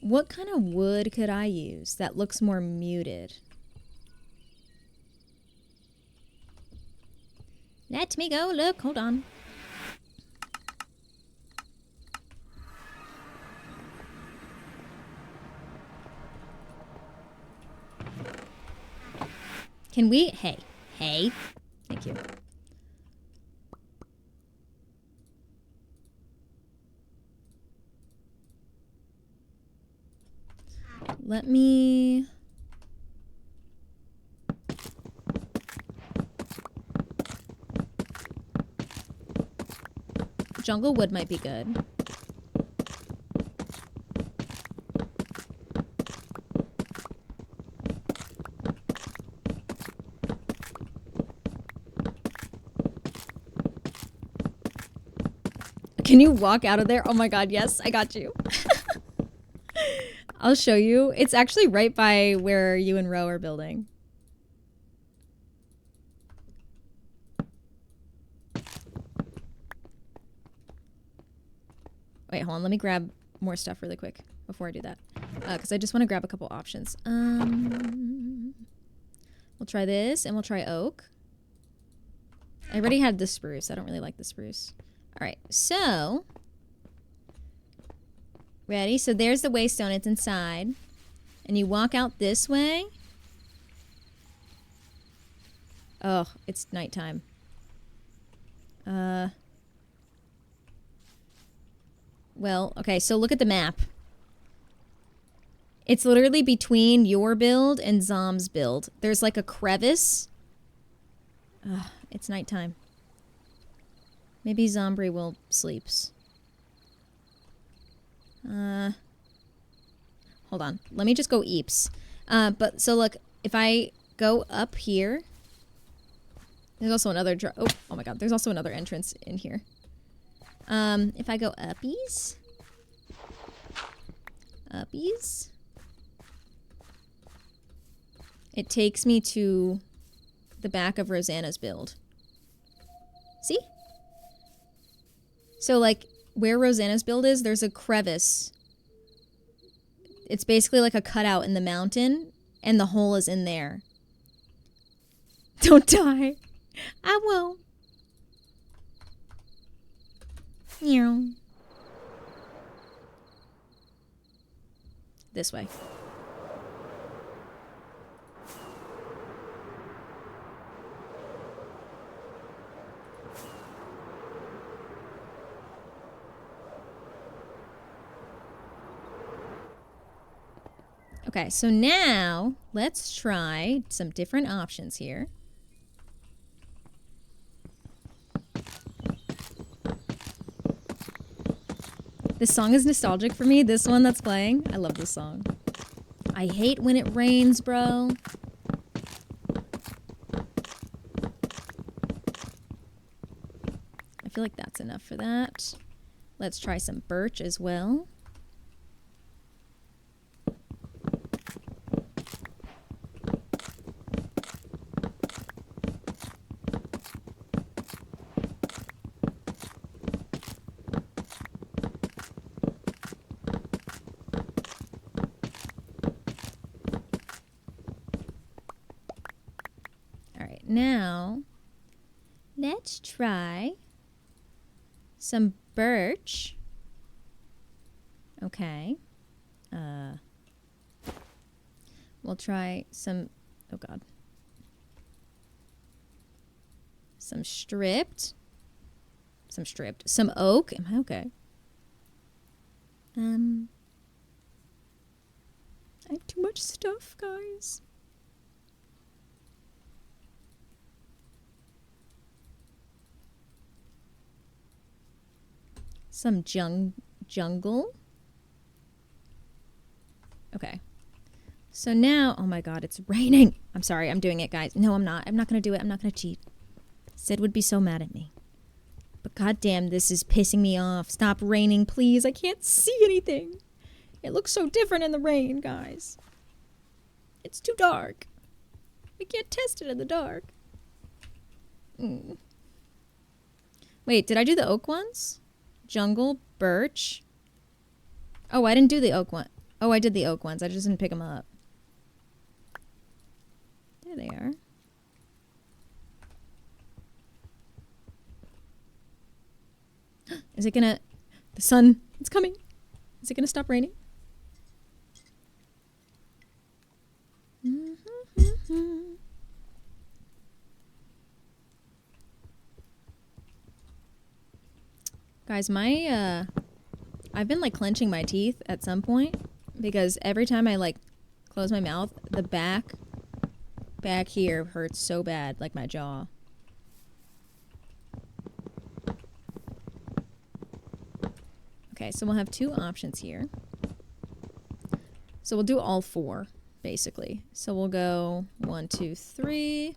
What kind of wood could I use that looks more muted? Let me go look. Hold on. Can we? Hey. Hey. Thank you. Let me... Jungle wood might be good. Can you walk out of there? Oh my god, yes, I got you. I'll show you. It's actually right by where you and Ro are building. Wait, hold on. Let me grab more stuff really quick before I do that. Because I just want to grab a couple options. We'll try this, and we'll try oak. I already had the spruce. I don't really like the spruce. Alright, so... Ready? So there's the waystone. It's inside. And you walk out this way. Oh, it's nighttime. Well, okay, so look at the map. It's literally between your build and Zom's build. There's like a crevice. Ugh, it's nighttime. Maybe Zombie will sleeps. Hold on. Let me just go eeps. But so look, if I go up here, there's also another oh my god, there's also another entrance in here. If I go uppies, it takes me to the back of Rosanna's build. See? So like where Rosanna's build is, there's a crevice. It's basically like a cutout in the mountain, and the hole is in there. Don't die. I won't. Meow. This way. Okay, so now let's try some different options here. This song is nostalgic for me. This one that's playing. I love this song. I hate when it rains, bro. I feel like that's enough for that. Let's try some birch as well. Now, let's try some birch. Okay. We'll try some, oh god. Some oak. Am I okay? I have too much stuff, guys. Some jungle. Okay. So now, oh my god, it's raining. I'm sorry, I'm doing it, guys. No, I'm not. I'm not going to do it. I'm not going to cheat. Sid would be so mad at me. But goddamn, this is pissing me off. Stop raining, please. I can't see anything. It looks so different in the rain, guys. It's too dark. We can't test it in the dark. Wait, did I do the oak ones? Jungle, birch. Oh, I didn't do the oak one. Oh, I did the oak ones. I just didn't pick them up. There they are. Is it gonna... The sun, it's coming. Is it gonna stop raining? Guys, I've been like clenching my teeth at some point because every time I like close my mouth, the back here hurts so bad, like my jaw. Okay, so we'll have two options here. So we'll do all four, basically. So we'll go 1, 2, 3,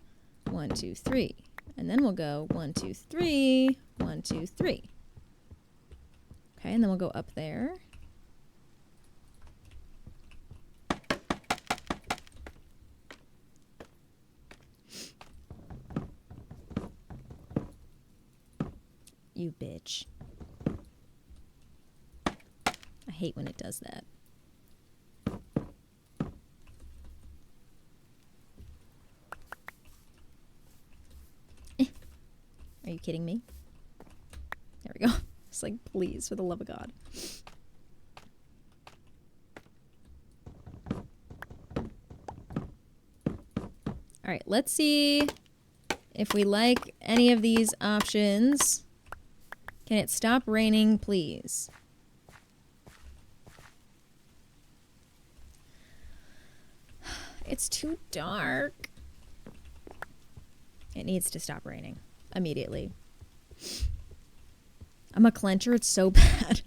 1, 2, 3. And then we'll go 1, 2, 3, 1, 2, 3. Okay, and then we'll go up there. You bitch. I hate when it does that. Are you kidding me? There we go. It's like, please, for the love of God. All right, let's see if we like any of these options. Can it stop raining, please? It's too dark. It needs to stop raining immediately. I'm a clencher. It's so bad.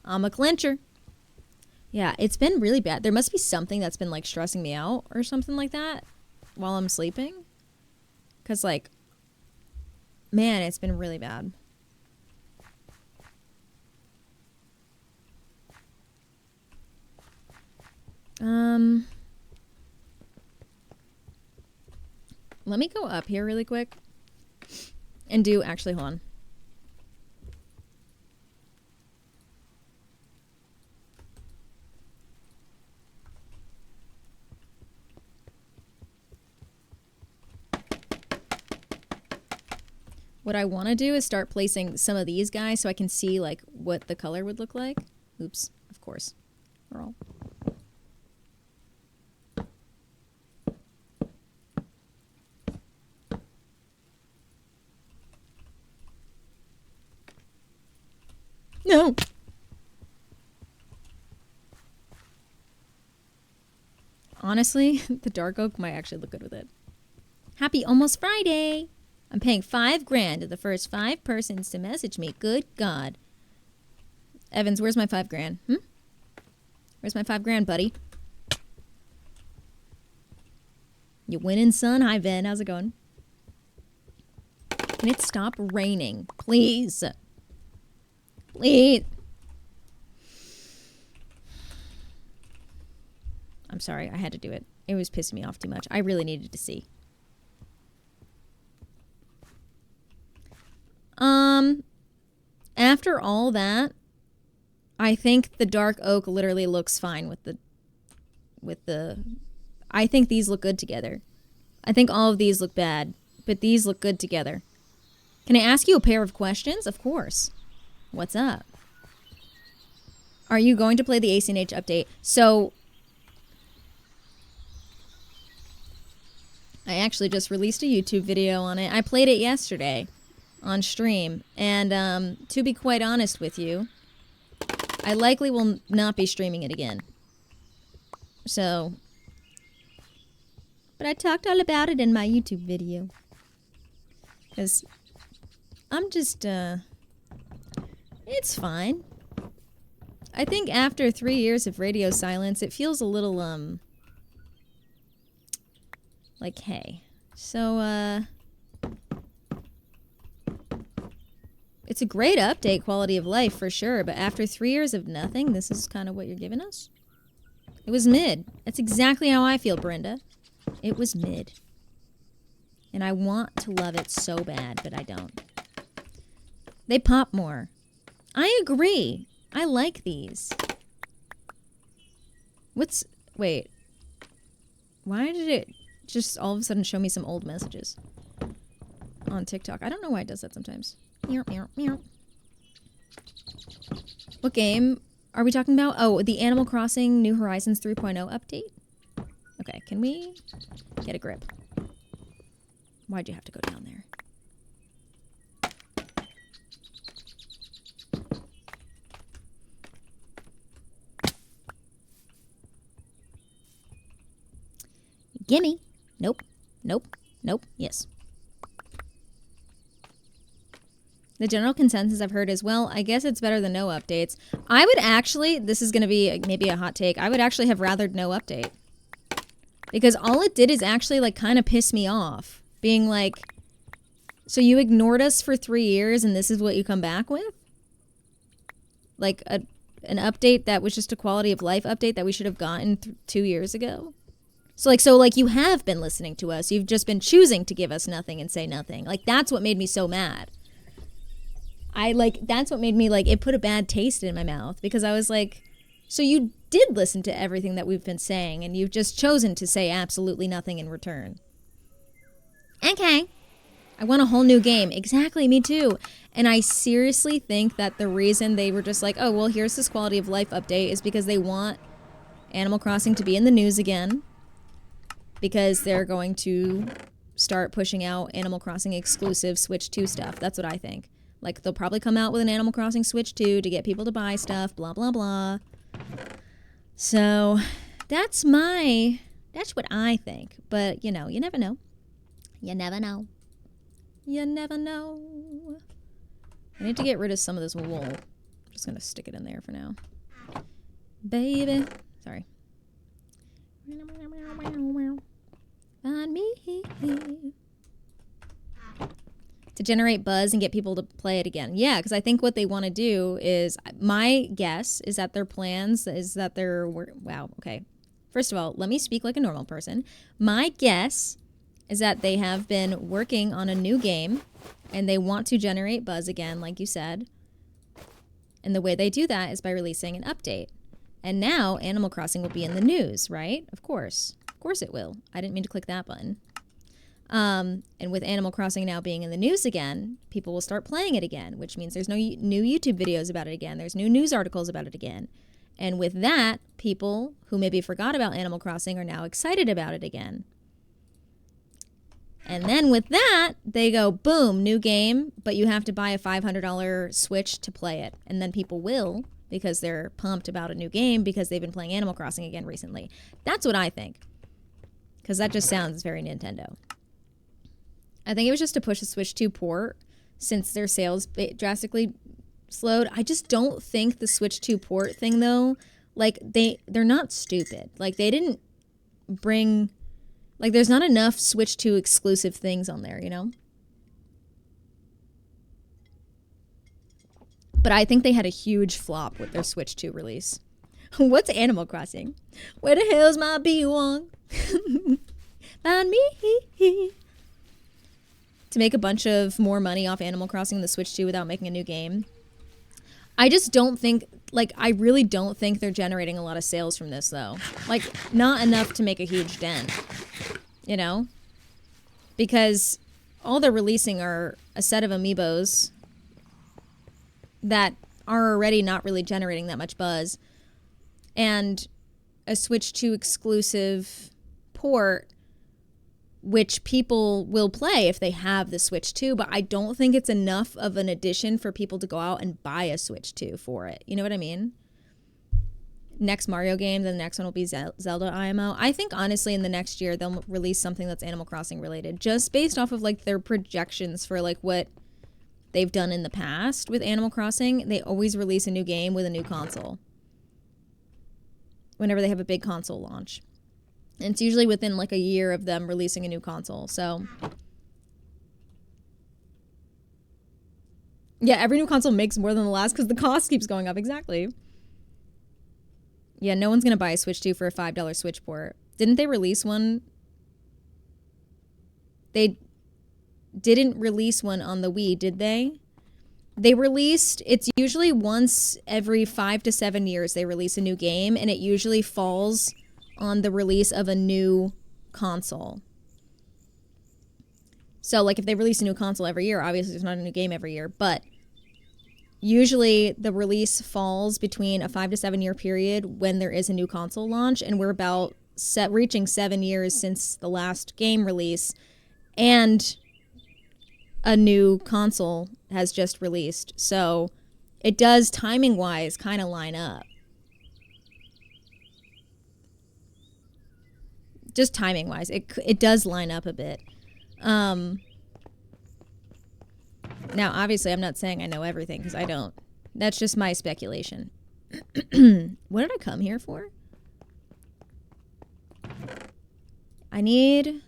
I'm a clencher. Yeah, it's been really bad. There must be something that's been like stressing me out or something like that while I'm sleeping. Because like, man, it's been really bad. Let me go up here really quick and do, actually, hold on. What I want to do is start placing some of these guys so I can see like what the color would look like. Oops, of course. We're all... No. Honestly, the dark oak might actually look good with it. Happy almost Friday. I'm paying $5,000 to the first 5 persons to message me. Good God. Evans, where's my $5,000? Where's my $5,000, buddy? You winning, son? Hi, Ben. How's it going? Can it stop raining? Please. Please. I'm sorry. I had to do it. It was pissing me off too much. I really needed to see. After all that, I think the dark oak literally looks fine with the I think these look good together. I think all of these look bad, but these look good together. Can I ask you a pair of questions? Of course. What's up? Are you going to play the ACNH update? So, I actually just released a YouTube video on it. I played it yesterday on stream, and to be quite honest with you, I likely will not be streaming it again. So, but I talked all about it in my YouTube video. Because I'm just, it's fine. I think after 3 years of radio silence, it feels a little, like, hey. So, it's a great update, quality of life, for sure, but after 3 years of nothing, this is kind of what you're giving us? It was mid. That's exactly how I feel, Brenda. It was mid. And I want to love it so bad, but I don't. They pop more. I agree. I like these. Wait. Why did it just all of a sudden show me some old messages on TikTok? I don't know why it does that sometimes. Meow, meow, meow. What game are we talking about? Oh, the Animal Crossing New Horizons 3.0 update? Okay, can we get a grip? Why'd you have to go down there? Gimme. Nope. Nope. Nope. Yes. The general consensus I've heard is, well, I guess it's better than no updates. I would actually, this is going to be maybe a hot take, I would actually have rathered no update. Because all it did is actually, like, kind of piss me off. Being like, so you ignored us for 3 years and this is what you come back with? Like, an update that was just a quality of life update that we should have gotten 2 years ago? So you have been listening to us. You've just been choosing to give us nothing and say nothing. Like, that's what made me so mad. That's what made me, like, it put a bad taste in my mouth. Because I was like, so you did listen to everything that we've been saying, and you've just chosen to say absolutely nothing in return. Okay. I want a whole new game. Exactly, me too. And I seriously think that the reason they were just like, oh, well, here's this quality of life update is because they want Animal Crossing to be in the news again. Because they're going to start pushing out Animal Crossing exclusive Switch 2 stuff. That's what I think. Like, they'll probably come out with an Animal Crossing Switch 2 to get people to buy stuff, blah, blah, blah. So, that's what I think. But, you know, you never know. You never know. You never know. I need to get rid of some of this wool. I'm just going to stick it in there for now. Baby. Sorry. On me. To generate buzz and get people to play it again. Yeah, because I think what they want to do is, my guess is that their plans is that they're, wow, okay. First of all, let me speak like a normal person. My guess is that they have been working on a new game and they want to generate buzz again, like you said. And the way they do that is by releasing an update. And now Animal Crossing will be in the news, right? Of course. Of course it will. I didn't mean to click that button. And with Animal Crossing now being in the news again, people will start playing it again, which means there's no new YouTube videos about it again. There's new news articles about it again. And with that, people who maybe forgot about Animal Crossing are now excited about it again. And then with that, they go, boom, new game, but you have to buy a $500 Switch to play it. And then people will, because they're pumped about a new game because they've been playing Animal Crossing again recently. That's what I think. Because that just sounds very Nintendo. I think it was just to push the Switch 2 port since their sales drastically slowed. I just don't think the Switch 2 port thing, though, like, they're not stupid. Like, they didn't bring, like, there's not enough Switch 2 exclusive things on there, you know? But I think they had a huge flop with their Switch 2 release. What's Animal Crossing? Where the hell's my B1? Find me. To make a bunch of more money off Animal Crossing in the Switch 2 without making a new game. I just don't think, like, I really don't think they're generating a lot of sales from this, though. Like, not enough to make a huge dent. You know? Because all they're releasing are a set of amiibos that are already not really generating that much buzz. And a Switch 2 exclusive port, which people will play if they have the Switch 2, but I don't think it's enough of an addition for people to go out and buy a Switch 2 for it. You know what I mean? Next Mario game, the next one will be Zelda IMO. I think, honestly, in the next year, they'll release something that's Animal Crossing related, just based off of, like, their projections for, like, what they've done in the past with Animal Crossing. They always release a new game with a new console whenever they have a big console launch. And it's usually within, like, a year of them releasing a new console. So, yeah, every new console makes more than the last because the cost keeps going up. Exactly. Yeah, no one's going to buy a Switch 2 for a $5 Switch port. Didn't they release one? They didn't release one on the Wii, did they? They released, it's usually once every 5 to 7 years they release a new game, and it usually falls on the release of a new console. So, like, if they release a new console every year, obviously there's not a new game every year, but usually the release falls between a 5 to 7 year period when there is a new console launch, and we're about reaching 7 years since the last game release, and a new console has just released. So it does, timing-wise, kind of line up. just timing wise, it does line up a bit. Now, obviously, I'm not saying I know everything because I don't. That's just my speculation. What did I come here for? I need...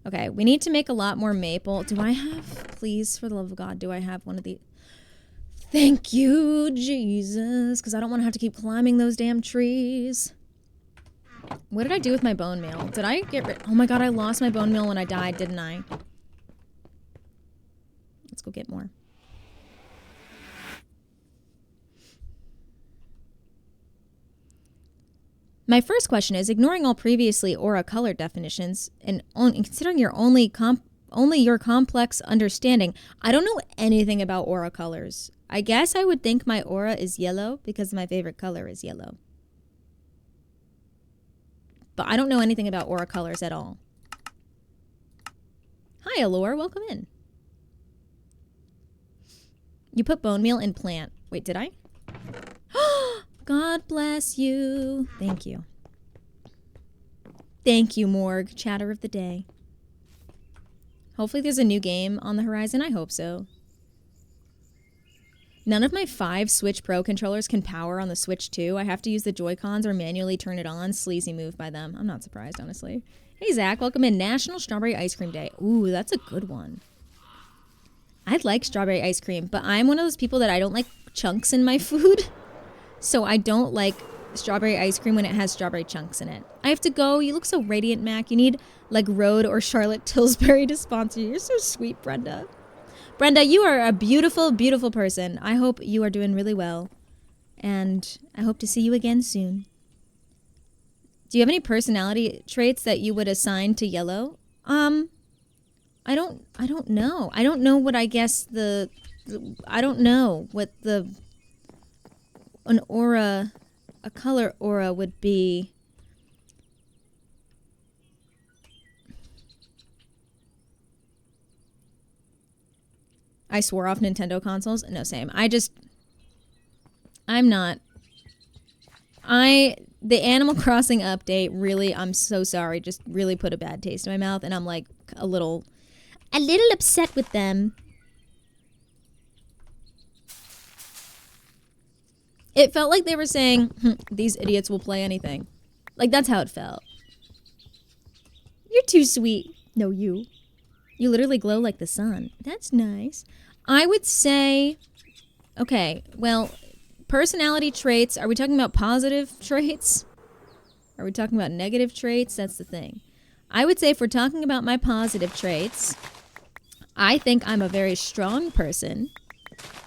Okay, we need to make a lot more maple. Do I have... Please, for the love of God, do I have one of the... Thank you, Jesus. Because I don't want to have to keep climbing those damn trees. What did I do with my bone meal? Did I get rid... Oh my God, I lost my bone meal when I died, didn't I? Let's go get more. My first question is, ignoring all previously aura color definitions and considering your only your complex understanding, I don't know anything about aura colors. I guess I would think my aura is yellow because my favorite color is yellow. But I don't know anything about aura colors at all. Hi, Allure. Welcome in. You put bone meal in plant. Wait, did I? God bless you. Thank you. Thank you, Morg. Chatter of the day. Hopefully there's a new game on the horizon. I hope so. None of my 5 Switch Pro controllers can power on the Switch 2. I have to use the Joy-Cons or manually turn it on. Sleazy move by them. I'm not surprised, honestly. Hey, Zach. Welcome in. National Strawberry Ice Cream Day. Ooh, that's a good one. I like strawberry ice cream, but I'm one of those people that I don't like chunks in my food. So I don't like strawberry ice cream when it has strawberry chunks in it. I have to go. You look so radiant, Mac. You need like Rhode or Charlotte Tilbury to sponsor you. You're so sweet, Brenda. Brenda, you are a beautiful, beautiful person. I hope you are doing really well. And I hope to see you again soon. Do you have any personality traits that you would assign to yellow? I don't know. I don't know what I guess I don't know what an aura, a color aura would be. I swore off Nintendo consoles. No, same. I'm not. The Animal Crossing update really, I'm so sorry, just really put a bad taste in my mouth, and I'm like a little upset with them. It felt like they were saying, these idiots will play anything. Like, that's how it felt. You're too sweet. No, you. You literally glow like the sun. That's nice. I would say, okay, well, personality traits. Are we talking about positive traits? Are we talking about negative traits? That's the thing. I would say if we're talking about my positive traits, I think I'm a very strong person.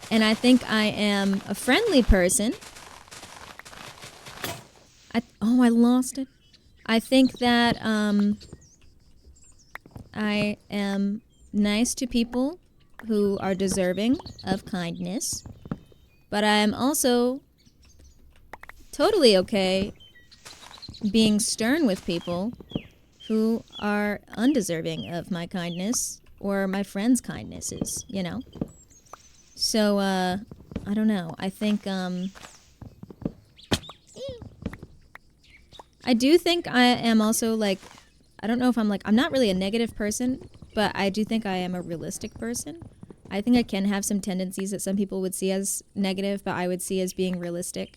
And I think I am a friendly person. I lost it. I think that I am nice to people who are deserving of kindness. But I am also totally okay being stern with people who are undeserving of my kindness or my friends' kindnesses, you know? So, I don't know. I think, I do think I am also, like, I don't know if I'm not really a negative person, but I do think I am a realistic person. I think I can have some tendencies that some people would see as negative, but I would see as being realistic,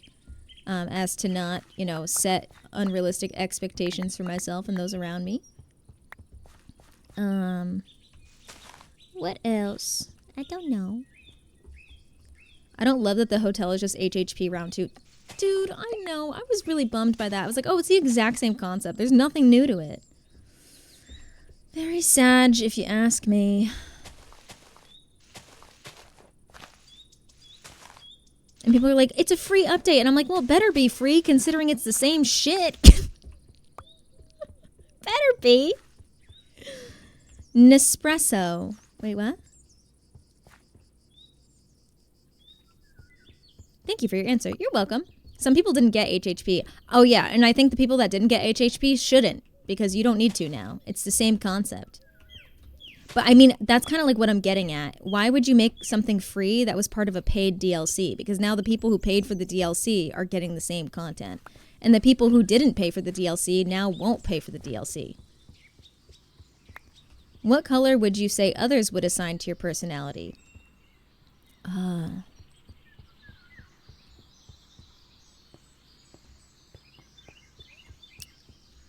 as to not, you know, set unrealistic expectations for myself and those around me. What else? I don't know. I don't love that the hotel is just HHP round 2. Dude, I know. I was really bummed by that. I was like, oh, it's the exact same concept. There's nothing new to it. Very sad, if you ask me. And people are like, it's a free update. And I'm like, well, it better be free considering it's the same shit. Better be. Nespresso. Wait, what? Thank you for your answer. You're welcome. Some people didn't get HHP. Oh, yeah, and I think the people that didn't get HHP shouldn't, because you don't need to now. It's the same concept. But, I mean, that's kind of like what I'm getting at. Why would you make something free that was part of a paid DLC? Because now the people who paid for the DLC are getting the same content. And the people who didn't pay for the DLC now won't pay for the DLC. What color would you say others would assign to your personality?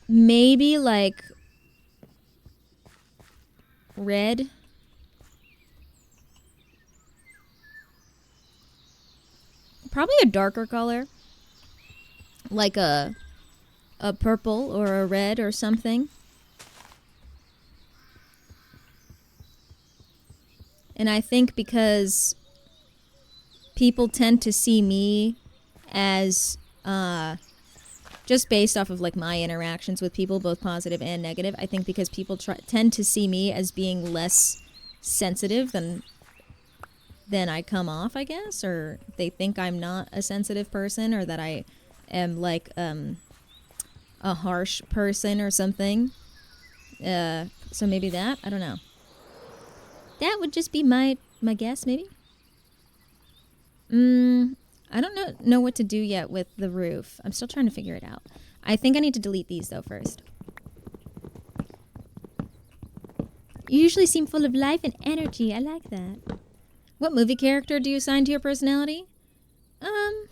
Maybe like red. Probably a darker color. Like a purple or a red or something. And I think because people tend to see me as just based off of like my interactions with people, both positive and negative, I think because people tend to see me as being less sensitive than I come off, I guess, or they think I'm not a sensitive person, or that I am like a harsh person or something. So maybe that, I don't know. That would just be my guess, maybe. I don't know what to do yet with the roof. I'm still trying to figure it out. I think I need to delete these though first. You usually seem full of life and energy. I like that. What movie character do you assign to your personality? I'm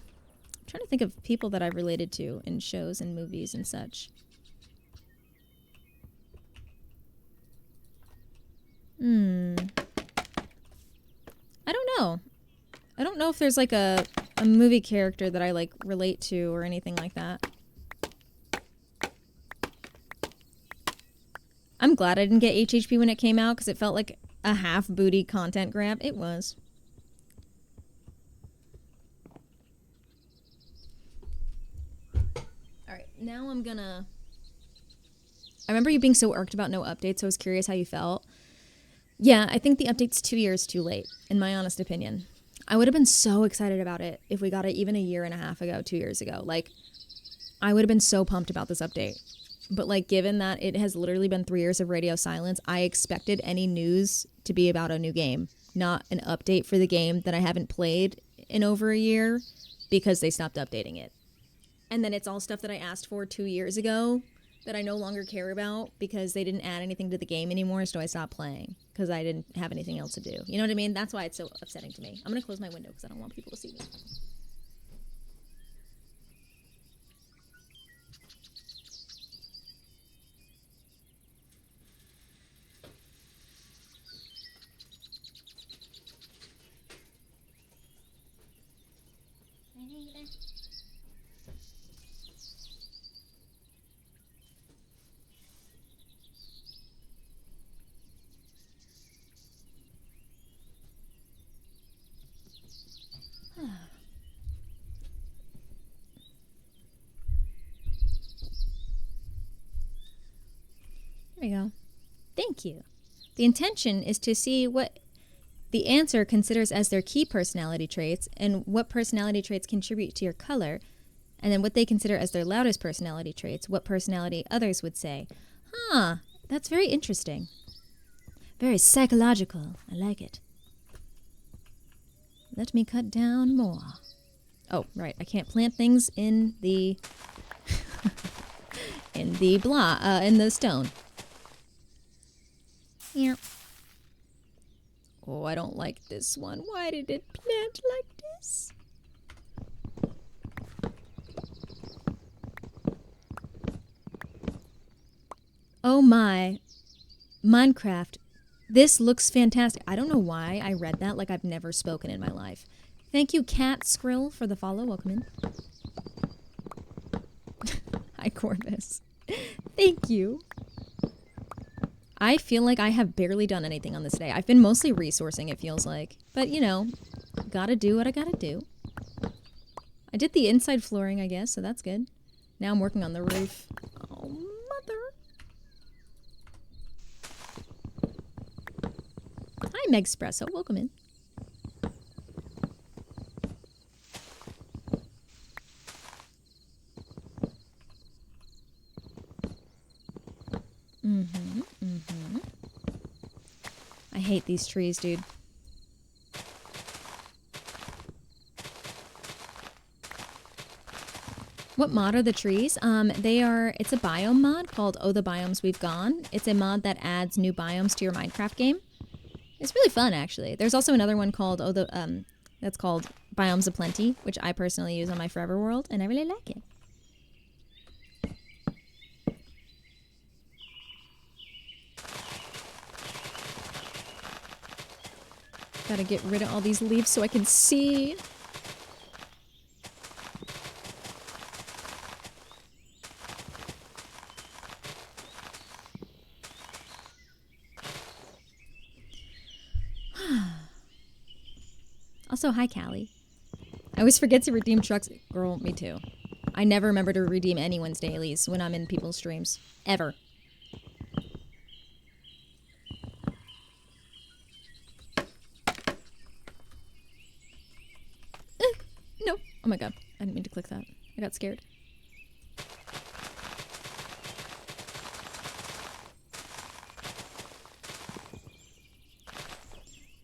trying to think of people that I've related to in shows and movies and such. I don't know. I don't know if there's like a movie character that I like relate to or anything like that. I'm glad I didn't get HHP when it came out because it felt like a half booty content grab. It was. Alright, now I'm gonna... I remember you being so irked about no updates, so I was curious how you felt. Yeah, I think the update's 2 years too late, in my honest opinion. I would have been so excited about it if we got it even a year and a half ago, 2 years ago. Like, I would have been so pumped about this update. But, like, given that it has literally been 3 years of radio silence, I expected any news to be about a new game, not an update for the game that I haven't played in over a year because they stopped updating it. And then it's all stuff that I asked for 2 years ago that I no longer care about because they didn't add anything to the game anymore, so I stopped playing because I didn't have anything else to do. You know what I mean? That's why it's so upsetting to me. I'm going to close my window because I don't want people to see me. There we go. Thank you. The intention is to see what the answer considers as their key personality traits and what personality traits contribute to your color, and then what they consider as their loudest personality traits, what personality others would say. Huh, that's very interesting. Very psychological. I like it. Let me cut down more. Oh, right. I can't plant things in the in the stone. Yeah. Oh, I don't like this one. Why did it plant like this? Oh my. Minecraft. This looks fantastic. I don't know why I read that like I've never spoken in my life. Thank you, Cat Skrill, for the follow. Welcome in. Hi, Corvus. Thank you. I feel like I have barely done anything on this day. I've been mostly resourcing, it feels like. But, you know, gotta do what I gotta do. I did the inside flooring, I guess, so that's good. Now I'm working on the roof. Oh, mother. Hi, Megspresso. Welcome in. I hate these trees, dude. What mod are the trees? It's a biome mod called Oh the Biomes We've Gone. It's a mod that adds new biomes to your Minecraft game. It's really fun, actually. There's also another one called that's called Biomes of Plenty, which I personally use on my Forever World, and I really like it. Gotta get rid of all these leaves so I can see. Also, hi, Callie. I always forget to redeem trucks. Girl, me too. I never remember to redeem anyone's dailies when I'm in people's streams. Ever. No. Oh my god. I didn't mean to click that. I got scared.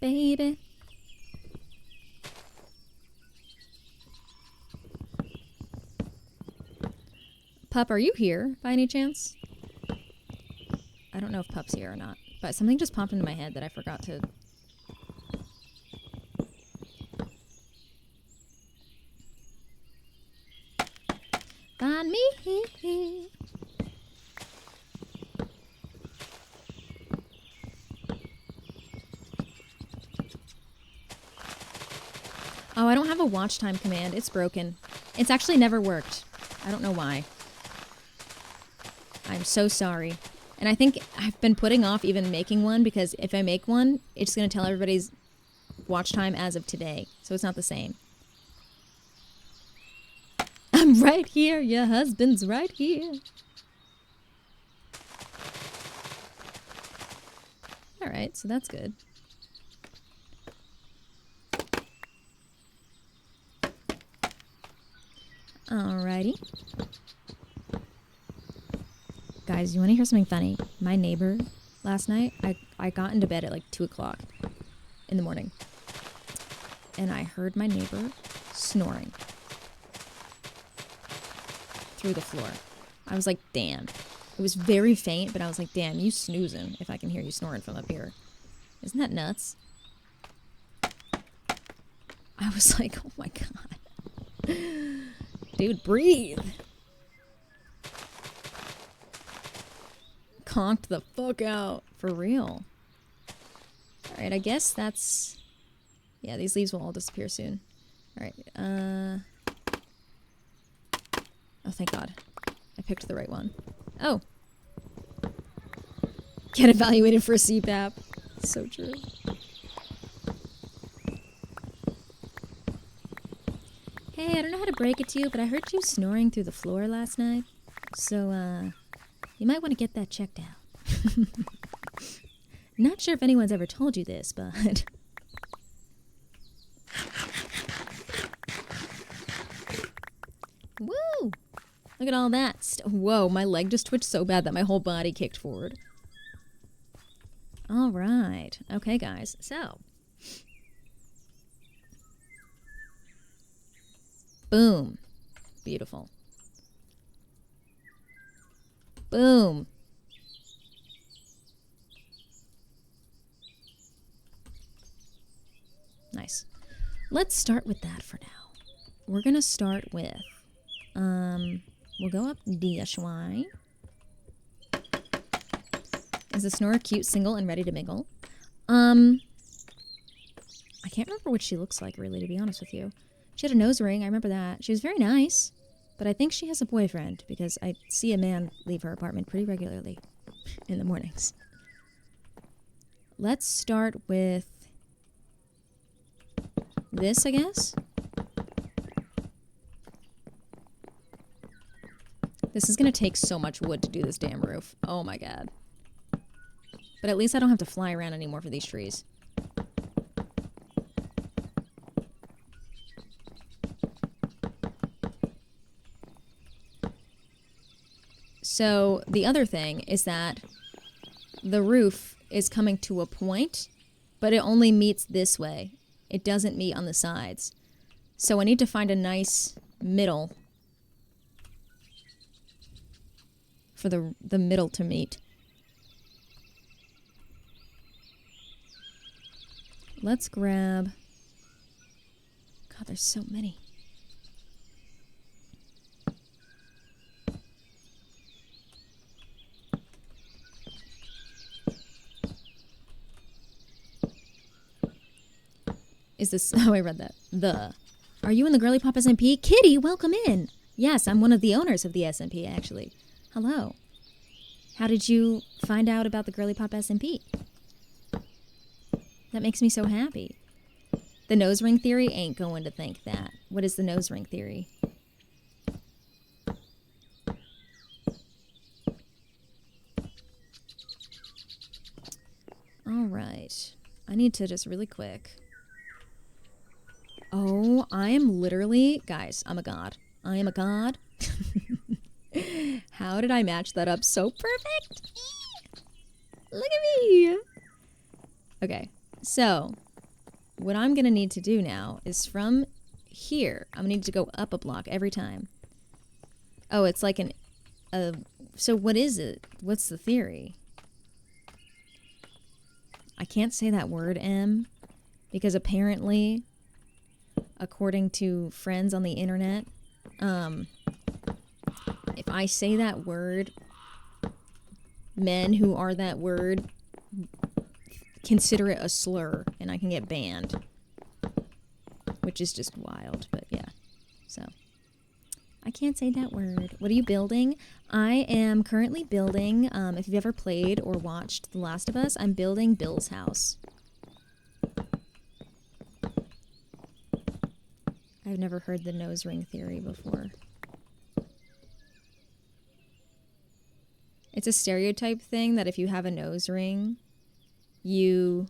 Baby. Pup, are you here by any chance? I don't know if Pup's here or not, but something just popped into my head that I forgot to... Find me. Oh, I don't have a watch time command. It's broken. It's actually never worked. I don't know why. I'm so sorry. And I think I've been putting off even making one because if I make one, it's going to tell everybody's watch time as of today. So it's not the same. I'm right here. Your husband's right here. Alright, so that's good. Alrighty. Guys, you want to hear something funny? My neighbor last night, I got into bed at like 2 o'clock in the morning. And I heard my neighbor snoring through the floor. I was like, damn. It was very faint, but I was like, damn, you snoozing if I can hear you snoring from up here. Isn't that nuts? I was like, oh my god. Dude, breathe. Conked the fuck out. For real. Alright, I guess that's... Yeah, these leaves will all disappear soon. Alright, oh, thank god. I picked the right one. Oh. Get evaluated for a CPAP. So true. Hey, I don't know how to break it to you, but I heard you snoring through the floor last night. So, you might want to get that checked out. Not sure if anyone's ever told you this, but... Woo! Look at all that. Whoa, my leg just twitched so bad that my whole body kicked forward. Alright. Okay, guys. So. Boom. Beautiful. Boom. Nice. Let's start with that for now. We're gonna start with, we'll go up this way. Is the snorer cute, single, and ready to mingle? I can't remember what she looks like, really, to be honest with you. She had a nose ring, I remember that. She was very nice, but I think she has a boyfriend, because I see a man leave her apartment pretty regularly in the mornings. Let's start with this, I guess. This is gonna take so much wood to do this damn roof. Oh my god. But at least I don't have to fly around anymore for these trees. So the other thing is that the roof is coming to a point, but it only meets this way. It doesn't meet on the sides. So I need to find a nice middle for the middle to meet. Let's grab... God, there's so many. Is this... Oh, I read that. Are you in the GIRLYPOP SMP? Kitty, welcome in. Yes, I'm one of the owners of the SMP, actually. Hello. How did you find out about the GIRLYPOP SMP? That makes me so happy. The nose ring theory ain't going to think that. What is the nose ring theory? All right. I need to just really quick. Oh, I am literally... Guys, I'm a god. I am a god. How did I match that up so perfect? Look at me. Okay, so what I'm going to need to do now is from here, I'm going to need to go up a block every time. Oh, it's like so what is it? What's the theory? I can't say that word, M, because apparently, according to friends on the internet, if I say that word, men who are that word consider it a slur, and I can get banned. Which is just wild, but yeah. So, I can't say that word. What are you building? I am currently building, if you've ever played or watched The Last of Us, I'm building Bill's house. I've never heard the nose ring theory before. It's a stereotype thing that if you have a nose ring, you...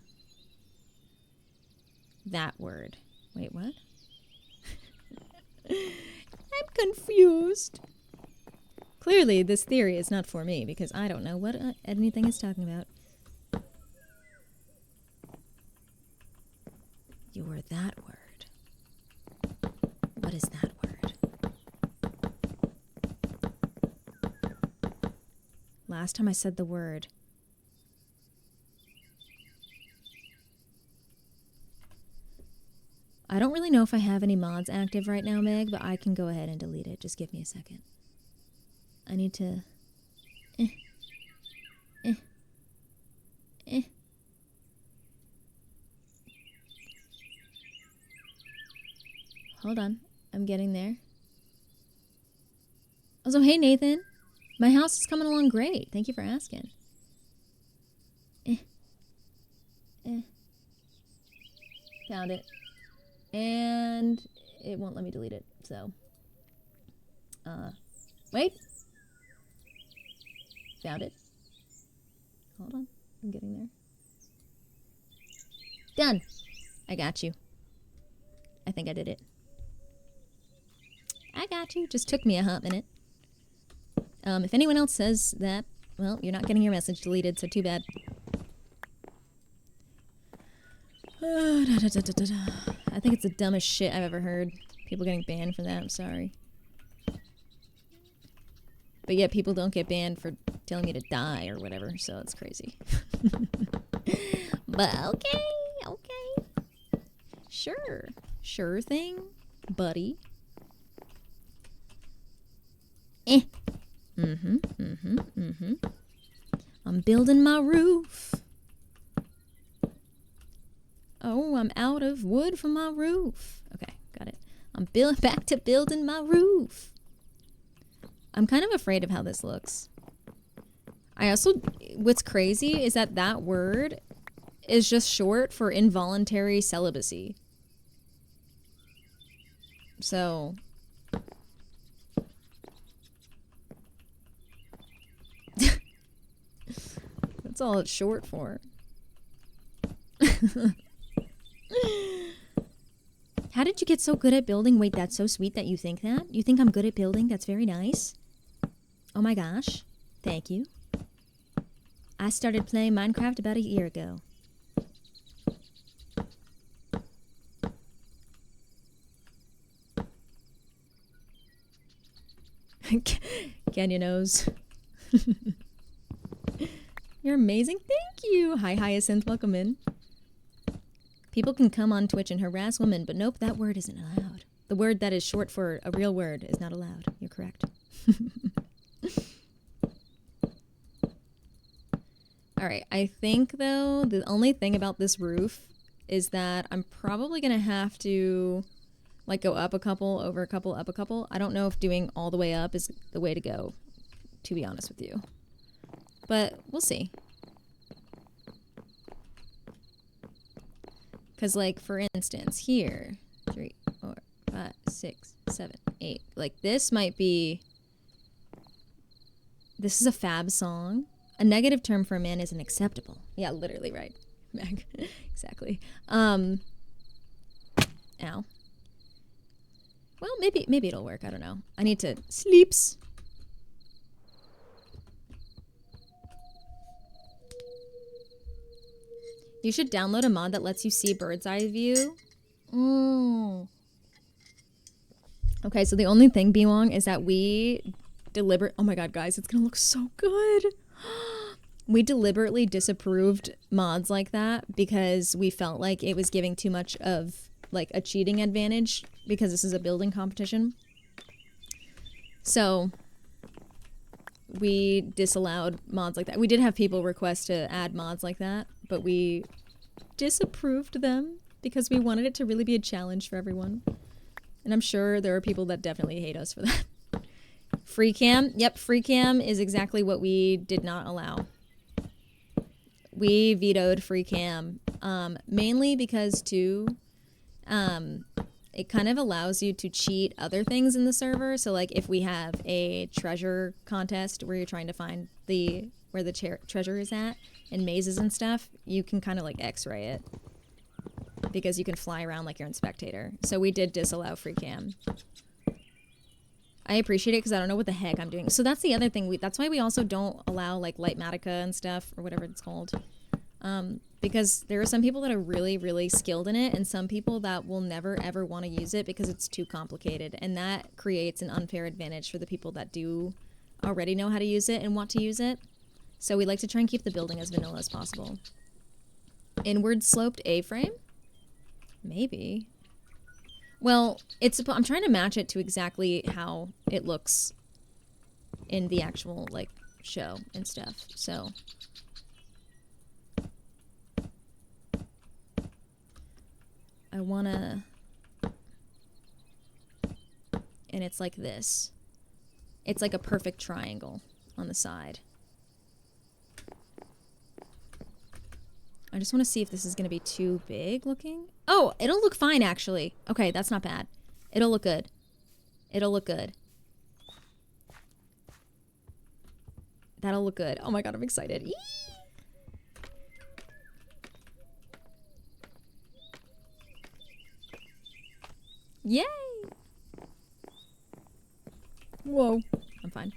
That word. Wait, what? I'm confused. Clearly, this theory is not for me because I don't know what anything is talking about. You were that word. What is that word? Last time I said the word. I don't really know if I have any mods active right now, Meg, but I can go ahead and delete it. Just give me a second. I need to... Hold on. I'm getting there. Also, hey, Nathan. My house is coming along great. Thank you for asking. Found it. And it won't let me delete it, so. Wait. Found it. Hold on. I'm getting there. Done. I got you. I think I did it. I got you. Just took me a hot minute. If anyone else says that, well, you're not getting your message deleted, so too bad. I think it's the dumbest shit I've ever heard. People getting banned for that, I'm sorry. But yet people don't get banned for telling me to die or whatever, so it's crazy. But okay. Sure. Sure thing, buddy. I'm building my roof. Oh, I'm out of wood for my roof. Okay, got it. I'm back to building my roof. I'm kind of afraid of how this looks. What's crazy is that word is just short for involuntary celibacy. So... That's all it's short for. How did you get so good at building? Wait, that's so sweet that you think that? You think I'm good at building? That's very nice. Oh my gosh. Thank you. I started playing Minecraft about a year ago. Kenya knows. You're amazing. Thank you. Hi, Hyacinth. Welcome in. People can come on Twitch and harass women, but nope, that word isn't allowed. The word that is short for a real word is not allowed. You're correct. All right. I think, though, the only thing about this roof is that I'm probably going to have to, like, go up a couple, over a couple, up a couple. I don't know if doing all the way up is the way to go, to be honest with you. But we'll see. Because, like, for instance, here, 3, 4, 5, 6, 7, 8. Like, this might be... This is a fab song. A negative term for a man isn't acceptable. Yeah, literally, right. Meg. Exactly. Ow. Well, maybe it'll work. I don't know. I need to... Sleeps. You should download a mod that lets you see bird's eye view. Mm. Okay, so the only thing, Bewong, is that we oh my god, guys, it's gonna look so good. We deliberately disapproved mods like that because we felt like it was giving too much of like a cheating advantage because this is a building competition. So we disallowed mods like that. We did have people request to add mods like that, but we disapproved them because we wanted it to really be a challenge for everyone. And I'm sure there are people that definitely hate us for that. Free cam? Yep, free cam is exactly what we did not allow. We vetoed free cam, mainly because, too, it kind of allows you to cheat other things in the server. So, like, if we have a treasure contest where you're trying to find where the treasure is at, and mazes and stuff, you can kind of, like, X-ray it. Because you can fly around like you're in Spectator. So we did disallow free cam. I appreciate it because I don't know what the heck I'm doing. So that's the other thing. That's why we also don't allow like Lightmatica and stuff or whatever it's called. Because there are some people that are really, really skilled in it and some people that will never ever want to use it because it's too complicated. And that creates an unfair advantage for the people that do already know how to use it and want to use it. So we like to try and keep the building as vanilla as possible. Inward sloped A-frame? Maybe. Well, I'm trying to match it to exactly how it looks in the actual, like, show and stuff, so. I wanna... And it's like this. It's like a perfect triangle on the side. I just want to see if this is going to be too big looking. Oh, it'll look fine, actually. Okay, that's not bad. It'll look good. It'll look good. That'll look good. Oh my god, I'm excited. Eee! Yay! Whoa. I'm fine.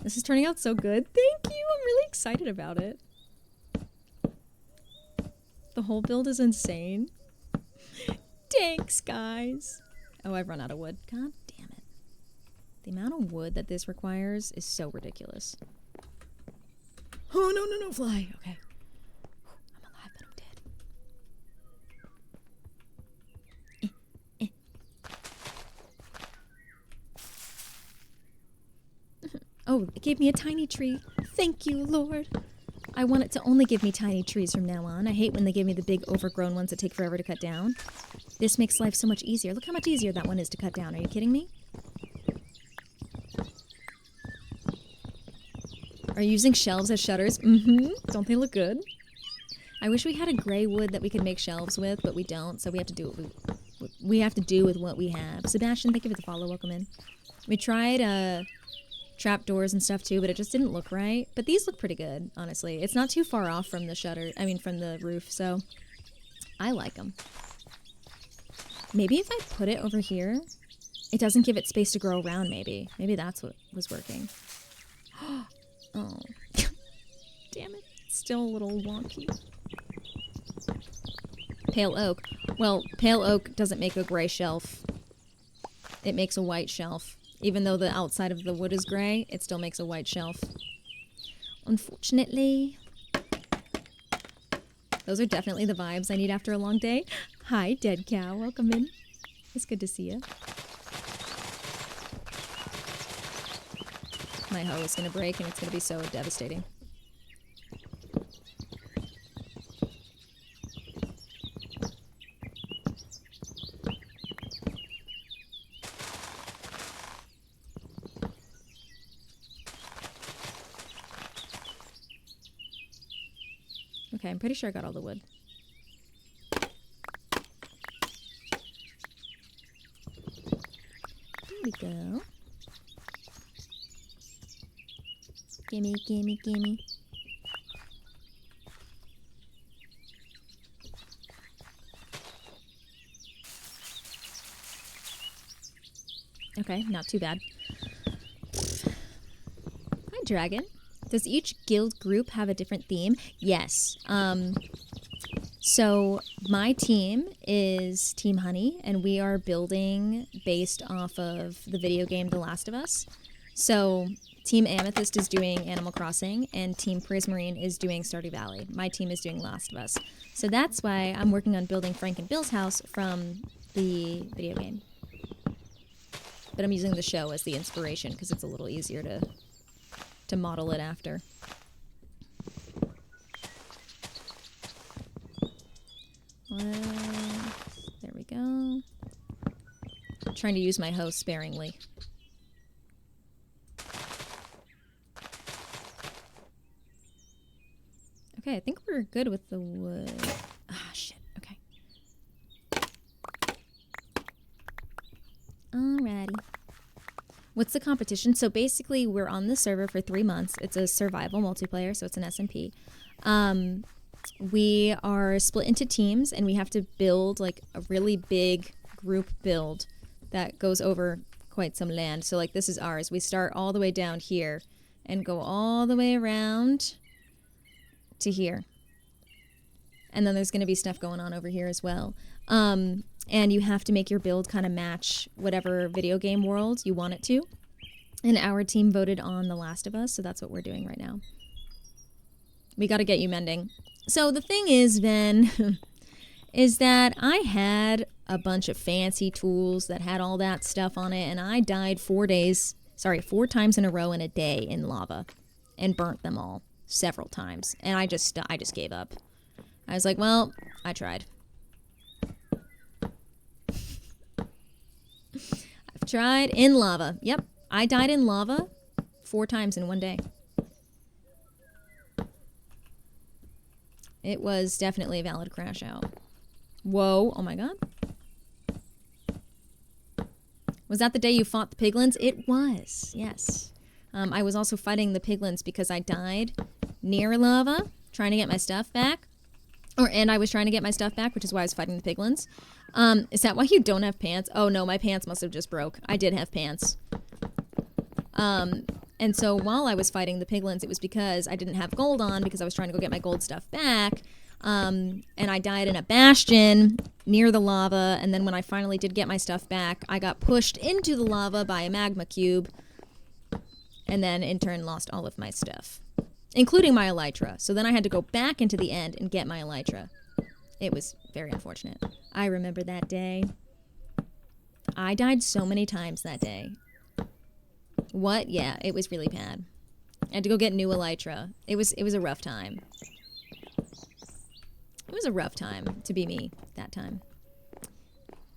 This is turning out so good. Thank you. I'm really excited about it. The whole build is insane. Thanks, guys. Oh, I've run out of wood. God damn it. The amount of wood that this requires is so ridiculous. Oh, no, fly. Okay. I'm alive, but I'm dead. Oh, it gave me a tiny tree. Thank you, Lord. I want it to only give me tiny trees from now on. I hate when they give me the big overgrown ones that take forever to cut down. This makes life so much easier. Look how much easier that one is to cut down. Are you kidding me? Are you using shelves as shutters? Mm-hmm. Don't they look good? I wish we had a gray wood that we could make shelves with, but we don't, so we have to do what we have to do with what we have. Sebastian, thank you for the follow. Welcome in. We tried, trap doors and stuff too, but it just didn't look right. But these look pretty good, honestly. It's not too far off from the from the roof, so I like them. Maybe if I put it over here, it doesn't give it space to grow around, maybe. Maybe that's what was working. Oh. Damn it. It's still a little wonky. Pale oak. Well, pale oak doesn't make a gray shelf. It makes a white shelf. Even though the outside of the wood is gray, it still makes a white shelf. Unfortunately. Those are definitely the vibes I need after a long day. Hi, Dead Cow. Welcome in. It's good to see you. My hoe is going to break, and it's going to be so devastating. Okay, I'm pretty sure I got all the wood. There we go. Gimme, gimme, gimme. Okay, not too bad. Hi, Dragon. Does each guild group have a different theme? Yes. So my team is Team Honey, and we are building based off of the video game The Last of Us. So Team Amethyst is doing Animal Crossing, and Team Prismarine is doing Stardew Valley. My team is doing Last of Us. So that's why I'm working on building Frank and Bill's house from the video game. But I'm using the show as the inspiration because it's a little easier to model it after. There we go. I'm trying to use my hoe sparingly. Okay, I think we're good with the wood. Ah, shit. Okay. Alrighty. What's the competition? So basically, we're on the server for 3 months. It's a survival multiplayer, so it's an SMP. We are split into teams, and we have to build like a really big group build that goes over quite some land. So like this is ours. We start all the way down here and go all the way around to here. And then there's going to be stuff going on over here as well. And you have to make your build kind of match whatever video game world you want it to. And our team voted on The Last of Us, so that's what we're doing right now. We got to get you mending. So the thing is, then, is that I had a bunch of fancy tools that had all that stuff on it, and I died 4 times in a row in a day in lava and burnt them all several times. And I just gave up. I was like, well, I tried. I've tried in lava. Yep, I died in lava 4 times in one day. It was definitely a valid crash out. Whoa, oh my god. Was that the day you fought the piglins? It was, yes. I was also fighting the piglins because I died near lava, trying to get my stuff back. And I was trying to get my stuff back, which is why I was fighting the piglins. Is that why you don't have pants? Oh no, my pants must have just broke. I did have pants. And so while I was fighting the piglins, it was because I didn't have gold on because I was trying to go get my gold stuff back. And I died in a bastion near the lava. And then when I finally did get my stuff back, I got pushed into the lava by a magma cube. And then in turn lost all of my stuff, including my elytra. So then I had to go back into the end and get my elytra. It was very unfortunate. I remember that day. I died so many times that day. What? Yeah, it was really bad. I had to go get new elytra. It was a rough time. It was a rough time to be me that time.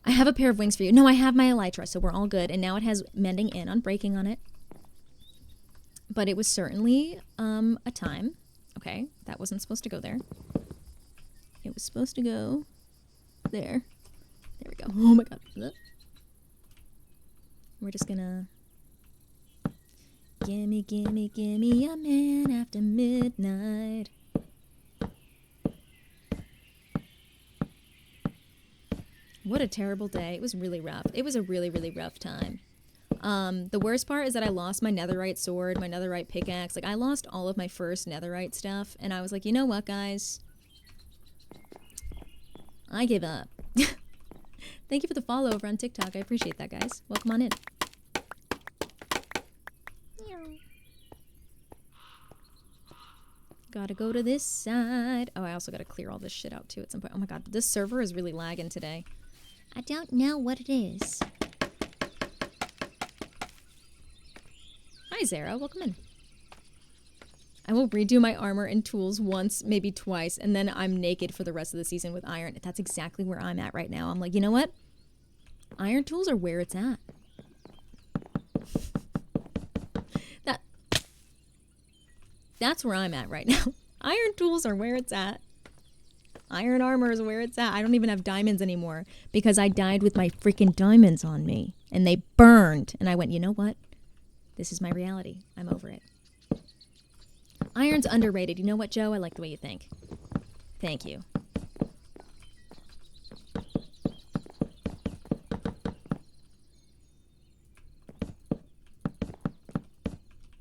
I have a pair of wings for you. No, I have my elytra, so we're all good. And now it has mending and unbreaking on it. But it was certainly a time. Okay, that wasn't supposed to go there. It was supposed to go there. There we go. Oh my god. We're just gonna... Gimme, gimme, gimme a man after midnight. What a terrible day. It was really rough. It was a really, really rough time. The worst part is that I lost my netherite sword, my netherite pickaxe. Like, I lost all of my first netherite stuff, and I was like, you know what, guys? I give up. Thank you for the follow over on TikTok. I appreciate that, guys. Welcome on in. Gotta go to this side. Oh, I also gotta clear all this shit out too at some point. Oh my god, this server is really lagging today. I don't know what it is. Hi, Zara. Welcome in. I will redo my armor and tools once, maybe twice, and then I'm naked for the rest of the season with iron. That's exactly where I'm at right now. I'm like, you know what? Iron tools are where it's at. That's where I'm at right now. Iron tools are where it's at. Iron armor is where it's at. I don't even have diamonds anymore because I died with my freaking diamonds on me and they burned. And I went, you know what? This is my reality. I'm over it. Iron's underrated. You know what, Joe? I like the way you think. Thank you.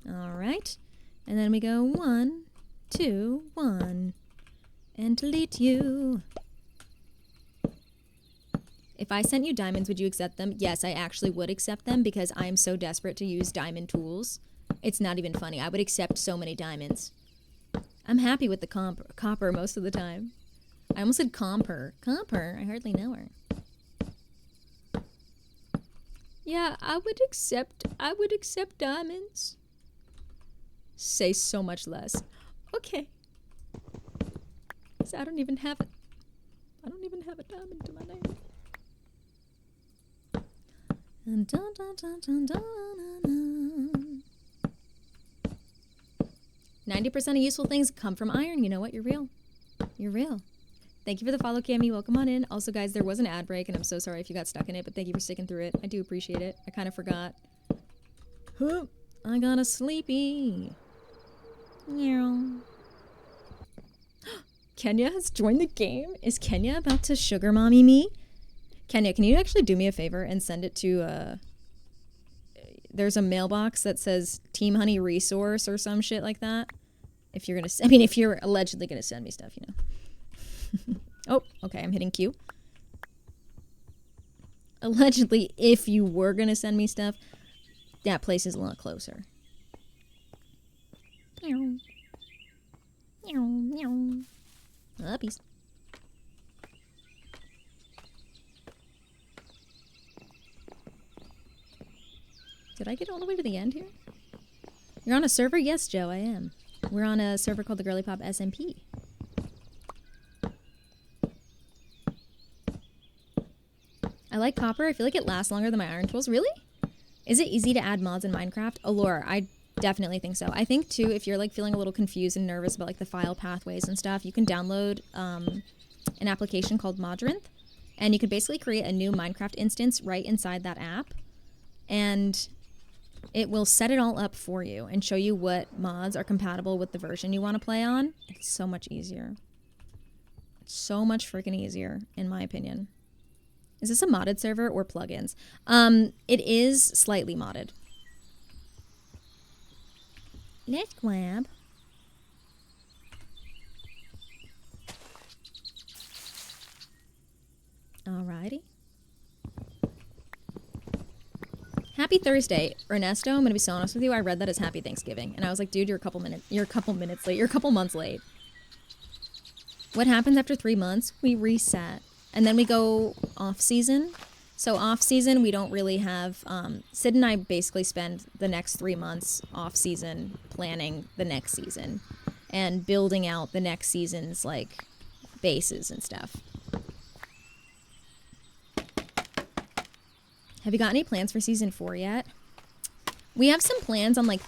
All right. And then we go 1, 2, 1. And delete you. If I sent you diamonds, would you accept them? Yes, I actually would accept them because I am so desperate to use diamond tools. It's not even funny. I would accept so many diamonds. I'm happy with the copper most of the time. I almost said comper. Comper? I hardly know her. Yeah, I would accept diamonds. Say so much less. Okay. So I don't even have a diamond to my name. And dun, dun, dun, dun, dun, dun, dun. 90% of useful things come from iron. You know what? You're real. You're real. Thank you for the follow, Cammy. Welcome on in. Also, guys, there was an ad break, and I'm so sorry if you got stuck in it, but thank you for sticking through it. I do appreciate it. I kind of forgot. Huh. I got a sleepy. Meow. Kenya has joined the game. Is Kenya about to sugar mommy me? Kenya, can you actually do me a favor and send it to, there's a mailbox that says Team Honey Resource or some shit like that. If you're gonna, if you're allegedly gonna send me stuff, you know. Oh, okay, I'm hitting Q. Allegedly, if you were gonna send me stuff, that place is a lot closer. Meow. Meow, meow. Peace. Did I get all the way to the end here? You're on a server? Yes, Joe, I am. We're on a server called the GIRLYPOP SMP. I like copper. I feel like it lasts longer than my iron tools. Really? Is it easy to add mods in Minecraft? Allure, I definitely think so. I think, too, if you're, like, feeling a little confused and nervous about, like, the file pathways and stuff, you can download an application called Modrinth, and you could basically create a new Minecraft instance right inside that app, and it will set it all up for you and show you what mods are compatible with the version you want to play on. It's so much easier. It's so much freaking easier, in my opinion. Is this a modded server or plugins? It is slightly modded. Let's grab. Alrighty. Happy Thursday, Ernesto. I'm gonna be so honest with you. I read that as Happy Thanksgiving, and I was like, dude, you're a couple months late. You're a couple months late. What happens after 3 months? We reset, and then we go off season. So off season, we don't really have. Sid and I basically spend the next 3 months off season planning the next season, and building out the next season's like bases and stuff. Have you got any plans for season 4 yet? We have some plans on like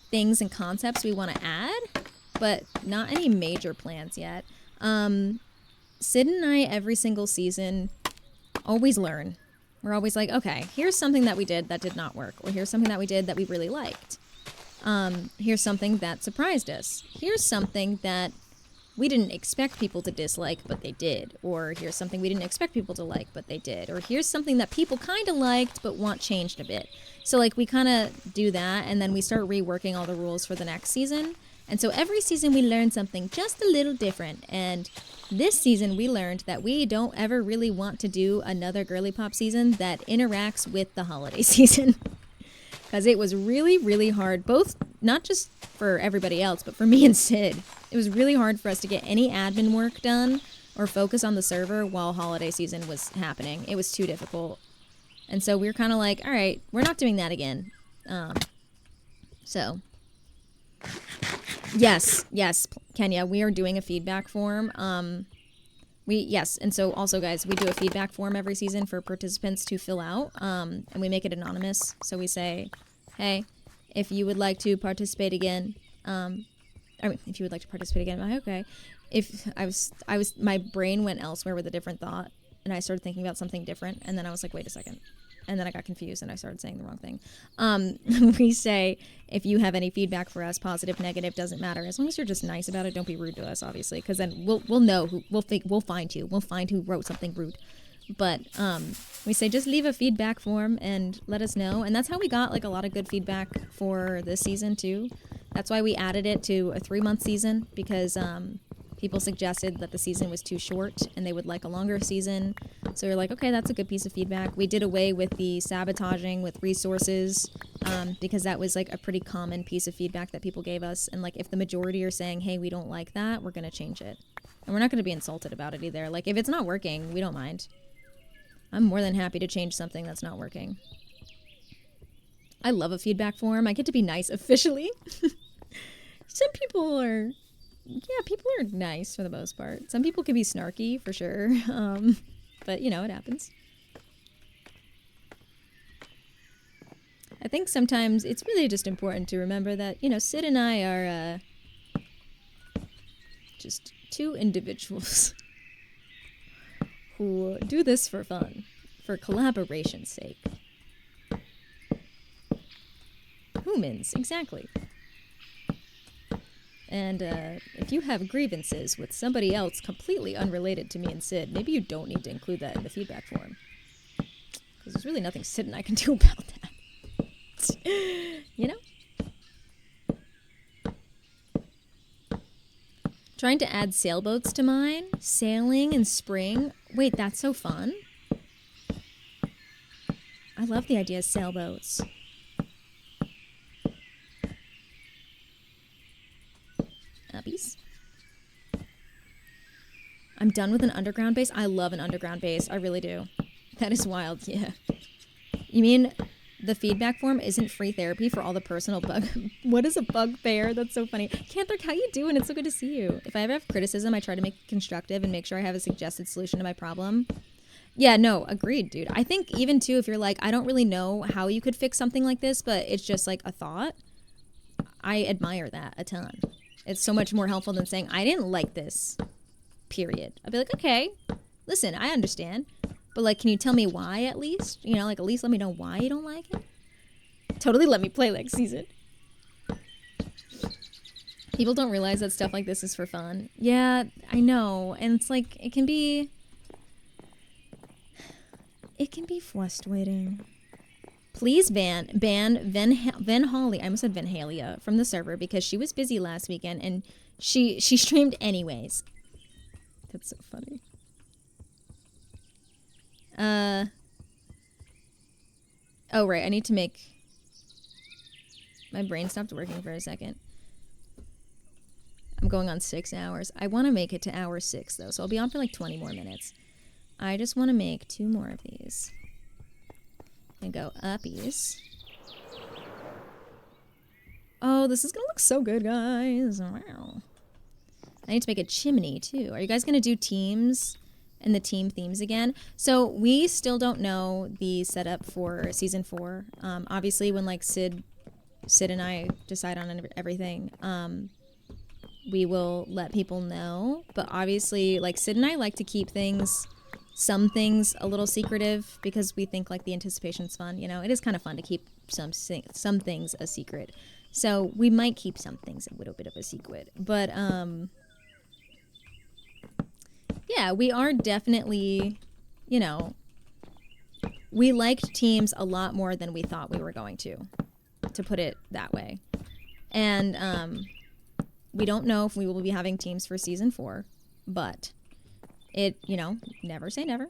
things and concepts we want to add, but not any major plans yet. Sid and I, every single season, always learn. We're always like, okay, here's something that we did that did not work, or here's something that we did that we really liked. Here's something that surprised us. Here's something that we didn't expect people to dislike, but they did. Or here's something we didn't expect people to like, but they did. Or here's something that people kind of liked, but want changed a bit. So, like, we kind of do that, and then we start reworking all the rules for the next season. And so every season we learn something just a little different. And this season we learned that we don't ever really want to do another GIRLYPOP season that interacts with the holiday season. because it was really, really hard, both not just for everybody else, but for me and Sid. It was really hard for us to get any admin work done or focus on the server while holiday season was happening. It was too difficult. And so we were kind of like, all right, we're not doing that again. So, yes, Kenya, we are doing a feedback form. And so also, guys, we do a feedback form every season for participants to fill out, and we make it anonymous. So we say, hey, if you would like to participate again, if you would like to participate again, I'm like, okay. If my brain went elsewhere with a different thought, and I started thinking about something different, and then I was like, wait a second. And then I got confused and I started saying the wrong thing. We say, if you have any feedback for us, positive, negative, doesn't matter. As long as you're just nice about it, don't be rude to us, obviously, because then we'll know who we'll find you. We'll find who wrote something rude. But we say just leave a feedback form and let us know. And that's how we got like a lot of good feedback for this season too. That's why we added it to a 3-month season, because people suggested that the season was too short and they would like a longer season. So we're like, okay, that's a good piece of feedback. We did away with the sabotaging with resources, because that was like a pretty common piece of feedback that people gave us. And like if the majority are saying, hey, we don't like that, we're going to change it. And we're not going to be insulted about it either. Like if it's not working, we don't mind. I'm more than happy to change something that's not working. I love a feedback form. I get to be nice officially. Some people are... Yeah, people are nice for the most part. Some people can be snarky, for sure. But, you know, it happens. I think sometimes it's really just important to remember that, you know, Sid and I are just two individuals who do this for fun, for collaboration's sake. Humans, exactly. And if you have grievances with somebody else completely unrelated to me and Sid, maybe you don't need to include that in the feedback form. Because there's really nothing Sid and I can do about that. You know? Trying to add sailboats to mine. Sailing in spring. Wait, that's so fun. I love the idea of sailboats. Uppies. I'm done with an underground base. I love an underground base. I really do. That is wild, yeah. You mean the feedback form isn't free therapy for all the personal bug... What is a bugbear? That's so funny. Canthric, how you doing? It's so good to see you. If I ever have criticism, I try to make it constructive and make sure I have a suggested solution to my problem. Yeah, no, agreed, dude. I think even too, if you're like, I don't really know how you could fix something like this, but it's just like a thought, I admire that a ton. It's so much more helpful than saying, I didn't like this, period. I'd be like, okay, listen, I understand. But, like, can you tell me why at least? You know, like, at least let me know why you don't like it. Totally let me play next season. People don't realize that stuff like this is for fun. Yeah, I know. And it's like, it can be frustrating. Please ban Van Holly, I almost said Van Halia, from the server because she was busy last weekend and she streamed anyways. That's so funny. Oh right, I need to make... My brain stopped working for a second. I'm going on 6 hours. I want to make it to hour 6 though, so I'll be on for like 20 more minutes. I just want to make 2 more of these. And go uppies. Oh, this is gonna look so good, guys. Wow. I need to make a chimney, too. Are you guys gonna do teams and the team themes again? So, we still don't know the setup for Season 4. Obviously, when, like, Sid and I decide on everything, we will let people know. But obviously, like, Sid and I like to keep some things a little secretive because we think like the anticipation's fun, you know. It is kind of fun to keep some things a secret, so we might keep some things a little bit of a secret. But yeah, we are definitely, you know, we liked teams a lot more than we thought we were going to put it that way. And we don't know if we will be having teams for Season 4, but it, you know, never say never.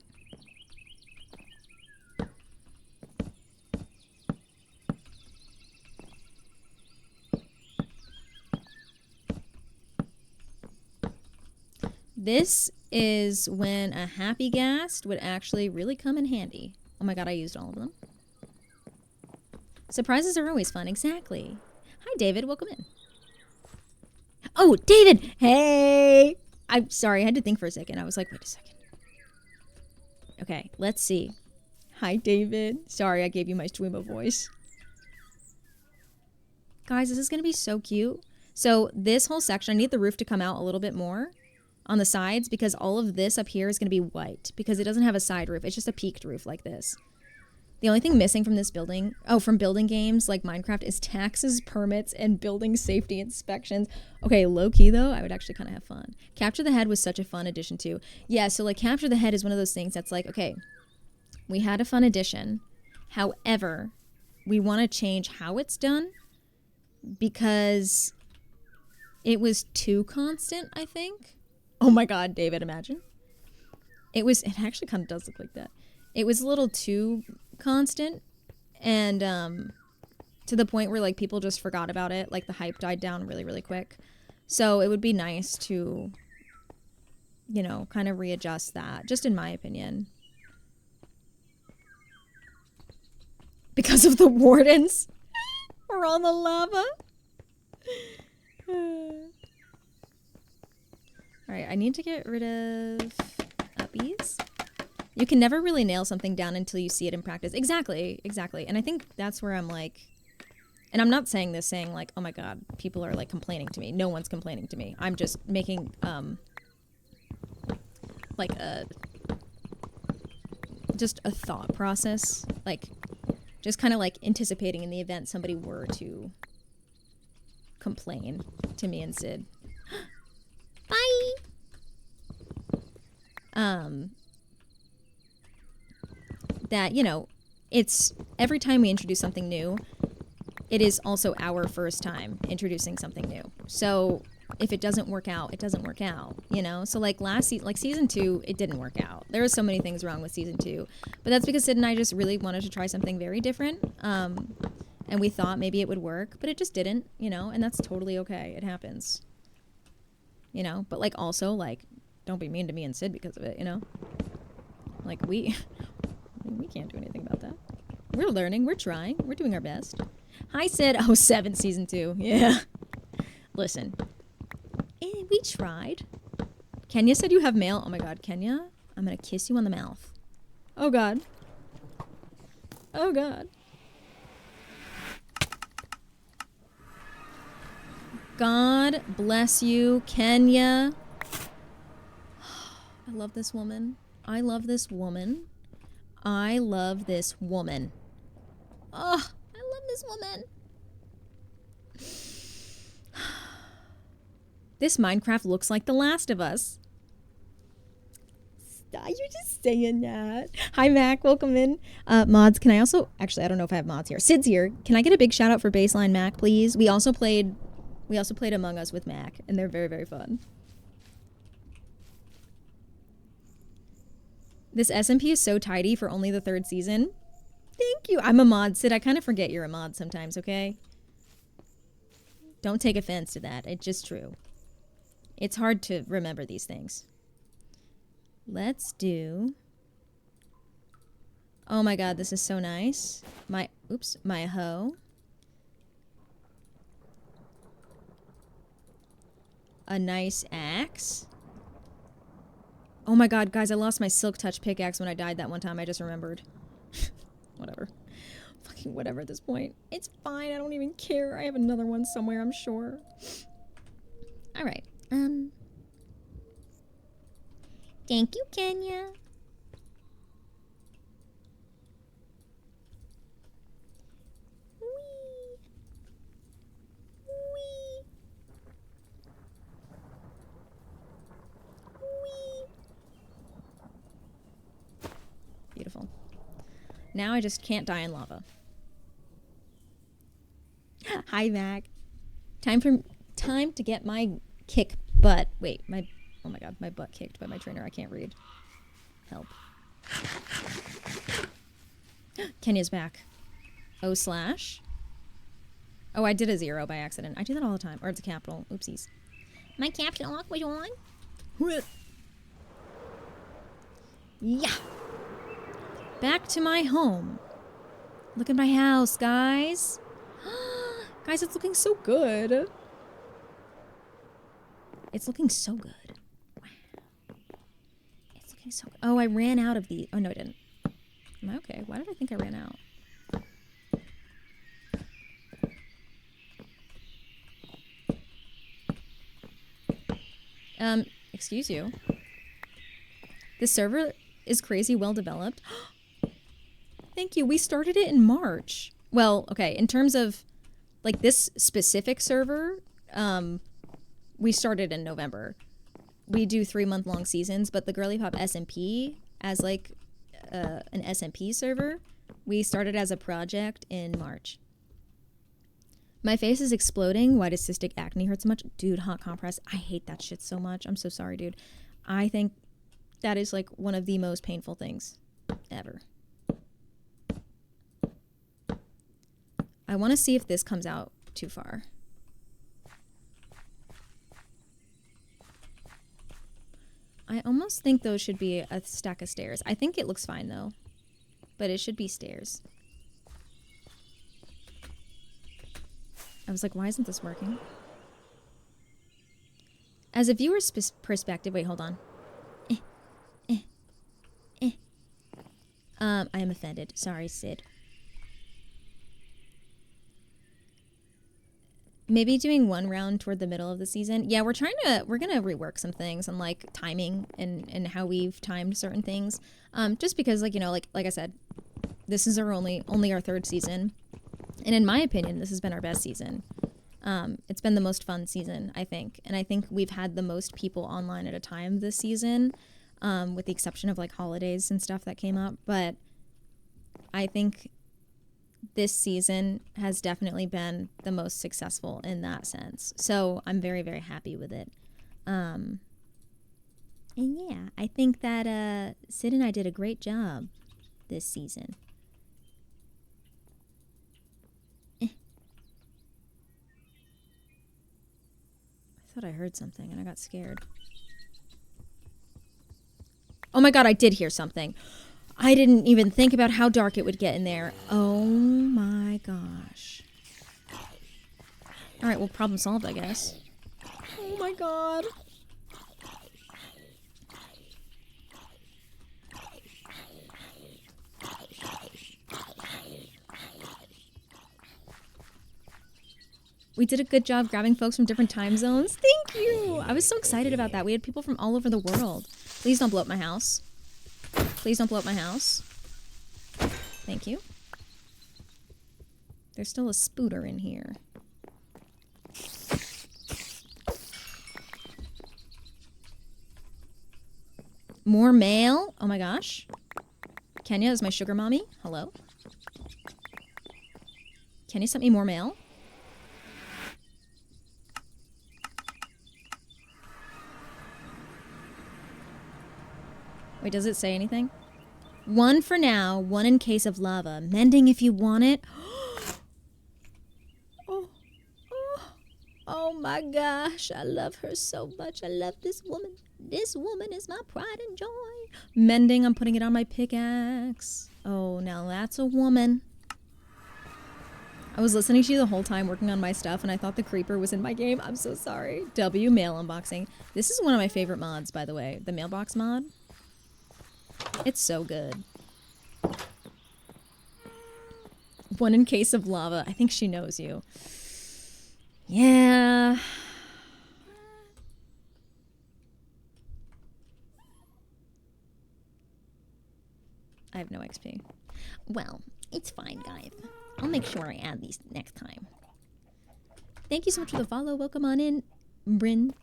This is when a happy ghast would actually really come in handy. Oh my god, I used all of them. Surprises are always fun. Exactly. Hi, David. Welcome in. Oh, David! Hey! I'm sorry, I had to think for a second. I was like, wait a second. Okay, let's see. Hi, David. Sorry, I gave you my Twimo voice. Guys, this is going to be so cute. So this whole section, I need the roof to come out a little bit more on the sides because all of this up here is going to be white because it doesn't have a side roof. It's just a peaked roof like this. The only thing missing from this building, from building games like Minecraft, is taxes, permits, and building safety inspections. Okay, low-key, though, I would actually kind of have fun. Capture the Head was such a fun addition, too. Yeah, so, like, Capture the Head is one of those things that's like, okay, we had a fun addition. However, we want to change how it's done because it was too constant, I think. Oh, my God, David, imagine. It actually kind of does look like that. It was a little too constant and to the point where like people just forgot about it. Like the hype died down really, really quick. So it would be nice to, you know, kind of readjust that, just in my opinion. Because of the wardens. We're on the lava. Alright, I need to get rid of uppies. You can never really nail something down until you see it in practice. Exactly, exactly. And I think that's where I'm like, and I'm not saying this saying like, oh my god, people are like complaining to me. No one's complaining to me. I'm just making like just a thought process, like just kind of like anticipating in the event somebody were to complain to me and Sid. Bye. That, you know, it's every time we introduce something new, it is also our first time introducing something new. So if it doesn't work out, it doesn't work out, you know? So like season 2, it didn't work out. There were so many things wrong with season 2, but that's because Sid and I just really wanted to try something very different. And we thought maybe it would work, but it just didn't, you know, and that's totally okay. It happens, you know, but like also like, don't be mean to me and Sid because of it, you know? Like we can't do anything about that. We're learning, we're trying, we're doing our best. Hi Sid, oh 7 season 2, yeah. Listen, we tried. Kenya said you have mail. Oh my god, Kenya, I'm gonna kiss you on the mouth. Oh god. Oh god. God bless you, Kenya. I love this woman. I love this woman. I love this woman. Oh, I love this woman. This Minecraft looks like The Last of Us. Stop, you're just saying that. Hi, Mac. Welcome in. Mods, can I also... Actually, I don't know if I have mods here. Sid's here. Can I get a big shout out for Baseline Mac, please? We also played Among Us with Mac, and they're very, very fun. This SMP is so tidy for only the 3rd season. Thank you. I'm a mod, Sid. I kind of forget you're a mod sometimes, okay? Don't take offense to that. It's just true. It's hard to remember these things. Let's do... Oh my god, this is so nice. My hoe. A nice axe. Oh my god, guys, I lost my Silk Touch pickaxe when I died that one time. I just remembered. Whatever. Fucking whatever at this point. It's fine. I don't even care. I have another one somewhere, I'm sure. Alright. Thank you, Kenya. Whee! Whee! Whee! Beautiful. Now I just can't die in lava. Hi, Mac. Time to get my kick butt. Wait, oh my god, my butt kicked by my trainer. I can't read. Help. Kenya's back. O/. Oh, I did a 0 by accident. I do that all the time. Or it's a capital. Oopsies. My capital lock was on. Yeah. Back to my home. Look at my house, guys. Guys, it's looking so good. It's looking so good. Wow. It's looking so good. Oh, I ran out of these. Oh, no, I didn't. Am I okay? Why did I think I ran out? Excuse you. This server is crazy well developed. Thank you. We started it in March. Well, okay, in terms of like this specific server, we started in November. We do 3-month-long seasons, but the GIRLYPOP SMP as like an SMP server, we started as a project in March. My face is exploding. Why does cystic acne hurt so much? Dude, hot compress. I hate that shit so much. I'm so sorry, dude. I think that is like one of the most painful things ever. I want to see if this comes out too far. I almost think those should be a stack of stairs. I think it looks fine though, but it should be stairs. I was like, why isn't this working? As a viewer's perspective, wait, hold on. I am offended. Sorry, Sid. Maybe doing one round toward the middle of the season. Yeah, we're gonna rework some things on like timing and how we've timed certain things. Just because like, you know, like I said, this is our only our 3rd season. And in my opinion, this has been our best season. It's been the most fun season, I think. And I think we've had the most people online at a time this season, with the exception of like holidays and stuff that came up. But I think this season has definitely been the most successful in that sense. So I'm very, very happy with it. And yeah, I think that Sid and I did a great job this season. I thought I heard something and I got scared. Oh my god, I did hear something. I didn't even think about how dark it would get in there. Oh my gosh. Alright, well, problem solved, I guess. Oh my god. We did a good job grabbing folks from different time zones. Thank you! I was so excited about that. We had people from all over the world. Please don't blow up my house. Please don't blow up my house. Thank you. There's still a spooter in here. More mail? Oh my gosh. Kenya is my sugar mommy. Hello. Kenya sent me more mail. Wait, does it say anything? One for now, one in case of lava. Mending if you want it. Oh my gosh, I love her so much. I love this woman. This woman is my pride and joy. Mending, I'm putting it on my pickaxe. Oh, now that's a woman. I was listening to you the whole time working on my stuff and I thought the creeper was in my game. I'm so sorry. W mail unboxing. This is one of my favorite mods, by the way. The mailbox mod. It's so good. One in case of lava. I think she knows you. Yeah. I have no XP. Well, it's fine, guys. I'll make sure I add these next time. Thank you so much for the follow. Welcome on in, Bryn.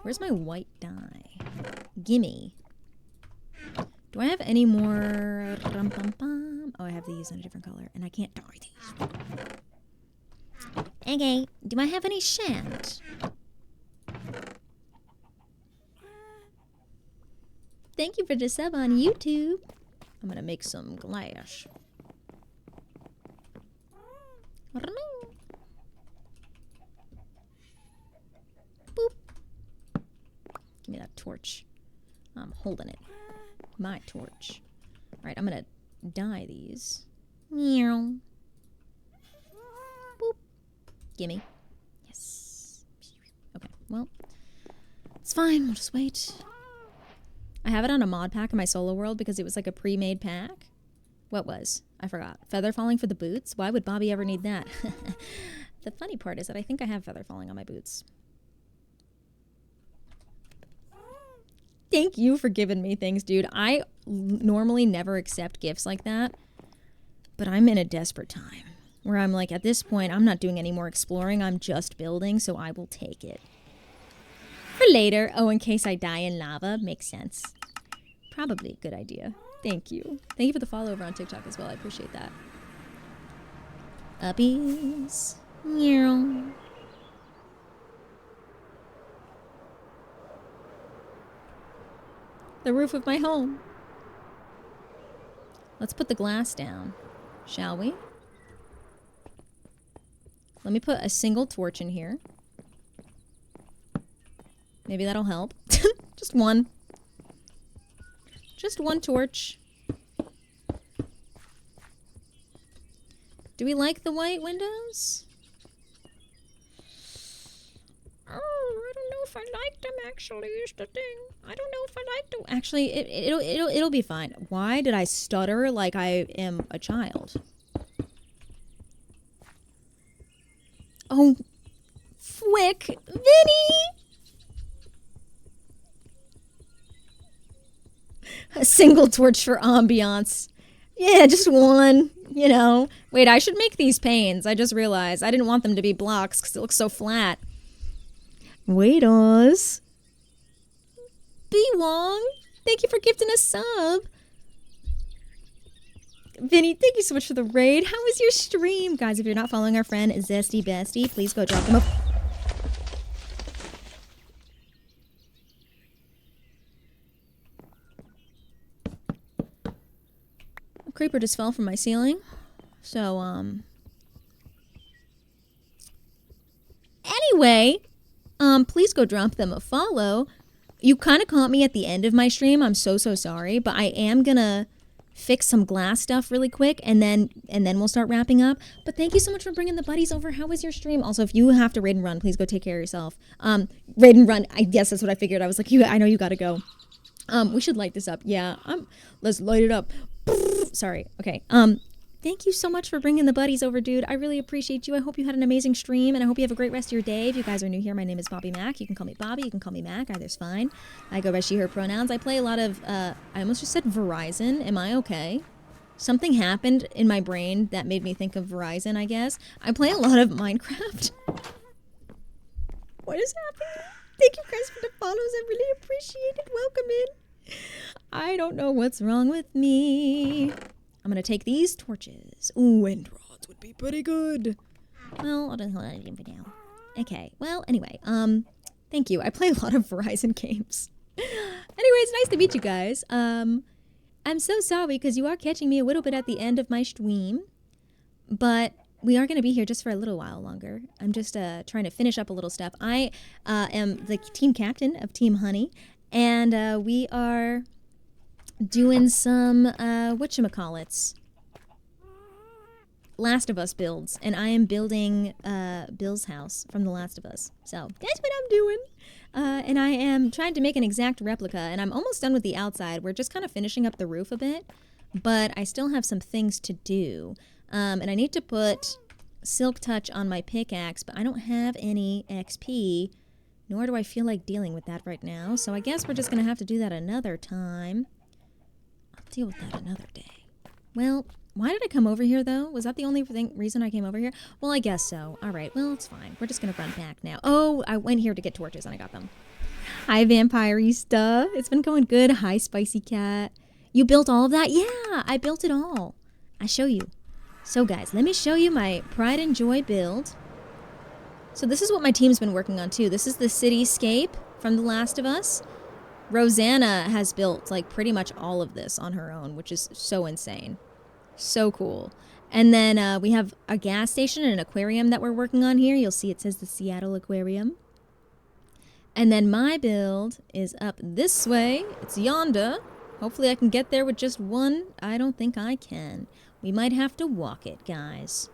Where's my white dye? Gimme. Do I have any more? Oh, I have these in a different color, and I can't dye these. Okay, do I have any shant? Thank you for the sub on YouTube. I'm gonna make some glass. Boop. Give me that torch. I'm holding it. My torch. Alright, I'm gonna dye these. Meow. Boop. Gimme. Yes. Okay, well. It's fine, we'll just wait. I have it on a mod pack in my solo world because it was like a pre-made pack. What was? I forgot. Feather falling for the boots? Why would Bobby ever need that? The funny part is that I think I have feather falling on my boots. Thank you for giving me things, dude. I normally never accept gifts like that, but I'm in a desperate time where I'm like, at this point, I'm not doing any more exploring. I'm just building, so I will take it. For later. Oh, in case I die in lava. Makes sense. Probably a good idea. Thank you. Thank you for the follow over on TikTok as well. I appreciate that. Uppies. Meow. The roof of my home. Let's put the glass down, shall we? Let me put a single torch in here. Maybe that'll help. Just one. Just one torch. Do we like the white windows? Oh, I don't know if I like them actually, is the thing. I don't know if I like them. Actually, it'll be fine. Why did I stutter like I am a child? Oh, Fwick, Vinny! A single torch for ambiance. Yeah, just one, you know. Wait, I should make these panes. I just realized I didn't want them to be blocks because it looks so flat. Wait, Oz. B Wong, thank you for gifting a sub. Vinny, thank you so much for the raid. How was your stream? Guys, if you're not following our friend Zesty Bestie, please go drop them a... A creeper just fell from my ceiling. So, Anyway, please go drop them a follow. You kind of caught me at the end of my stream. I'm so sorry, but I am gonna fix some glass stuff really quick, and then we'll start wrapping up. But thank you so much for bringing the buddies over. How was your stream? Also, if you have to raid and run, please go take care of yourself. Raid and run. I guess that's what I figured. I was like, I know you gotta go. We should light this up. Yeah. Let's light it up. Sorry. Okay. Thank you so much for bringing the buddies over, dude. I really appreciate you. I hope you had an amazing stream, and I hope you have a great rest of your day. If you guys are new here, my name is Bobby Mac. You can call me Bobby. You can call me Mac. Either's fine. I go by she, her pronouns. I play a lot of, I almost just said Verizon. Am I okay? Something happened in my brain that made me think of Verizon, I guess. I play a lot of Minecraft. What is happening? Thank you guys for the follows. I really appreciate it. Welcome in. I don't know what's wrong with me. I'm gonna take these torches. Ooh, end rods would be pretty good. Well, I'll just hold on for now. Okay, well, anyway, thank you. I play a lot of Verizon games. Anyways, nice to meet you guys. I'm so sorry because you are catching me a little bit at the end of my stream, but we are gonna be here just for a little while longer. I'm just trying to finish up a little stuff. I am the team captain of Team Honey, and we are doing some, whatchamacallits, Last of Us builds, and I am building Bill's house from The Last of Us. So that's what I'm doing. And I am trying to make an exact replica, and I'm almost done with the outside. We're just kind of finishing up the roof a bit, but I still have some things to do. And I need to put Silk Touch on my pickaxe, but I don't have any XP, nor do I feel like dealing with that right now. So I guess we're just going to have to do that another time. Deal with that another day. Well, why did I come over here, though? Was that the only reason I came over here? Well, I guess so. All right, well, it's fine. We're just going to run back now. Oh, I went here to get torches, and I got them. Hi, Vampirista. It's been going good. Hi, Spicy Cat. You built all of that? Yeah, I built it all. I show you. So, guys, let me show you my Pride and Joy build. So this is what my team's been working on, too. This is the cityscape from The Last of Us. Rosanna has built, like, pretty much all of this on her own, which is so insane. So cool. And then we have a gas station and an aquarium that we're working on here. You'll see it says the Seattle Aquarium. And then my build is up this way. It's yonder. Hopefully I can get there with just one. I don't think I can. We might have to walk it, guys.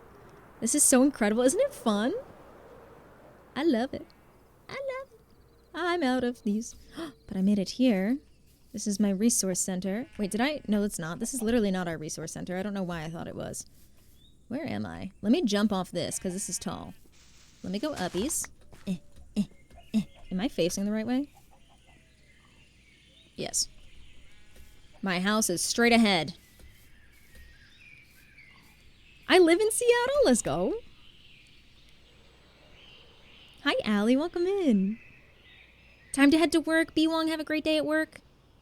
This is so incredible. Isn't it fun? I love it. I love it. I'm out of these. But I made it here. This is my resource center. Wait, did I? No, it's not. This is literally not our resource center. I don't know why I thought it was. Where am I? Let me jump off this, because this is tall. Let me go uppies. Am I facing the right way? Yes. My house is straight ahead. I live in Seattle. Let's go. Hi, Allie. Welcome in. Time to head to work. B. Wong, have a great day at work.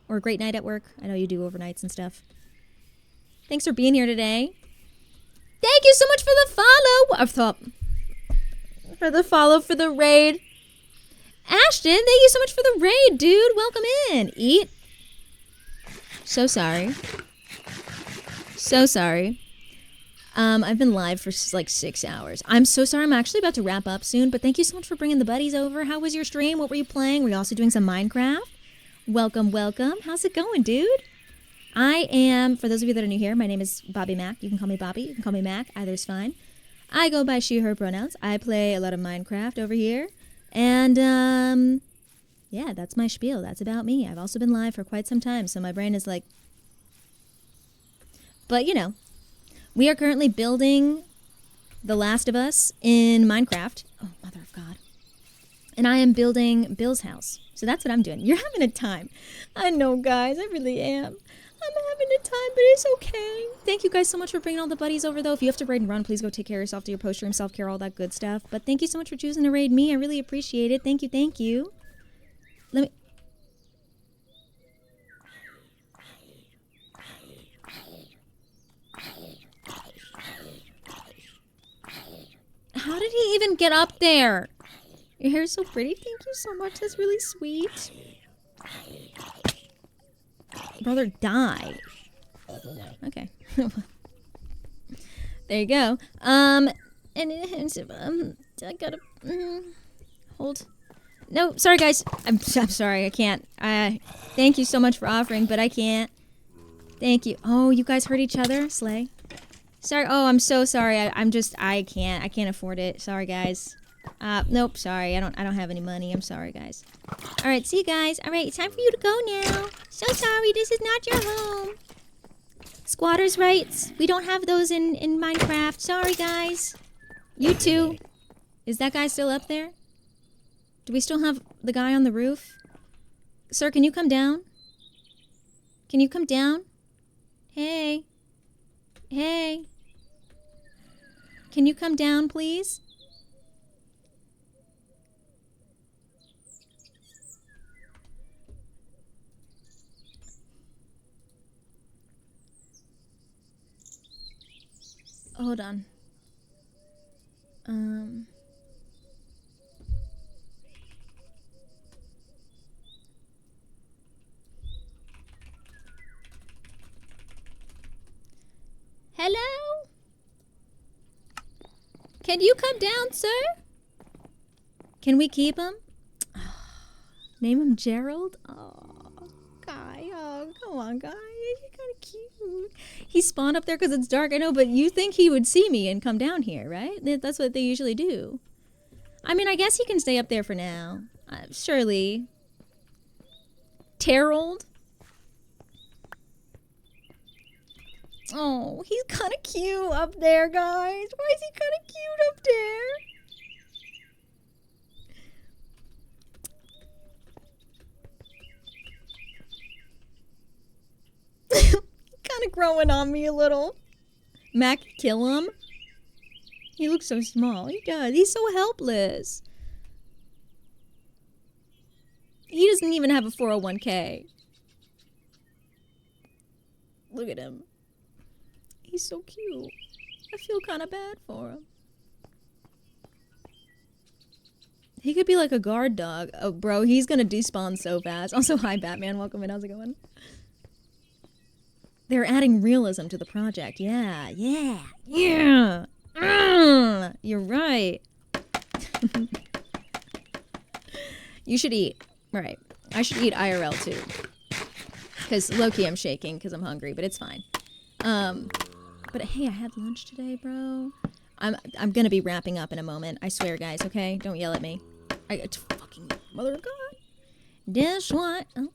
Or a great night at work. I know you do overnights and stuff. Thanks for being here today. Thank you so much for the follow. For the follow, for the raid. Ashton, thank you so much for the raid, dude. Welcome in. Eat. So sorry. So sorry. I've been live for like 6 hours. I'm so sorry. I'm actually about to wrap up soon, but thank you so much for bringing the buddies over. How was your stream? What were you playing? Were you also doing some Minecraft? Welcome, welcome. How's it going, dude? I am, for those of you that are new here, my name is Bobby Mac. You can call me Bobby. You can call me Mac. Either's fine. I go by she, her pronouns. I play a lot of Minecraft over here. And, yeah, that's my spiel. That's about me. I've also been live for quite some time, so my brain is like... But, you know, we are currently building The Last of Us in Minecraft. Oh, mother of God. And I am building Bill's house. So that's what I'm doing. You're having a time. I know, guys. I really am. I'm having a time, but it's okay. Thank you guys so much for bringing all the buddies over, though. If you have to raid and run, please go take care of yourself, do your post-stream self-care, all that good stuff. But thank you so much for choosing to raid me. I really appreciate it. Thank you, thank you. Let me... How did he even get up there? Your hair is so pretty. Thank you so much. That's really sweet. Brother, die. Okay. There you go. And I gotta hold. No, sorry guys. I'm sorry. I can't. Thank you so much for offering, but I can't. Thank you. Oh, you guys hurt each other? Slay. Sorry. Oh, I'm so sorry. I can't afford it. Sorry, guys. Nope. Sorry. I don't have any money. I'm sorry, guys. All right. See you guys. All right. It's time for you to go now. So sorry. This is not your home. Squatters' rights. We don't have those in Minecraft. Sorry, guys. You too. Is that guy still up there? Do we still have the guy on the roof? Sir, can you come down? Can you come down? Hey. Hey. Can you come down, please? Hold on. Hello? Can you come down, sir? Can we keep him? Name him Gerald? Oh, guy. Oh, come on, guy. You're kind of cute. He spawned up there because it's dark. I know, but you think he would see me and come down here, right? That's what they usually do. I mean, I guess he can stay up there for now. Surely. Terrald? Oh, he's kind of cute up there, guys. Why is he kind of cute up there? Kind of growing on me a little. Mac, kill him. He looks so small. He does. He's so helpless. He doesn't even have a 401k. Look at him. He's so cute. I feel kind of bad for him. He could be like a guard dog. Oh, bro, he's gonna despawn so fast. Also, hi, Batman. Welcome in. How's it going? They're adding realism to the project. Yeah. You're right. You should eat. Right. I should eat IRL too. Because low-key I'm shaking because I'm hungry, but it's fine. But hey, I had lunch today, bro. I'm gonna be wrapping up in a moment. I swear, guys, okay? Don't yell at me. It's fucking mother of God. That's what. Oh.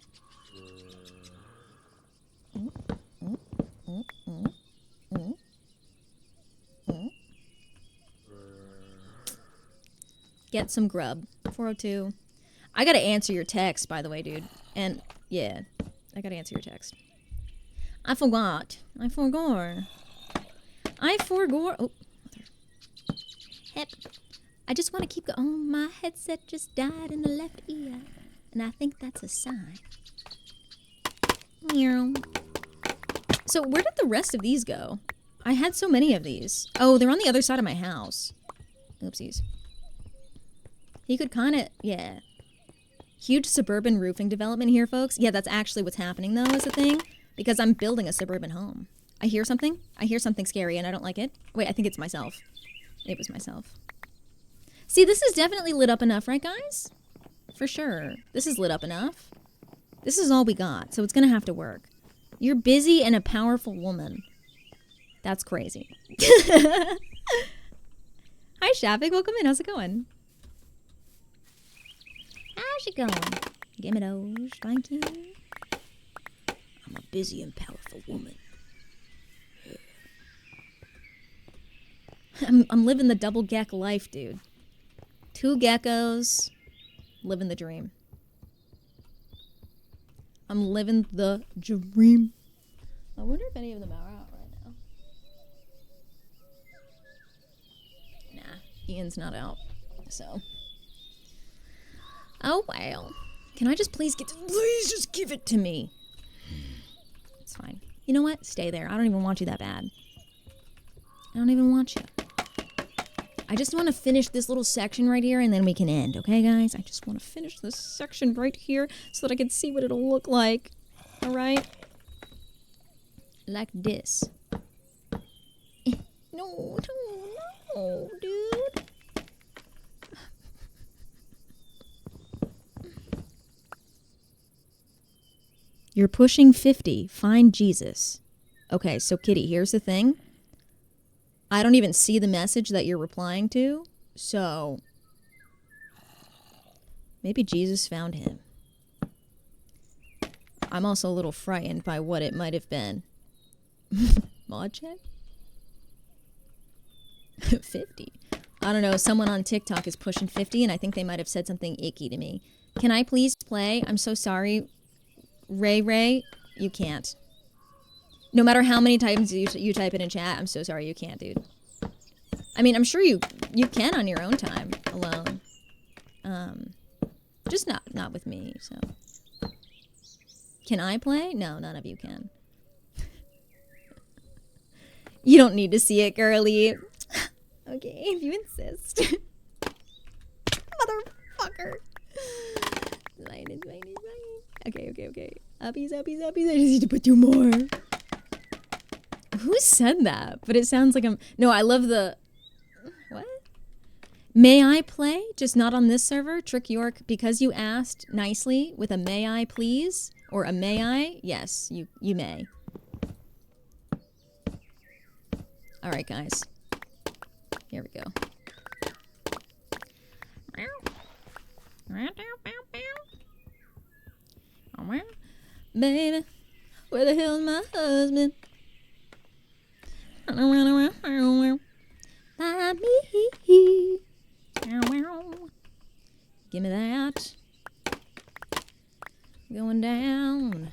Get some grub. 402. I gotta answer your text, by the way, dude. And yeah, I gotta answer your text. I forgot. I forgot. Oh. Hep. I just want to keep going. Oh, my headset just died in the left ear. And I think that's a sign. Meow. So where did the rest of these go? I had so many of these. Oh, they're on the other side of my house. Oopsies. He could kind of, yeah. Huge suburban roofing development here, folks. Yeah, that's actually what's happening, though, is the thing. Because I'm building a suburban home. I hear something. I hear something scary, and I don't like it. Wait, I think it's myself. It was myself. See, this is definitely lit up enough, right, guys? For sure. This is lit up enough. This is all we got, so it's gonna have to work. You're busy and a powerful woman. That's crazy. Hi, Shavik. Welcome in. How's it going? How's it going? Give me those. Thank you. I'm a busy and powerful woman. I'm living the double geck life, dude. 2 geckos, living the dream. I'm living the dream. I wonder if any of them are out right now. Nah, Ian's not out, so. Oh, well. Can I just please just give it to me? It's fine. You know what? Stay there. I don't even want you that bad. I don't even want you. I just want to finish this little section right here and then we can end, okay, guys? I just want to finish this section right here so that I can see what it'll look like. All right? Like this. No, dude. You're pushing 50. Find Jesus. Okay, so Kitty, here's the thing. I don't even see the message that you're replying to, so maybe Jesus found him. I'm also a little frightened by what it might have been. Mod check? 50. I don't know, someone on TikTok is pushing 50 and I think they might have said something icky to me. Can I please play? I'm so sorry. Ray, you can't. No matter how many times you type it in chat, I'm so sorry you can't, dude. I mean, I'm sure you can on your own time, alone. Just not with me, so. Can I play? No, none of you can. You don't need to see it, girly. Okay, if you insist. Motherfucker. It's fine. Okay. Uppies. I just need to put 2 more. Who said that? But it sounds like I'm... No, I love the... What? May I play? Just not on this server? Trick York, because you asked nicely with a may I please? Or a may I? Yes, you may. Alright, guys. Here we go. Baby, where the hell's my husband? By me. Give me that. Going down.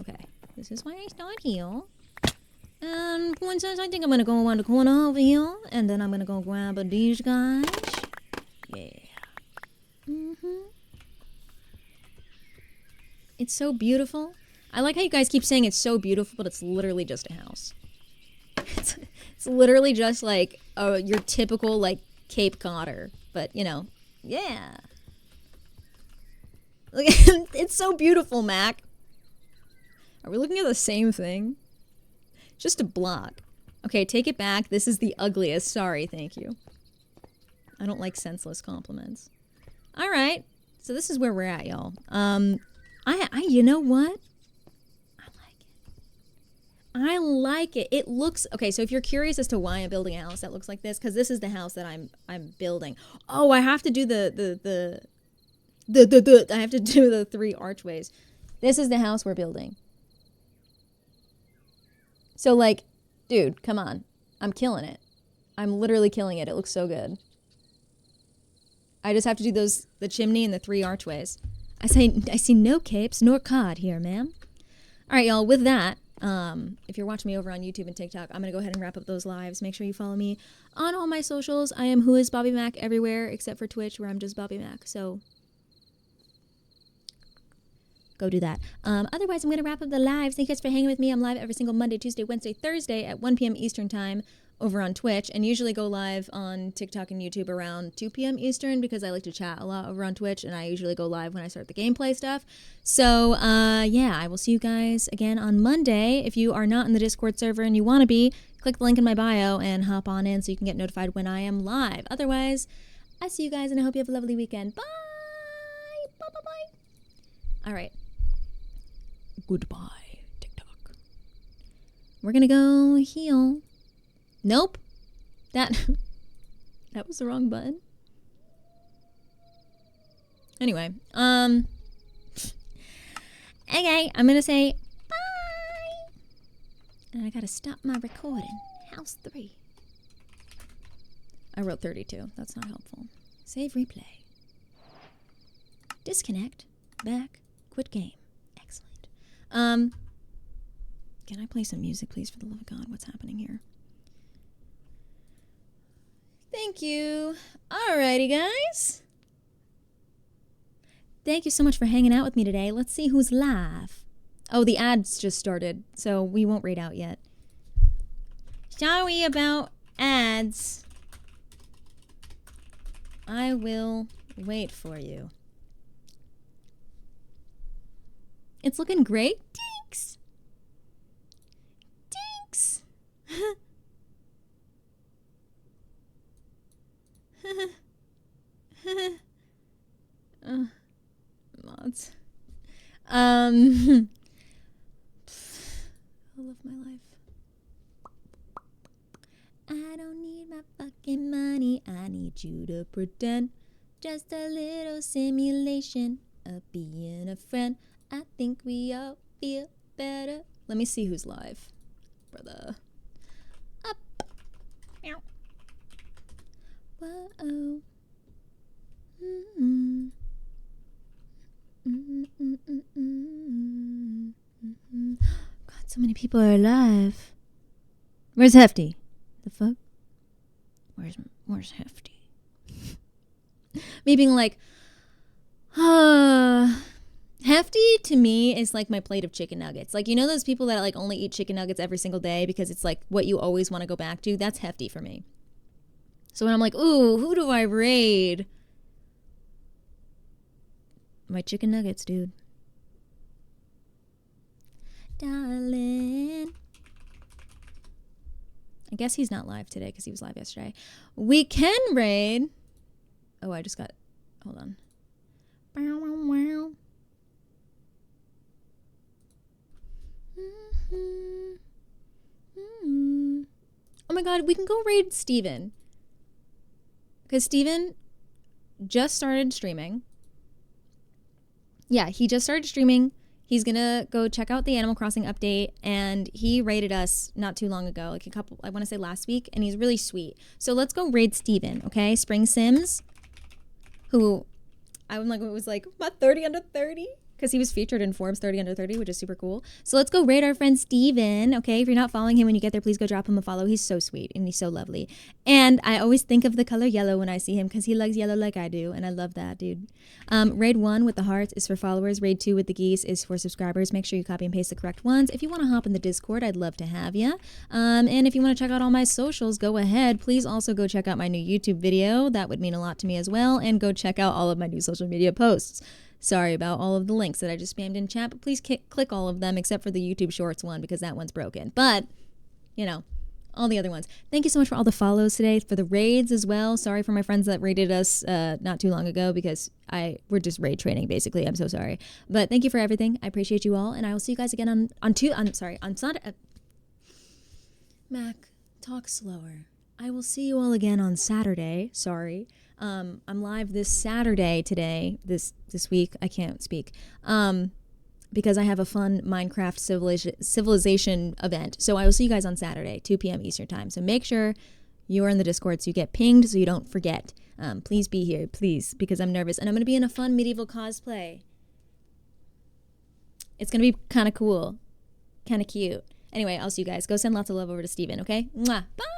Okay, this is why I start here. And one says, I think I'm gonna go around the corner over here, and then I'm gonna go grab these guys. Yeah. It's so beautiful. I like how you guys keep saying it's so beautiful, but it's literally just a house. It's literally just like your typical like Cape Codder, but you know, yeah. Look, it's so beautiful, Mac. Are we looking at the same thing? Just a block. Okay, take it back. This is the ugliest. Sorry, thank you. I don't like senseless compliments. All right. So this is where we're at, y'all. You know what? I like it. It looks okay. So if you're curious as to why I'm building a house that looks like this, because this is the house that I'm building. Oh, I have to do the I have to do the 3 archways. This is the house we're building. So like, dude, come on. I'm killing it. I'm literally killing it. It looks so good. I just have to do the chimney and the 3 archways. I see no capes nor cod here, ma'am. All right, y'all, with that, if you're watching me over on YouTube and TikTok, I'm going to go ahead and wrap up those lives. Make sure you follow me on all my socials. I am Who is Bobby Mac everywhere except for Twitch, where I'm just Bobby Mac. So go do that. Otherwise, I'm going to wrap up the lives. Thank you guys for hanging with me. I'm live every single Monday, Tuesday, Wednesday, Thursday at 1 p.m. Eastern Time over on Twitch, and usually go live on TikTok and YouTube around 2 p.m. Eastern because I like to chat a lot over on Twitch, and I usually go live when I start the gameplay stuff. So, yeah, I will see you guys again on Monday. If you are not in the Discord server and you want to be, click the link in my bio and hop on in so you can get notified when I am live. Otherwise, I see you guys, and I hope you have a lovely weekend. Bye! Bye-bye-bye! All right. Goodbye, TikTok. We're gonna go heal. Nope. That was the wrong button. Anyway, okay, I'm gonna say bye. And I gotta stop my recording. House 3. I wrote 32. That's not helpful. Save replay. Disconnect. Back. Quit game. Excellent. Can I play some music, please, for the love of God? What's happening here? Thank you. Alrighty, guys. Thank you so much for hanging out with me today. Let's see who's live. Oh, the ads just started, so we won't read out yet. Sorry about ads. I will wait for you. It's looking great. Thanks. Thanks. Mods. I love my life. I don't need my fucking money. I need you to pretend. Just a little simulation of being a friend. I think we all feel better. Let me see who's live. Brother. Up. Meow. Whoa. Mm-mm. God, so many people are alive. Where's Hefty? The fuck? Where's Hefty? Me being like, Hefty to me is like my plate of chicken nuggets. Like, you know those people that like only eat chicken nuggets every single day because it's like what you always want to go back to? That's Hefty for me. So when I'm like, ooh, who do I raid? My chicken nuggets, dude. Darling. I guess he's not live today because he was live yesterday. We can raid. Oh, I just got... Hold on. Oh my god, we can go raid Steven. Because Steven just started streaming. Yeah, he just started streaming. He's gonna go check out the Animal Crossing update, and he raided us not too long ago, like I want to say last week, and he's really sweet. So let's go raid Steven, okay? Spring Sims, who I'm like, it was like, what, 30 under 30? Because he was featured in Forbes 30 under 30, which is super cool. So let's go raid our friend Steven, okay? If you're not following him when you get there, please go drop him a follow. He's so sweet and he's so lovely. And I always think of the color yellow when I see him because he likes yellow like I do, and I love that, dude. Raid 1 with the hearts is for followers. Raid 2 with the geese is for subscribers. Make sure you copy and paste the correct ones. If you want to hop in the Discord, I'd love to have you. And if you want to check out all my socials, go ahead. Please also go check out my new YouTube video. That would mean a lot to me as well. And go check out all of my new social media posts. Sorry about all of the links that I just spammed in chat, but please click all of them except for the YouTube Shorts one because that one's broken. But, you know, all the other ones. Thank you so much for all the follows today, for the raids as well. Sorry for my friends that raided us not too long ago because we're just raid training basically. I'm so sorry. But thank you for everything. I appreciate you all, and I will see you guys again on Sunday. Mac, talk slower. I will see you all again on Saturday. Sorry. I'm live this Saturday today, this week. I can't speak. Because I have a fun Minecraft civilization event. So I will see you guys on Saturday, 2 p.m. Eastern time. So make sure you are in the Discord so you get pinged so you don't forget. Please be here, please, because I'm nervous. And I'm going to be in a fun medieval cosplay. It's going to be kind of cool, kind of cute. Anyway, I'll see you guys. Go send lots of love over to Steven, okay? Mwah. Bye!